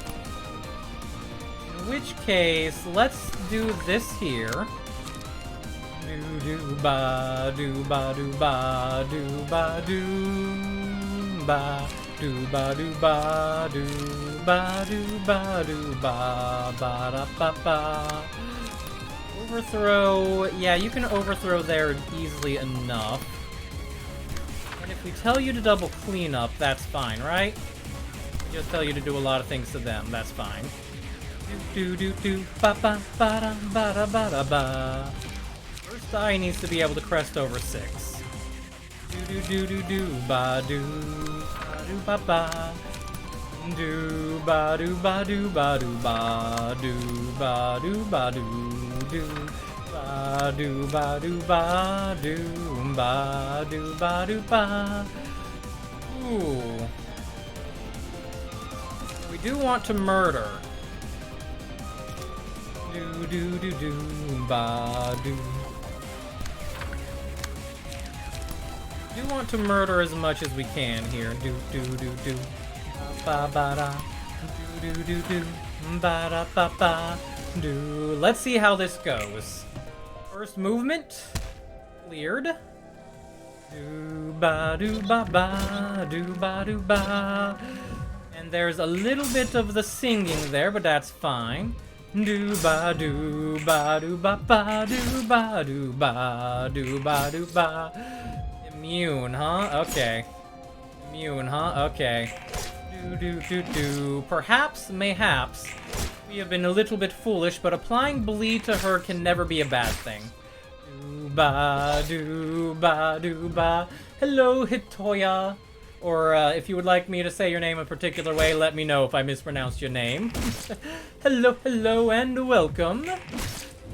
In which case, let's do this here. Do do ba do ba do ba do ba do ba. Do ba do ba do ba do ba do ba ba da ba ba. Overthrow, yeah, you can overthrow there easily enough. And if we tell you to double cleanup, that's fine, right? We just tell you to do a lot of things to them, that's fine. Do do do do ba ba ba da ba da ba da ba. First eye needs to be able to crest over 6. Do do do do do ba do. Do ba ba do ba do ba do ba do ba do ba do ba do do ba do ba do ba do ba do ba do ba. Ooh. We do want to murder. Do do do do ba do. Do want to murder as much as we can here. Do do do do ba ba da do do do do ba da ba ba do. Let's see how this goes. First movement cleared. Do ba do ba ba do ba do ba. And there's a little bit of the singing there, but that's fine. Do ba do ba do ba ba do ba do ba do ba do ba. Immune, huh? Okay. Immune, huh? Okay. Do. Perhaps, mayhaps, we have been a little bit foolish, but applying bleed to her can never be a bad thing. Do ba. Hello, Hitoya. Or if you would like me to say your name a particular way, let me know if I mispronounced your name. hello, and welcome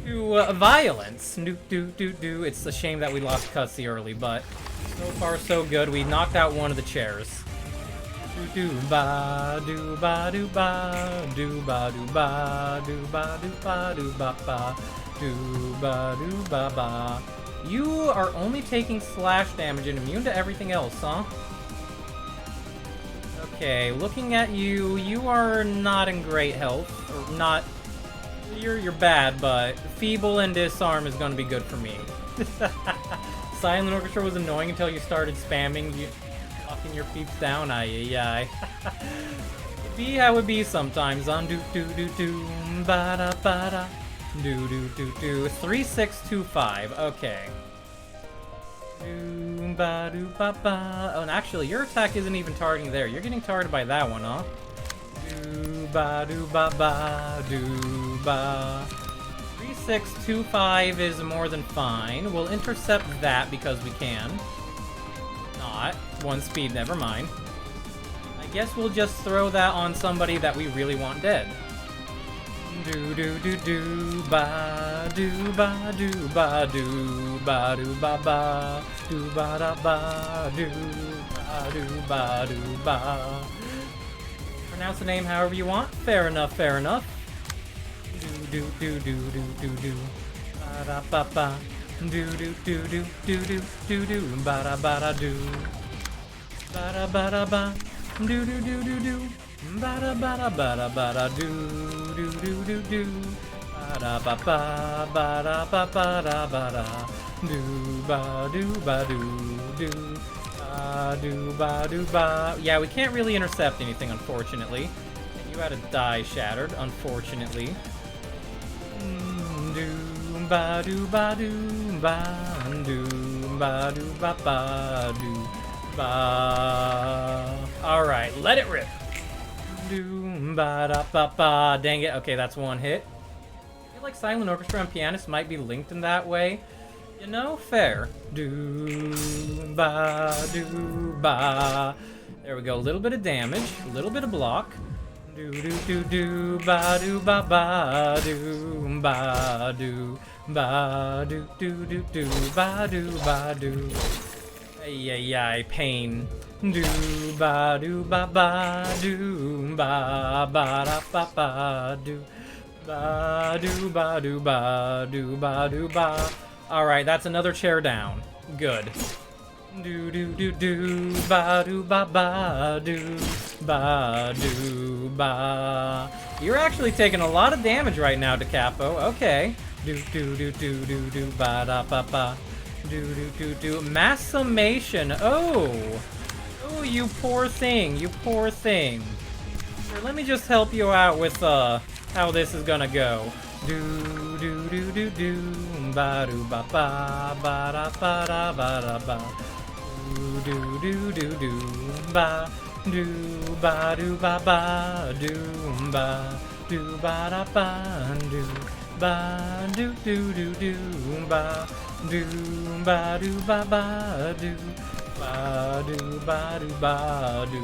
to Violence. Do. It's a shame that we lost Cutsy early, but so far so good. We knocked out one of the chairs. Do ba do ba do ba do ba do ba do ba do ba do ba ba do ba do ba ba. You are only taking slash damage and immune to everything else, huh? Okay, looking at you, you are not in great health, or not. You're bad, but feeble and disarm is going to be good for me. Silent Orchestra was annoying until you started spamming. Knocking your peeps down, aye. Be how it be sometimes. On do ba da do 3625. Okay. Do ba ba. Oh, and actually, your attack isn't even targeting there. You're getting targeted by that one, huh? Do ba do ba. 3625 is more than fine. We'll intercept that because we can. Not. One speed, never mind. I guess we'll just throw that on somebody that we really want dead. Do ba do ba do ba do ba do ba ba do ba da ba do ba do ba do ba. Pronounce the name however you want. Fair enough. Do ba da ba ba. Do ba da ba da do ba da ba da ba do ba da ba da ba da ba da do ba da ba da ba da ba da do ba do ba do ba. Yeah, we can't really intercept anything, unfortunately. And you had a die shattered, unfortunately. Do ba do ba do ba do ba do ba ba do ba. All right, let it rip. Do ba da ba ba. Dang it. Okay, that's one hit. I feel like Silent Orchestra and Pianist might be linked in that way. You know, fair. Do ba do ba. There we go. A little bit of damage, a little bit of block. Do ba do ba ba do ba do ba do ba do. Ay, pain. Do ba do ba ba do ba da ba ba do ba do ba do ba do ba do ba. All right, that's another chair down. Good. Do ba do ba ba do ba. You're actually taking a lot of damage right now, DeCapo. Okay. Do ba da ba ba. Do mass summation. Oh, you poor thing. Here, let me just help you out with how this is gonna go. Do ba do ba ba da ba da ba. Do ba do ba do ba ba do ba da ba do ba do ba do ba do ba ba do ba do ba do ba do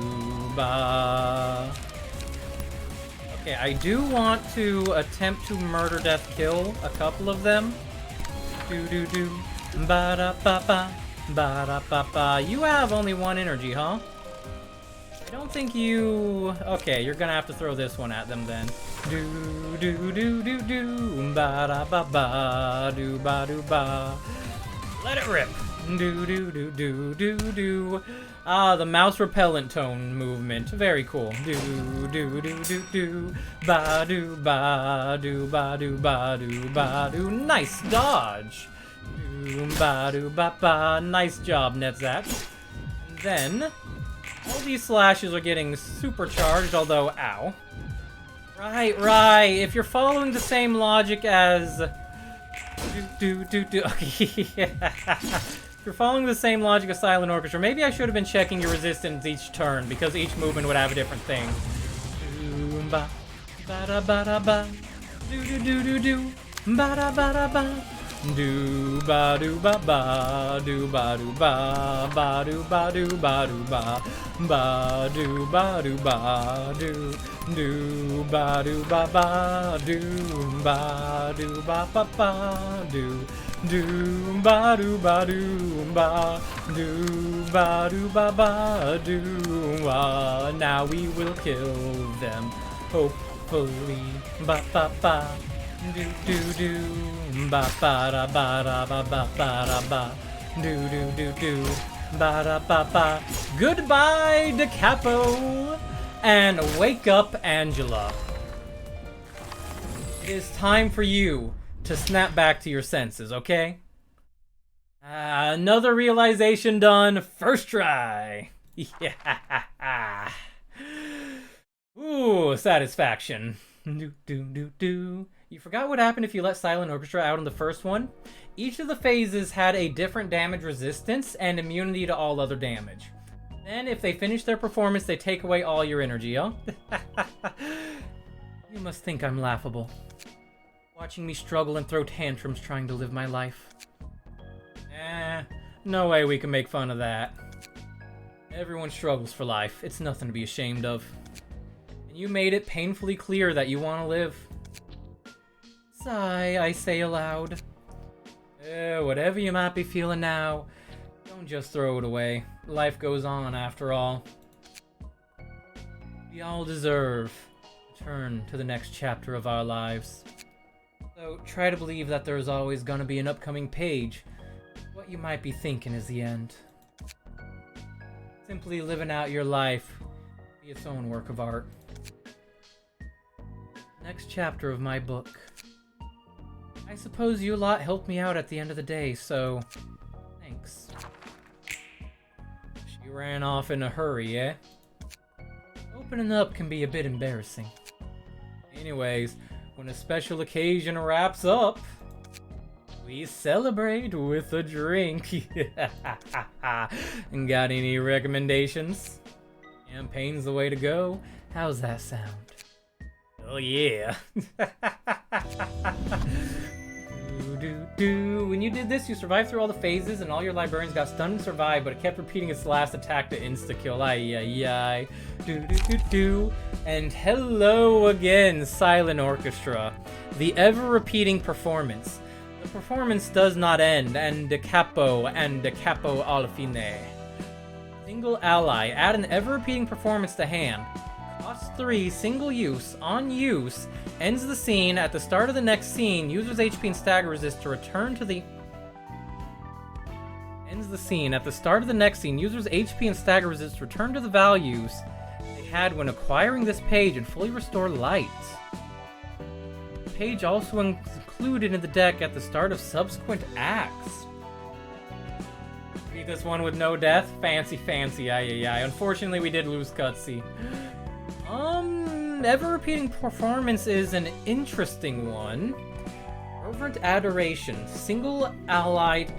ba. Okay, I do want to attempt to murder, death, kill a couple of them. Do ba da ba ba. Ba-da-ba-ba. You have only one energy, huh? I don't think you... Okay, you're gonna have to throw this one at them then. Do ba-da-ba-ba do-ba-do-ba. Let it rip. Do. Ah, the mouse repellent tone movement. Very cool. Do ba do ba do ba do ba do ba do. Nice dodge. Doom ba doo ba ba. Nice job, Netzat. And then all these slashes are getting supercharged, although ow. Right. If you're following the same logic as If you're following the same logic as Silent Orchestra, maybe I should have been checking your resistance each turn, because each movement would have a different thing. Ba da ba da ba. Do. Ba da ba. Do ba do ba ba. Do ba do ba. Ba do ba do ba do ba. Ba do ba do ba. Do ba do ba ba. Do ba do ba ba ba. Do ba do ba do ba. Do ba do ba ba. Do. Now we will kill them. Hopefully. Ba ba ba. Do ba ba da ba da ba ba ba da ba. Do ba da ba ba. Goodbye, Da Capo, and wake up, Angela. It is time for you to snap back to your senses, okay? Another realization done, first try. Yeah. Ooh, satisfaction. Do. You forgot what happened if you let Silent Orchestra out on the first one? Each of the phases had a different damage resistance and immunity to all other damage. Then, if they finish their performance, they take away all your energy, huh? You must think I'm laughable. Watching me struggle and throw tantrums trying to live my life. No way we can make fun of that. Everyone struggles for life. It's nothing to be ashamed of. And you made it painfully clear that you want to live. Sigh, I say aloud. Whatever you might be feeling now, don't just throw it away. Life goes on after all. We all deserve to turn to the next chapter of our lives. So try to believe that there's always gonna be an upcoming page. What you might be thinking is the end. Simply living out your life be its own work of art. Next chapter of my book. I suppose you lot helped me out at the end of the day, so thanks. She ran off in a hurry, eh? Opening up can be a bit embarrassing. Anyways, when a special occasion wraps up, we celebrate with a drink. Got any recommendations? Champagne's the way to go. How's that sound? Oh yeah. When you did this, you survived through all the phases and all your librarians got stunned and survived, but it kept repeating its last attack to insta-kill. Ay. And hello again, Silent Orchestra. The ever-repeating performance. The performance does not end, and Da Capo alla fine. Single ally. Add an ever-repeating performance to hand. Cost 3, single use, on use, ends the scene. At the start of the next scene, user's HP and stagger resist to return to the... Ends the scene. At the start of the next scene, user's HP and stagger resist to return to the values they had when acquiring this page and fully restore light. The page also included in the deck at the start of subsequent acts. Beat this one with no death? Fancy. Ay. Unfortunately, we did lose cutscene. Ever-repeating performance is an interesting one. Reverent Adoration. Single allied.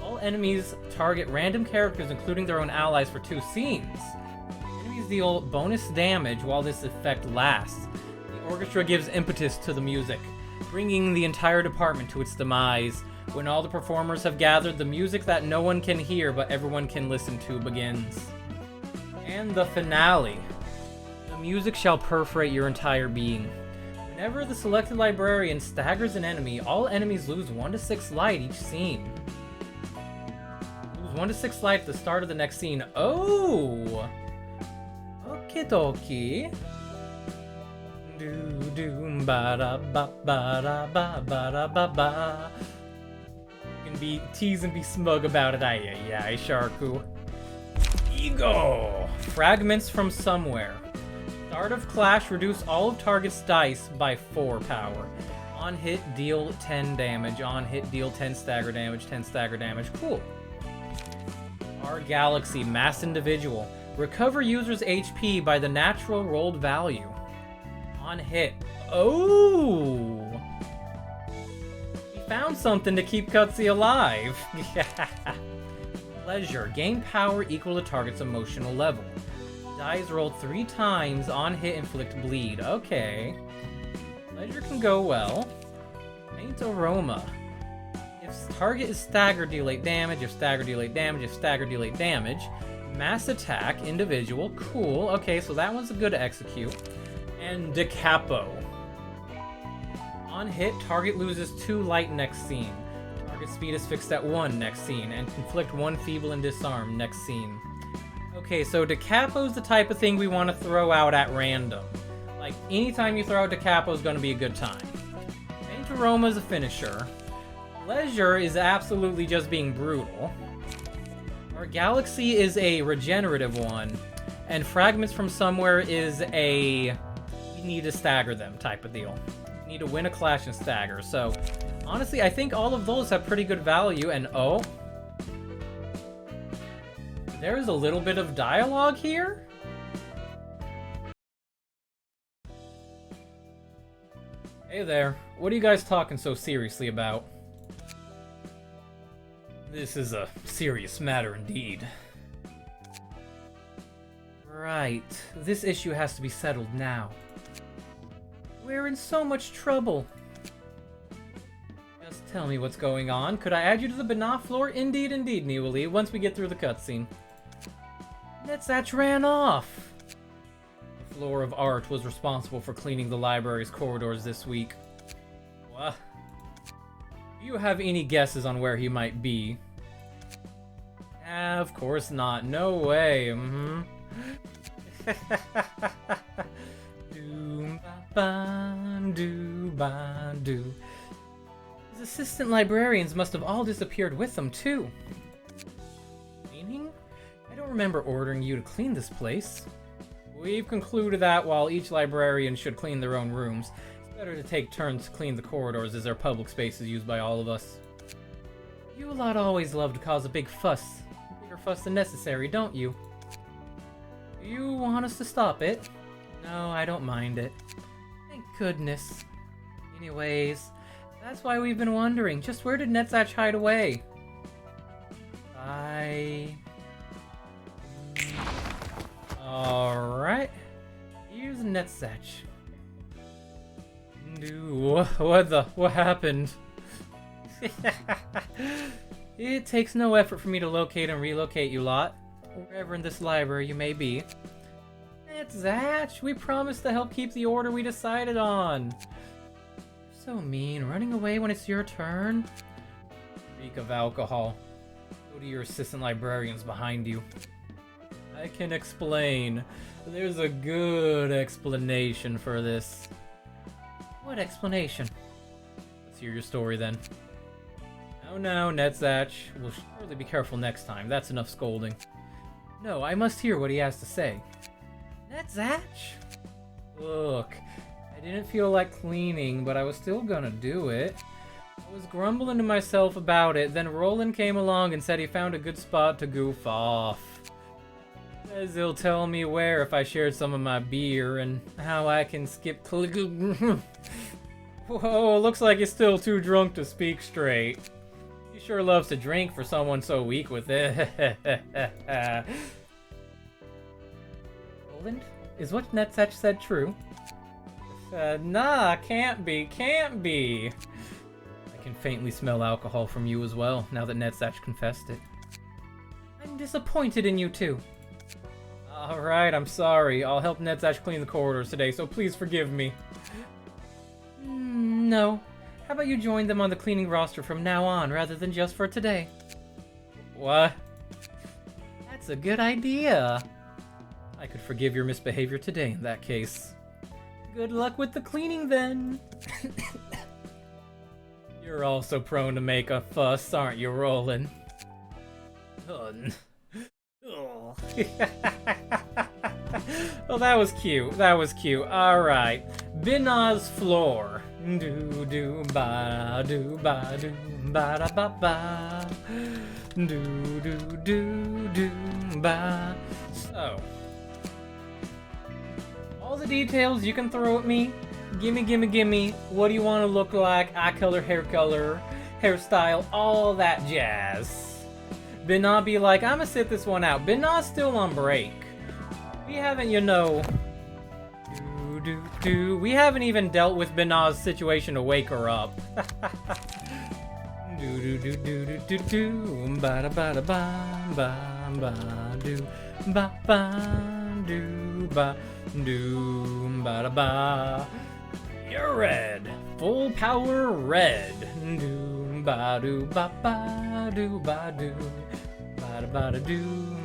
All enemies target random characters, including their own allies, for 2 scenes. Enemies deal bonus damage while this effect lasts. The orchestra gives impetus to the music, bringing the entire department to its demise. When all the performers have gathered, the music that no one can hear but everyone can listen to begins. And the finale. The music shall perforate your entire being. Whenever the selected librarian staggers an enemy, all enemies lose 1 to 6 light each scene. Lose 1 to 6 light at the start of the next scene. Oh! Okie dokie. Do ba da ba ba da ba ba da ba ba. You can be tease and be smug about it. Ay, Sharku. Ego! Fragments from somewhere. Start of clash, reduce all of target's dice by 4 power. On hit, deal 10 damage. On hit, deal 10 stagger damage. 10 stagger damage. Cool. Our Galaxy, Mass Individual. Recover user's HP by the natural rolled value. On hit. Oh! We found something to keep Cutsy alive. Pleasure. Gain power equal to target's emotional level. Dice rolled 3 times. On hit, inflict bleed. Okay. Pleasure can go well. Faint Aroma. If target is staggered, deal 8 damage. If staggered, deal 8 damage. If staggered, deal 8 damage. Mass Attack, Individual. Cool. Okay, so that one's good to execute. And Decapo. On hit, target loses 2 light next scene. Target speed is fixed at 1 next scene. And conflict 1 feeble and disarm next scene. Okay, so Decapo's the type of thing we want to throw out at random. Like, anytime you throw out Decapo is going to be a good time. Faint Aroma is a finisher. Pleasure is absolutely just being brutal. Our Galaxy is a regenerative one. And Fragments from Somewhere is a... you need to stagger them type of deal. You need to win a clash and stagger. So, honestly, I think all of those have pretty good value. And oh... there's a little bit of dialogue here? Hey there, what are you guys talking so seriously about? This is a serious matter indeed. Right, this issue has to be settled now. We're in so much trouble. Just tell me what's going on. Could I add you to the Banat floor? Indeed, Niwali, once we get through the cutscene. Netzach ran off! The floor of art was responsible for cleaning the library's corridors this week. What? Do you have any guesses on where he might be? Of course not. No way. Do-ba-ba-do-ba-do. His assistant librarians must have all disappeared with them, too. Meaning? I don't remember ordering you to clean this place. We've concluded that while each librarian should clean their own rooms, it's better to take turns to clean the corridors as they're public spaces used by all of us. You lot always love to cause a big fuss. Bigger fuss than necessary, don't you? Do you want us to stop it? No, I don't mind it. Thank goodness. Anyways, that's why we've been wondering, just where did Netzach hide away? Alright. Here's Netzach. What happened? It takes no effort for me to locate and relocate you lot, wherever in this library you may be. Netzach, we promised to help keep the order we decided on. So mean, running away when it's your turn? Reek of alcohol. Go to your assistant librarians behind you. I can explain. There's a good explanation for this. What explanation? Let's hear your story then. Oh no, Netzach. We'll surely be careful next time. That's enough scolding. No, I must hear what he has to say. Netzach? Look, I didn't feel like cleaning, but I was still gonna do it. I was grumbling to myself about it, then Roland came along and said he found a good spot to goof off. Says he'll tell me where if I shared some of my beer, and how I can skip Whoa, looks like he's still too drunk to speak straight. He sure loves to drink for someone so weak with it. Roland, is what Netzach said true? Nah, can't be. I can faintly smell alcohol from you as well, now that Netzach confessed it. I'm disappointed in you too. Alright, I'm sorry. I'll help Netzach clean the corridors today, so please forgive me. No. How about you join them on the cleaning roster from now on, rather than just for today? What? That's a good idea. I could forgive your misbehavior today in that case. Good luck with the cleaning then. You're also prone to make a fuss, aren't you, Roland? Well, that was cute. Alright. Binah's floor. Do do ba do ba do ba da ba ba. Do do do do ba. So, all the details you can throw at me. Gimme, gimme, gimme. What do you want to look like? Eye color, hairstyle, all that jazz. Binah be like, I'ma sit this one out. Binah's still on break. We haven't, we haven't even dealt with Binah's situation to wake her up. Do do do do do do do ba da ba da ba ba ba do ba ba do ba da ba. You're red, full power red. Do ba do ba ba do ba do ba da ba da do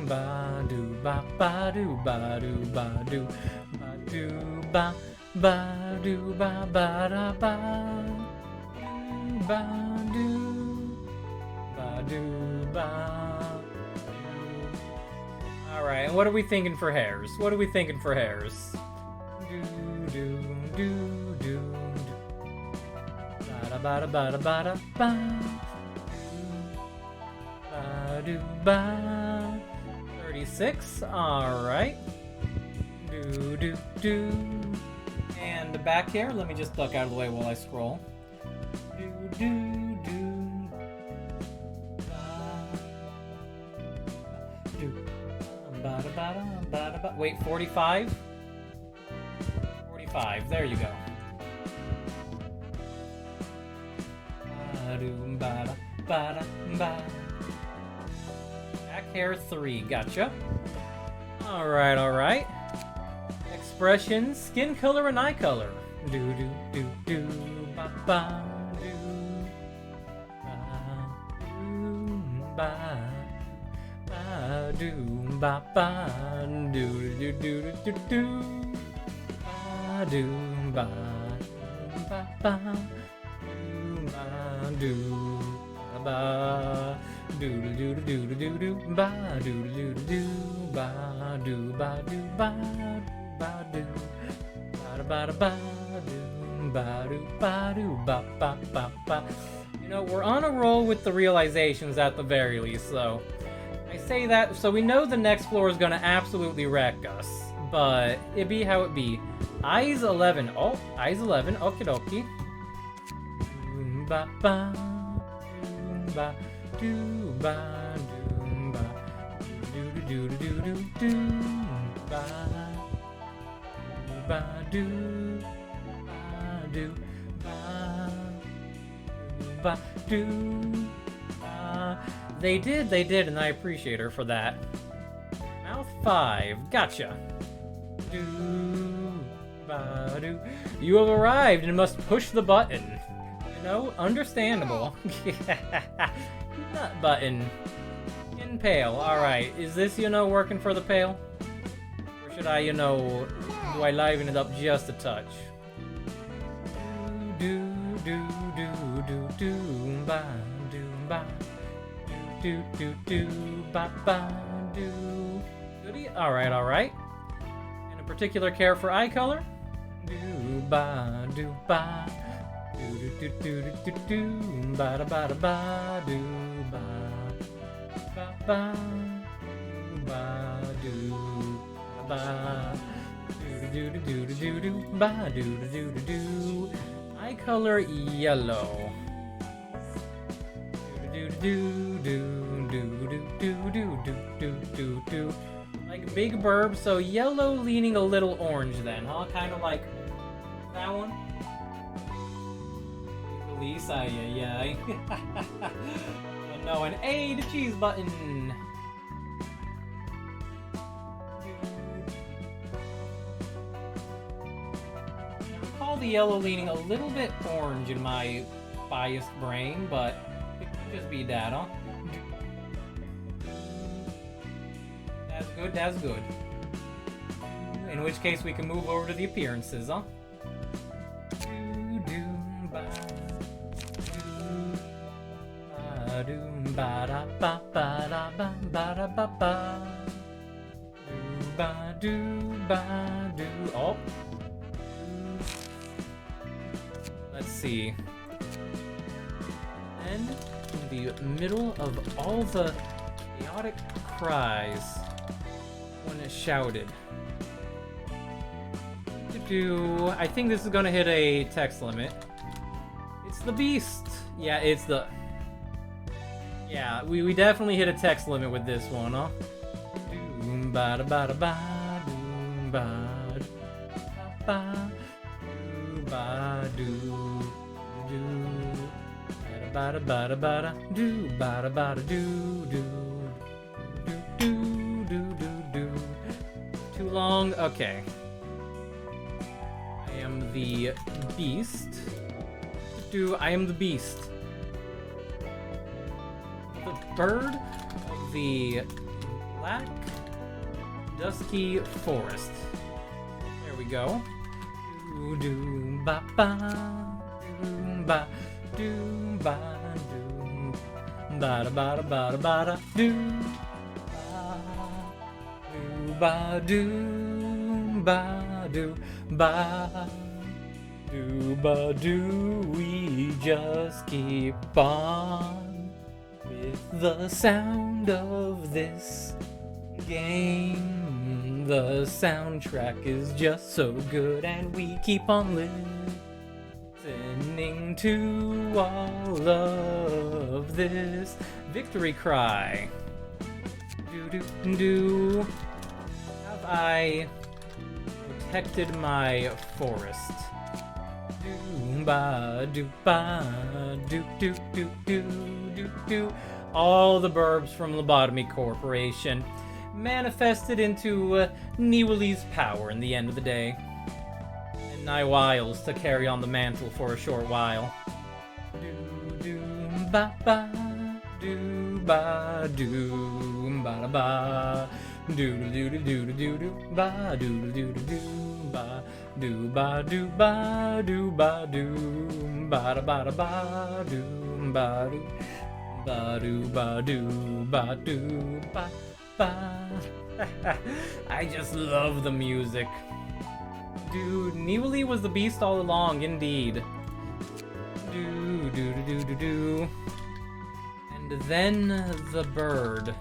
ba do ba ba do ba do ba do ba do ba ba do ba ba da ba ba do ba do ba. All right, and what are we thinking for hairs? What are we thinking for hairs? Do do do do ba da ba da ba da ba da ba do ba. 36. All right. Do do do. And the back hair. Let me just duck out of the way while I scroll. Do do do. Do. Ba da ba da ba da ba. Wait, 45. 45. There you go. Ba do ba da ba da ba. Back hair 3, gotcha. Alright, alright. Expression, skin color, and eye color. Do do do do ba ba do ba do ba ba do do do do do ba do ba ba do ba do do do do do do ba do do do ba do ba do ba do ba do ba ba do ba do ba do ba ba ba ba. You know, we're on a roll with the realizations at the very least, so I say that so we know the next floor is gonna absolutely wreck us, but it be how it be. Eyes 11. Oh, eyes 11. Okie dokie. Ba ba ba do ba do ba do do do do do do ba ba do ba do ba do ba. They did, and I appreciate her for that. Mouth 5, gotcha. Do ba do. You have arrived and must push the button. You know, understandable. Nut button. In pail. Alright, is this, working for the pail? Or should I, do I liven it up just a touch? Do, do, do, do, do, ba, do, ba, do, do, do, ba, ba, do. Goodie? Alright, alright. And a particular care for eye color? Do, ba, do, ba. Do do do do do do ba da ba da ba do ba ba ba do ba do do do do do do ba do do do do. Eye color yellow. Do do do do do do do do do do do. Like Big Burb, so yellow leaning a little orange then, huh? Kind of like that one. Police, ay. Oh no, an A, the cheese button. I recall the yellow leaning a little bit orange in my biased brain, but it could just be that, huh? That's good, that's good. In which case we can move over to the appearances, huh? Do ba da ba ba da ba ba da ba ba do ba do. Oh, let's see. And in the middle of all the chaotic cries when it shouted. I think this is gonna hit a text limit. It's the beast. Yeah, it's the... Yeah, we definitely hit a text limit with this one, huh? Doom ba da ba da ba, doom ba ba, doom ba doo doo, ba da ba da ba da, doo ba da ba da doo doo doo doo doo doo. Too long. Okay. I am the beast. I am the beast. The bird of the black dusky forest. There we go. Do do ba ba do ba do ba do ba da ba da ba da ba da do ba do ba do ba do ba do. We just keep on with the sound of this game. The soundtrack is just so good, and we keep on listening to all of this. Victory cry. Do do do. Have I protected my forest? Do ba do ba do do do do do do. All the burbs from Lobotomy Corporation manifested into Niwali's power in the end of the day. And Wiles to carry on the mantle for a short while. Do do ba ba do ba do ba da ba do do do do do do ba do do do do ba do ba do ba do ba do ba da ba da ba do ba do ba do ba do ba do ba ba. I just love the music. Dude, Niwali was the beast all along, indeed. Do do do do do do. And then the bird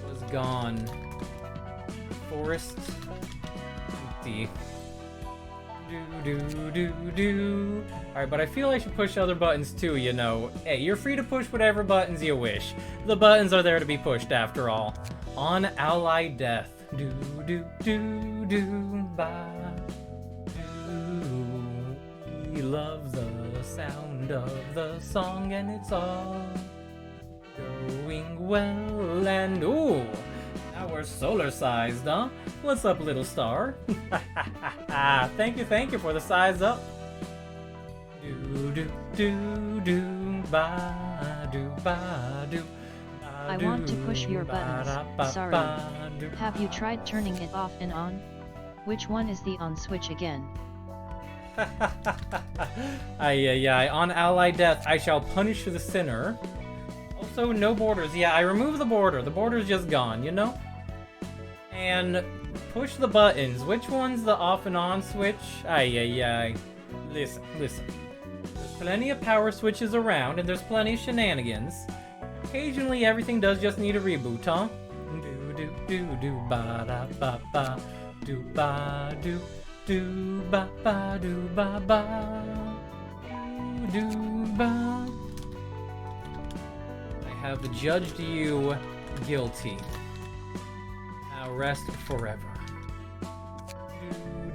was gone. Forest empty. Do do do do. Alright, but I feel I should push other buttons too, you know. Hey, you're free to push whatever buttons you wish. The buttons are there to be pushed after all. On ally death. Do do do do ba do. We love the sound of the song, and it's all going well. And ooh, now we're solar sized, huh? What's up, little star? Thank you for the size up. Do do do do ba do ba do. I want to push your buttons. Sorry. Have you tried turning it off and on? Which one is the on switch again? Ay. On ally death, I shall punish the sinner. Also, no borders. Yeah, I remove the border. The border's just gone, you know? And push the buttons. Which one's the off and on switch? Ay. Listen. There's plenty of power switches around, and there's plenty of shenanigans. Occasionally, everything does just need a reboot, huh? Do ba da ba ba do ba do do ba ba do ba ba do ba. I have judged you guilty. Now rest forever.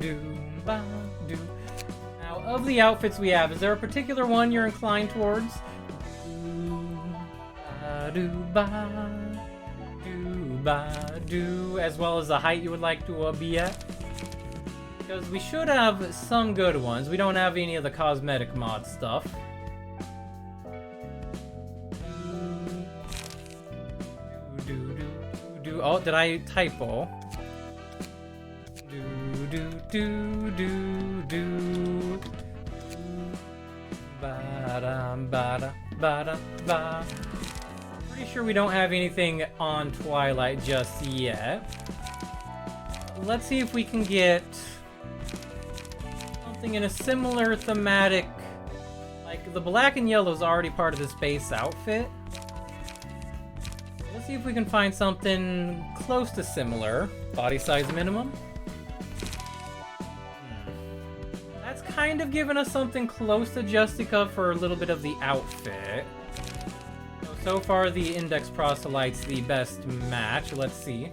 Do ba do. Now, of the outfits we have, is there a particular one you're inclined towards? Do ba do ba do, as well as the height you would like to be at, because we should have some good ones. We don't have any of the cosmetic mod stuff. Do. Oh, did I typo? Do ba. Pretty sure we don't have anything on Twilight just yet. Let's see if we can get Something in a similar thematic. Like, the black and yellow is already part of this base outfit. Let's see if we can find something close to similar. Body size minimum. That's kind of given us something close to Justica for a little bit of the outfit. So far, the Index Proselyte's the best match. Let's see.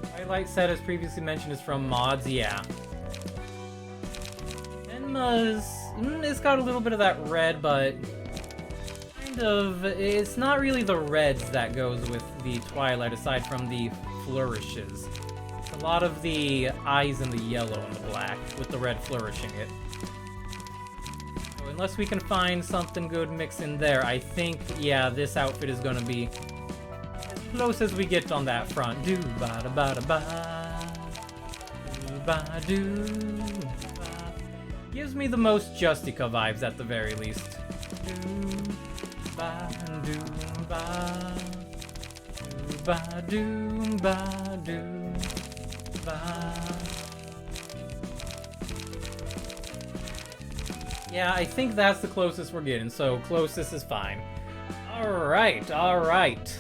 Twilight set, as previously mentioned, is from mods. Yeah. Enma's... it's got a little bit of that red, but... kind of... it's not really the reds that goes with the Twilight, aside from the flourishes. It's a lot of the eyes in the yellow and the black, with the red flourishing it. So unless we can find something good mixed in there, I think, yeah, this outfit is gonna be as close as we get on that front. Do-ba-da-ba-da-ba. Do-ba-do-ba. Gives me the most Justica vibes at the very least. Do-ba-do-ba. Do-ba-do-ba-do-ba. Yeah, I think that's the closest we're getting, so closest is fine. Alright, alright.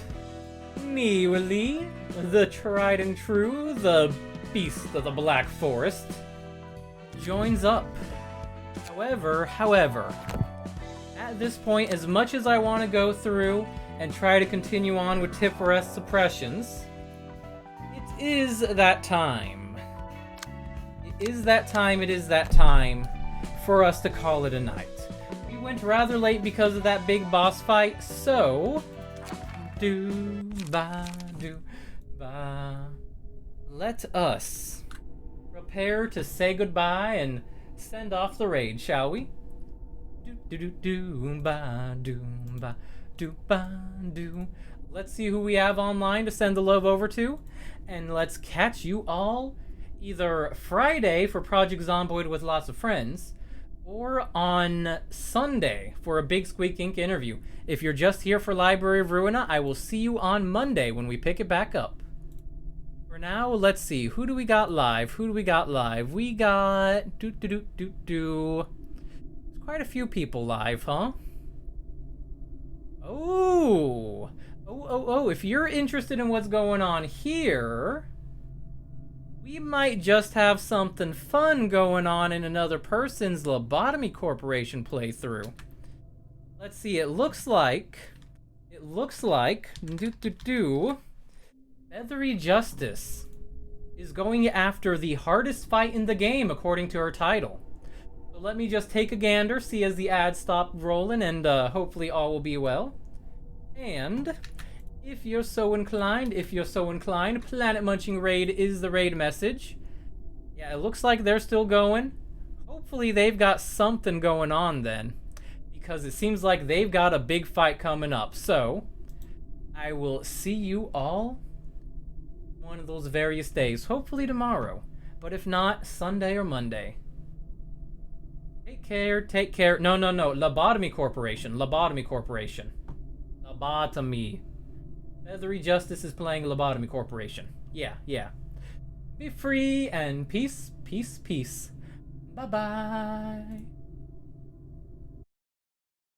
Niwali, the tried and true, the beast of the Black Forest, joins up. However, at this point, as much as I want to go through and try to continue on with Tiphareth's suppressions, it is that time. It is that time for us to call it a night. We went rather late because of that big boss fight, so... do-ba-do-ba. Let us prepare to say goodbye and send off the raid, shall we? Do-ba-do-ba-do-ba-do-ba-do. Let's see who we have online to send the love over to, and let's catch you all either Friday for Project Zomboid with lots of friends, or on Sunday for a Big Squeak Inc. interview. If you're just here for Library of Ruina, I will see you on Monday when we pick it back up. For now, let's see. Who do we got live? We got... There's quite a few people live, huh? Oh, if you're interested in what's going on here... we might just have something fun going on in another person's Lobotomy Corporation playthrough. Let's see, it looks like... Feathery Justice is going after the hardest fight in the game, according to her title. So let me just take a gander, see as the ads stop rolling, and hopefully all will be well. And... if you're so inclined, Planet Munching Raid is the raid message. Yeah, it looks like they're still going. Hopefully they've got something going on then, because it seems like they've got a big fight coming up. So, I will see you all one of those various days. Hopefully tomorrow, but if not, Sunday or Monday. Take care. No. Lobotomy Corporation. Lobotomy. Feathery Justice is playing Lobotomy Corporation. Yeah. Be free and peace. Bye-bye.